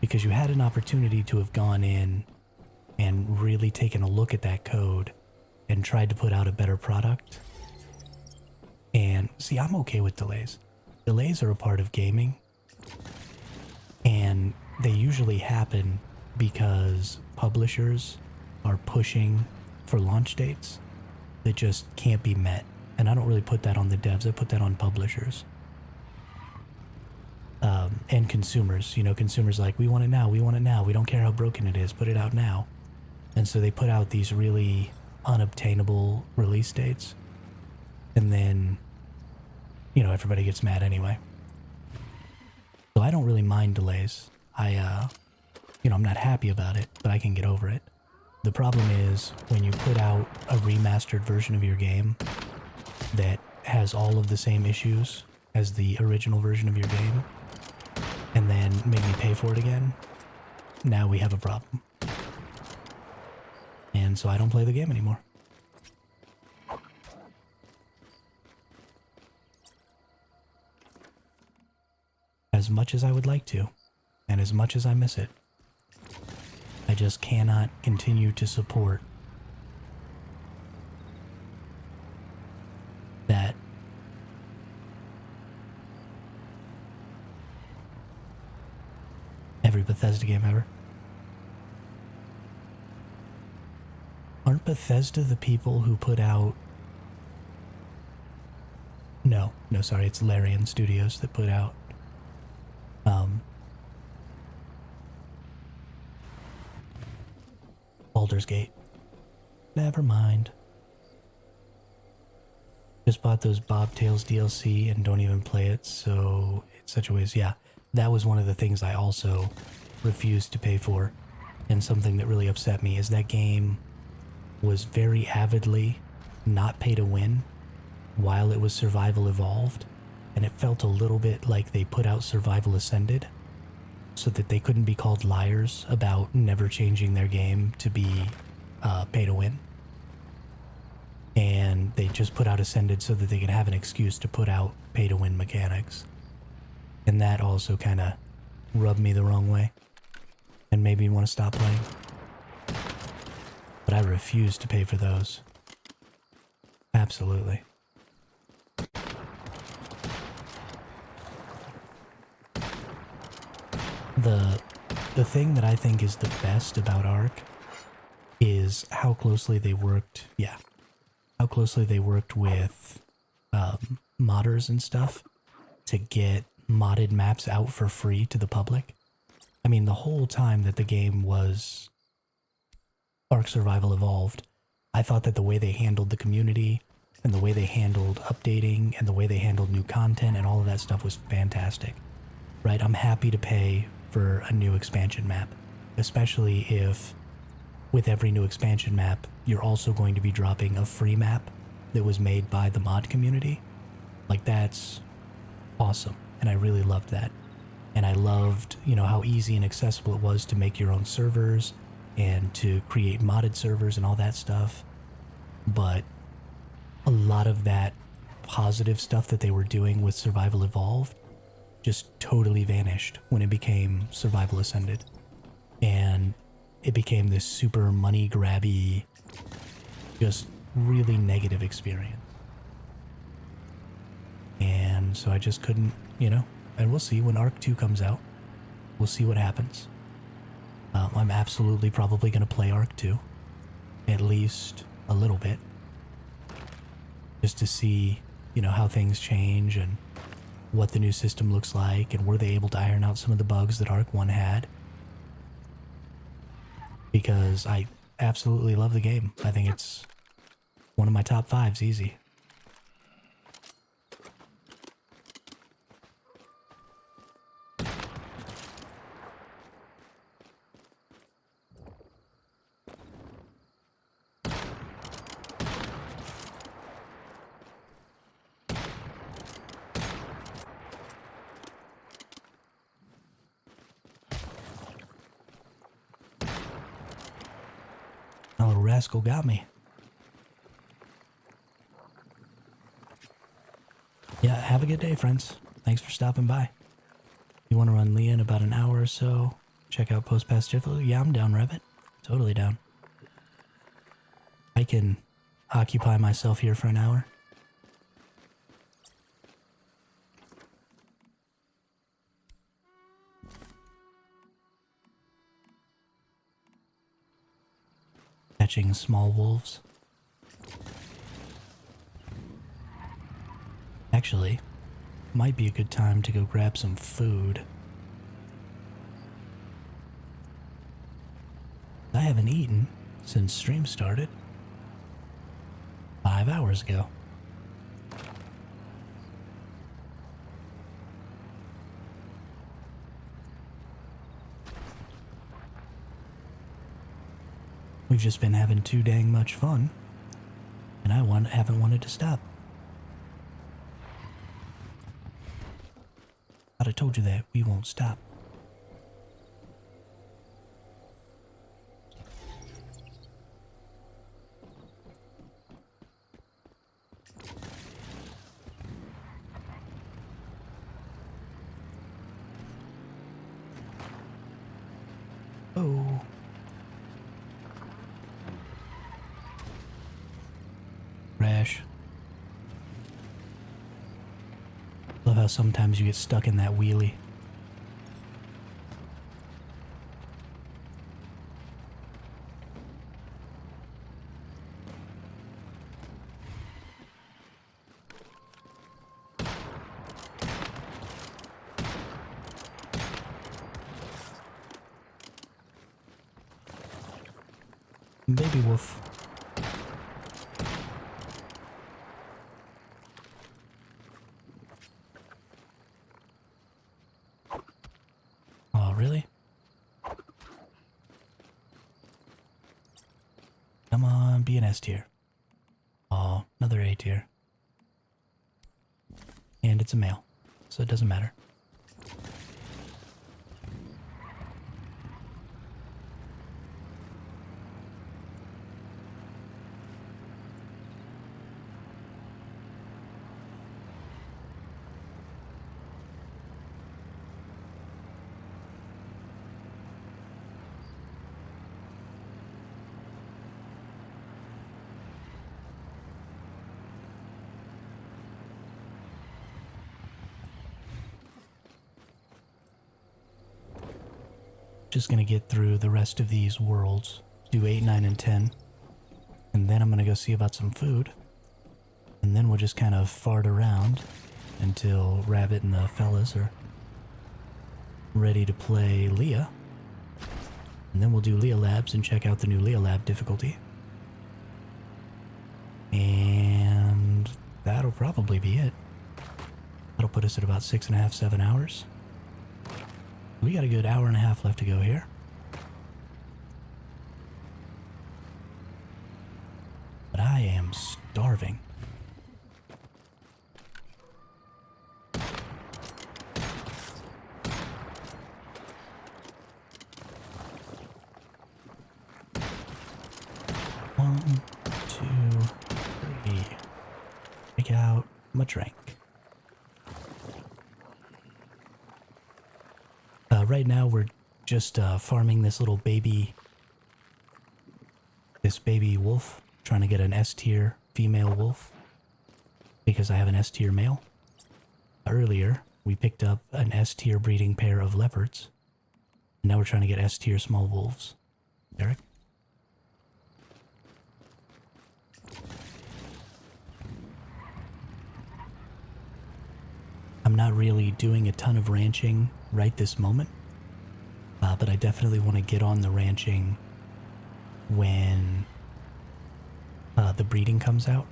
Because you had an opportunity to have gone in and really taken a look at that code and tried to put out a better product. And see, I'm okay with delays. Delays are a part of gaming. And they usually happen because publishers are pushing for launch dates that just can't be met. And I don't really put that on the devs, I put that on publishers. And consumers, you know, consumers like, we want it now, we want it now, we don't care how broken it is, put it out now. And so they put out these really unobtainable release dates. And then, you know, everybody gets mad anyway. So I don't really mind delays. I'm not happy about it, but I can get over it. The problem is when you put out a remastered version of your game that has all of the same issues as the original version of your game, and then make me pay for it again, now we have a problem. And so I don't play the game anymore. As much as I would like to, and as much as I miss it, I just cannot continue to support that. Every Bethesda game ever. Aren't Bethesda the people who put out... No, sorry, it's Larian Studios that put out Baldur's Gate. Never mind. Just bought those Bobtails DLC and don't even play it, so it's such a waste. Yeah, that was one of the things I also refused to pay for, and something that really upset me is that game was very avidly not pay to win while it was Survival Evolved, and it felt a little bit like they put out Survival Ascended so that they couldn't be called liars about never changing their game to be pay to win. And they just put out Ascended so that they could have an excuse to put out pay to win mechanics. And that also kind of rubbed me the wrong way and made me want to stop playing. But I refuse to pay for those. Absolutely. The thing that I think is the best about Ark is how closely they worked, how closely they worked with modders and stuff to get modded maps out for free to the public. I mean, the whole time that the game was Ark Survival Evolved, I thought that the way they handled the community and the way they handled updating and the way they handled new content and all of that stuff was fantastic. Right? I'm happy to pay for a new expansion map, especially if with every new expansion map, you're also going to be dropping a free map that was made by the mod community. Like, that's awesome. And I really loved that. And I loved, you know, how easy and accessible it was to make your own servers and to create modded servers and all that stuff. But a lot of that positive stuff that they were doing with Survival Evolved just totally vanished when it became Survival Ascended. And it became this super money grabby, just really negative experience. And so I just couldn't, and we'll see when Arc 2 comes out. We'll see what happens. I'm absolutely probably going to play Arc 2, at least a little bit, just to see, how things change and what the new system looks like, and were they able to iron out some of the bugs that Arc 1 had. Because I absolutely love the game. I think it's one of my top 5s, easy. That little rascal got me. Yeah, have a good day, friends. Thanks for stopping by. You want to run Leah in about an hour or so? Check out Post Past Tiflo? Yeah, I'm down, Rabbit. Totally down. I can occupy myself here for an hour. Catching small wolves. Actually, might be a good time to go grab some food. I haven't eaten since stream started 5 hours ago. We've just been having too dang much fun, and I haven't wanted to stop. Thought I told you that we won't stop. Oh. Rash. Love how sometimes you get stuck in that wheelie. Baby wolf. Oh, really? Come on, be an S tier. Oh, another A tier. And it's a male, so it doesn't matter. Just gonna get through the rest of these worlds, do 8, 9, and 10, and then I'm gonna go see about some food, and then we'll just kind of fart around until Rabbit and the fellas are ready to play Leah, and then we'll do Leah Labs and check out the new Leah Lab difficulty, and that'll probably be it. That'll put us at about 6.5, 7 hours. We got a good hour and a half left to go here. But I am starving. One, two, three. Take out much rank. Right now we're just farming this little baby, wolf, trying to get an S tier female wolf because I have an S tier male. Earlier we picked up an S tier breeding pair of leopards, and now we're trying to get S tier small wolves. Derek? I'm not really doing a ton of ranching right this moment, but I definitely want to get on the ranching when the breeding comes out.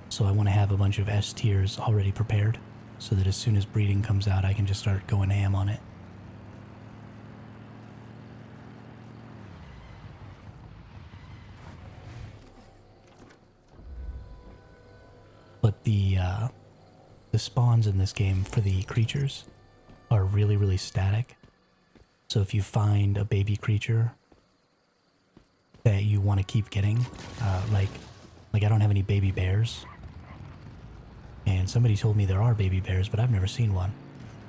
So I want to have a bunch of S tiers already prepared so that as soon as breeding comes out I can just start going ham on it. But the spawns in this game for the creatures are really, really static. So if you find a baby creature that you want to keep getting, like I don't have any baby bears, and somebody told me there are baby bears, but I've never seen one.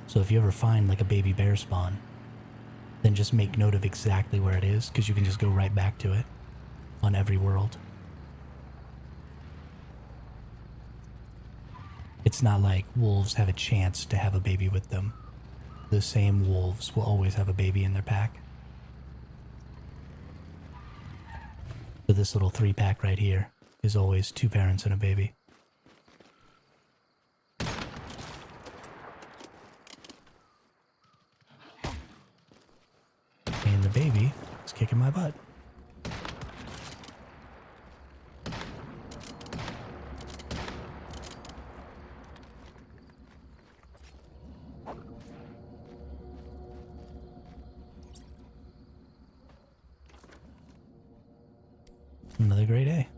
So if you ever find like a baby bear spawn, then just make note of exactly where it is, because you can just go right back to it on every world. It's not like wolves have a chance to have a baby with them. The same wolves will always have a baby in their pack. So this little 3-pack right here is always 2 parents and a baby. And the baby is kicking my butt. Another great A.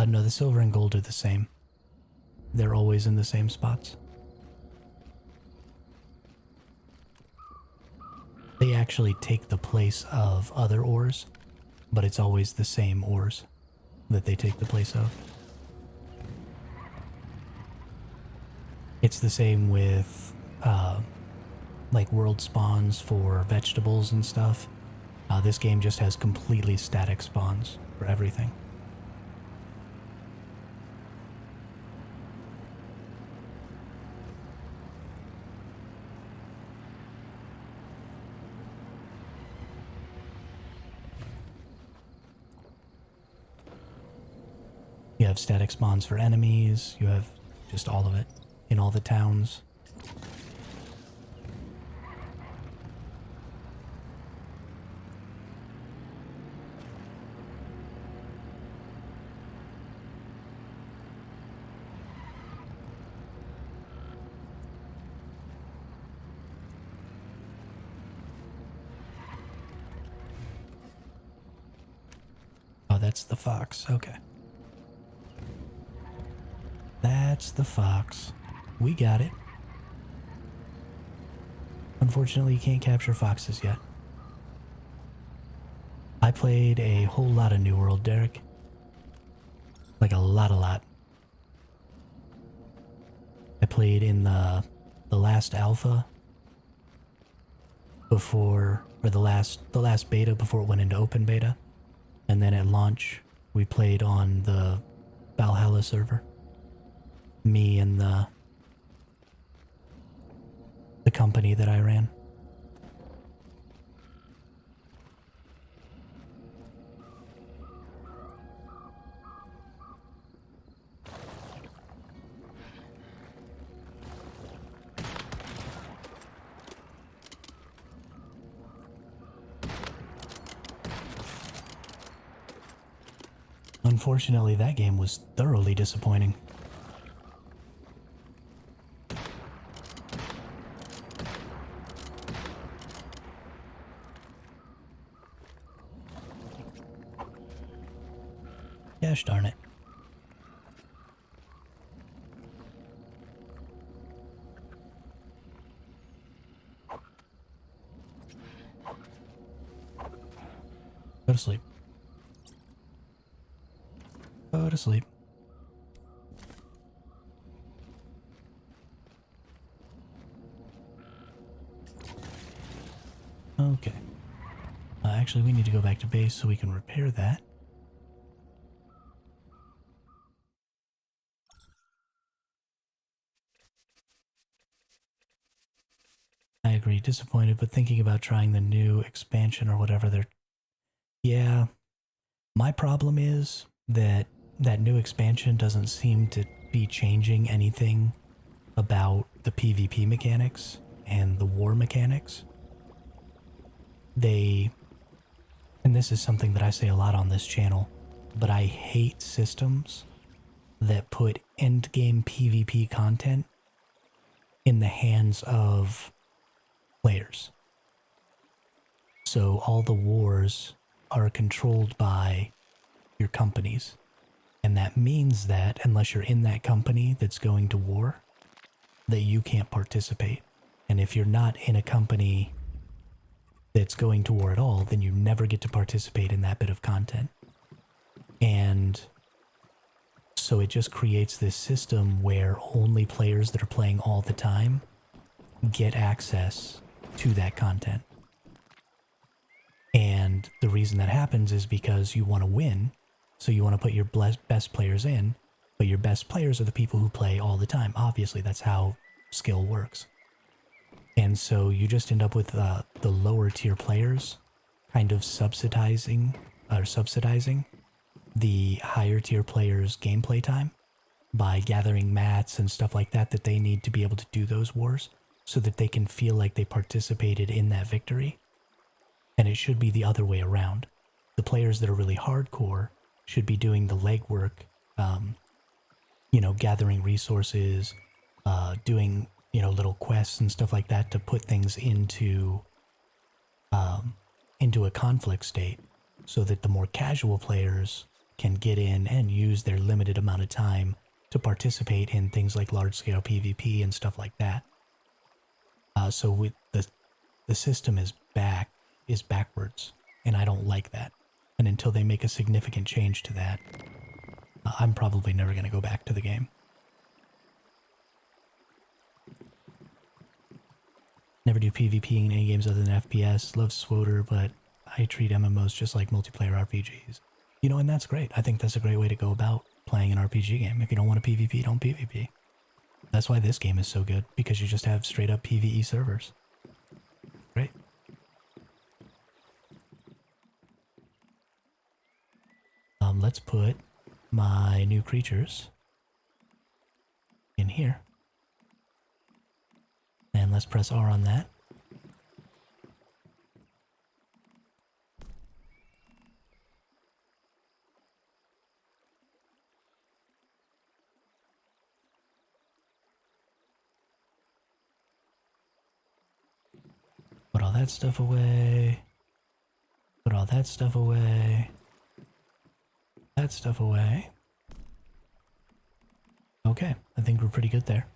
No, the silver and gold are the same. They're always in the same spots. They actually take the place of other ores, but it's always the same ores that they take the place of. It's the same with like world spawns for vegetables and stuff. This game just has completely static spawns for everything. You have static spawns for enemies, you have just all of it in all the towns. Oh, that's the fox, okay. That's the fox. We got it. Unfortunately, you can't capture foxes yet. I played a whole lot of New World, Derek. Like a lot. I played in the last alpha before, or the last beta before it went into open beta. And then at launch, we played on the Valhalla server. Me and the company that I ran. Unfortunately, that game was thoroughly disappointing. Gosh darn it. to sleep. Go to sleep. Okay. Actually, we need to go back to base so we can repair that. I agree, disappointed, but thinking about trying the new expansion or whatever they're... Yeah. My problem is that that new expansion doesn't seem to be changing anything about the PvP mechanics and the war mechanics. And this is something that I say a lot on this channel, but I hate systems that put endgame PvP content in the hands of players. So all the wars are controlled by your companies. And that means that unless you're in that company that's going to war, that you can't participate. And if you're not in a company that's going to war at all, then you never get to participate in that bit of content. And so it just creates this system where only players that are playing all the time get access to that content. And the reason that happens is because you want to win, so you want to put your best players in, but your best players are the people who play all the time. Obviously, that's how skill works. And so you just end up with the lower tier players kind of subsidizing the higher tier players' gameplay time by gathering mats and stuff like that they need to be able to do those wars so that they can feel like they participated in that victory. And it should be the other way around. The players that are really hardcore should be doing the legwork, gathering resources, doing, little quests and stuff like that to put things into a conflict state so that the more casual players can get in and use their limited amount of time to participate in things like large-scale PvP and stuff like that. So with the system is backwards, and I don't like that. And until they make a significant change to that, I'm probably never going to go back to the game. Never do PvP in any games other than FPS. Love SWOTR, but I treat MMOs just like multiplayer RPGs. And that's great. I think that's a great way to go about playing an RPG game. If you don't want to PvP, don't PvP. That's why this game is so good, because you just have straight up PvE servers. Great. Let's put my new creatures in here. And let's press R on that. Put all that stuff away. Put all that stuff away. That stuff away. Okay, I think we're pretty good there.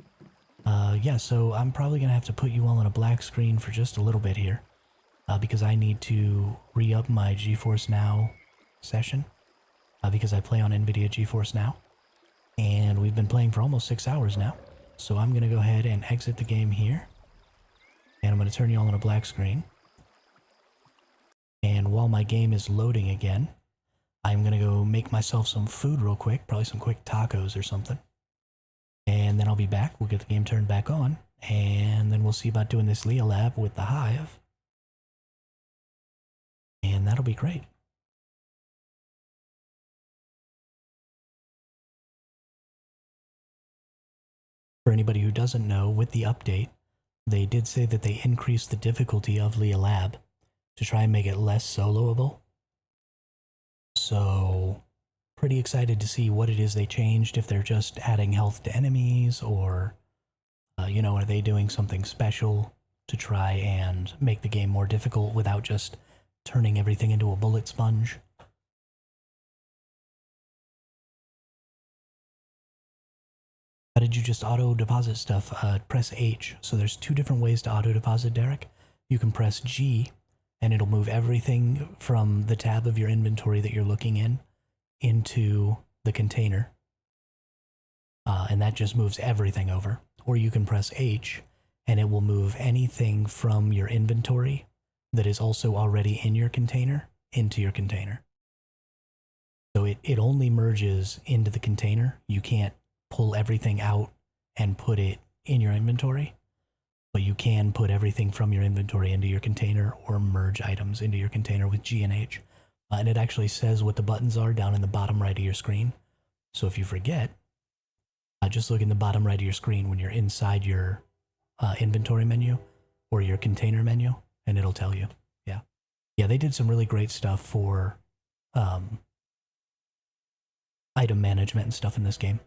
Yeah, so I'm probably going to have to put you all on a black screen for just a little bit here. Because I need to re-up my GeForce Now session. Because I play on NVIDIA GeForce Now. And we've been playing for almost 6 hours now. So I'm going to go ahead and exit the game here. And I'm going to turn you all on a black screen. And while my game is loading again, I'm going to go make myself some food real quick. Probably some quick tacos or something. And then I'll be back. We'll get the game turned back on. And then we'll see about doing this Leah Lab with the Hive. And that'll be great. For anybody who doesn't know, with the update, they did say that they increased the difficulty of Leah Lab to try and make it less soloable. So, pretty excited to see what it is they changed, if they're just adding health to enemies, or, are they doing something special to try and make the game more difficult without just turning everything into a bullet sponge. How did you just auto-deposit stuff? Press H. So there's two different ways to auto-deposit, Derek. You can press G and it'll move everything from the tab of your inventory that you're looking in into the container. And that just moves everything over. Or you can press H and it will move anything from your inventory that is also already in your container into your container. So it only merges into the container. You can't pull everything out and put it in your inventory, but you can put everything from your inventory into your container or merge items into your container with G and H. And it actually says what the buttons are down in the bottom right of your screen. So if you forget, just look in the bottom right of your screen when you're inside your inventory menu or your container menu, and it'll tell you. Yeah. Yeah, they did some really great stuff for item management and stuff in this game.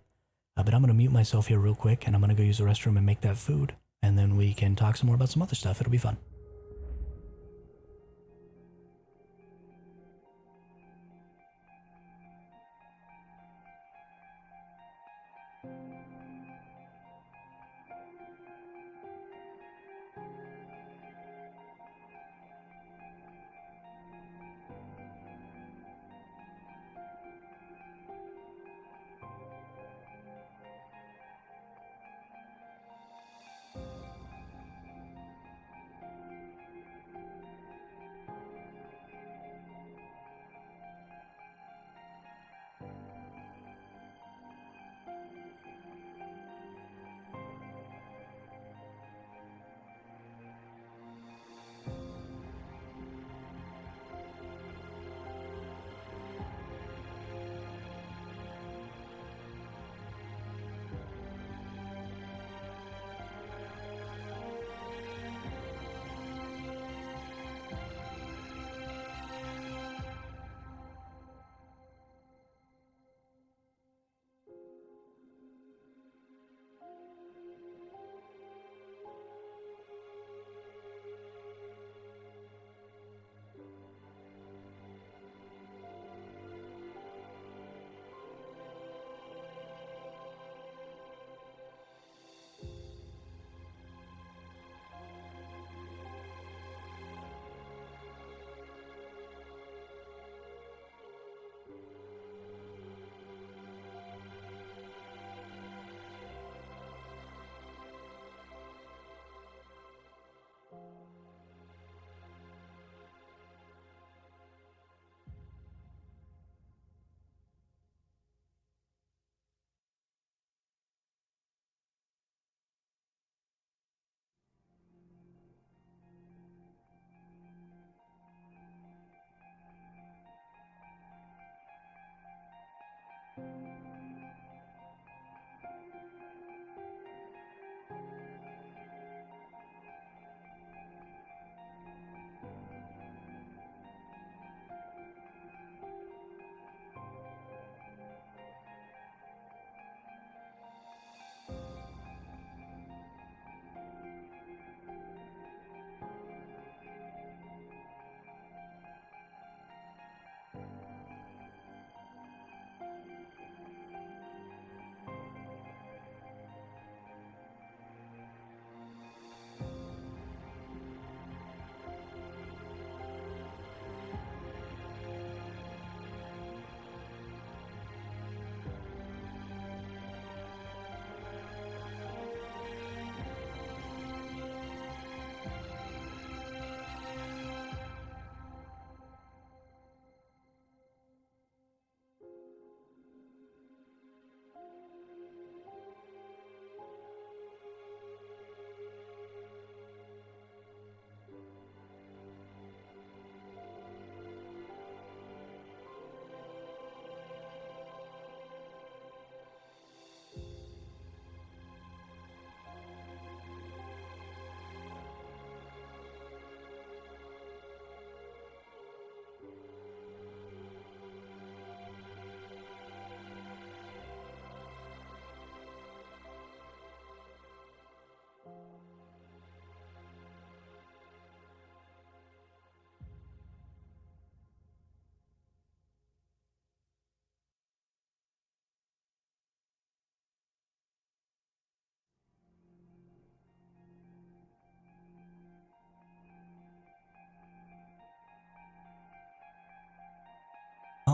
But I'm going to mute myself here real quick, and I'm going to go use the restroom and make that food, and then we can talk some more about some other stuff. It'll be fun.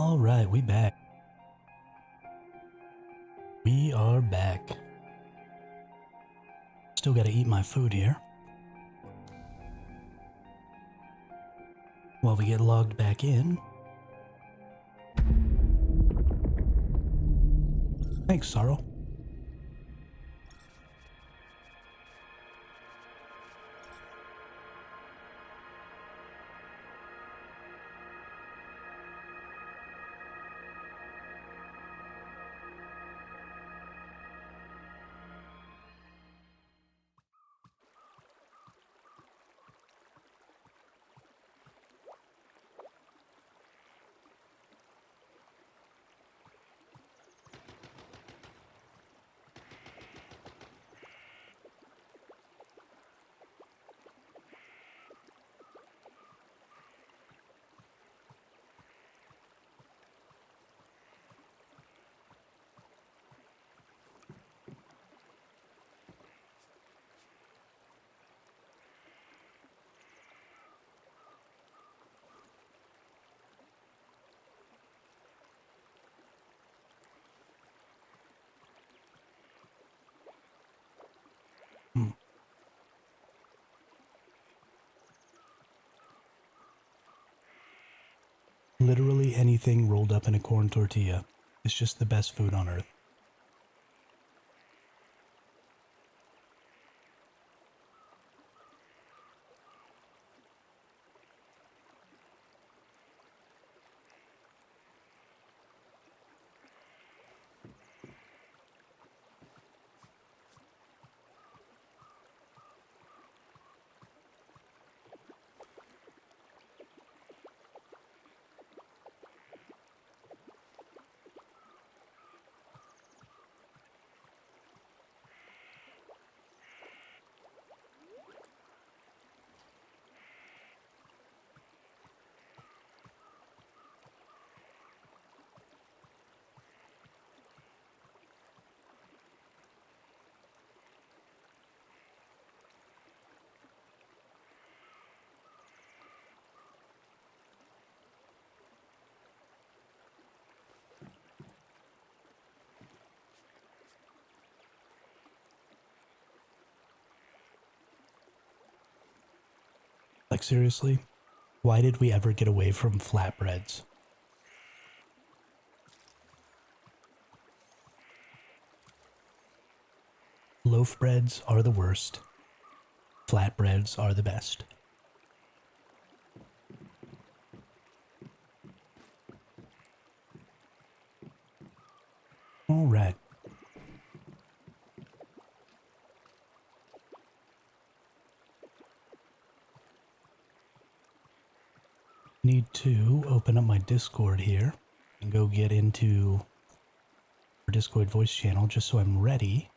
All right, we back. We are back. Still gotta eat my food here. While we get logged back in. Thanks, Sorrow. Literally anything rolled up in a corn tortilla is just the best food on earth. Like, seriously? Why did we ever get away from flatbreads? Loaf breads are the worst. Flatbreads are the best. All right. Need to open up my Discord here and go get into our Discord voice channel just so I'm ready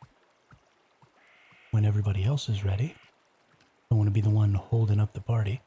when everybody else is ready. I want to be the one holding up the party.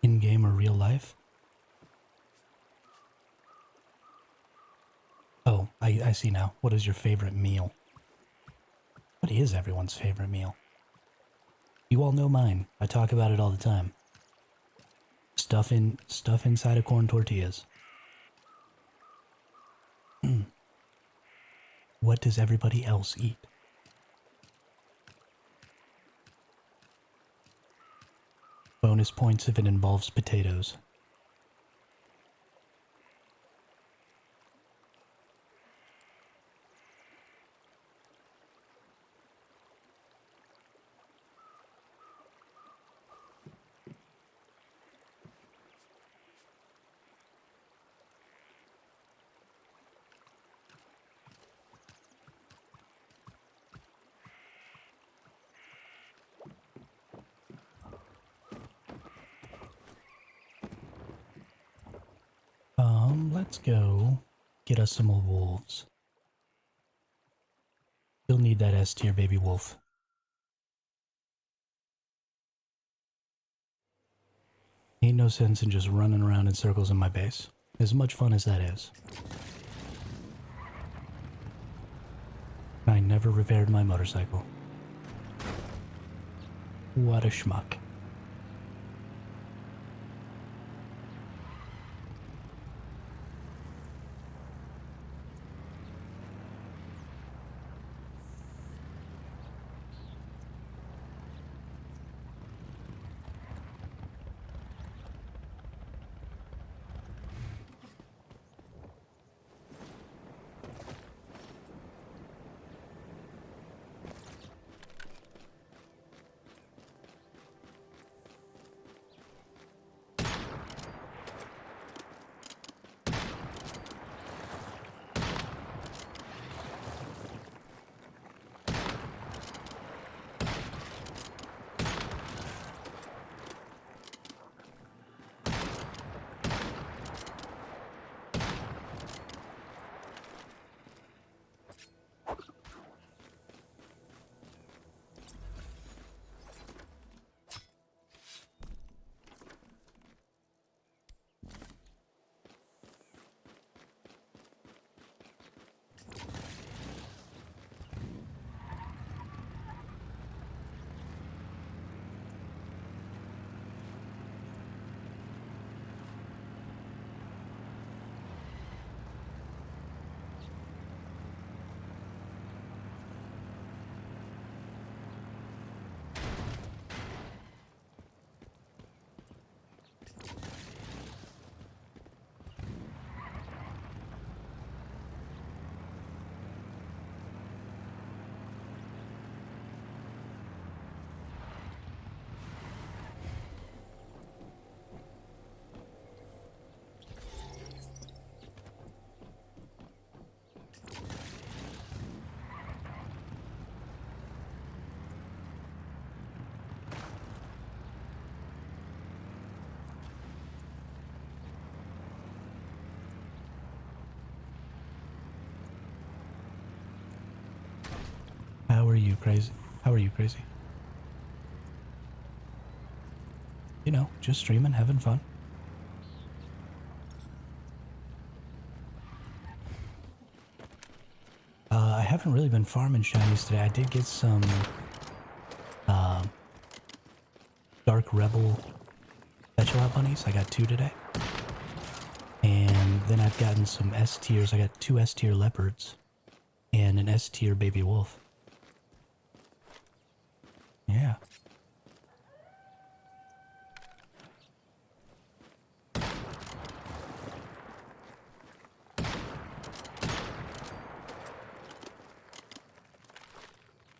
In game or real life? Oh, I see now. What is your favorite meal? What is everyone's favorite meal? You all know mine. I talk about it all the time. Stuff inside of corn tortillas. What does everybody else eat? Bonus points if it involves potatoes. Let's go get us some more wolves. You'll need that S tier baby wolf. Ain't no sense in just running around in circles in my base. As much fun as that is. I never repaired my motorcycle. What a schmuck. How are you, crazy? How are you, crazy? You know, just streaming, having fun. I haven't really been farming shinies today. I did get some Dark Rebel Petulant bunnies. I got 2 today. And then I've gotten some S tiers. I got 2 S tier leopards and an S tier baby wolf. Yeah.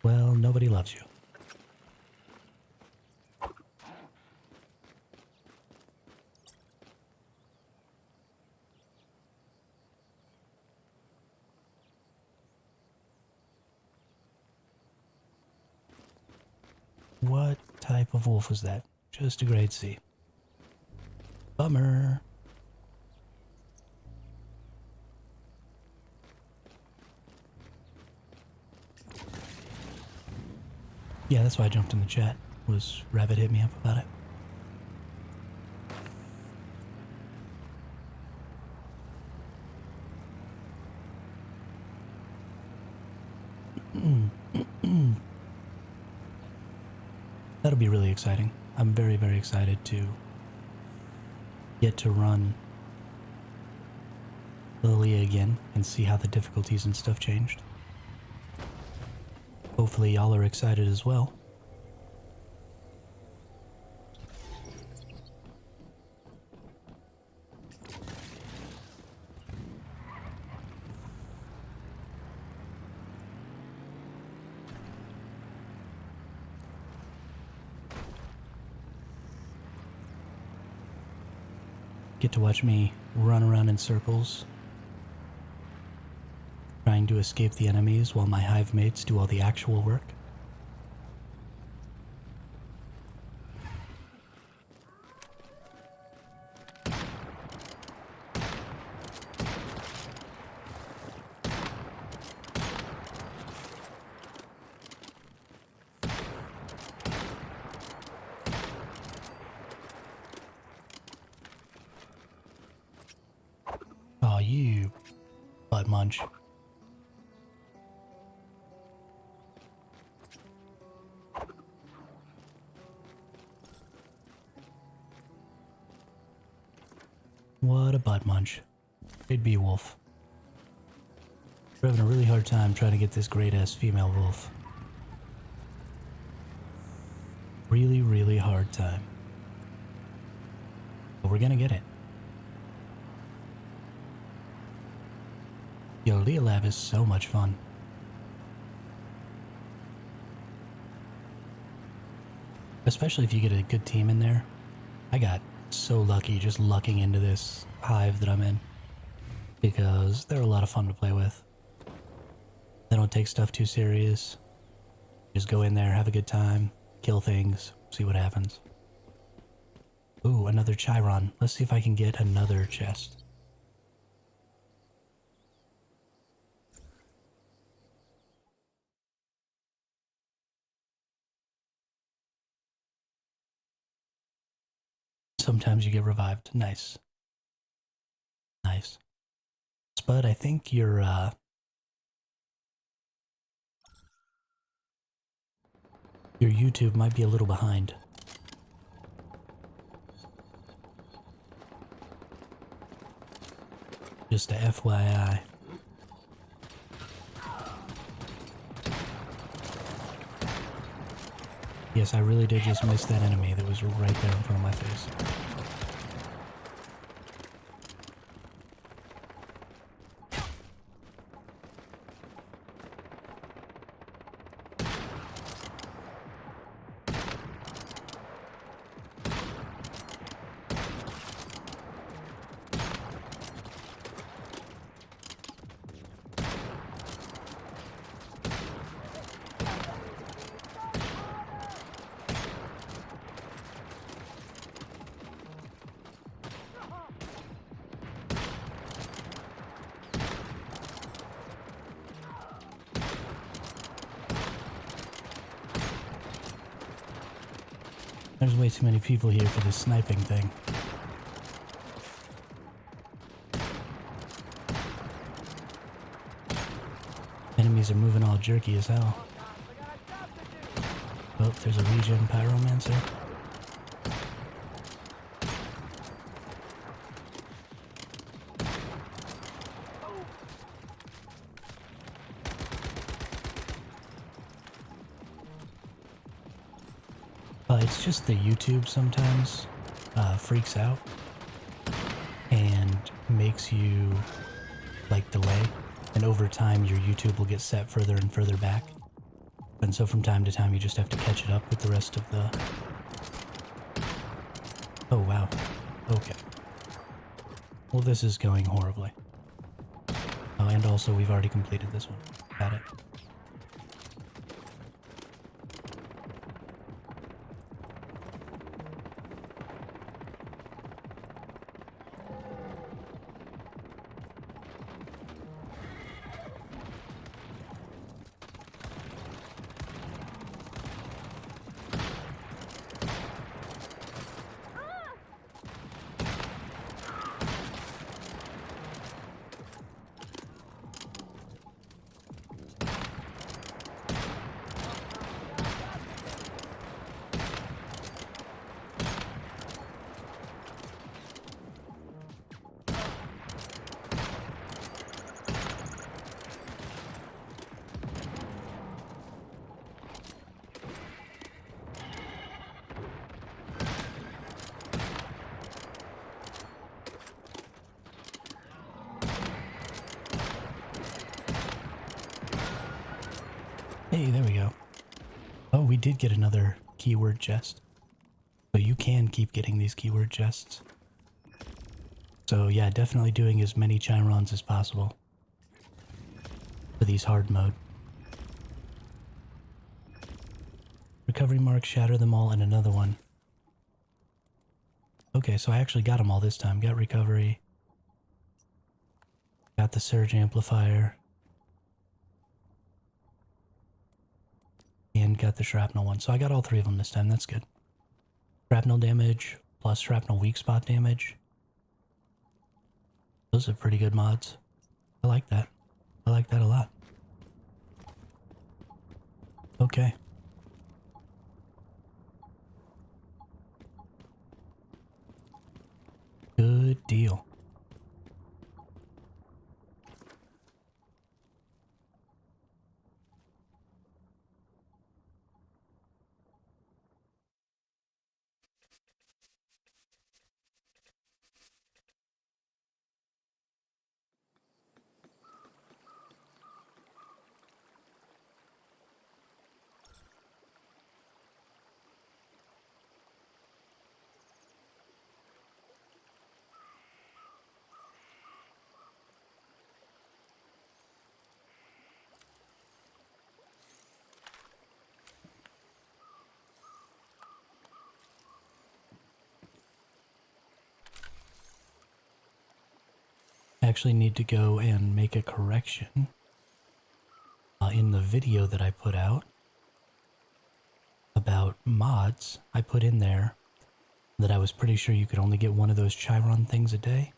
Well, nobody loves you. What type of wolf was that? Just a grade C. Bummer. Yeah, that's why I jumped in the chat. Was Rabbit hit me up about it. That'll be really exciting. I'm very, very excited to get to run Lilia again and see how the difficulties and stuff changed. Hopefully y'all are excited as well. Get to watch me run around in circles, trying to escape the enemies while my hive mates do all the actual work. Aw, you butt munch. What a butt munch. Great bee wolf. We're having a really hard time trying to get this great ass female wolf. Really, really hard time. But we're gonna get it. Yo, Leah Lab is so much fun. Especially if you get a good team in there. I got so lucky just lucking into this hive that I'm in. Because they're a lot of fun to play with. They don't take stuff too serious. Just go in there, have a good time, kill things, see what happens. Ooh, another Chiron. Let's see if I can get another chest. Sometimes you get revived. Nice. Nice. Spud, I think your YouTube might be a little behind. Just a FYI. Yes, I really did just miss that enemy that was right there in front of my face. There's way too many people here for this sniping thing. Enemies are moving all jerky as hell. Oh, there's a regen pyromancer. It's just the YouTube sometimes freaks out and makes you like delay, and over time your YouTube will get set further and further back, and so from time to time you just have to catch it up with the rest of the... Oh wow, okay. Well, this is going horribly. Oh, and also we've already completed this one. Got it. Hey, there we go. Oh, we did get another keyword chest. So you can keep getting these keyword chests. So yeah, definitely doing as many Chirons as possible for these hard mode. Recovery marks, shatter them all, and another one. Okay, so I actually got them all this time. Got recovery. Got the surge amplifier. And got the shrapnel one. So I got all three of them this time. That's good. Shrapnel damage plus shrapnel weak spot damage. Those are pretty good mods. I like that. I like that a lot. Okay. Good deal. I actually need to go and make a correction in the video that I put out about mods. I put in there that I was pretty sure you could only get one of those Chiron things a day.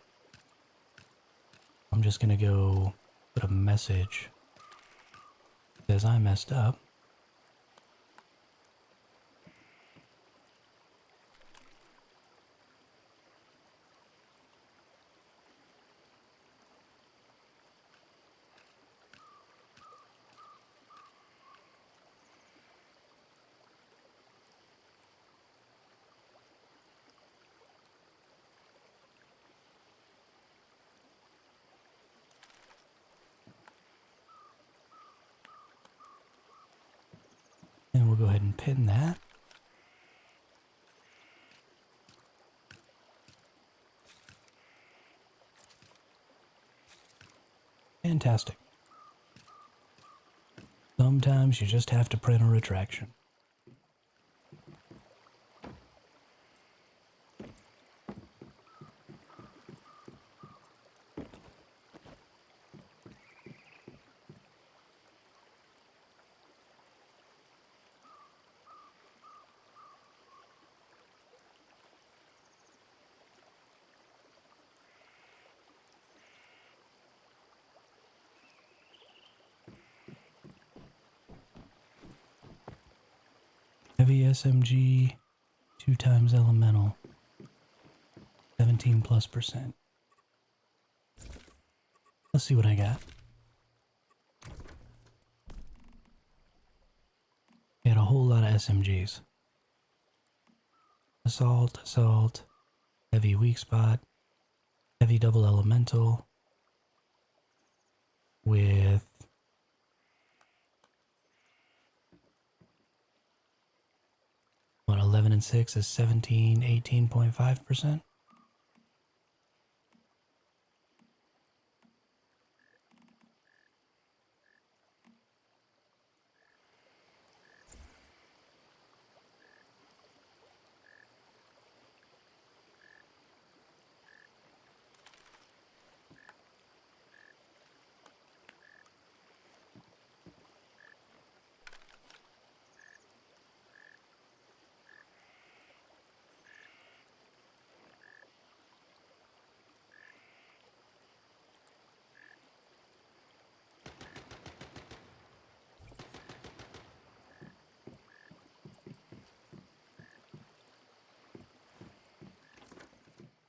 I'm just gonna go put a message that says I messed up. And we'll go ahead and pin that. Fantastic. Sometimes you just have to print a retraction. Heavy SMG, 2 times elemental, 17+%. Let's see what I got. Got a whole lot of SMGs. Assault, assault, heavy weak spot, heavy double elemental with what, 11 and 6 is 17, 18.5%.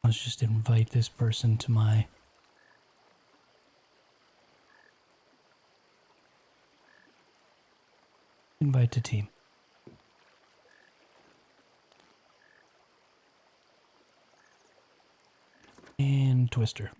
Let's just invite this person to my invite to team. And Twister.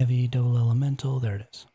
Heavy, double elemental, there it is.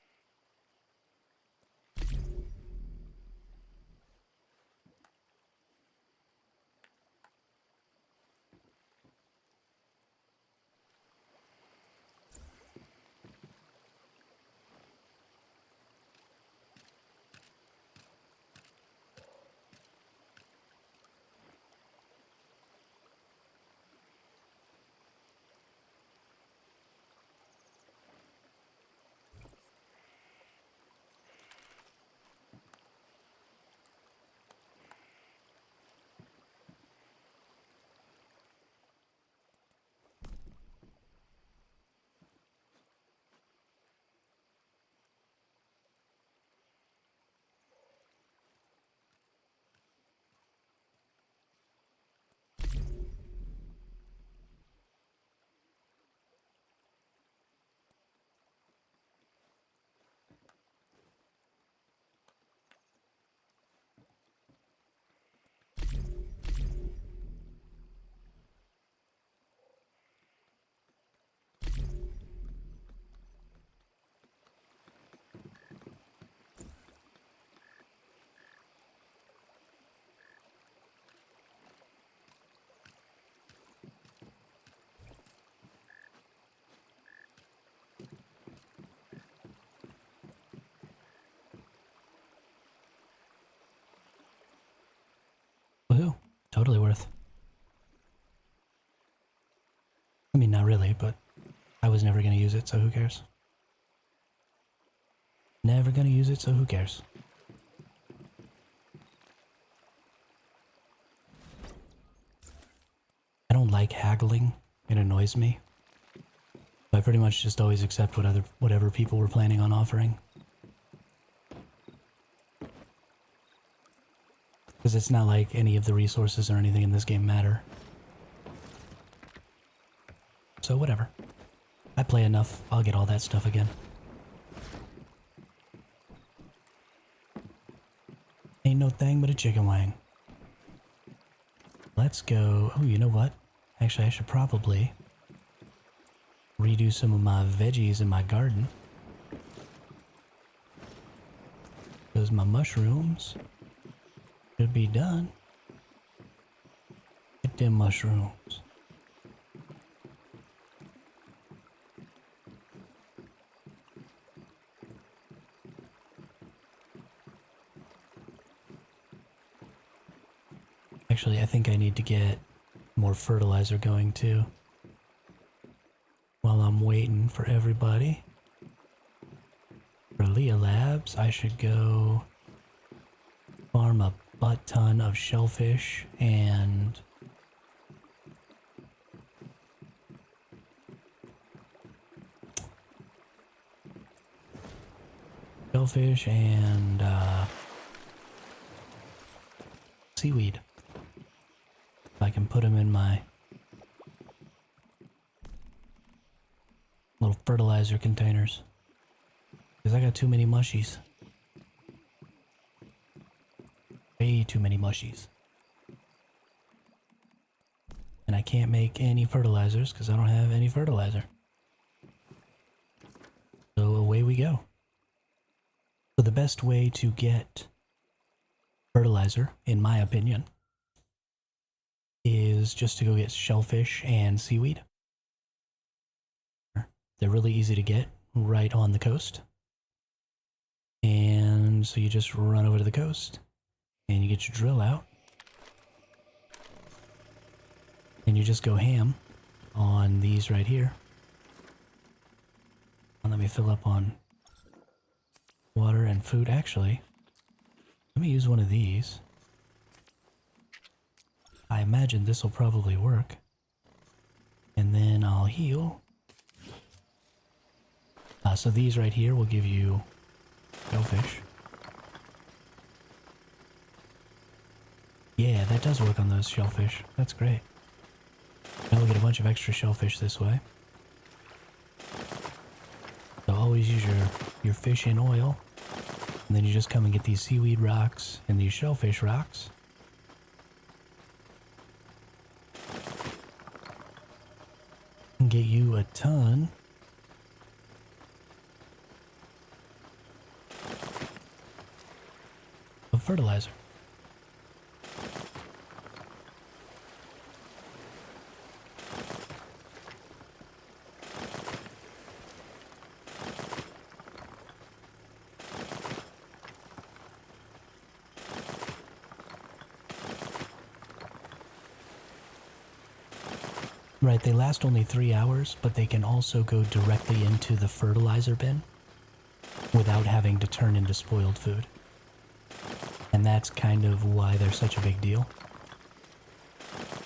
Woohoo. Totally worth. I mean, not really, but I was never going to use it, so who cares? Never going to use it, so who cares? I don't like haggling. It annoys me. So I pretty much just always accept whatever people were planning on offering. Because it's not like any of the resources or anything in this game matter. So whatever. I play enough, I'll get all that stuff again. Ain't no thing but a chicken wing. Let's go. Oh, you know what? Actually, I should probably redo some of my veggies in my garden. Because my mushrooms should be done. Get them mushrooms. Actually, I think I need to get more fertilizer going too. While I'm waiting for everybody. For Leah Labs, I should go farm a butt ton of shellfish and seaweed. I can put them in my little fertilizer containers. Because I got too many mushies. Way too many mushies. And I can't make any fertilizers because I don't have any fertilizer. So away we go. So the best way to get fertilizer, in my opinion, is just to go get shellfish and seaweed. They're really easy to get right on the coast. And so you just run over to the coast and you get your drill out. And you just go ham on these right here. And let me fill up on water and food. Actually, let me use one of these. I imagine this will probably work. And then I'll heal. So these right here will give you shellfish. Yeah, that does work on those shellfish. That's great. Now we'll get a bunch of extra shellfish this way. So always use your fish in oil. And then you just come and get these seaweed rocks and these shellfish rocks. And get you a ton fertilizer. Right, they last only 3 hours, but they can also go directly into the fertilizer bin without having to turn into spoiled food. And that's kind of why they're such a big deal.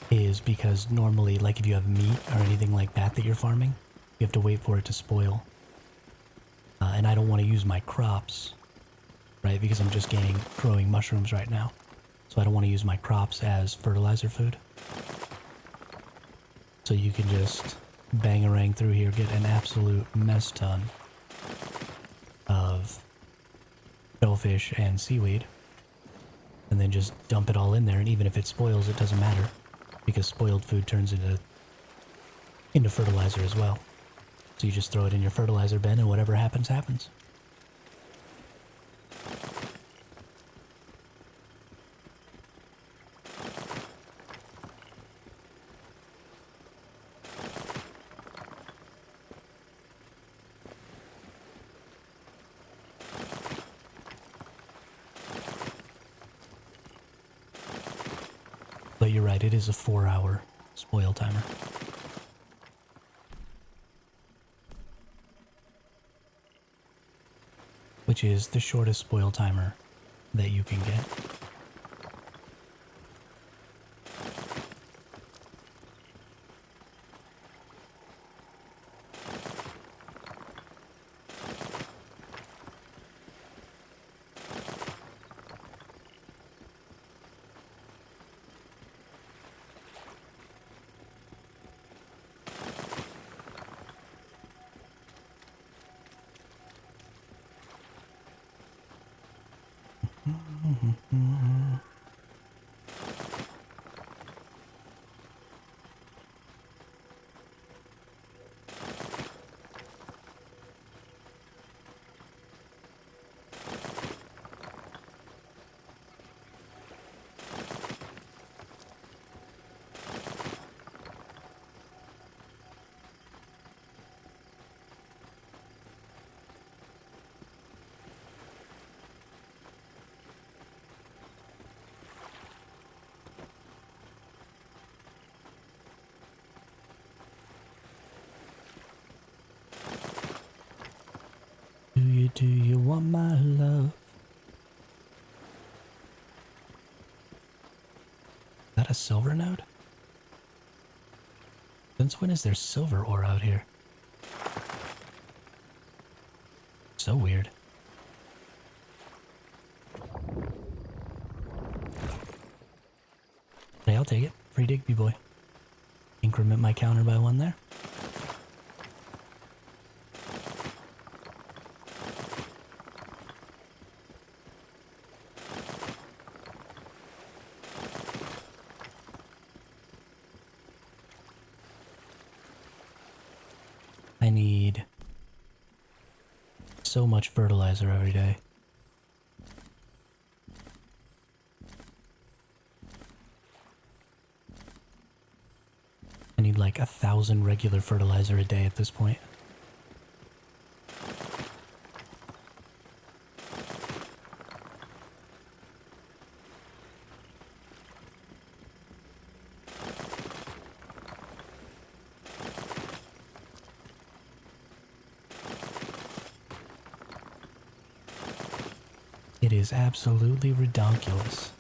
Is because normally, like if you have meat or anything like that that you're farming, you have to wait for it to spoil. And I don't want to use my crops, right, because I'm just growing mushrooms right now. So I don't want to use my crops as fertilizer food. So you can just bang-a-rang through here, get an absolute mess ton of shellfish and seaweed, and then just dump it all in there, and even if it spoils, it doesn't matter, because spoiled food turns into fertilizer as well. So you just throw it in your fertilizer bin, and whatever happens, happens. But you're right, it is a 4-hour spoil timer. Which is the shortest spoil timer that you can get. Do you want my love? Is that a silver node? Since when is there silver ore out here? So weird. Hey, I'll take it. Free Digby boy. Increment my counter by 1 there. I need so much fertilizer every day. I need like 1,000 regular fertilizer a day at this point. It is absolutely redonkulous.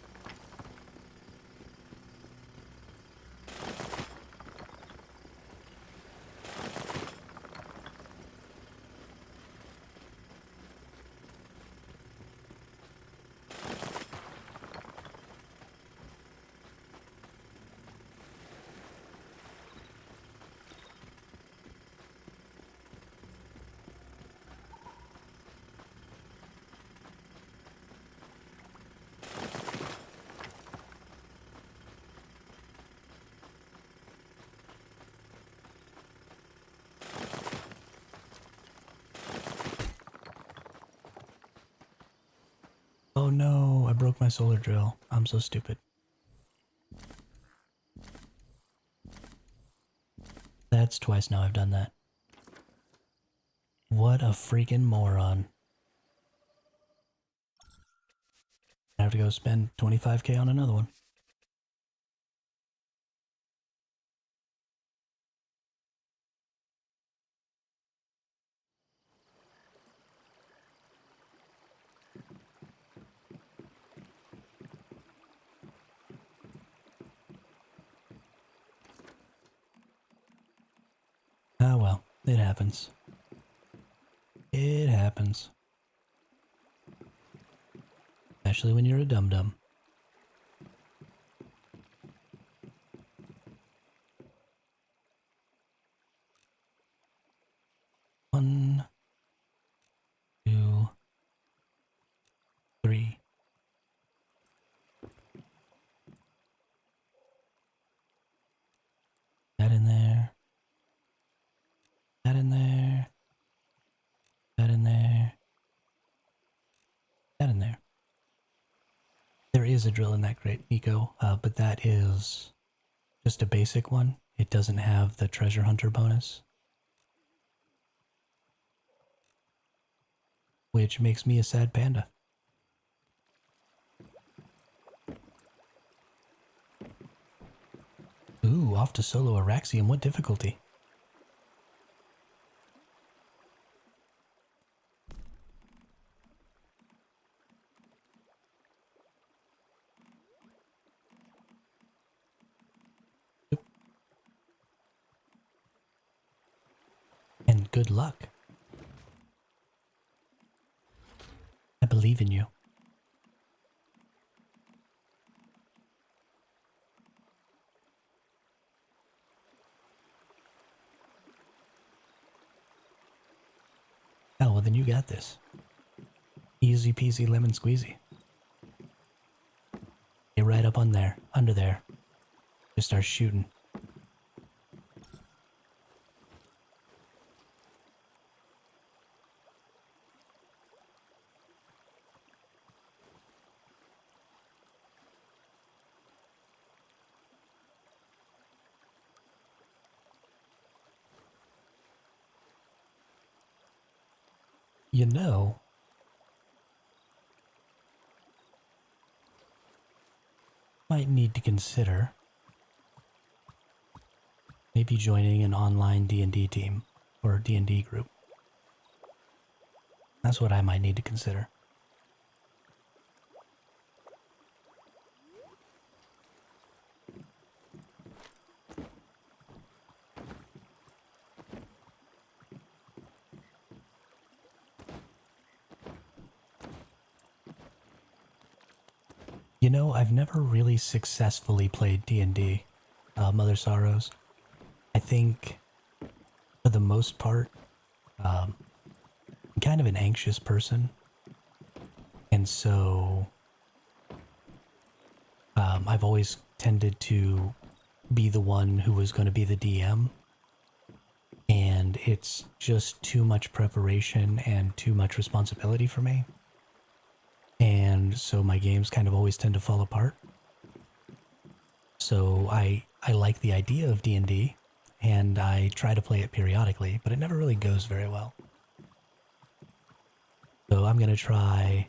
Oh no. I broke my solar drill. I'm so stupid. That's twice now I've done that. What a freaking moron. I have to go spend 25K on another one. Ah well, it happens. It happens. Especially when you're a dum-dum. One, two, three. That in there. That in there. That in there. That in there. There is a drill in that crate, Nico, but that is just a basic one. It doesn't have the treasure hunter bonus. Which makes me a sad panda. Ooh, off to solo Araxium. What difficulty? Oop. And good luck. I believe in you. Oh, well then you got this. Easy peasy lemon squeezy. Get right up on there, under there. Just start shooting. You know, might need to consider maybe joining an online D&D team or a D&D group. That's what I might need to consider. You know, I've never really successfully played D&D, Mother Sorrows. I think, for the most part, I'm kind of an anxious person. And so, I've always tended to be the one who was going to be the DM. And it's just too much preparation and too much responsibility for me. And so my games kind of always tend to fall apart. So I like the idea of D&D, and I try to play it periodically, but it never really goes very well. So I'm going to try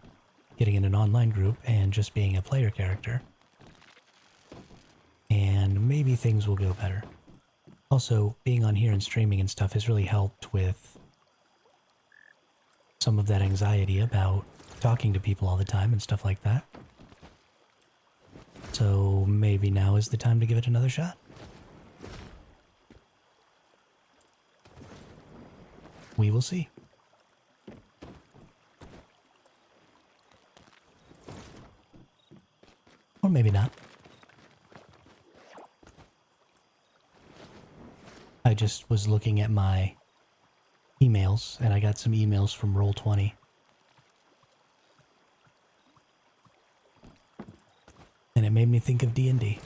getting in an online group and just being a player character. And maybe things will go better. Also, being on here and streaming and stuff has really helped with some of that anxiety about talking to people all the time and stuff like that. So maybe now is the time to give it another shot. We will see. Or maybe not. I just was looking at my emails, and I got some emails from Roll20. And it made me think of D&D.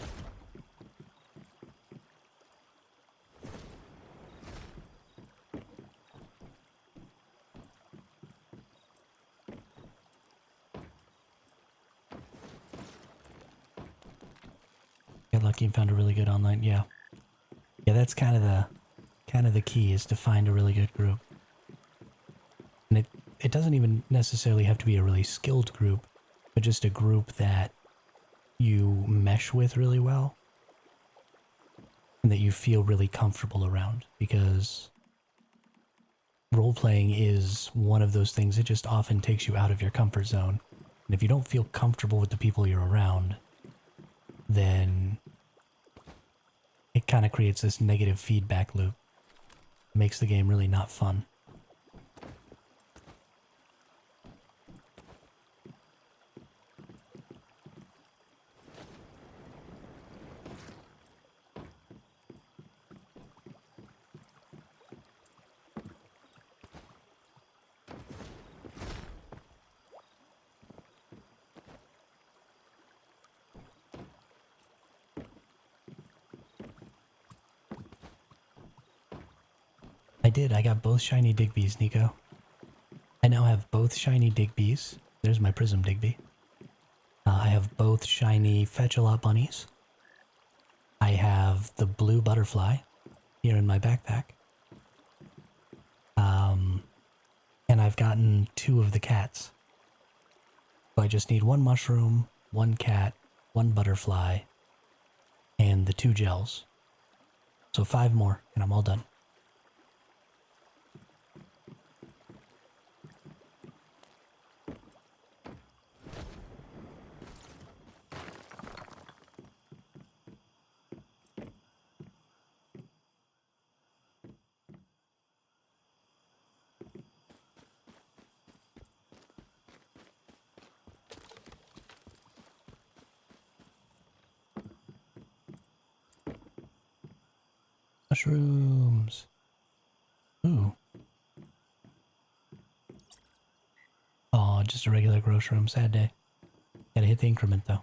got lucky and found a really good online. Yeah, yeah. That's kind of the key, is to find a really good group. And it doesn't even necessarily have to be a really skilled group, but just a group that you mesh with really well and that you feel really comfortable around, because role-playing is one of those things that just often takes you out of your comfort zone. And if you don't feel comfortable with the people you're around, then it kind of creates this negative feedback loop. It makes the game really not fun. I did. I got both shiny Digbees, Nico. I now have both shiny Digbees. There's my Prism Digby. I have both shiny Fetch-a-Lot bunnies. I have the blue butterfly here in my backpack. And I've gotten 2 of the cats. So I just need 1 mushroom, 1 cat, 1 butterfly, and the 2 gels. So 5 more, and I'm all done. Mushrooms. Ooh. Oh, just a regular gross room. Sad day. Gotta hit the increment though.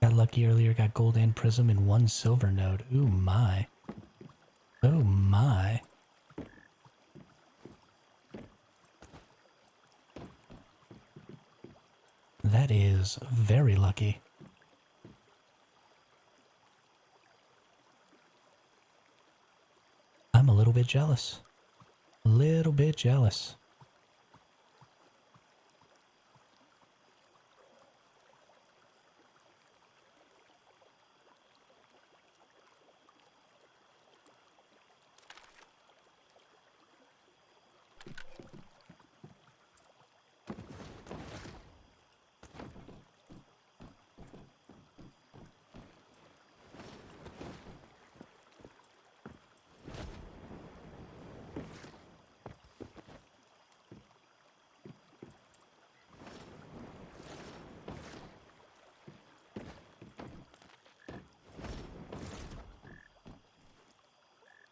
Got lucky earlier, got gold and prism in 1 silver node. Ooh my. Oh my. That is very lucky. I'm a little bit jealous. A little bit jealous.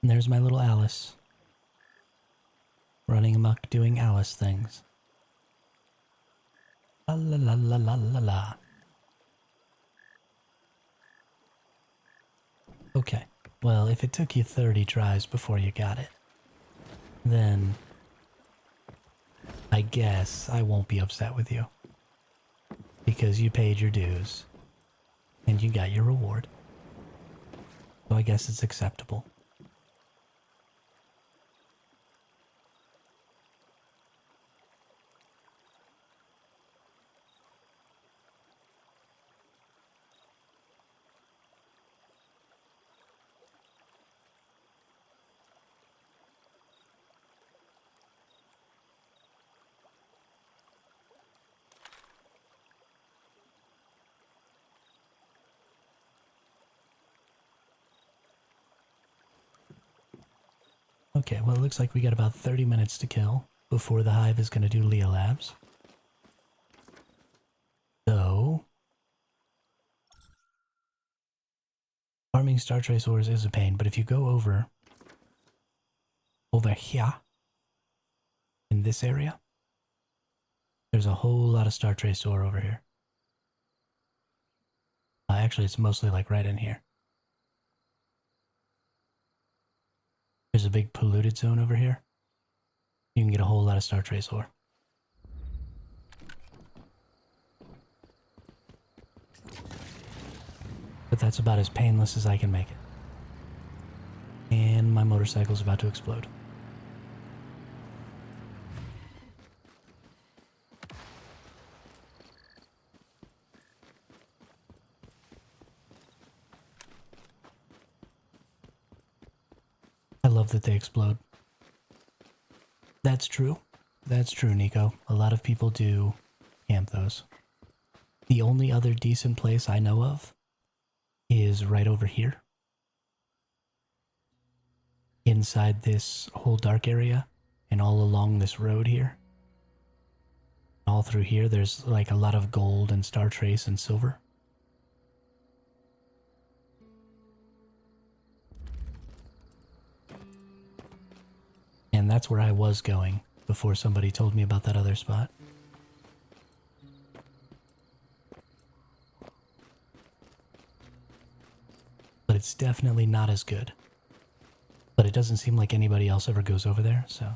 And there's my little Alice. Running amok doing Alice things. La la la la la la la. Okay, well, if it took you 30 tries before you got it, then I guess I won't be upset with you. Because you paid your dues, and you got your reward. So I guess it's acceptable. Okay, well, it looks like we got about 30 minutes to kill before the hive is going to do Lea Labs. So, farming Star Trace ores is a pain, but if you go over here, in this area, there's a whole lot of Star Trace ore over here. Actually, it's mostly like right in here. There's a big polluted zone over here. You can get a whole lot of Star Trace ore. but that's about as painless as I can make it. And my motorcycle's about to explode. I love that they explode. That's true. That's true, Nico. A lot of people do camp those. The only other decent place I know of is right over here. Inside this whole dark area and all along this road here. All through here, there's like a lot of gold and star trace and silver. And that's where I was going before somebody told me about that other spot. But it's definitely not as good. But it doesn't seem like anybody else ever goes over there, so...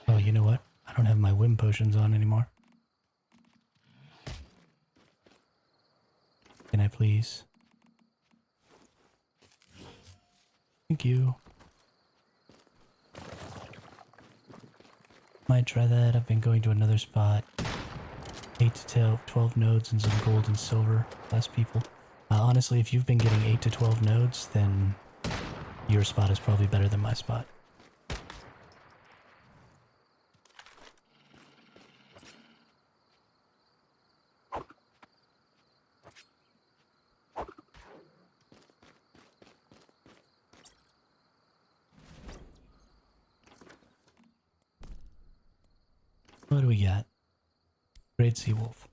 Oh, you know what? I don't have my Wim potions on anymore. Can I please? Thank you. Might try that. I've been going to another spot. 8 to 12 nodes and some gold and silver. Less people. Honestly, if you've been getting 8 to 12 nodes, then your spot is probably better than my spot. What do we got? Great Sea Wolf.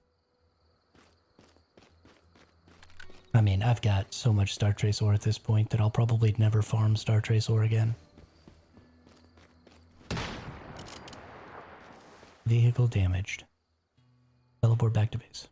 I mean, I've got so much Star Trace ore at this point that I'll probably never farm Star Trace ore again. Vehicle damaged. Teleport back to base.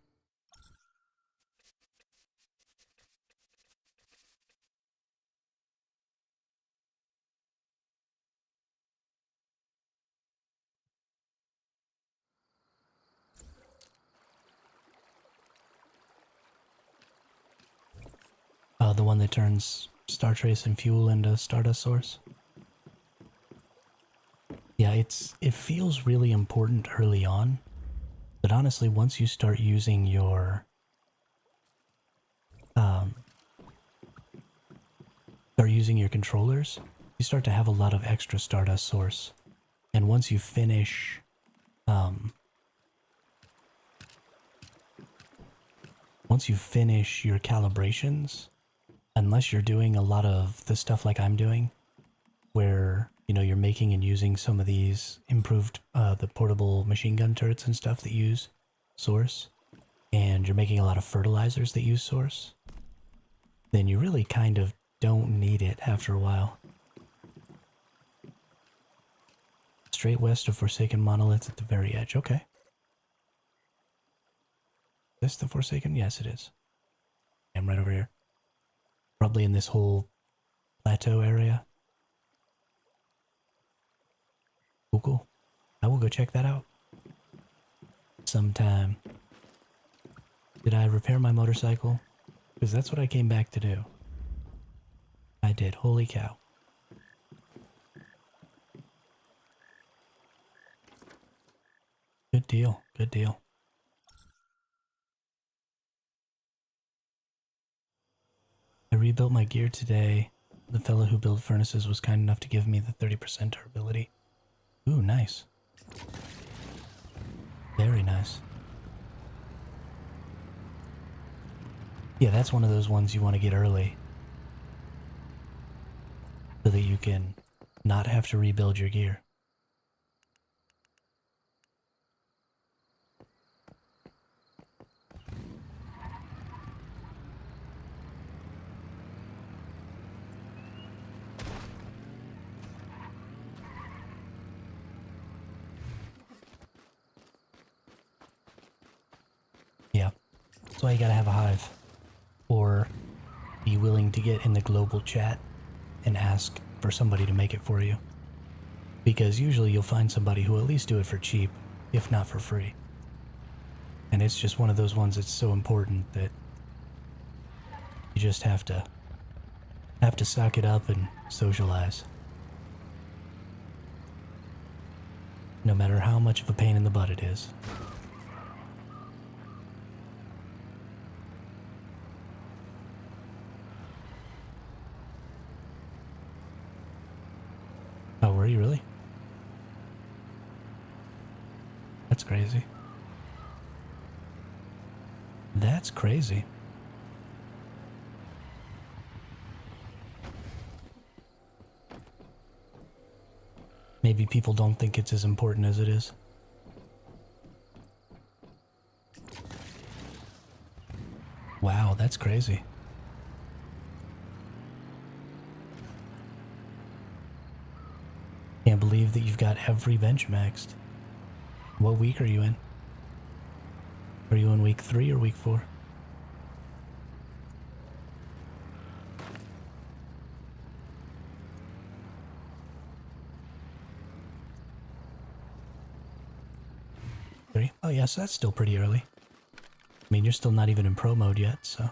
The one that turns Star Trace and fuel into Stardust Source. Yeah, it feels really important early on, but honestly, once you start using your controllers, you start to have a lot of extra Stardust Source, and once you finish your calibrations, unless you're doing a lot of the stuff like I'm doing, where, you know, you're making and using some of these improved, the portable machine gun turrets and stuff that use Source, and you're making a lot of fertilizers that use Source, then you really kind of don't need it after a while. Straight west of Forsaken Monoliths at the very edge. Okay. Is this the Forsaken? Yes, it is. I'm right over here. Probably in this whole plateau area. Cool, cool. I will go check that out sometime. Did I repair my motorcycle? Because that's what I came back to do. I did. Holy cow. Good deal. Good deal. I rebuilt my gear today. The fellow who built furnaces was kind enough to give me the 30% durability. Ooh, nice. Very nice. Yeah, that's one of those ones you want to get early, so that you can not have to rebuild your gear. Yeah, that's why you gotta have a hive. Or be willing to get in the global chat and ask for somebody to make it for you. Because usually you'll find somebody who will at least do it for cheap, if not for free. And it's just one of those ones that's so important that you just have to suck it up and socialize. No matter how much of a pain in the butt it is. Oh, were you really? That's crazy. That's crazy. Maybe people don't think it's as important as it is. Wow, that's crazy. Can't believe that you've got every bench maxed. What week are you in? Are you in week 3 or week 4? Oh yes, that's still pretty early. I mean, you're still not even in pro mode yet, so.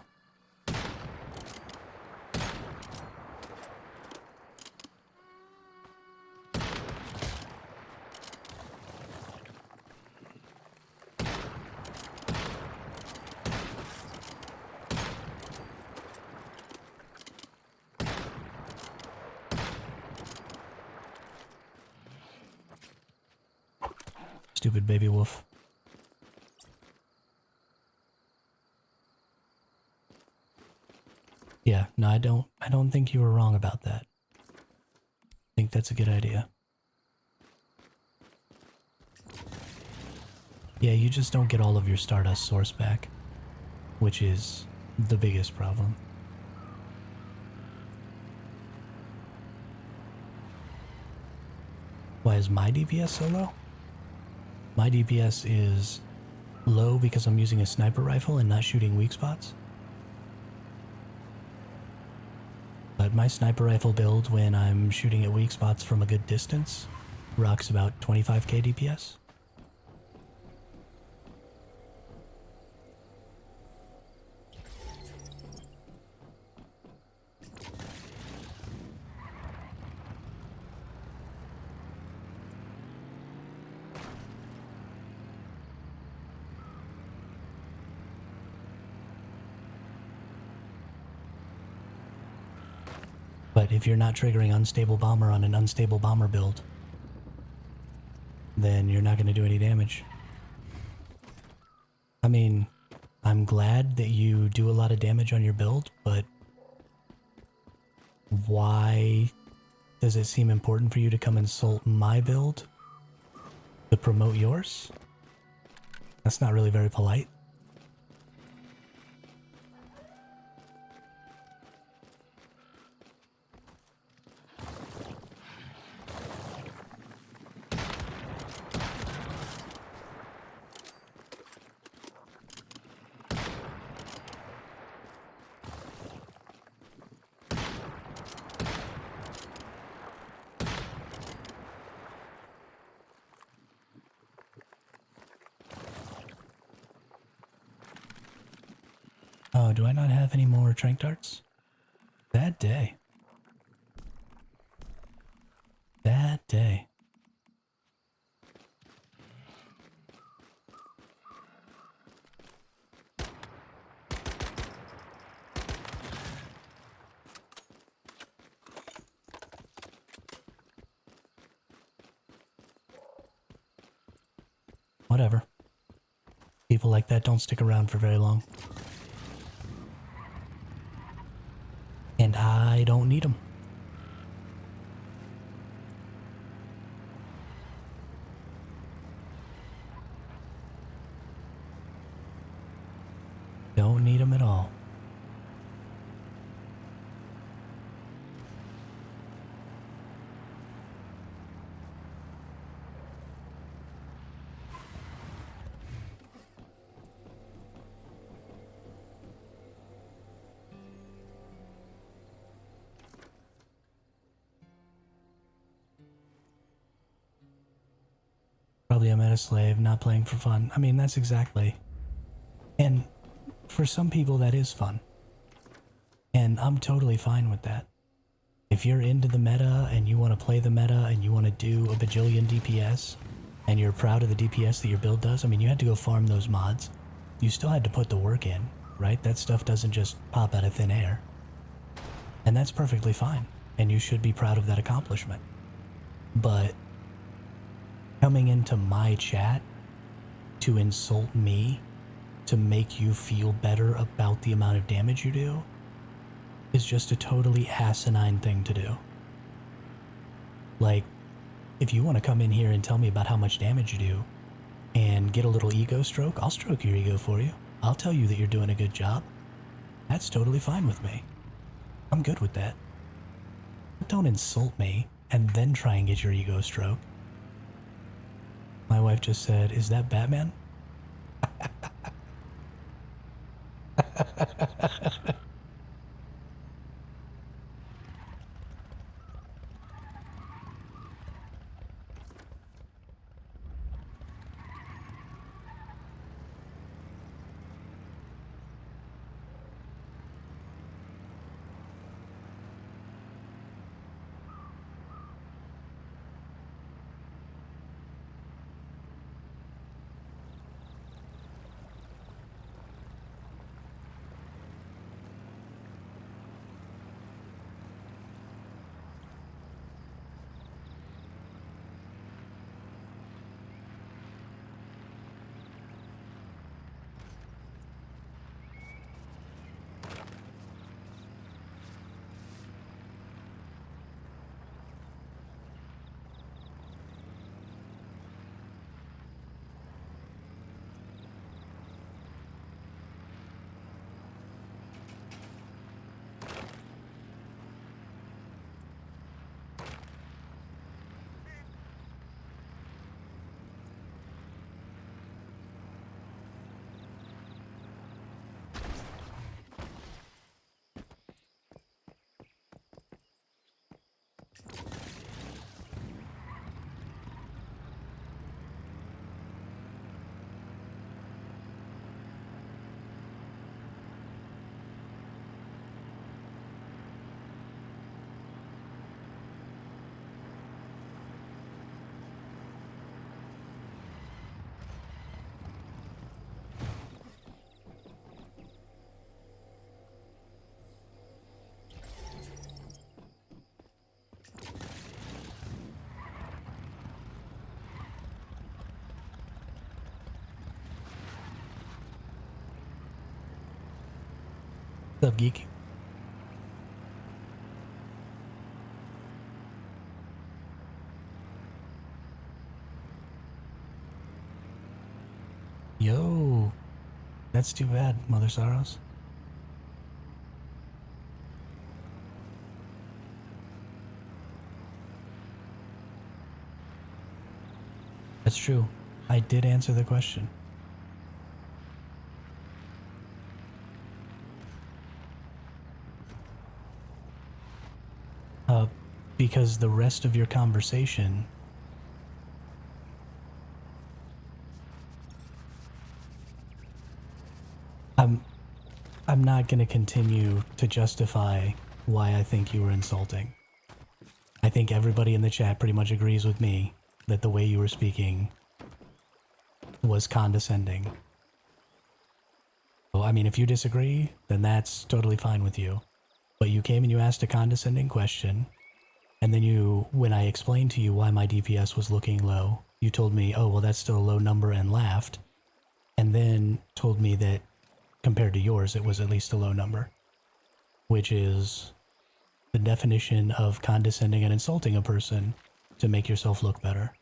Stupid baby wolf. Yeah, no, I don't think you were wrong about that. I think that's a good idea. Yeah, you just don't get all of your Stardust source back, which is the biggest problem. Why is my DPS so low? My DPS is low because I'm using a sniper rifle and not shooting weak spots. But my sniper rifle build, when I'm shooting at weak spots from a good distance, rocks about 25k DPS. But if you're not triggering Unstable Bomber on an Unstable Bomber build, then you're not going to do any damage. I mean, I'm glad that you do a lot of damage on your build, but why does it seem important for you to come insult my build to promote yours? That's not really very polite. Oh, do I not have any more trank darts? Bad day. Bad day. Whatever. People like that don't stick around for very long. And I don't need them. Don't need them at all. meta slave, not playing for fun. I mean, that's exactly. And for some people, that is fun. And I'm totally fine with that. If you're into the meta and you want to play the meta and you want to do a bajillion DPS and you're proud of the DPS that your build does, I mean, you had to go farm those mods. You still had to put the work in, right? That stuff doesn't just pop out of thin air. And that's perfectly fine. And you should be proud of that accomplishment. But coming into my chat to insult me to make you feel better about the amount of damage you do is just a totally asinine thing to do. Like, if you want to come in here and tell me about how much damage you do and get a little ego stroke, I'll stroke your ego for you. I'll tell you that you're doing a good job. That's totally fine with me. I'm good with that. But don't insult me and then try and get your ego stroke. My wife just said, "Is that Batman?" What's up, geek? Yo, that's too bad, Mother Sorrows. That's true. I did answer the question. Because the rest of your conversation I'm not going to continue to justify why I think you were insulting. I think everybody in the chat pretty much agrees with me that the way you were speaking was condescending. So, I mean, if you disagree, then that's totally fine with you. But you came and you asked a condescending question, and then when I explained to you why my DPS was looking low, you told me, oh, well, that's still a low number, and laughed, and then told me that compared to yours, it was at least a low number, which is the definition of condescending and insulting a person to make yourself look better.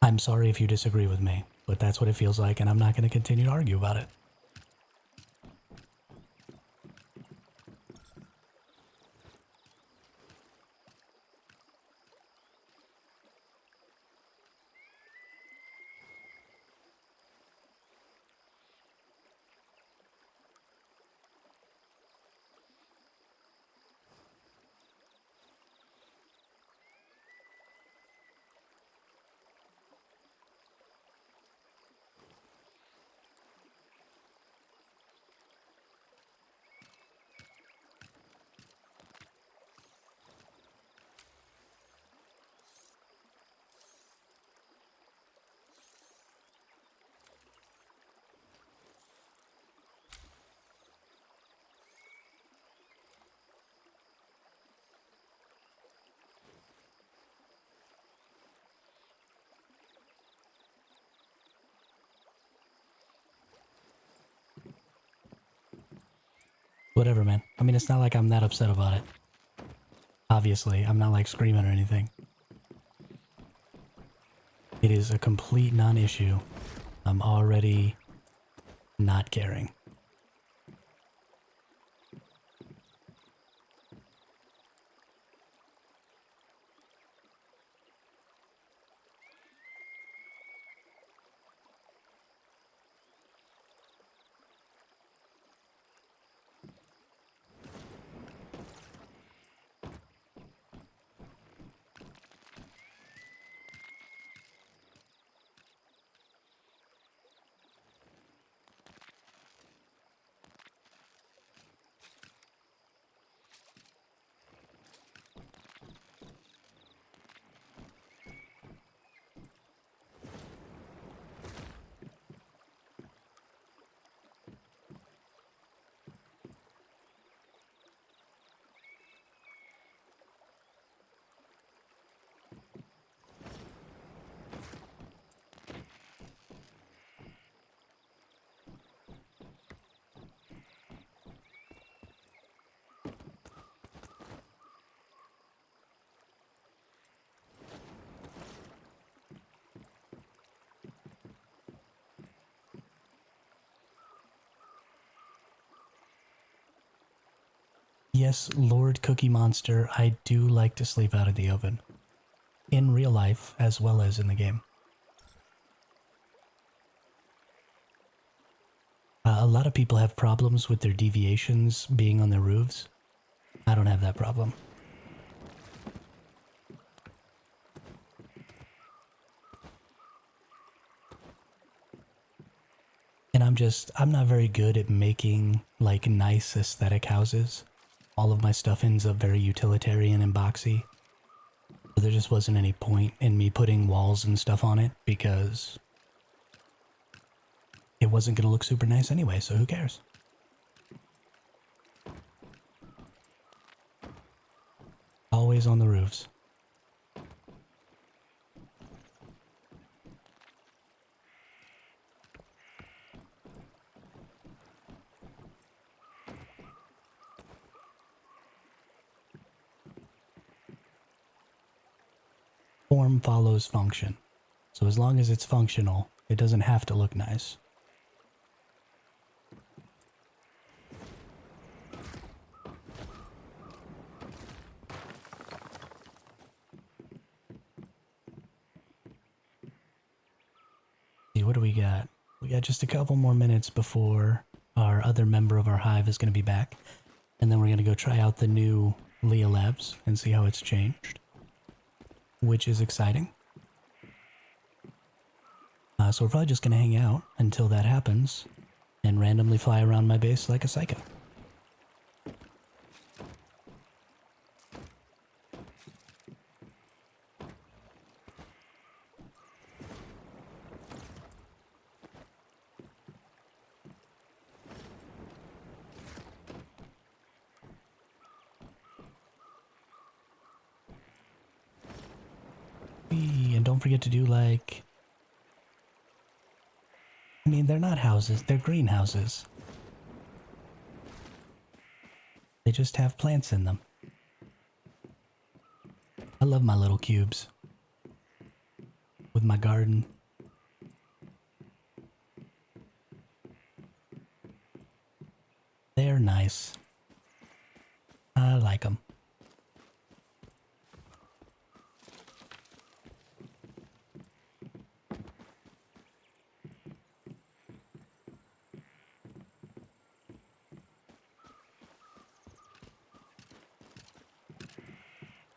I'm sorry if you disagree with me, but that's what it feels like, and I'm not going to continue to argue about it. Whatever, man. I mean, it's not like I'm that upset about it. Obviously, I'm not like screaming or anything. It is a complete non-issue. I'm already not caring. Yes, Lord Cookie Monster, I do like to sleep out of the oven. In real life, as well as in the game. A lot of people have problems with their deviations being on their roofs. I don't have that problem. And I'm not very good at making, like, nice aesthetic houses. All of my stuff ends up very utilitarian and boxy. So there just wasn't any point in me putting walls and stuff on it because it wasn't going to look super nice anyway, so who cares? Always on the roofs. Form follows function. So as long as it's functional, it doesn't have to look nice. See, what do we got? We got just a couple more minutes before our other member of our hive is going to be back. And then we're going to go try out the new Leah Labs and see how it's changed. Which is exciting. So we're probably just going to hang out until that happens and randomly fly around my base like a psycho. And don't forget to do like... I mean, they're not houses, they're greenhouses. They just have plants in them. I love my little cubes. With my garden. They're nice. I like them.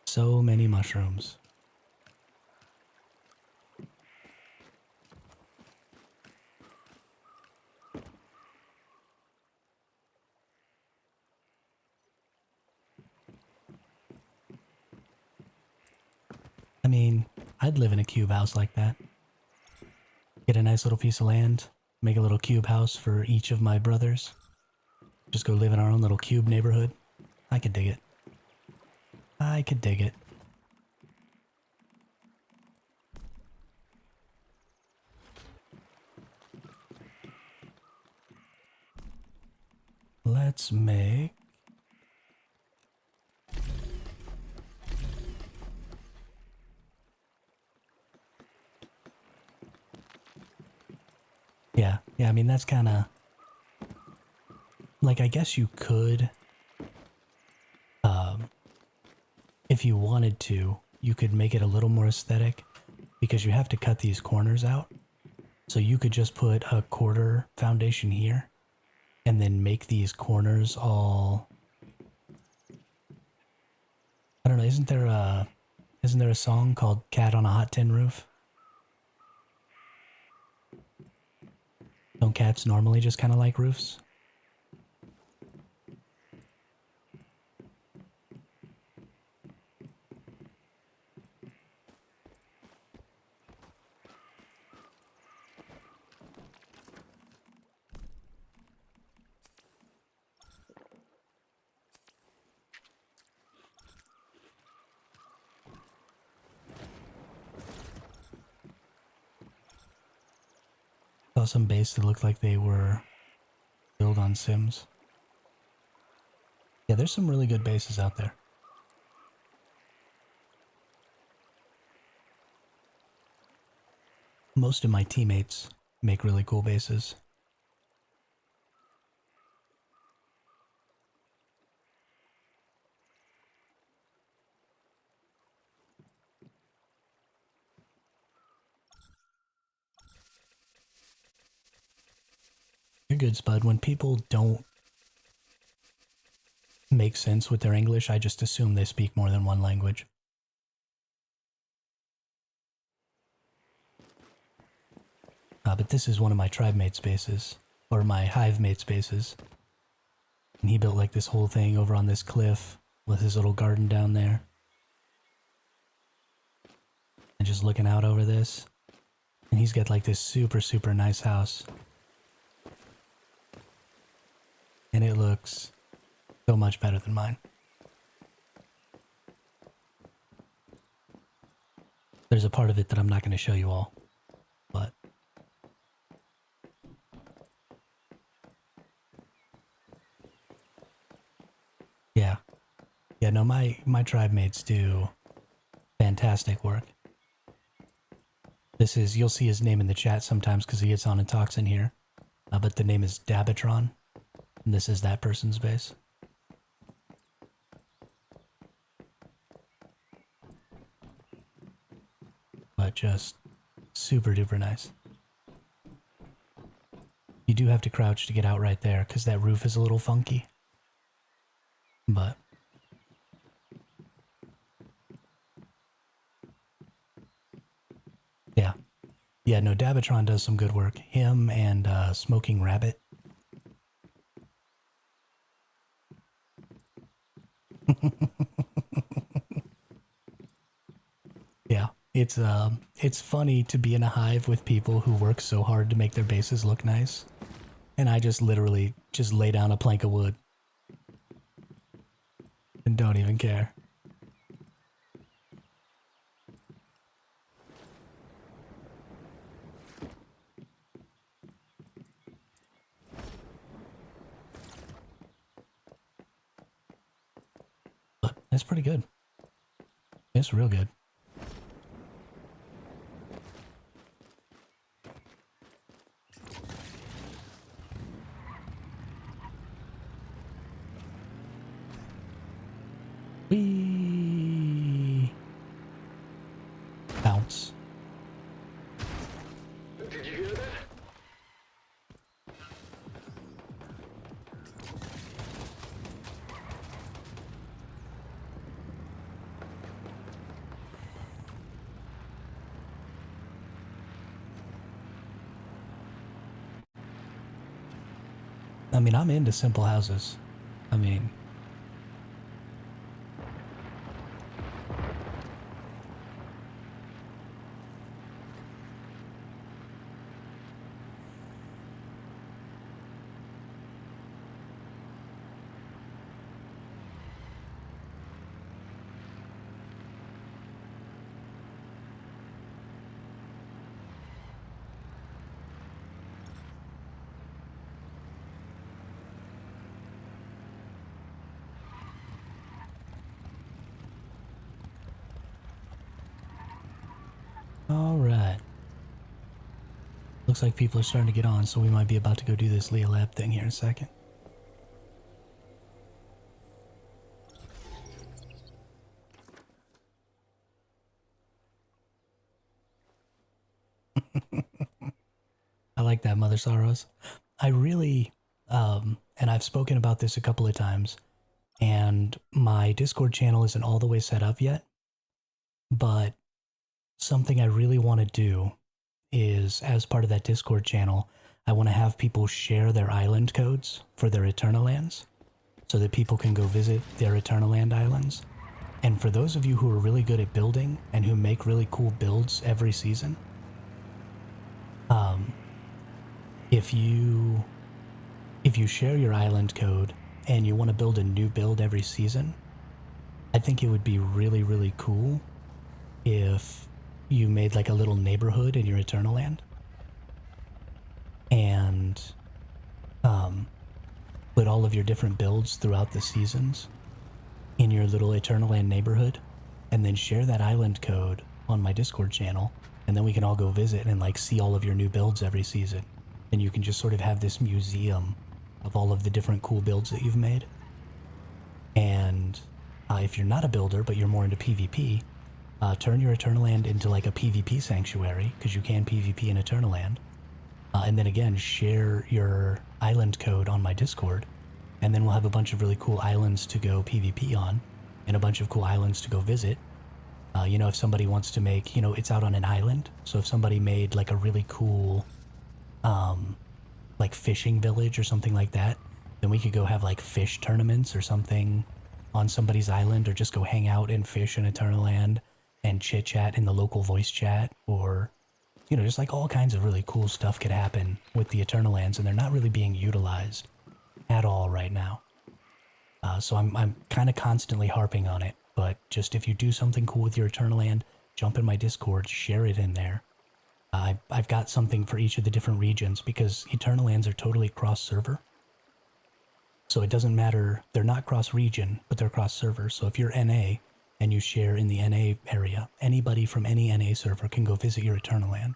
So many mushrooms. I mean, I'd live in a cube house like that. Get a nice little piece of land, make a little cube house for each of my brothers. Just go live in our own little cube neighborhood. I could dig it. I could dig it. let's make... Yeah, I mean, that's kind of... Like, I guess you could... if you wanted to, you could make it a little more aesthetic, because you have to cut these corners out. So you could just put a quarter foundation here, and then make these corners all... I don't know, isn't there a song called Cat on a Hot Tin Roof? Don't cats normally just kind of like roofs? Saw some base that looked like they were built on Sims. Yeah, there's some really good bases out there. Most of my teammates make really cool bases. You're good, Spud. When people don't make sense with their English, I just assume they speak more than one language. But this is one of my tribe mate spaces, or my hive mate spaces. And he built like this whole thing over on this cliff with his little garden down there. And just looking out over this. And he's got like this super, super nice house. And it looks so much better than mine. There's a part of it that I'm not going to show you all, but yeah. Yeah, no, my tribe mates do fantastic work. This is, you'll see his name in the chat sometimes because he gets on and talks in here. But the name is Dabatron. And this is that person's base. But just super duper nice. You do have to crouch to get out right there because that roof is a little funky. But yeah. Yeah, no, Dabatron does some good work. Him and Smoking Rabbit. Yeah, it's funny to be in a hive with people who work so hard to make their bases look nice. And I just literally just lay down a plank of wood. And don't even care. But it's pretty good. It's real good. Whee! Bounce. Did you hear that? I mean, I'm into simple houses. I mean... Alright. Looks like people are starting to get on, so we might be about to go do this Leah Lab thing here in a second. I like that, Mother Sorrows. I really, and I've spoken about this a couple of times, and my Discord channel isn't all the way set up yet, but something I really want to do is, as part of that Discord channel, I want to have people share their island codes for their Eternalands, so that people can go visit their Eternaland islands. And for those of you who are really good at building and who make really cool builds every season, if you share your island code and you want to build a new build every season, I think it would be really, really cool if you made like a little neighborhood in your Eternaland and put all of your different builds throughout the seasons in your little Eternaland neighborhood, and then share that island code on my Discord channel, and then we can all go visit and like see all of your new builds every season. And you can just sort of have this museum of all of the different cool builds that you've made. And if you're not a builder, but you're more into PvP, turn your Eternaland into like a PvP sanctuary, because you can PvP in Eternaland. And then again, share your island code on my Discord, and then we'll have a bunch of really cool islands to go PvP on, and a bunch of cool islands to go visit. You know, if somebody wants to make, you know, it's out on an island, so if somebody made like a really cool like fishing village or something like that, then we could go have like fish tournaments or something on somebody's island, or just go hang out and fish in Eternaland and chit chat in the local voice chat, or, you know, just like all kinds of really cool stuff could happen with the Eternalands, and they're not really being utilized at all right now. So I'm kind of constantly harping on it, but just if you do something cool with your Eternaland, jump in my Discord, share it in there. I've got something for each of the different regions, because Eternalands are totally cross-server. So it doesn't matter, they're not cross-region, but they're cross-server. So if you're NA and you share in the NA area, anybody from any NA server can go visit your Eternaland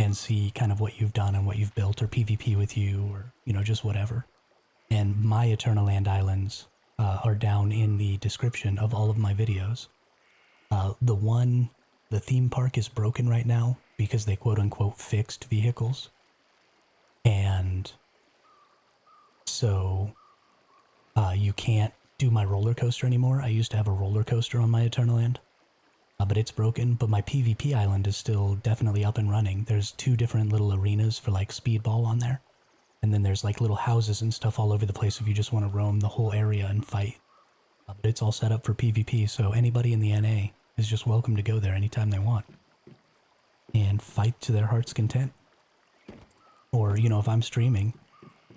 and see kind of what you've done and what you've built, or PvP with you, or, you know, just whatever. And my Eternaland islands are down in the description of all of my videos. The theme park is broken right now because they quote-unquote fixed vehicles. And so you can't do my roller coaster anymore. I used to have a roller coaster on my Eternaland, but it's broken. But my PvP island is still definitely up and running. There's 2 different little arenas for like speedball on there. And then there's like little houses and stuff all over the place if you just want to roam the whole area and fight. But it's all set up for PvP, so anybody in the NA is just welcome to go there anytime they want and fight to their heart's content. Or, you know, if I'm streaming,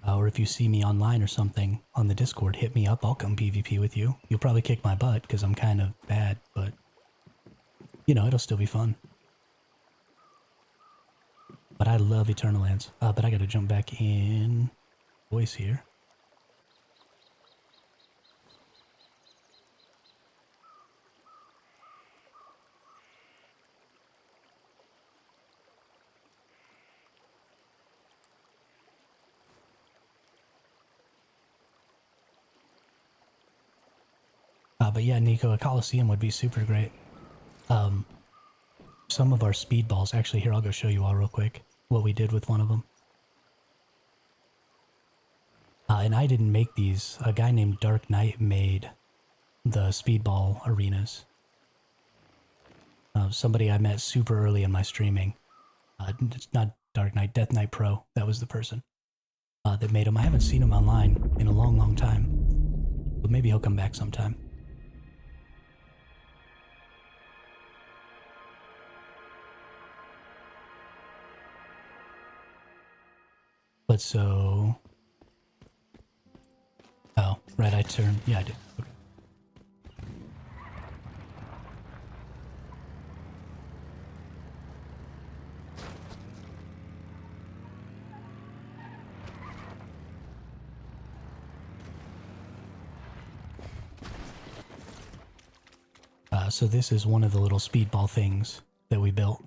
or if you see me online or something on the Discord, hit me up, I'll come PvP with you. You'll probably kick my butt because I'm kind of bad, but, you know, it'll still be fun. But I love Eternalands. But I gotta jump back in voice here. But yeah, Nico, a Coliseum would be super great. Some of our speedballs, actually, here, I'll go show you all real quick what we did with one of them. And I didn't make these. A guy named Dark Knight made the speedball arenas. Somebody I met super early in my streaming. It's not Dark Knight, Death Knight Pro. That was the person that made them. I haven't seen him online in a long, long time. But maybe he'll come back sometime. But so... Oh, right, I turned... Yeah, I did. Okay. So this is one of the little speedball things that we built.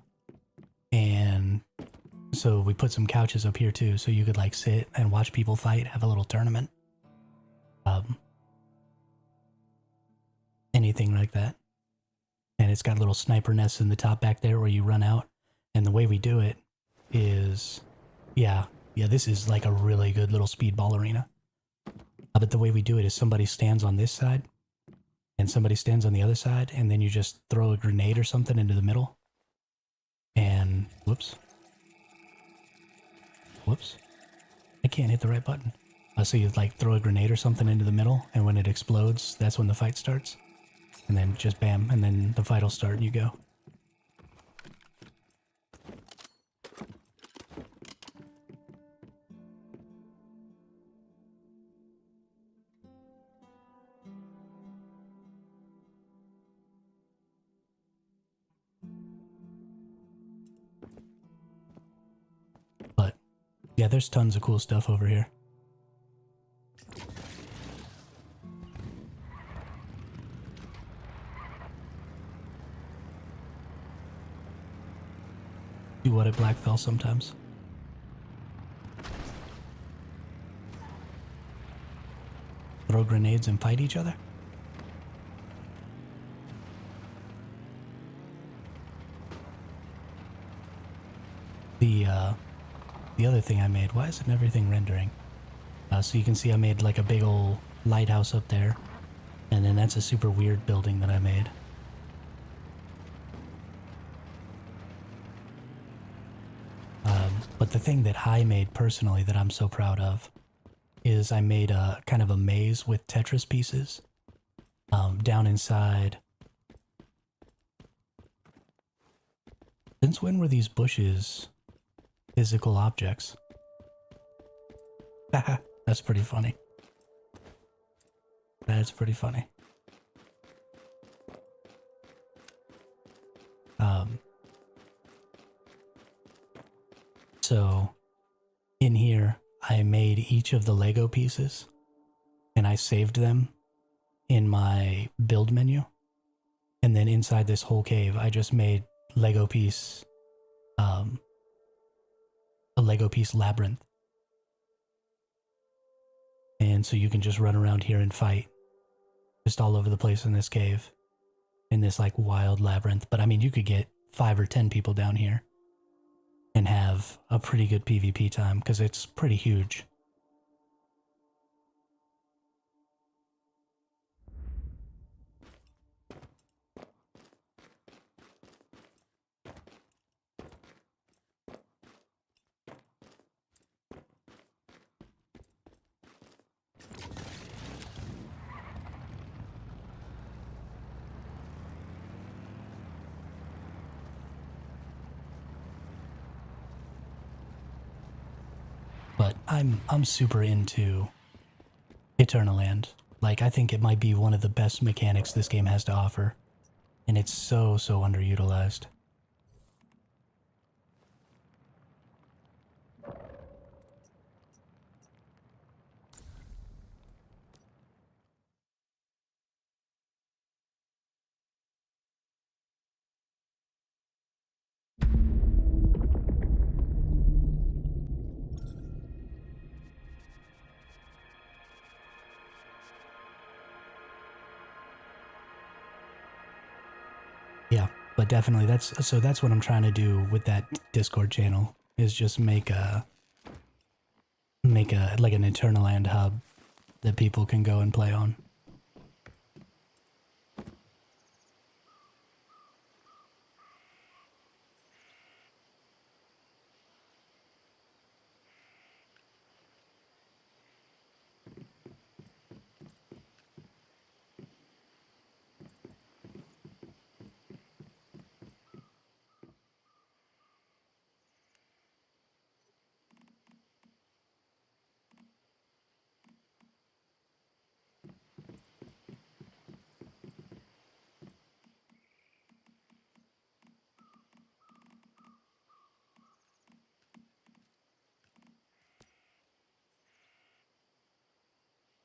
so we put some couches up here too, so you could like sit and watch people fight, have a little tournament. Anything like that. And it's got little sniper nests in the top back there where you run out. And the way we do it is, yeah, this is like a really good little speedball arena. But the way we do it is somebody stands on this side and somebody stands on the other side, and then you just throw a grenade or something into the middle. And whoops. I can't hit the right button. So you like throw a grenade or something into the middle, and when it explodes, that's when the fight starts. And then just bam, and then the fight will start and you go. But yeah, there's tons of cool stuff over here. Do what at Blackfell sometimes. Throw grenades and fight each other? The other thing I made, why isn't everything rendering? So you can see I made like a big old lighthouse up there. And then that's a super weird building that I made. But the thing that I made personally that I'm so proud of is I made a kind of a maze with Tetris pieces down inside. Since when were these bushes physical objects? That's pretty funny. That's pretty funny. So in here, I made each of the Lego pieces and I saved them in my build menu. And then inside this whole cave, I just made Lego piece, a Lego piece labyrinth. And so you can just run around here and fight just all over the place in this cave, in this like wild labyrinth. But I mean, you could get 5 or 10 people down here and have a pretty good PvP time because it's pretty huge. But I'm super into Eternaland. Like, I think it might be one of the best mechanics this game has to offer. And it's so underutilized. Yeah, but definitely that's what I'm trying to do with that Discord channel is just make a like an Eternaland hub that people can go and play on.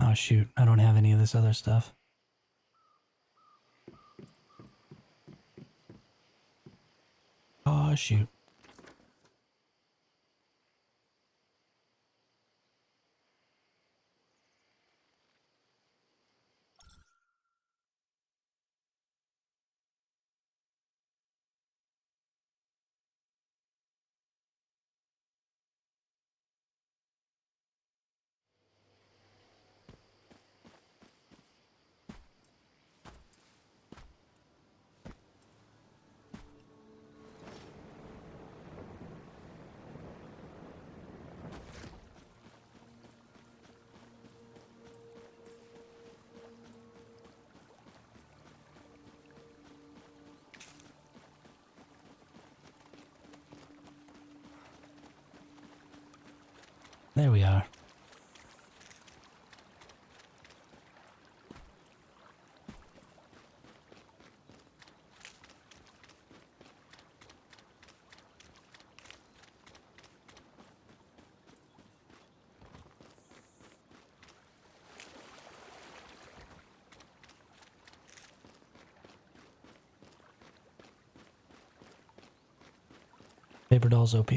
Oh shoot, I don't have any of this other stuff. Oh shoot. There we are. Paper Dolls OP.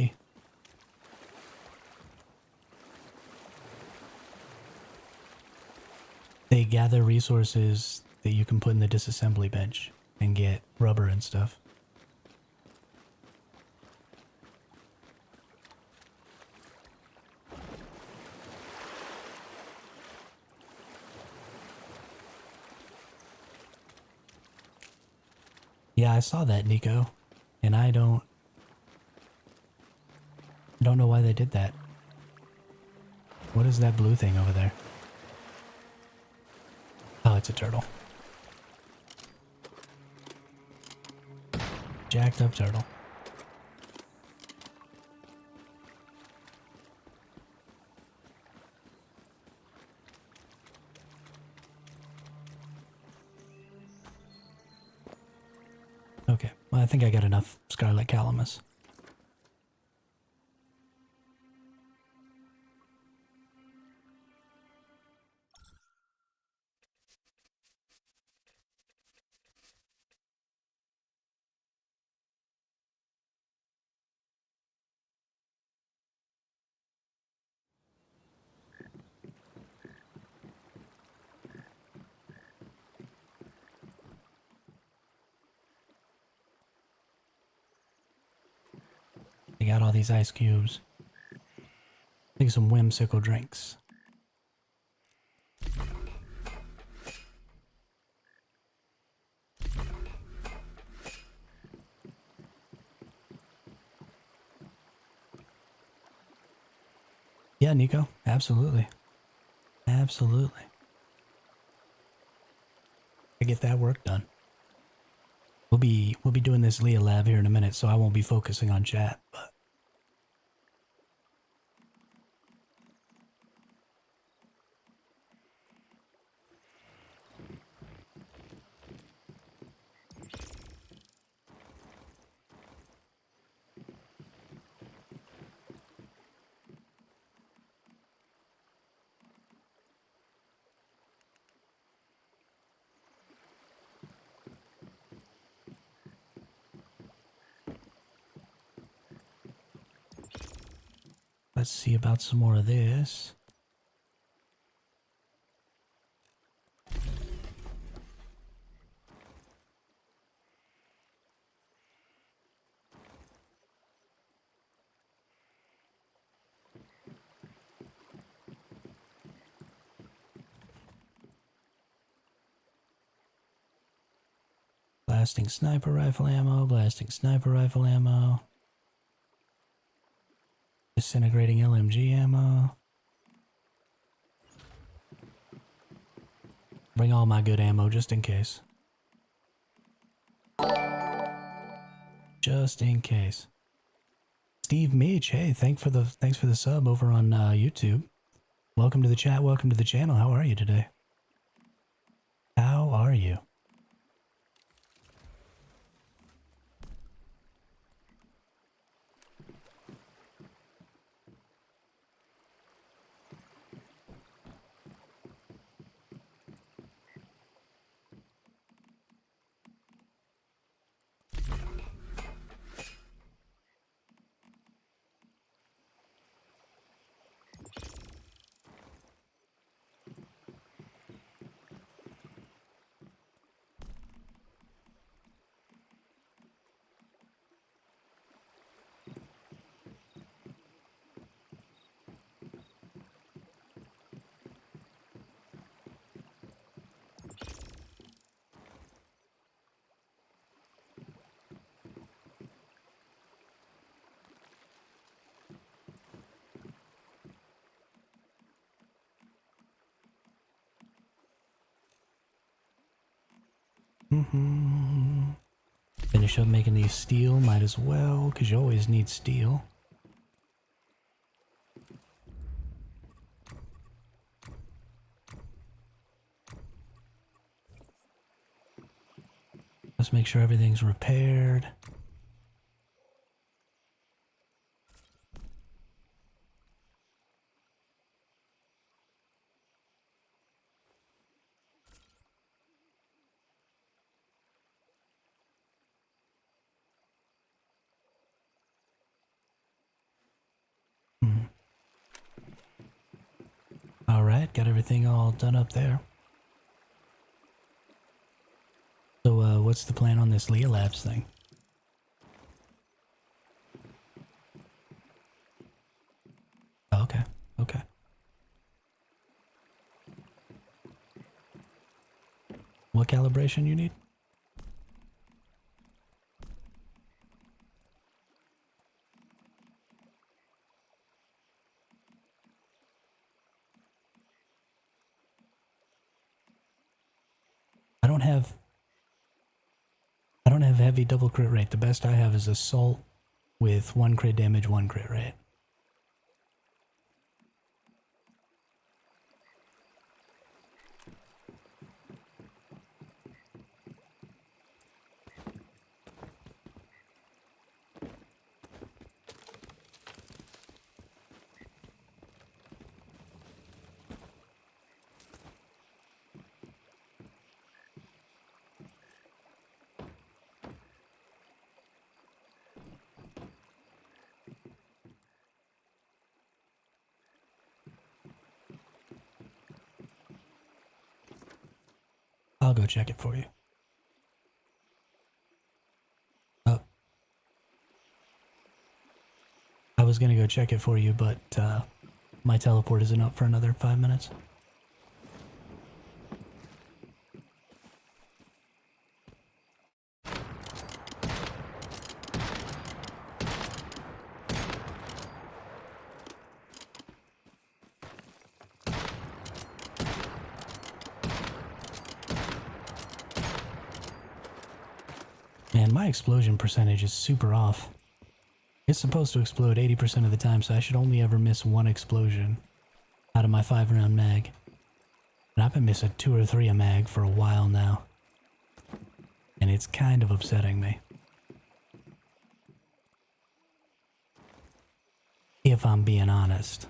They gather resources that you can put in the disassembly bench and get rubber and stuff. Yeah, I saw that, Nico, and I don't know why they did that. What is that blue thing over there? Oh, it's a turtle. Jacked up turtle. Okay, well, I think I got enough Scarlet Calamus. They got all these ice cubes. Take some whimsical drinks. Yeah, Nico, absolutely. Absolutely. I get that work done. We'll be doing this Leah Lab here in a minute, so I won't be focusing on chat, but let's see about some more of this. Blasting sniper rifle ammo, blasting sniper rifle ammo. Disintegrating LMG ammo. Bring all my good ammo just in case. Just in case. Steve Meach, hey, thanks for the sub over on YouTube. Welcome to the chat, welcome to the channel. How are you today? How are you? Finish up making these steel, might as well, because you always need steel. Let's make sure everything's repaired. Alright, got everything all done up there. So, what's the plan on this Leah Labs thing? Okay, okay. What calibration you need? I don't have heavy double crit rate. The best I have is assault with 1 crit damage, 1 crit rate. I'll go check it for you. Oh. I was gonna go check it for you, but my teleport isn't up for another 5 minutes. Man, my explosion percentage is super off. It's supposed to explode 80% of the time, so I should only ever miss 1 explosion out of my 5-round mag. And I've been missing 2 or 3 a mag for a while now. And it's kind of upsetting me. If I'm being honest.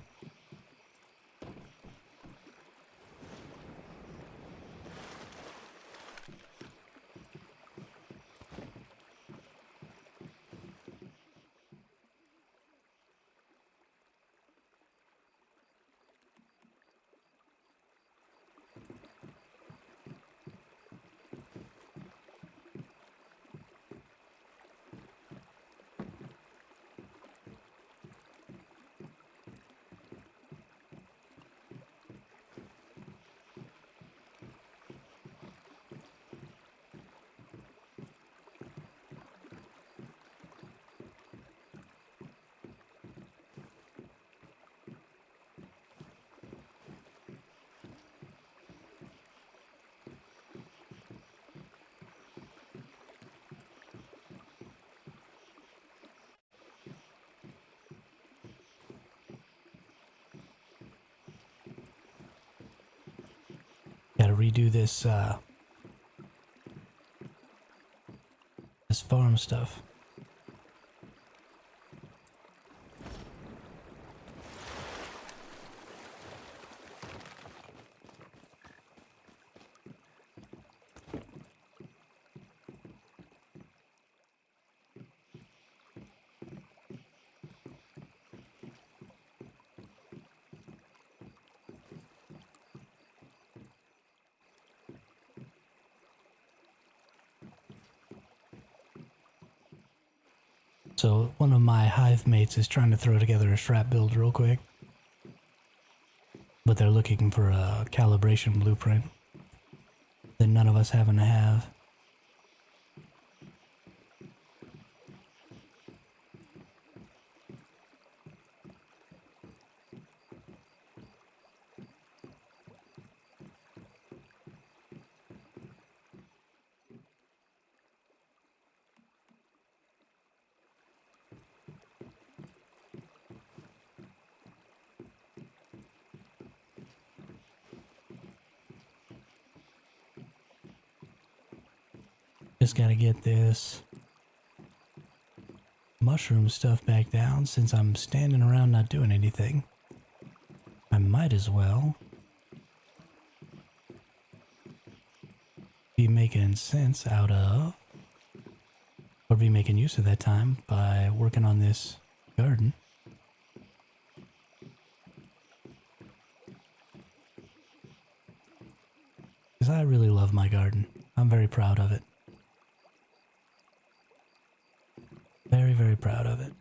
Gotta redo this, this farm stuff. So one of my hive mates is trying to throw together a strap build real quick. But they're looking for a calibration blueprint that none of us happen to have. Just gotta get this mushroom stuff back down. Since I'm standing around not doing anything, I might as well be making sense out of, or be making use of that time by working on this garden. Because I really love my garden. I'm very proud of it. Very, very proud of it.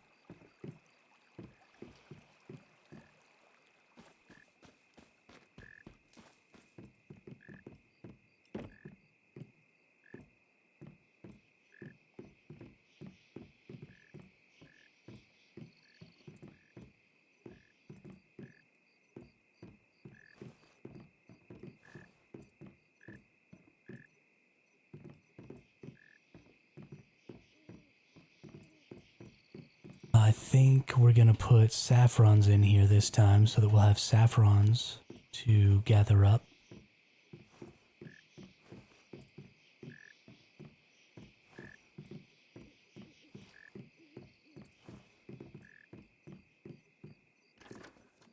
I think we're gonna put saffrons in here this time so that we'll have saffrons to gather up.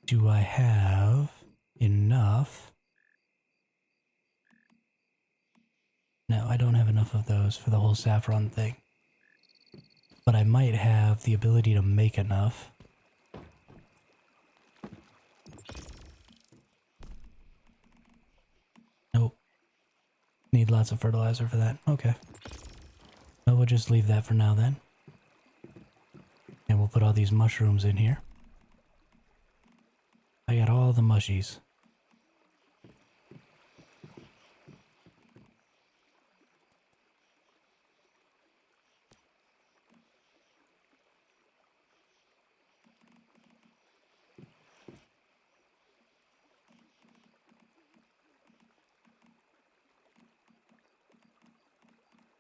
Do I have enough? No, I don't have enough of those for the whole saffron thing. But I might have the ability to make enough. Nope. Need lots of fertilizer for that. Okay. Well, we'll just leave that for now then. And we'll put all these mushrooms in here. I got all the mushies.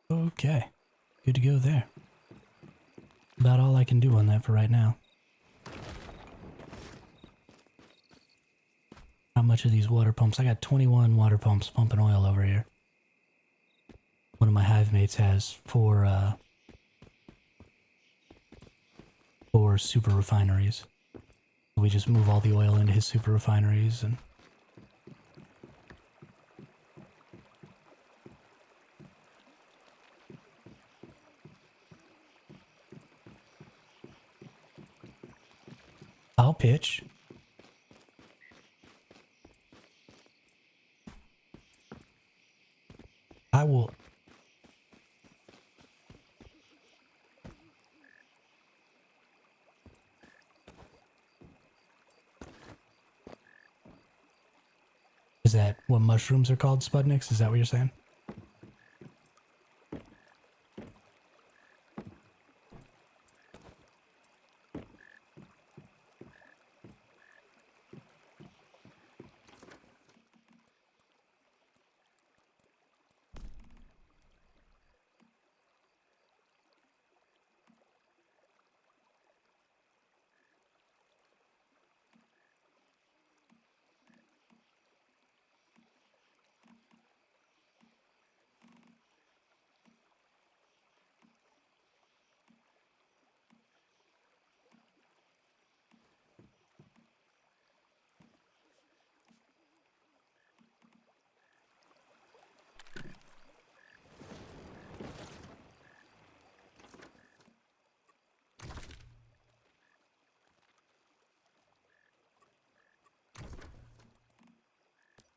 Okay, good to go there. About all I can do on that for right now. How much of these water pumps? I got 21 water pumps pumping oil over here. One of my hive mates has four super refineries. We just move all the oil into his super refineries and I'll pitch. I will. Is that what mushrooms are called, Spudniks? Is that what you're saying?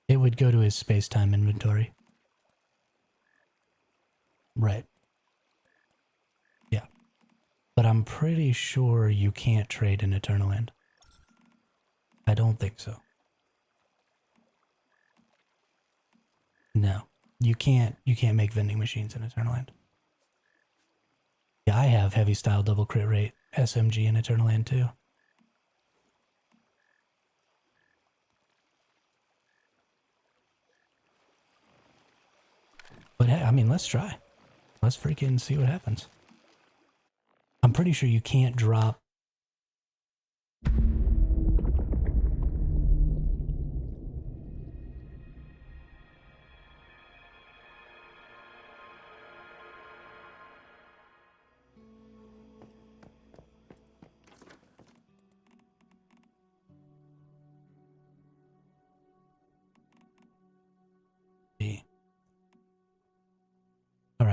It would go to his space-time inventory. Right. Yeah. But I'm pretty sure you can't trade in Eternal End. I don't think so. No. You can't make vending machines in Eternal End. Yeah, I have heavy style double crit rate SMG in Eternal End too. But hey, I mean, let's try. Let's freaking see what happens. I'm pretty sure you can't drop.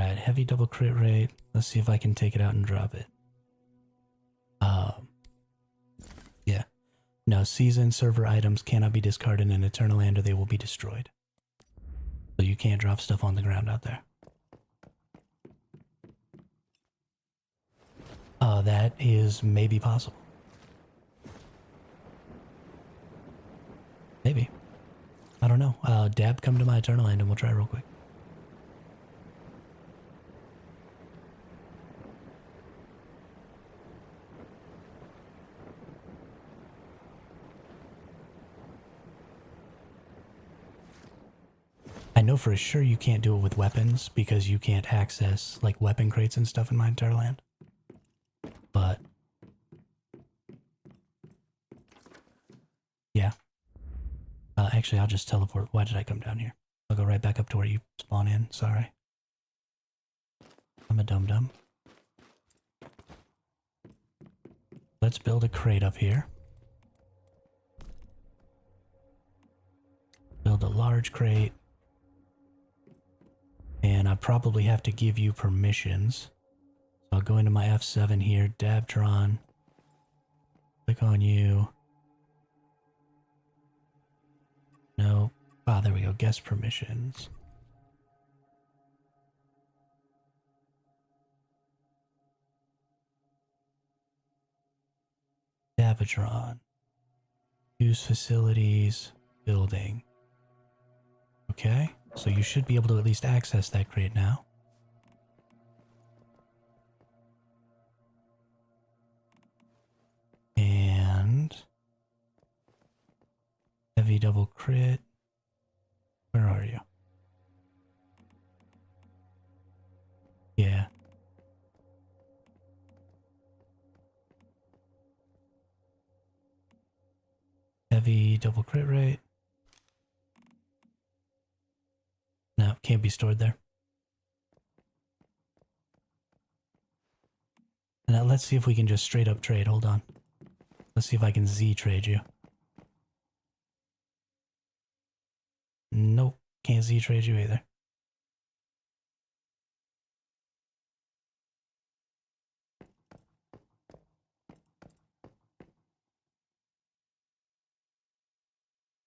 Alright, heavy double crit rate. Let's see if I can take it out and drop it. Yeah. No, season server items cannot be discarded in Eternal Land or they will be destroyed. So you can't drop stuff on the ground out there. That is maybe possible. Maybe. I don't know. Dab, come to my Eternal Land and we'll try real quick. I know for sure you can't do it with weapons because you can't access like weapon crates and stuff in my entire land. But yeah. Actually, I'll just teleport. Why did I come down here? I'll go right back up to where you spawn in. Sorry. I'm a dum-dum. Let's build a crate up here. Build a large crate. And I probably have to give you permissions. So I'll go into my F7 here, Dabtron. Click on you. No. Ah, there we go. Guest permissions. Davatron. Use facilities. Building. Okay. So you should be able to at least access that crate now. And heavy double crit. Where are you? Yeah. Heavy double crit rate. No, can't be stored there. Now let's see if we can just straight up trade. Hold on. Let's see if I can Z trade you. Nope, can't Z trade you either.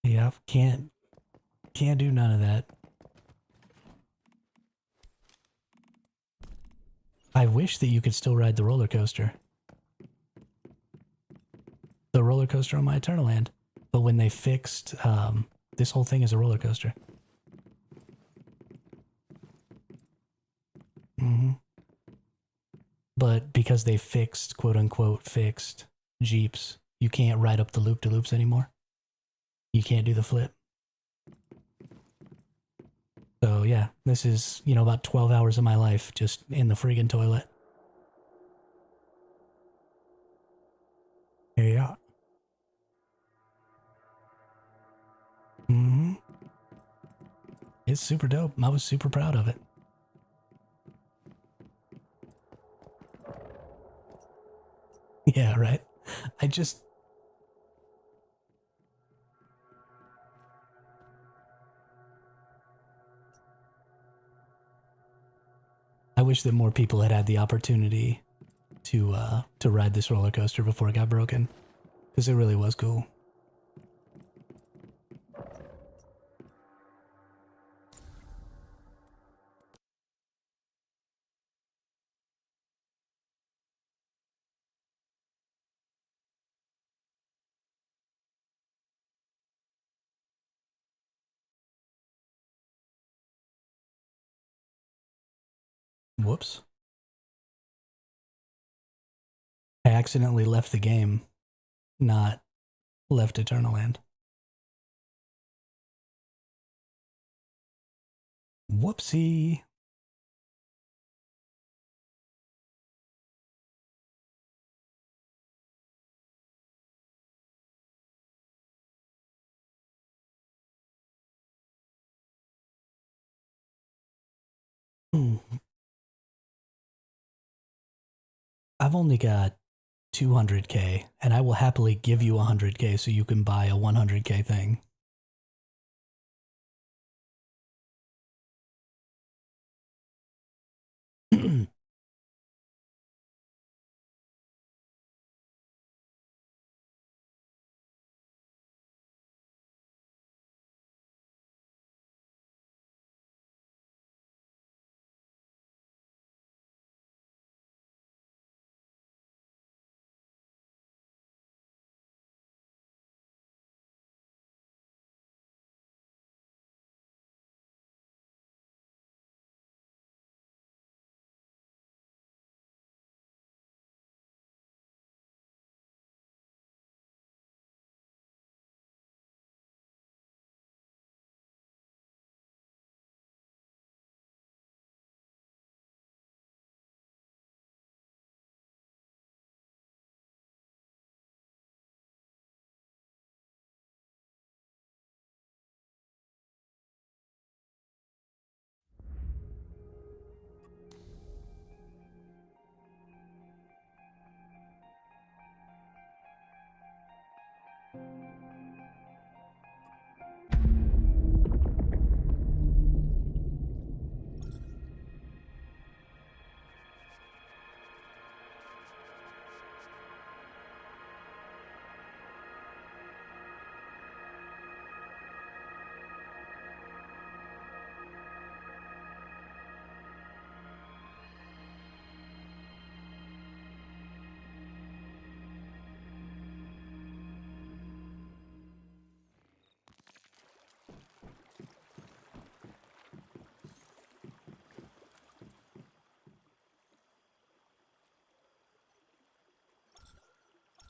Yep, can't do none of that. I wish that you could still ride the roller coaster. The roller coaster on my Eternal Land. But when they fixed, this whole thing is a roller coaster. But because they fixed, quote unquote, fixed Jeeps, you can't ride up the loop-de-loops anymore. You can't do the flip. So yeah, this is, you know, about 12 hours of my life just in the friggin' toilet. Yeah. It's super dope. I was super proud of it. Yeah, right? I wish that more people had the opportunity to ride this roller coaster before it got broken, because it really was cool. Whoops. I accidentally left the game, not left Eternal Land. Whoopsie. I've only got 200k, and I will happily give you 100k so you can buy a 100k thing.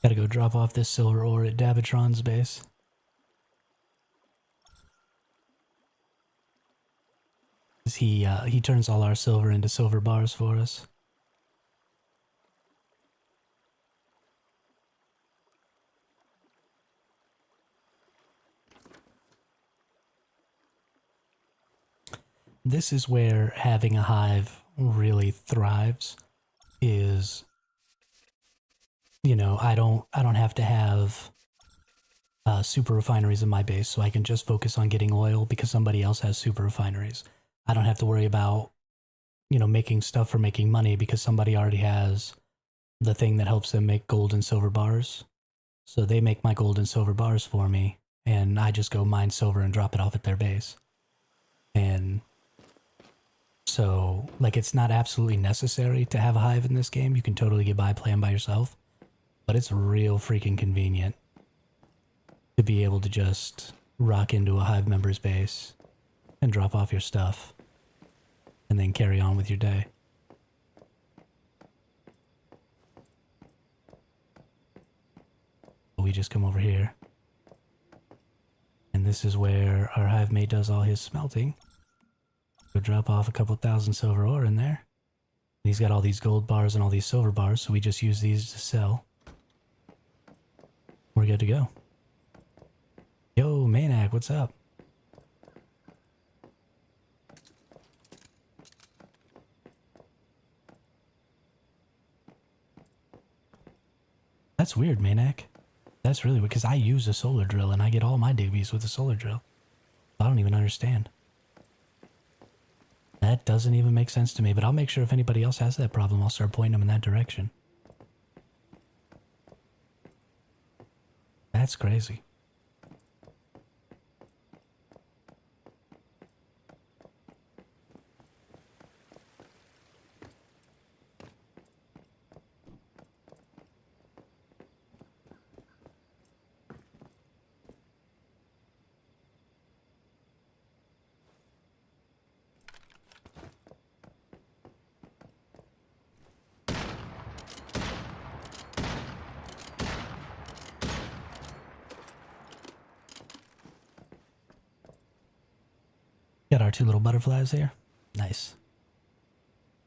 Gotta go drop off this silver ore at Dabatron's base. He turns all our silver into silver bars for us. This is where having a hive really thrives. Is, you know, I don't have to have super refineries in my base, so I can just focus on getting oil because somebody else has super refineries. I don't have to worry about, you know, making stuff for making money because somebody already has the thing that helps them make gold and silver bars. So they make my gold and silver bars for me, and I just go mine silver and drop it off at their base. And so, like, it's not absolutely necessary to have a hive in this game. You can totally get by playing by yourself. But it's real freaking convenient to be able to just rock into a hive member's base and drop off your stuff and then carry on with your day. We just come over here. And this is where our hive mate does all his smelting. Go drop off a couple thousand silver ore in there. He's got all these gold bars and all these silver bars, so we just use these to sell. We're good to go. Yo, Manak, what's up? That's weird, Manak. That's really weird, because I use a solar drill and I get all my digbies with a solar drill. I don't even understand. That doesn't even make sense to me, but I'll make sure if anybody else has that problem, I'll start pointing them in that direction. That's crazy. Got our two little butterflies here. Nice.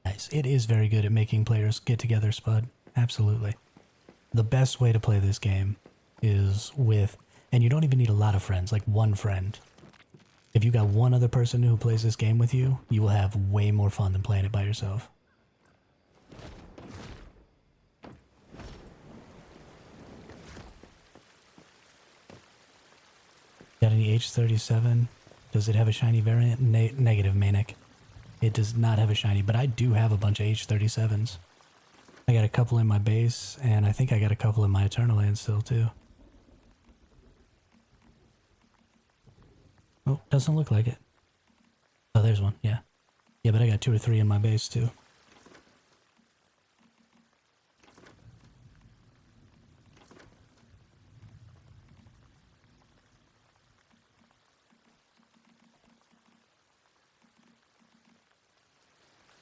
Nice. It is very good at making players get together, Spud. Absolutely. The best way to play this game is with, and you don't even need a lot of friends, like one friend. If you got one other person who plays this game with you, you will have way more fun than playing it by yourself. Got any H37? Does it have a shiny variant? Negative, Manic. It does not have a shiny, but I do have a bunch of H37s. I got a couple in my base, and I think I got a couple in my Eternal Land still, too. Oh, doesn't look like it. Oh, there's one, yeah. Yeah, but I got 2 or 3 in my base, too.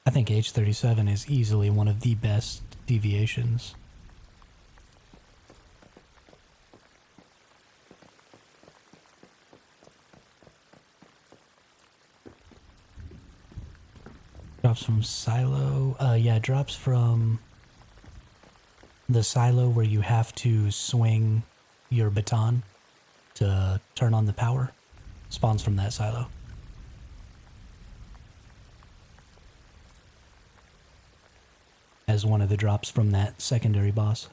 I think H37 is easily one of the best deviations. Drops from silo. Yeah, it drops from the silo where you have to swing your baton to turn on the power. Spawns from that silo. As one of the drops from that secondary boss.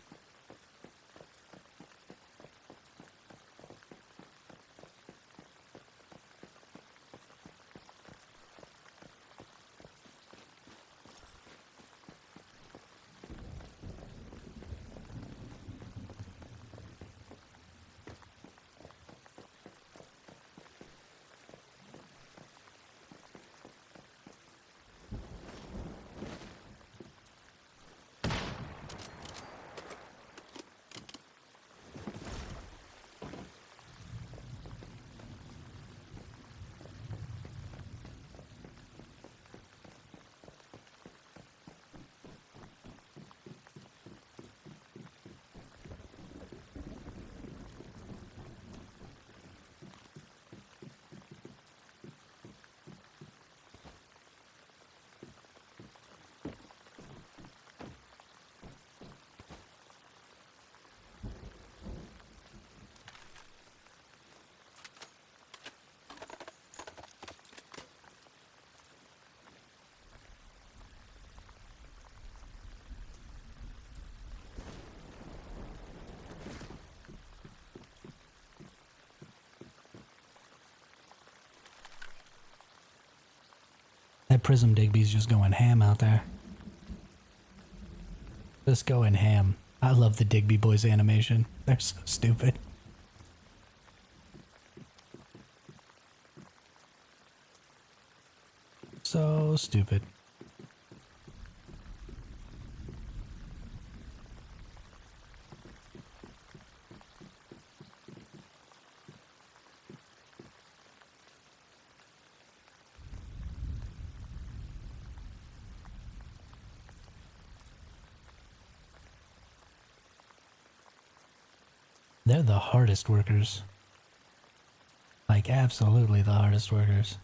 That Prism Digby's just going ham out there. Just going ham. I love the Digby Boys animation. They're so stupid. So stupid. They're the hardest workers. Like, absolutely the hardest workers.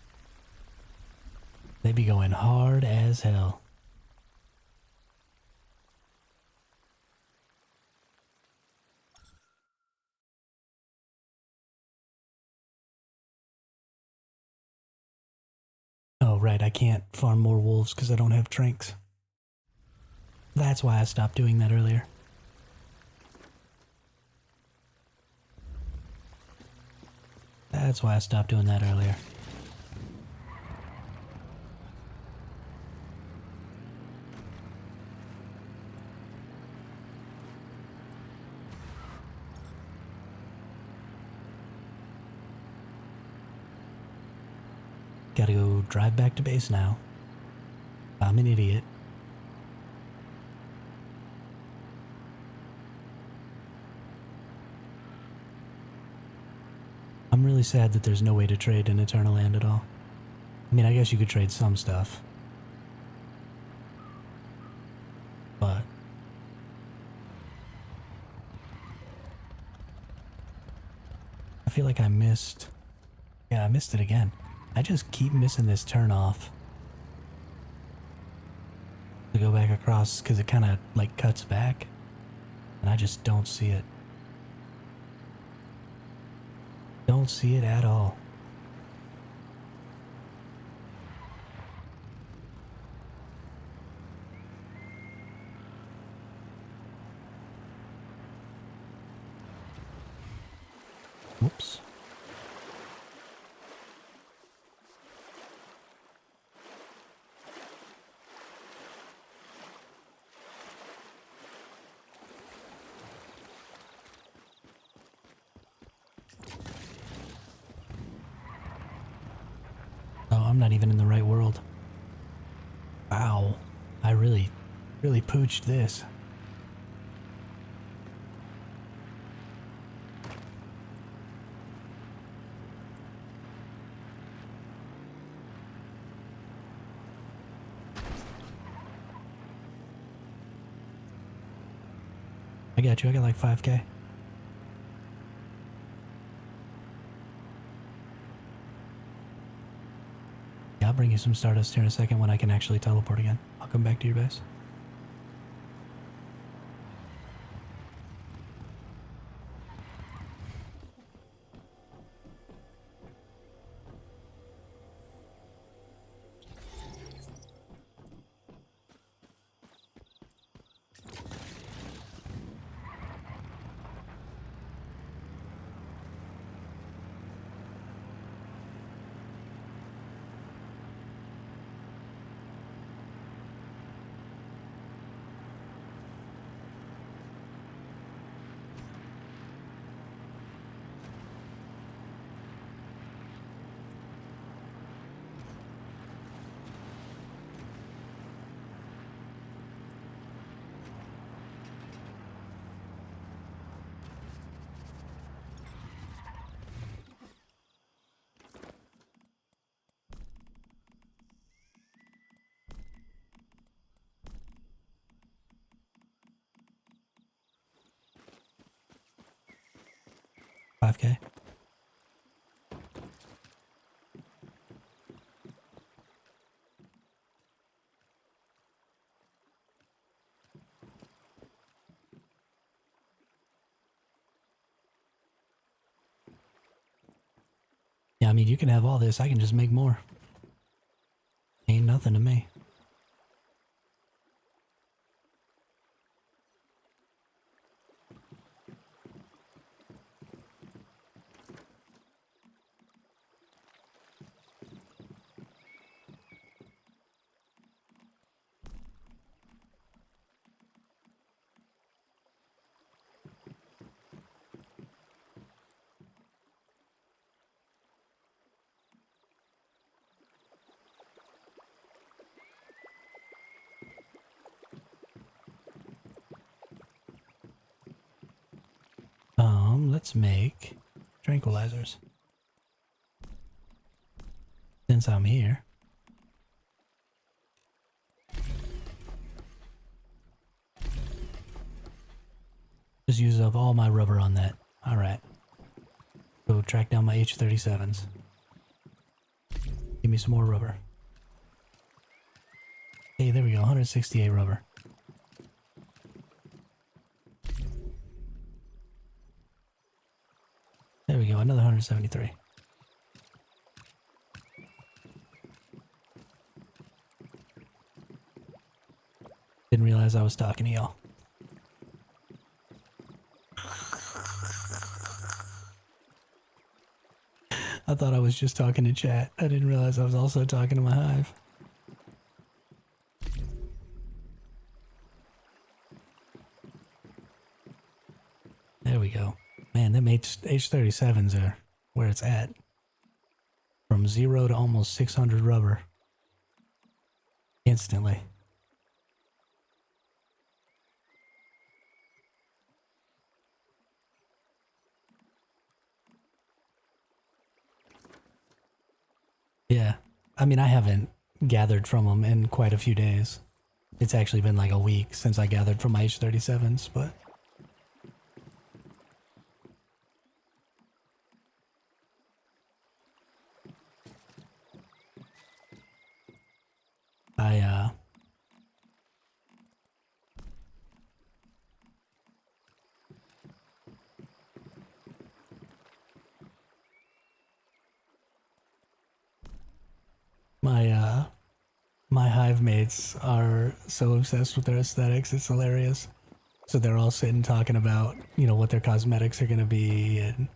They be going hard as hell. Oh, right, I can't farm more wolves because I don't have trinks. That's why I stopped doing that earlier. That's why I stopped doing that earlier. Gotta go drive back to base now. I'm an idiot. I'm really sad that there's no way to trade in Eternal Land at all. I mean, I guess you could trade some stuff. But I feel like I missed... Yeah, I missed it again. I just keep missing this turn off. To go back across, because it kind of, like, cuts back. And I just don't see it. Don't see it at all. Whoops. Oh, I'm not even in the right world. Wow. I really pooched this. I got you. I got like 5K. Yeah, I'll bring you some Stardust here in a second when I can actually teleport again. I'll come back to your base. $5K. Yeah, I mean, you can have all this. I can just make more. Ain't nothing to me. let's make tranquilizers. Since I'm here. Just use up all my rubber on that. Alright. Go track down my H-37s. Give me some more rubber. Hey, there we go. 168 rubber. There we go. Another 173. Didn't realize I was talking to y'all. I thought I was just talking to chat. I didn't realize I was also talking to my hive. There we go. Man, them H-37s are where it's at. From 0 to almost 600 rubber. Instantly. Yeah. I mean, I haven't gathered from them in quite a few days. It's actually been like a week since I gathered from my H-37s, but... My hive mates are so obsessed with their aesthetics, it's hilarious. So they're all sitting talking about, you know, what their cosmetics are gonna be and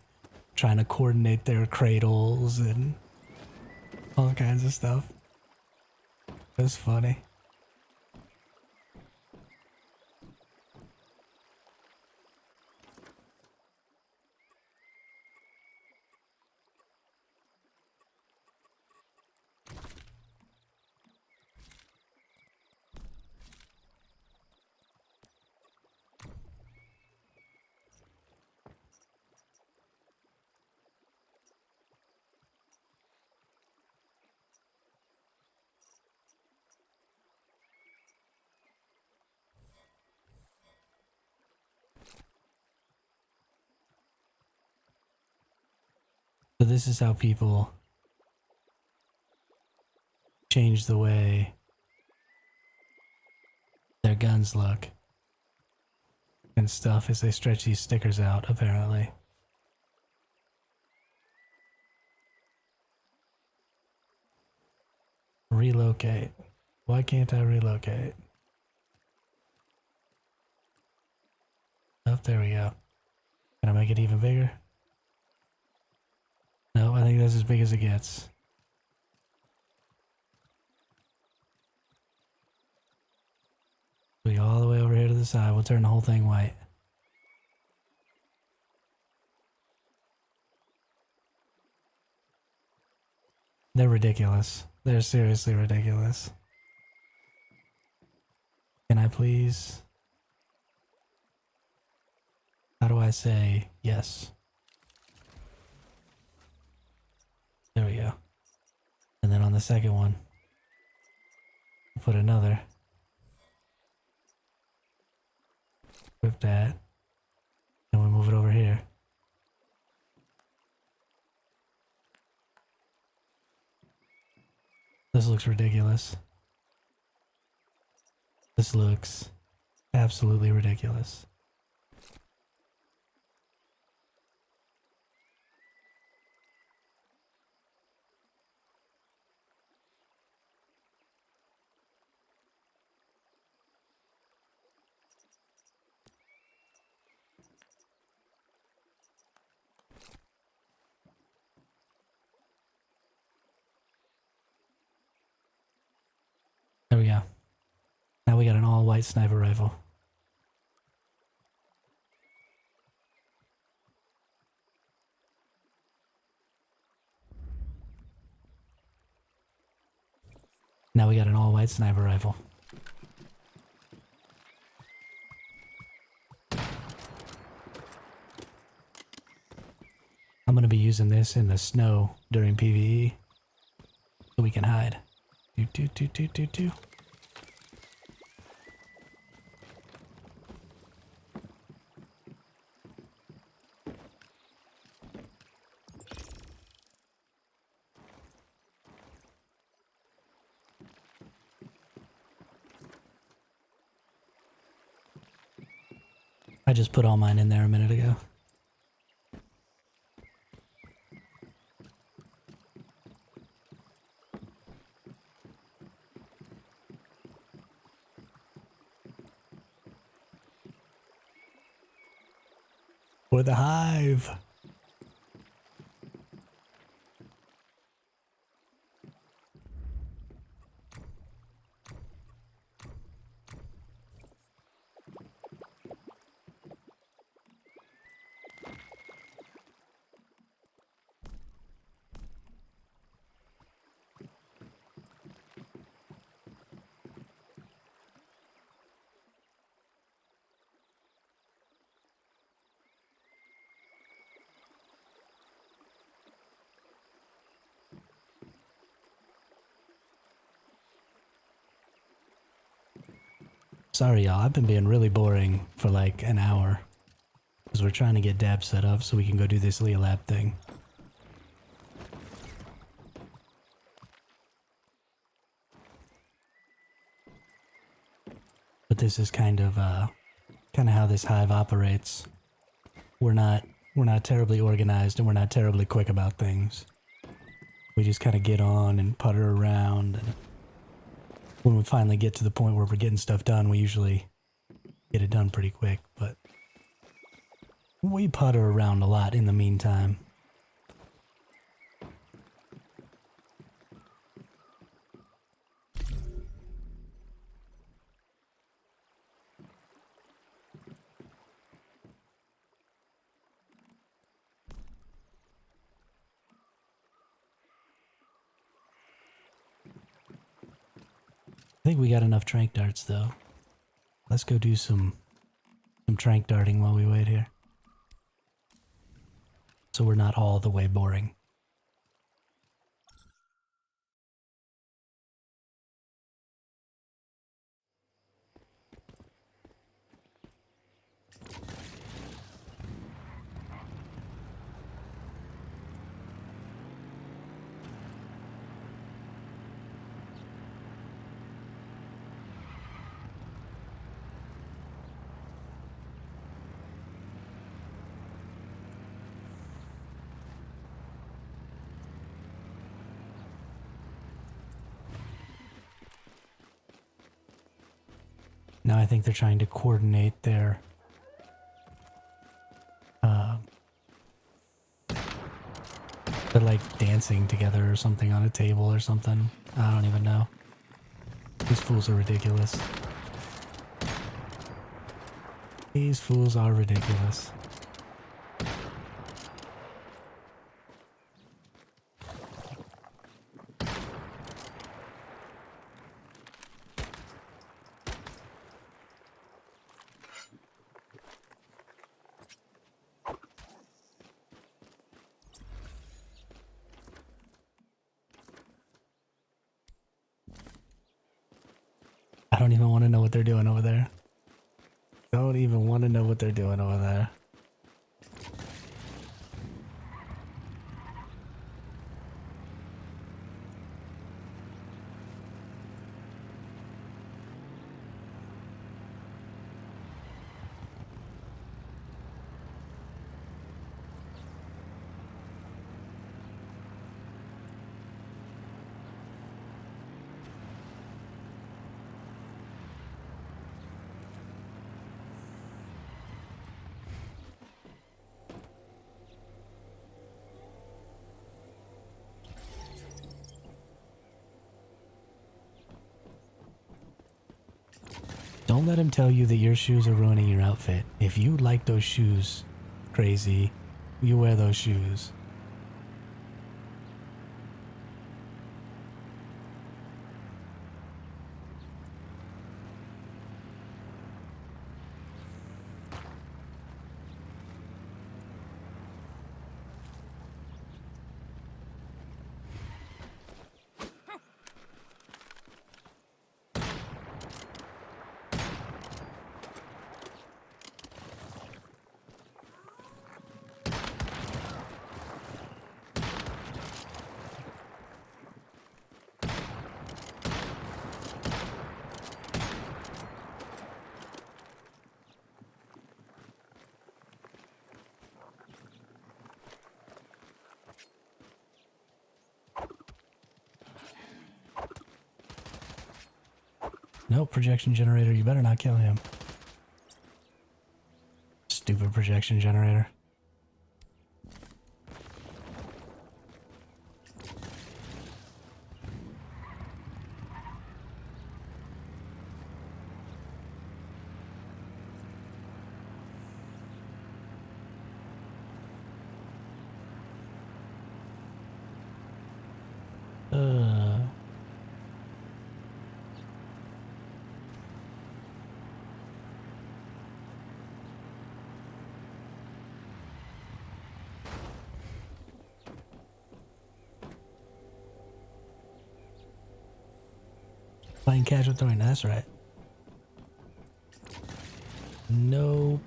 trying to coordinate their cradles and all kinds of stuff. It's funny. So this is how people change the way their guns look and stuff as they stretch these stickers out, apparently. Relocate. Why can't I relocate? Oh, there we go. Can I make it even bigger? No, I think that's as big as it gets. We go all the way over here to the side. We'll turn the whole thing white. They're ridiculous. They're seriously ridiculous. Can I please? How do I say yes? There we go. And then on the second one, we'll put another. With that. And we move it over here. This looks ridiculous. This looks absolutely ridiculous. There we go. Now we got an all-white sniper rifle. Now we got an all-white sniper rifle. using this in the snow during PvE so we can hide. Do. I just put all mine in there a minute ago. For the hive. Sorry, y'all. I've been being really boring for like an hour. Because we're trying to get Dab set up so we can go do this Leah Lab thing. But this is kind of how this hive operates. We're not terribly organized and we're not terribly quick about things. We just kind of get on and putter around, and when we finally get to the point where we're getting stuff done, we usually get it done pretty quick, but we putter around a lot in the meantime. I think we got enough trank darts though. Let's go do some trank darting while we wait here. So we're not all the way boring. Now I think they're trying to coordinate their they're like dancing together or something on a table or something. I don't even know. These fools are ridiculous. These fools are ridiculous. I don't even want to know what they're doing over there. Don't even want to know what they're doing over there. Don't let him tell you that your shoes are ruining your outfit. If you like those shoes, crazy, you wear those shoes. Nope, projection generator. You better not kill him. Stupid projection generator. Playing casual throwing, that's right. Nope.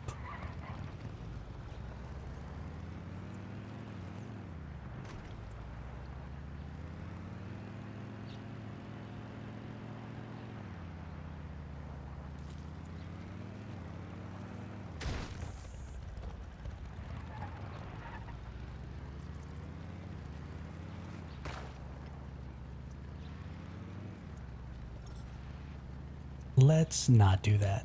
Let's not do that.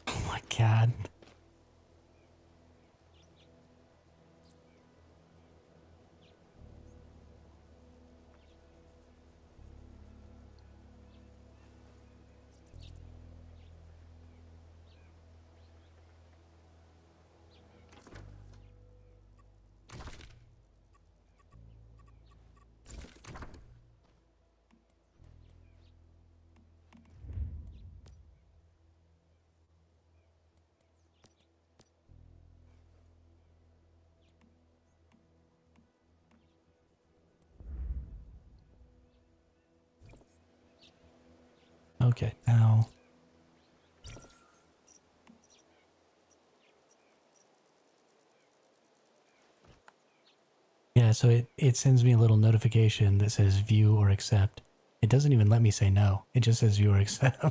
Oh my god. Okay, now. Yeah, so it sends me a little notification that says view or accept. It doesn't even let me say no. It just says view or accept.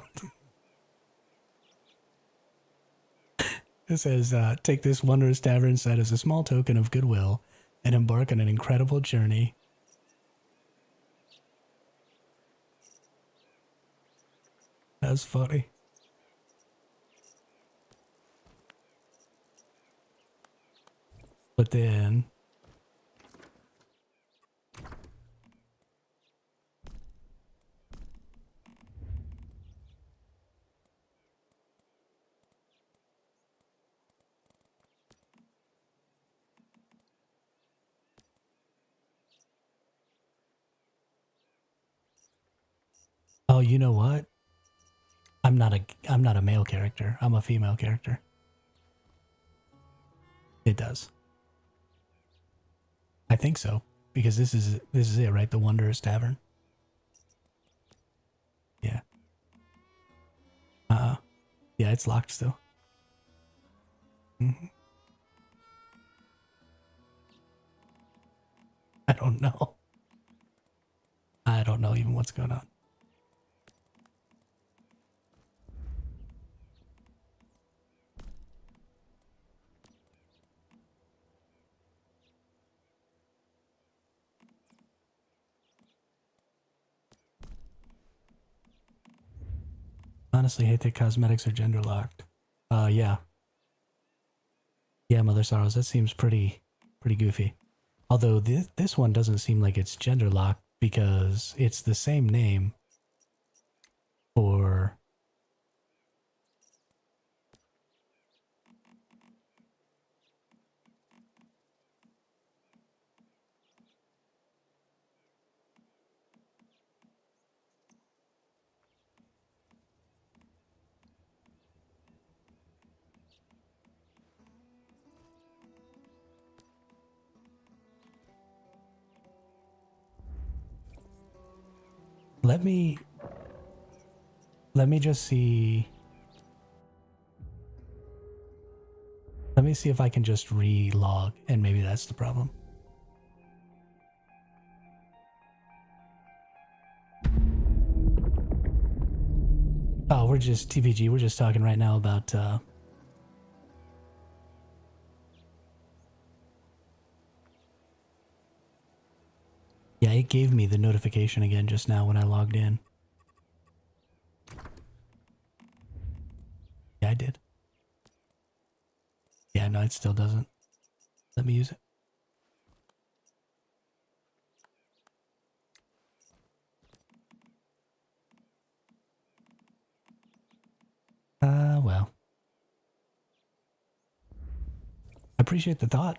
It says, take this wondrous tavern set as a small token of goodwill and embark on an incredible journey. That's funny. But then... Oh, you know what? I'm not a male character. I'm a female character. It does. I think so. Because this is it, right? The Wondrous Tavern. Yeah. Yeah, it's locked still. Mm-hmm. I don't know. I don't know even what's going on. Honestly, hate that cosmetics are gender locked. Yeah. Yeah, Mother Sorrows, that seems pretty goofy. Although this one doesn't seem like it's gender locked because it's the same name for... Let me just see. Let me see if I can just re-log, and maybe that's the problem. Oh, we're just TPG. We're just talking right now about yeah, it gave me the notification again just now when I logged in. Yeah, I did. Yeah, no, it still doesn't. Let me use it. Well. I appreciate the thought.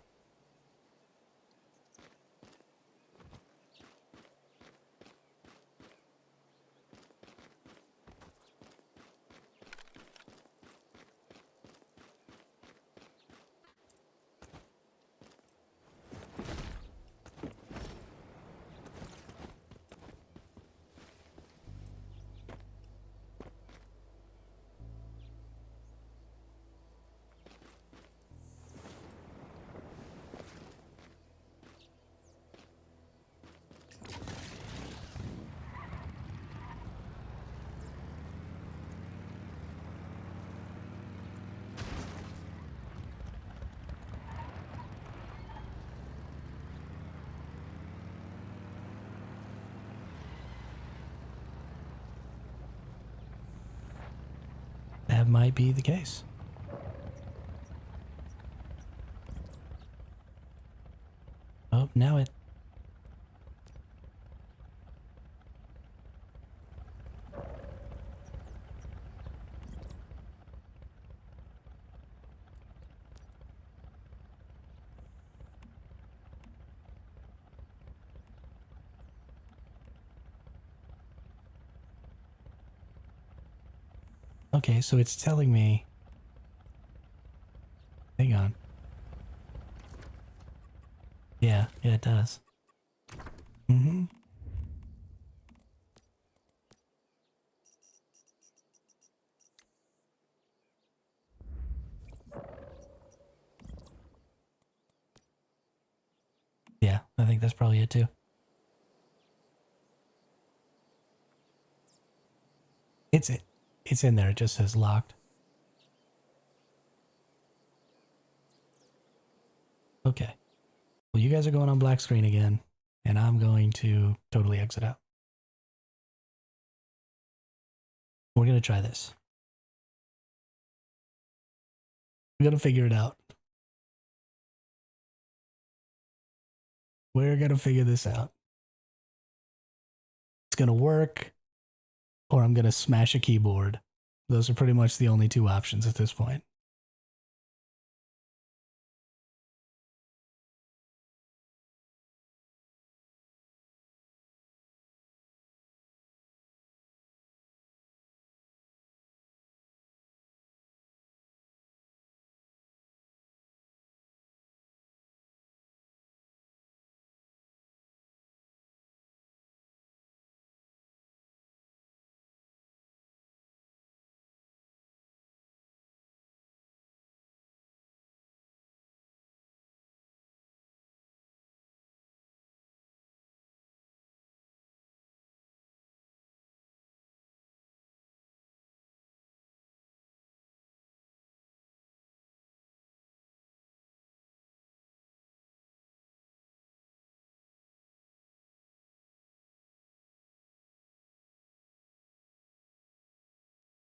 That might be the case. Oh, now it... Okay, so it's telling me... Hang on. Yeah, it does. Mm-hmm. Yeah, I think that's probably it too. It's in there. It just says locked. Okay. Well, you guys are going on black screen again, and I'm going to totally exit out. We're going to try this. We're going to figure it out. We're going to figure this out. It's going to work, or I'm going to smash a keyboard. Those are pretty much the only two options at this point.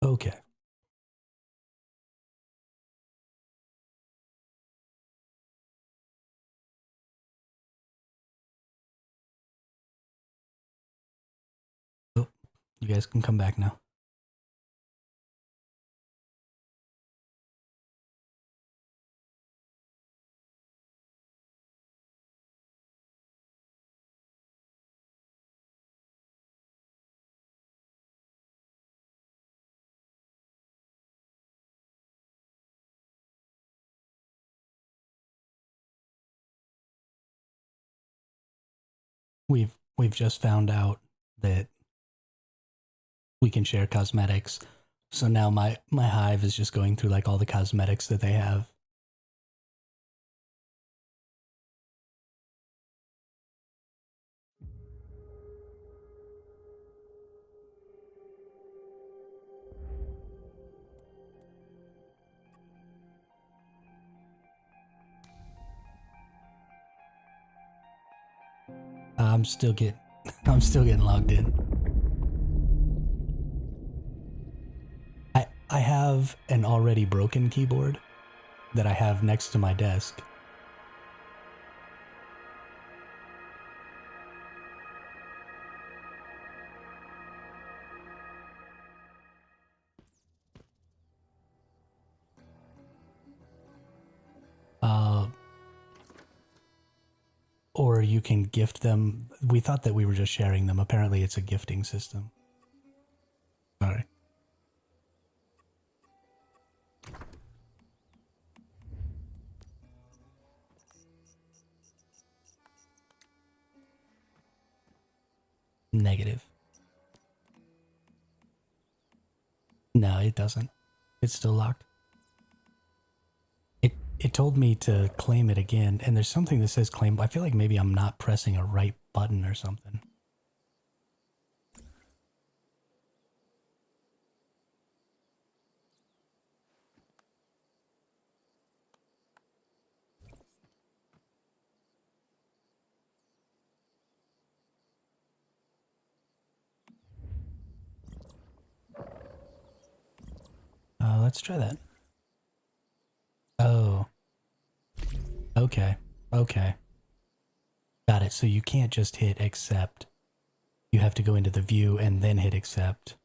Okay. Oh, you guys can come back now. We've just found out that we can share cosmetics. So now my hive is just going through like all the cosmetics that they have. I'm still getting I'm still getting logged in. I have an already broken keyboard that I have next to my desk. Or you can gift them. We thought that we were just sharing them. Apparently it's a gifting system. Sorry. Negative. No, it doesn't. It's still locked. It told me to claim it again, and there's something that says claim. I feel like maybe I'm not pressing a right button or something. Let's try that. Oh. Okay. Okay. Got it. So you can't just hit accept. You have to go into the view and then hit accept.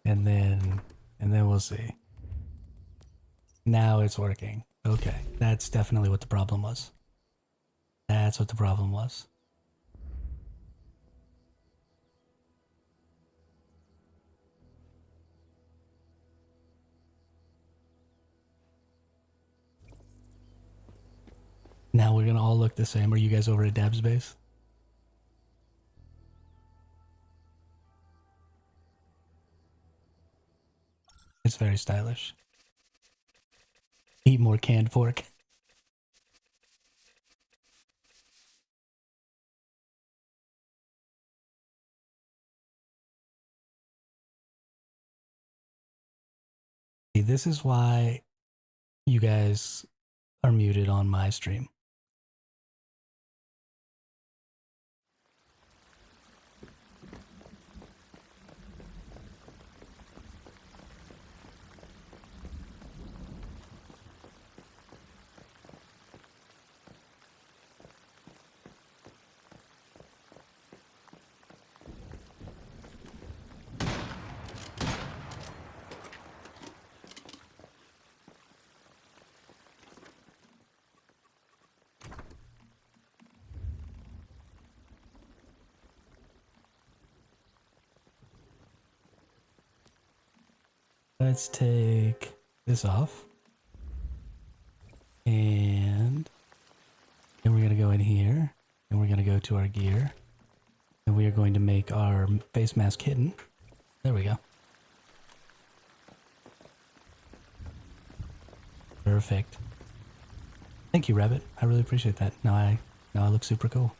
And then we'll see. Now it's working. Okay. That's definitely what the problem was. That's what the problem was. Now we're gonna all look the same. Are you guys over at Dab's base? It's very stylish. Eat more canned pork. See, this is why you guys are muted on my stream. Let's take this off. And then we're going to go in here. And we're going to go to our gear. And we are going to make our face mask hidden. There we go. Perfect. Thank you, Rabbit. I really appreciate that. Now I look super cool.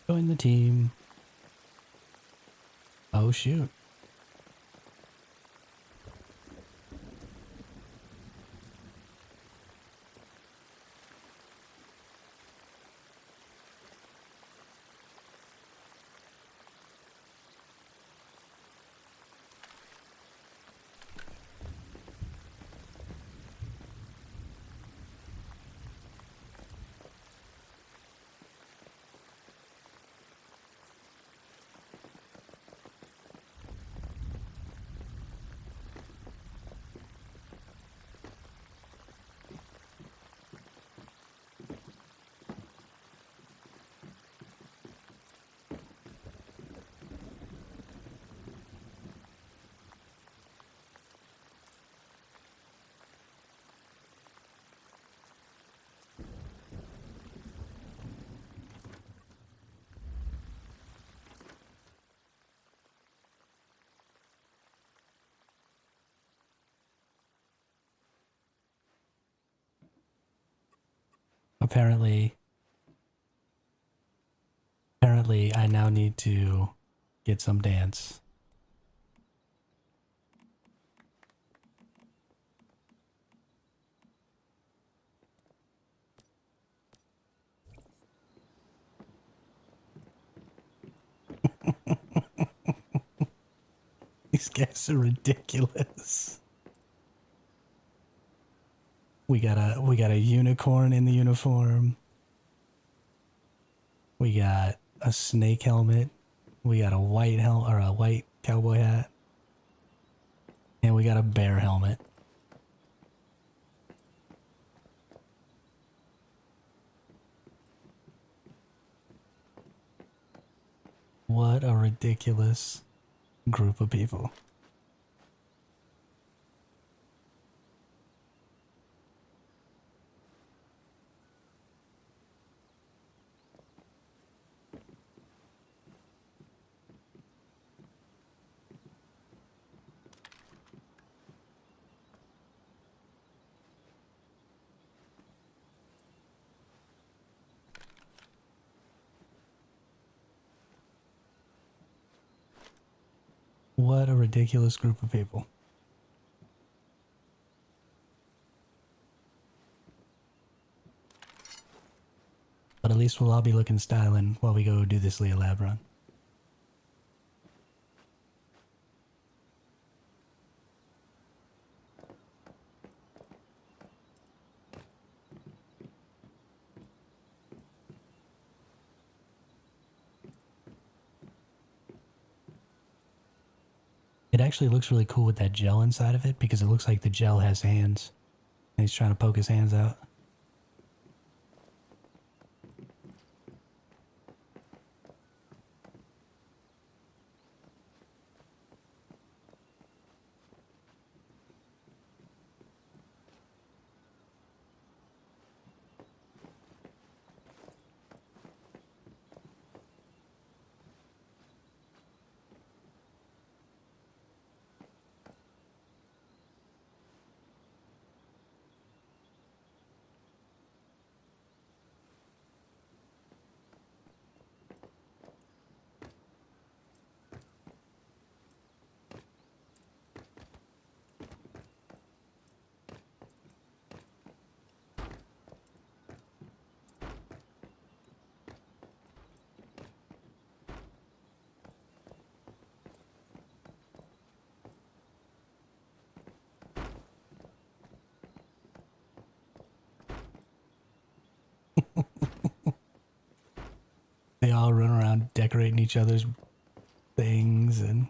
Join the team. Oh, shoot. Apparently I now need to get some dance. These guys are ridiculous. We got a unicorn in the uniform. We got a snake helmet. We got a white or a white cowboy hat. And we got a bear helmet. What a ridiculous group of people. What a ridiculous group of people. But at least we'll all be looking styling while we go do this Leah Lab run. It actually looks really cool with that gel inside of it because it looks like the gel has hands. And he's trying to poke his hands out. They all run around decorating each other's things and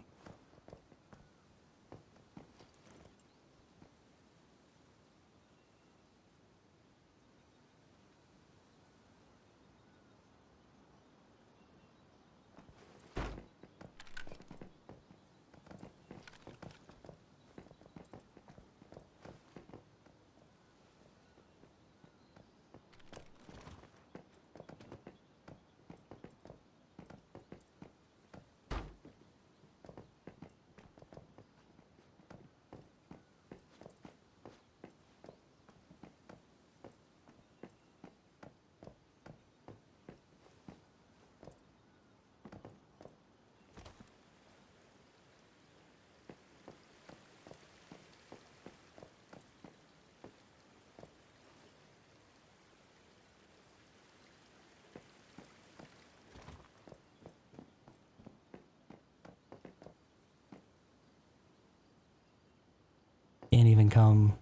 can't even come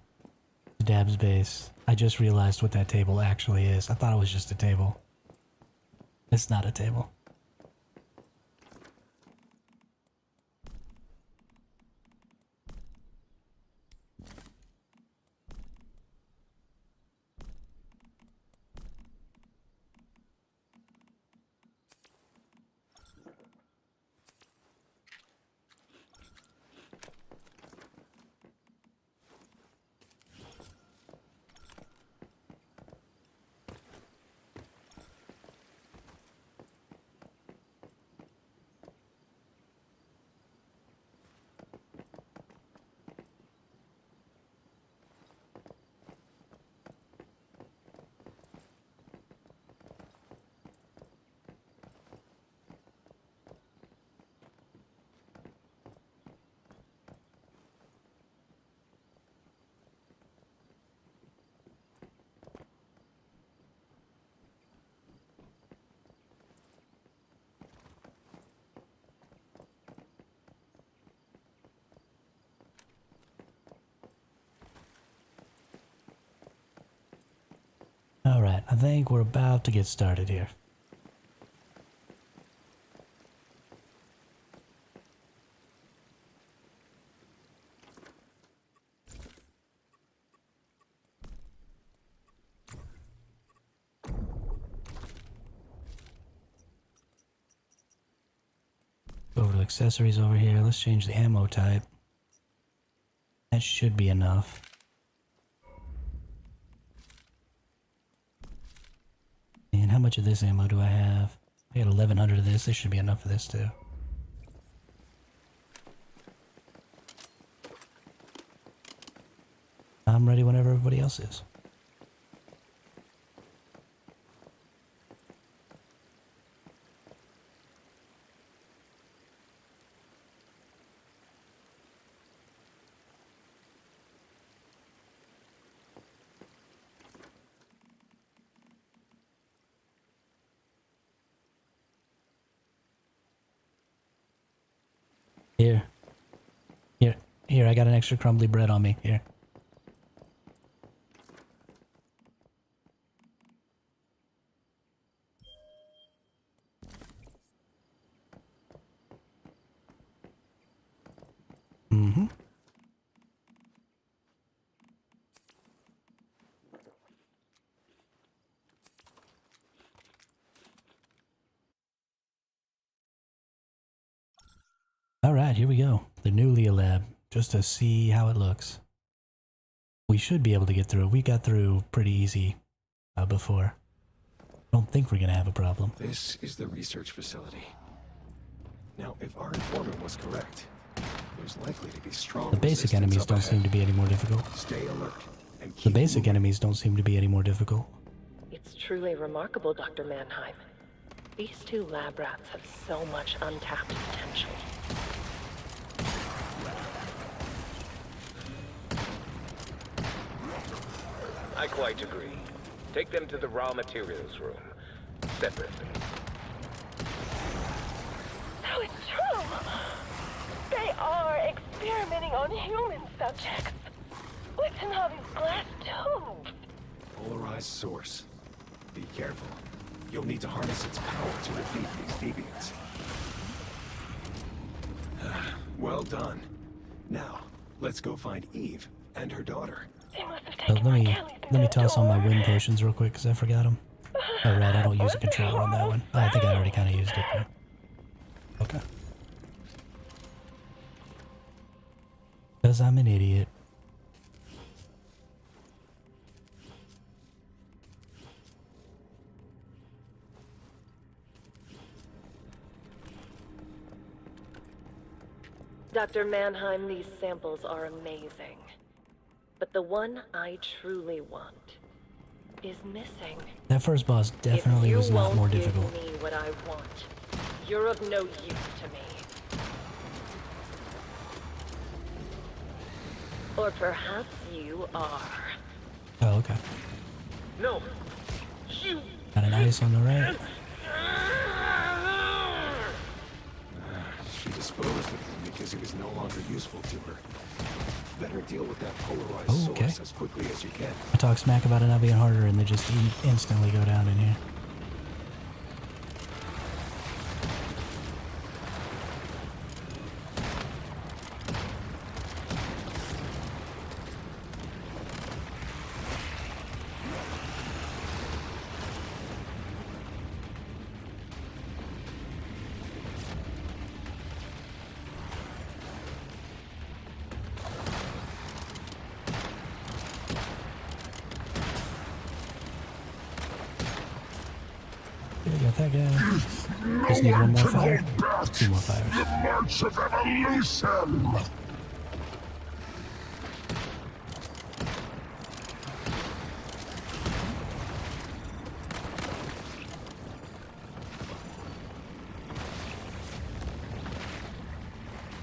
to Dab's base. I just realized what that table actually is. I thought it was just a table. It's not a table. Alright, I think we're about to get started here. Go over to accessories over here. Let's change the ammo type. That should be enough. And how much of this ammo do I have? I got 1100 of this. This should be enough for this too. I'm ready whenever everybody else is. Here. Here, I got an extra crumbly bread on me. Here. Mm-hmm. Alright, here we go. The new Leah Lab. Just to see how it looks. We should be able to get through. We got through pretty easy before. Don't think we're gonna have a problem. This is the research facility. Now, if our informant was correct, there's likely to be strong The basic resistance enemies up don't ahead. seem to be any more difficult. Stay alert and keep The basic moving. enemies don't seem to be any more difficult. It's truly remarkable, Dr. Mannheim. These two lab rats have so much untapped potential. I quite agree. Take them to the raw materials room. Separately. So it's true! They are experimenting on human subjects. What's in all these glass tubes? Polarized source. Be careful. You'll need to harness its power to defeat these deviants. Well done. Now, let's go find Eve and her daughter. They must have Let taken my me Kelly through let me that toss on my door. wind potions real quick because I forgot them. Oh right, I don't use a controller on that one. Oh, I think I already kind of used it. But... Okay. Because I'm an idiot. Dr. Mannheim, these samples are amazing. But the one I truly want is missing. That first boss definitely if you was not won't more give difficult. me what I want, you're of no use to me. Or perhaps you are. Oh, okay. No! You! Got an ice on the right. She disposed of him because he was no longer useful to her. Better deal with that polarized Oh, okay. source as quickly as you can. I talk smack about it not being harder and they just instantly go down in here. Yeah, got that guy. Just need one more fire. Two more fires. March of Evolution!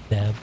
Dab.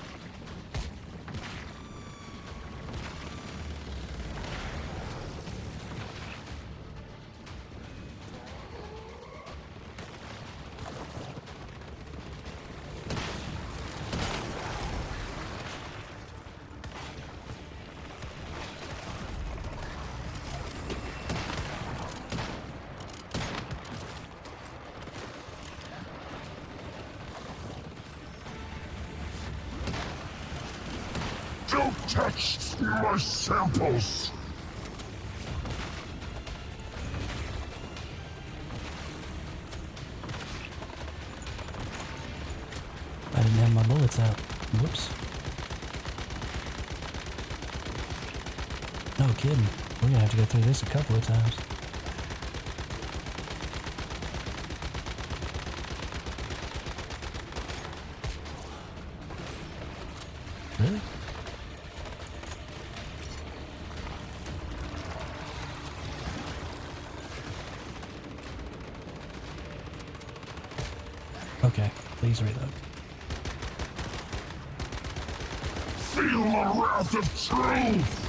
touch my samples. I didn't have my bullets out. Whoops. No kidding. We're gonna have to go through this a couple of times. Really? Okay, please reload. Feel the wrath of truth.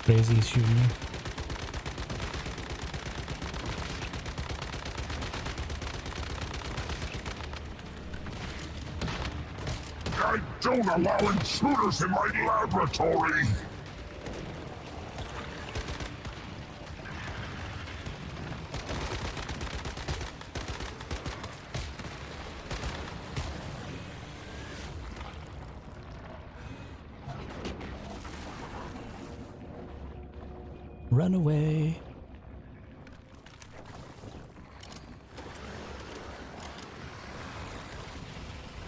Crazy shooting you. I don't allow intruders in my laboratory. Run away.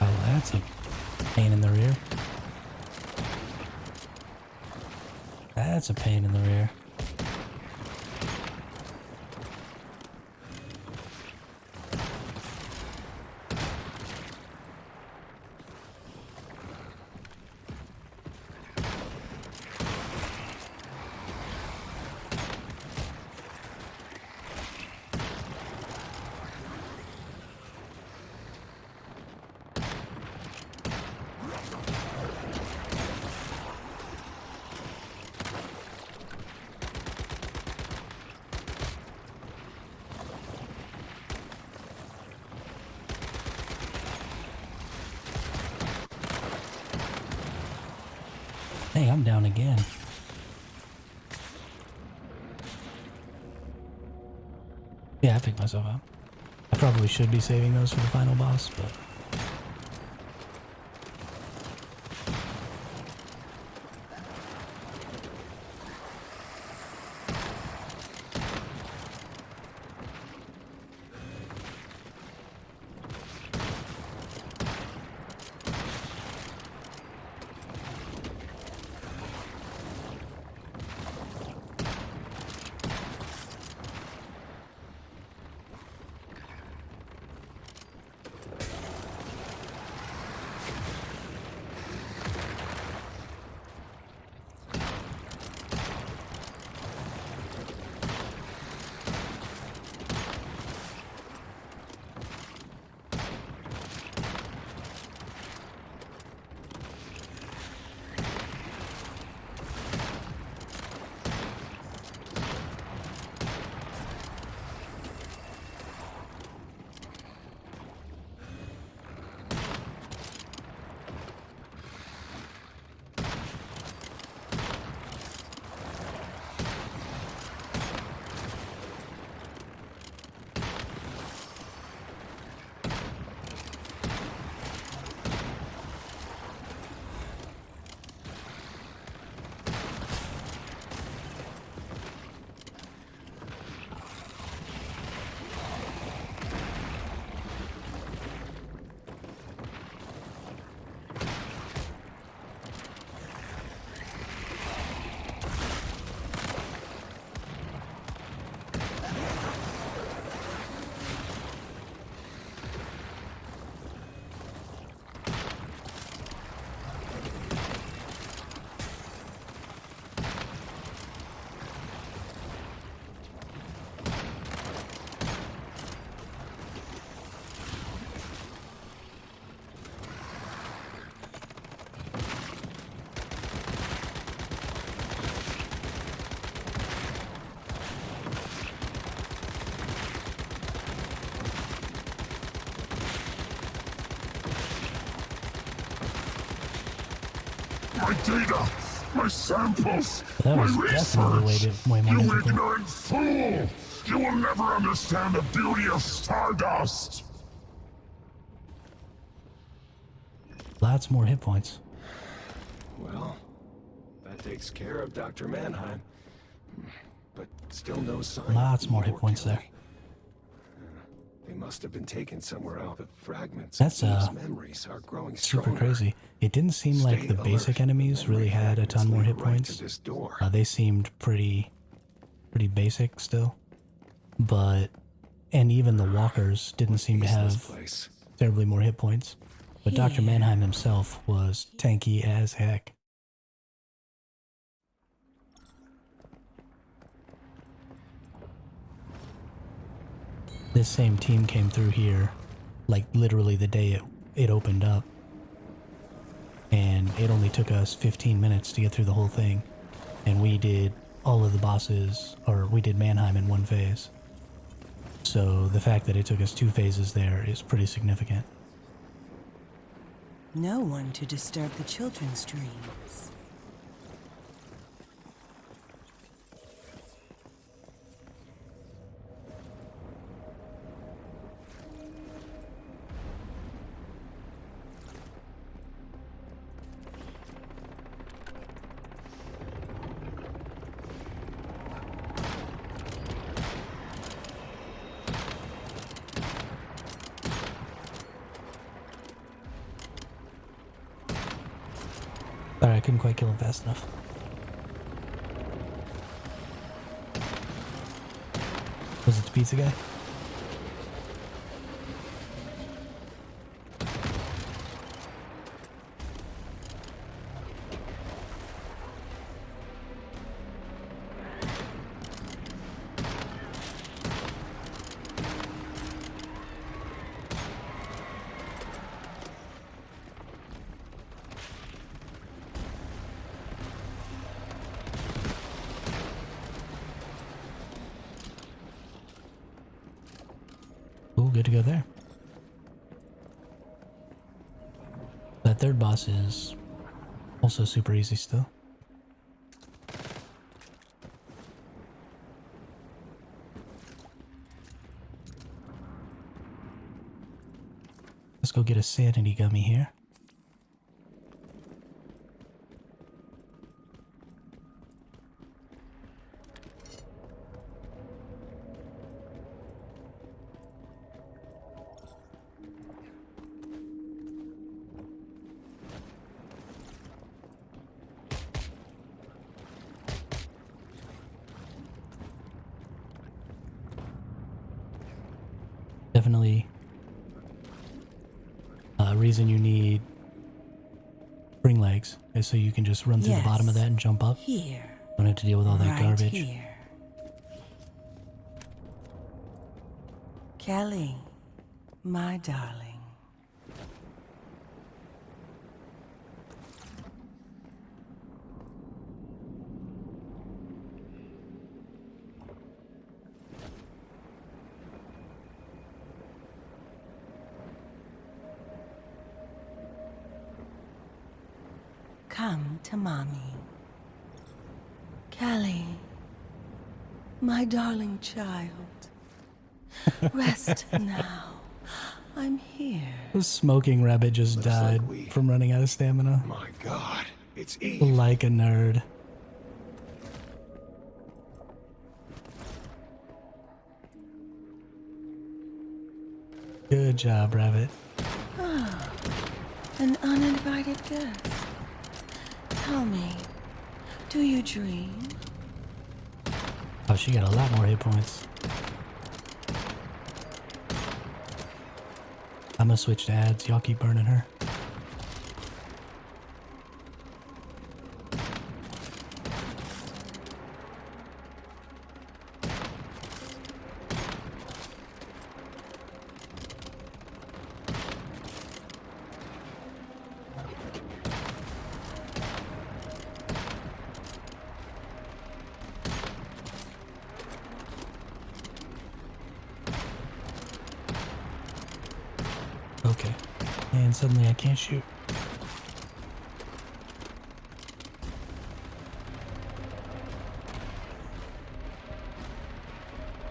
Oh, that's a pain in the rear. That's a pain in the rear. Hey, I'm down again. Yeah, I picked myself up. I probably should be saving those for the final boss, but... my data, my samples, That my was definitely research. way more You difficult. ignorant fool! You will never understand the beauty of Stardust. Lots more hit points. Well, that takes care of Dr. Mannheim. But still no sign. Lots of more Eve hit or points Kelly. there. They must have been taken somewhere else. The fragments That's, of Eve's memories are growing Super stronger. crazy. It didn't seem like Stay the alert. basic enemies really had a ton more hit Right to points. this door. They seemed pretty basic still. But, and even the walkers didn't seem to Useless have place. terribly more hit points. But Dr. Mannheim himself was tanky as heck. This same team came through here, like literally the day it opened up. And it only took us 15 minutes to get through the whole thing. And we did all of the bosses, or we did Mannheim in one phase. So the fact that it took us 2 phases there is pretty significant. No one to disturb the children's dreams. Sorry, I couldn't quite kill him fast enough. Was it the pizza guy? Ooh, good to go there. That third boss is also super easy still. Let's go get a sanity gummy here. Definitely a reason you need spring legs is so you can just run through the bottom of that and jump up. Here. Don't have to deal with all that Right garbage. here. Kelly, my darling. Come to mommy. Kelly, my darling child. Rest now. I'm here. The smoking rabbit just Looks died like we- from running out of stamina. My God, it's Eve. Like a nerd. Good job, rabbit. An uninvited guest. Tell me, do you dream? Oh, she got a lot more hit points. I'm gonna switch to ads. Y'all keep burning her. Okay. And suddenly I can't shoot.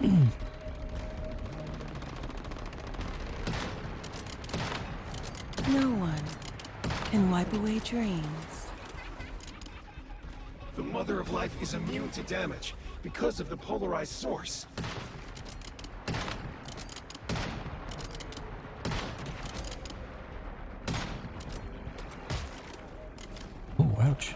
No one can wipe away dreams. The Mother of Life is immune to damage because of the polarized source. Oh, ouch.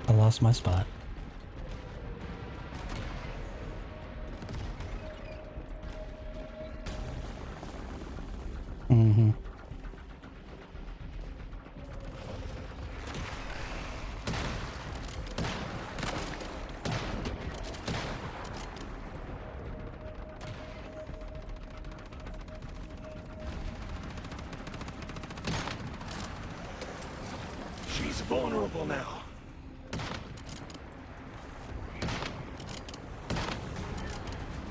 I lost my spot. Mm-hmm. She's vulnerable now.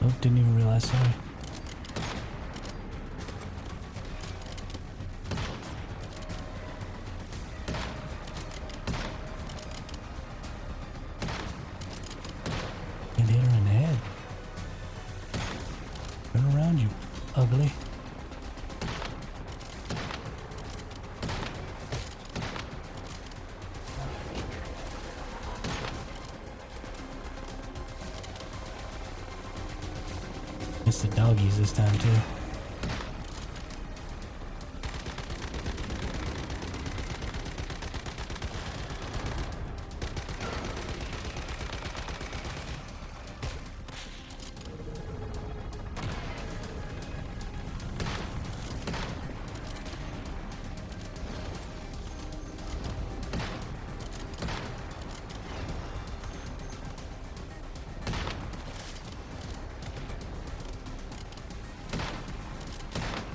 Oh, didn't even realize, sorry. And hit her in the head. Turn around, you ugly. It's the doggies this time too.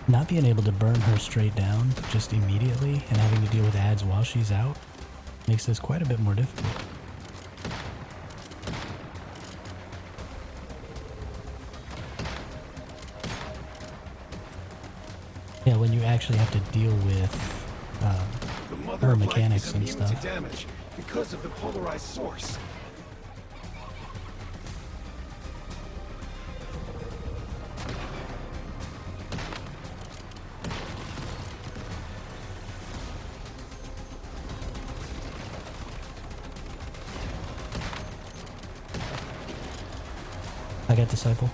Not being able to burn her straight down just immediately and having to deal with ads while she's out makes this quite a bit more difficult. Yeah, when you actually have to deal with The Mother her of Life mechanics is and immune stuff. to damage because of the polarized source. I got Disciple.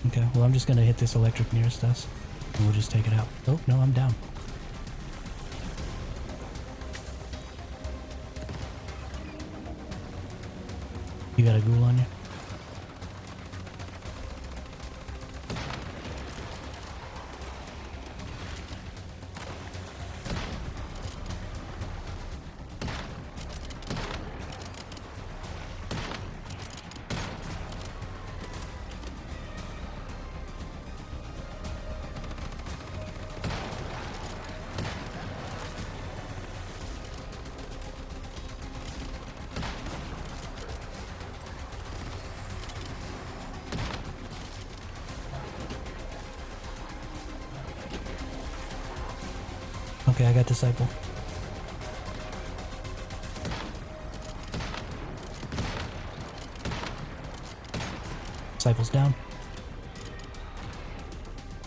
Okay, well I'm just gonna hit this electric nearest us and we'll just take it out. Oh, no, I'm down. You got a ghoul on you? Okay, I got Disciple. Disciple's down.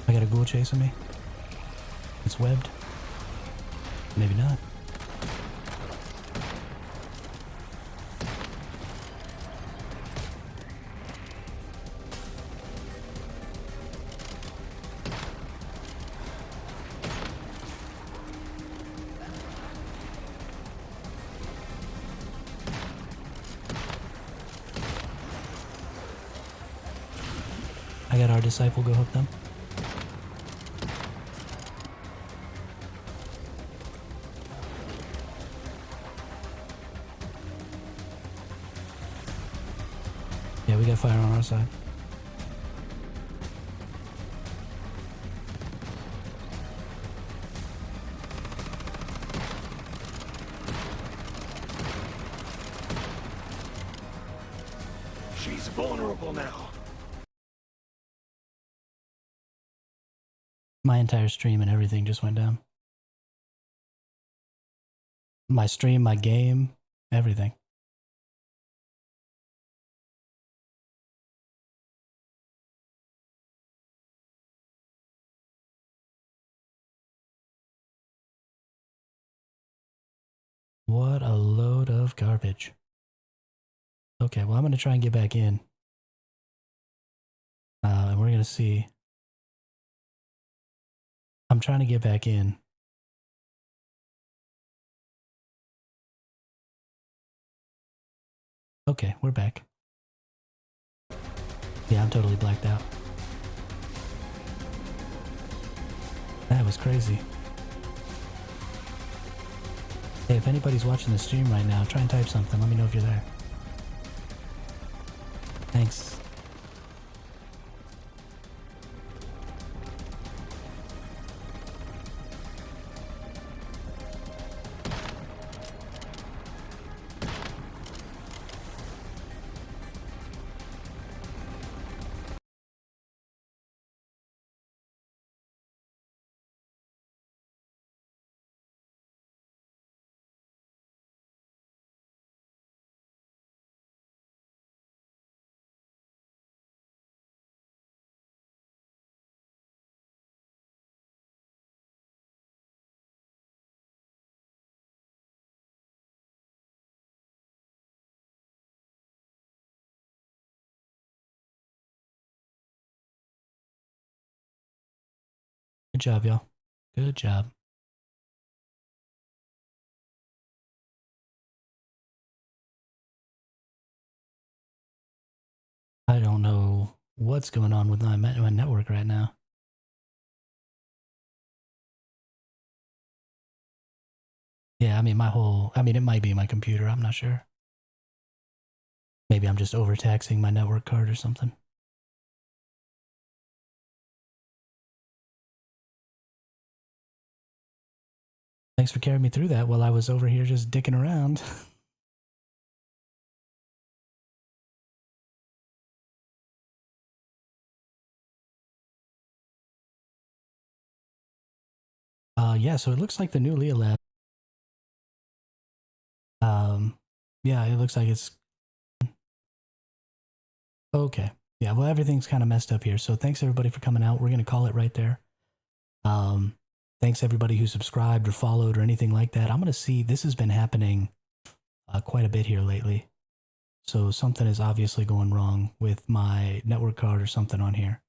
I got a ghoul chasing me. It's webbed. Maybe not. I got our Disciple, go hook them. Yeah, we got fire on our side. She's vulnerable now. My entire stream and everything just went down. My stream, my game, everything. What a load of garbage. Okay, well, I'm going to try and get back in. And we're going to see. I'm trying to get back in. Okay, we're back. Yeah, I'm totally blacked out. That was crazy. Hey, if anybody's watching the stream right now, try and type something. Let me know if you're there. Thanks. Good job, y'all. Good job. I don't know what's going on with my network right now. Yeah, I mean, it might be my computer. I'm not sure. Maybe I'm just overtaxing my network card or something. Thanks for carrying me through that while I was over here just dicking around. Yeah, so it looks like the new Leah Lab. Yeah, it looks like it's... Okay. Yeah, well, everything's kind of messed up here. So thanks everybody for coming out. We're going to call it right there. Thanks everybody who subscribed or followed or anything like that. I'm going to see, this has been happening quite a bit here lately. So something is obviously going wrong with my network card or something on here.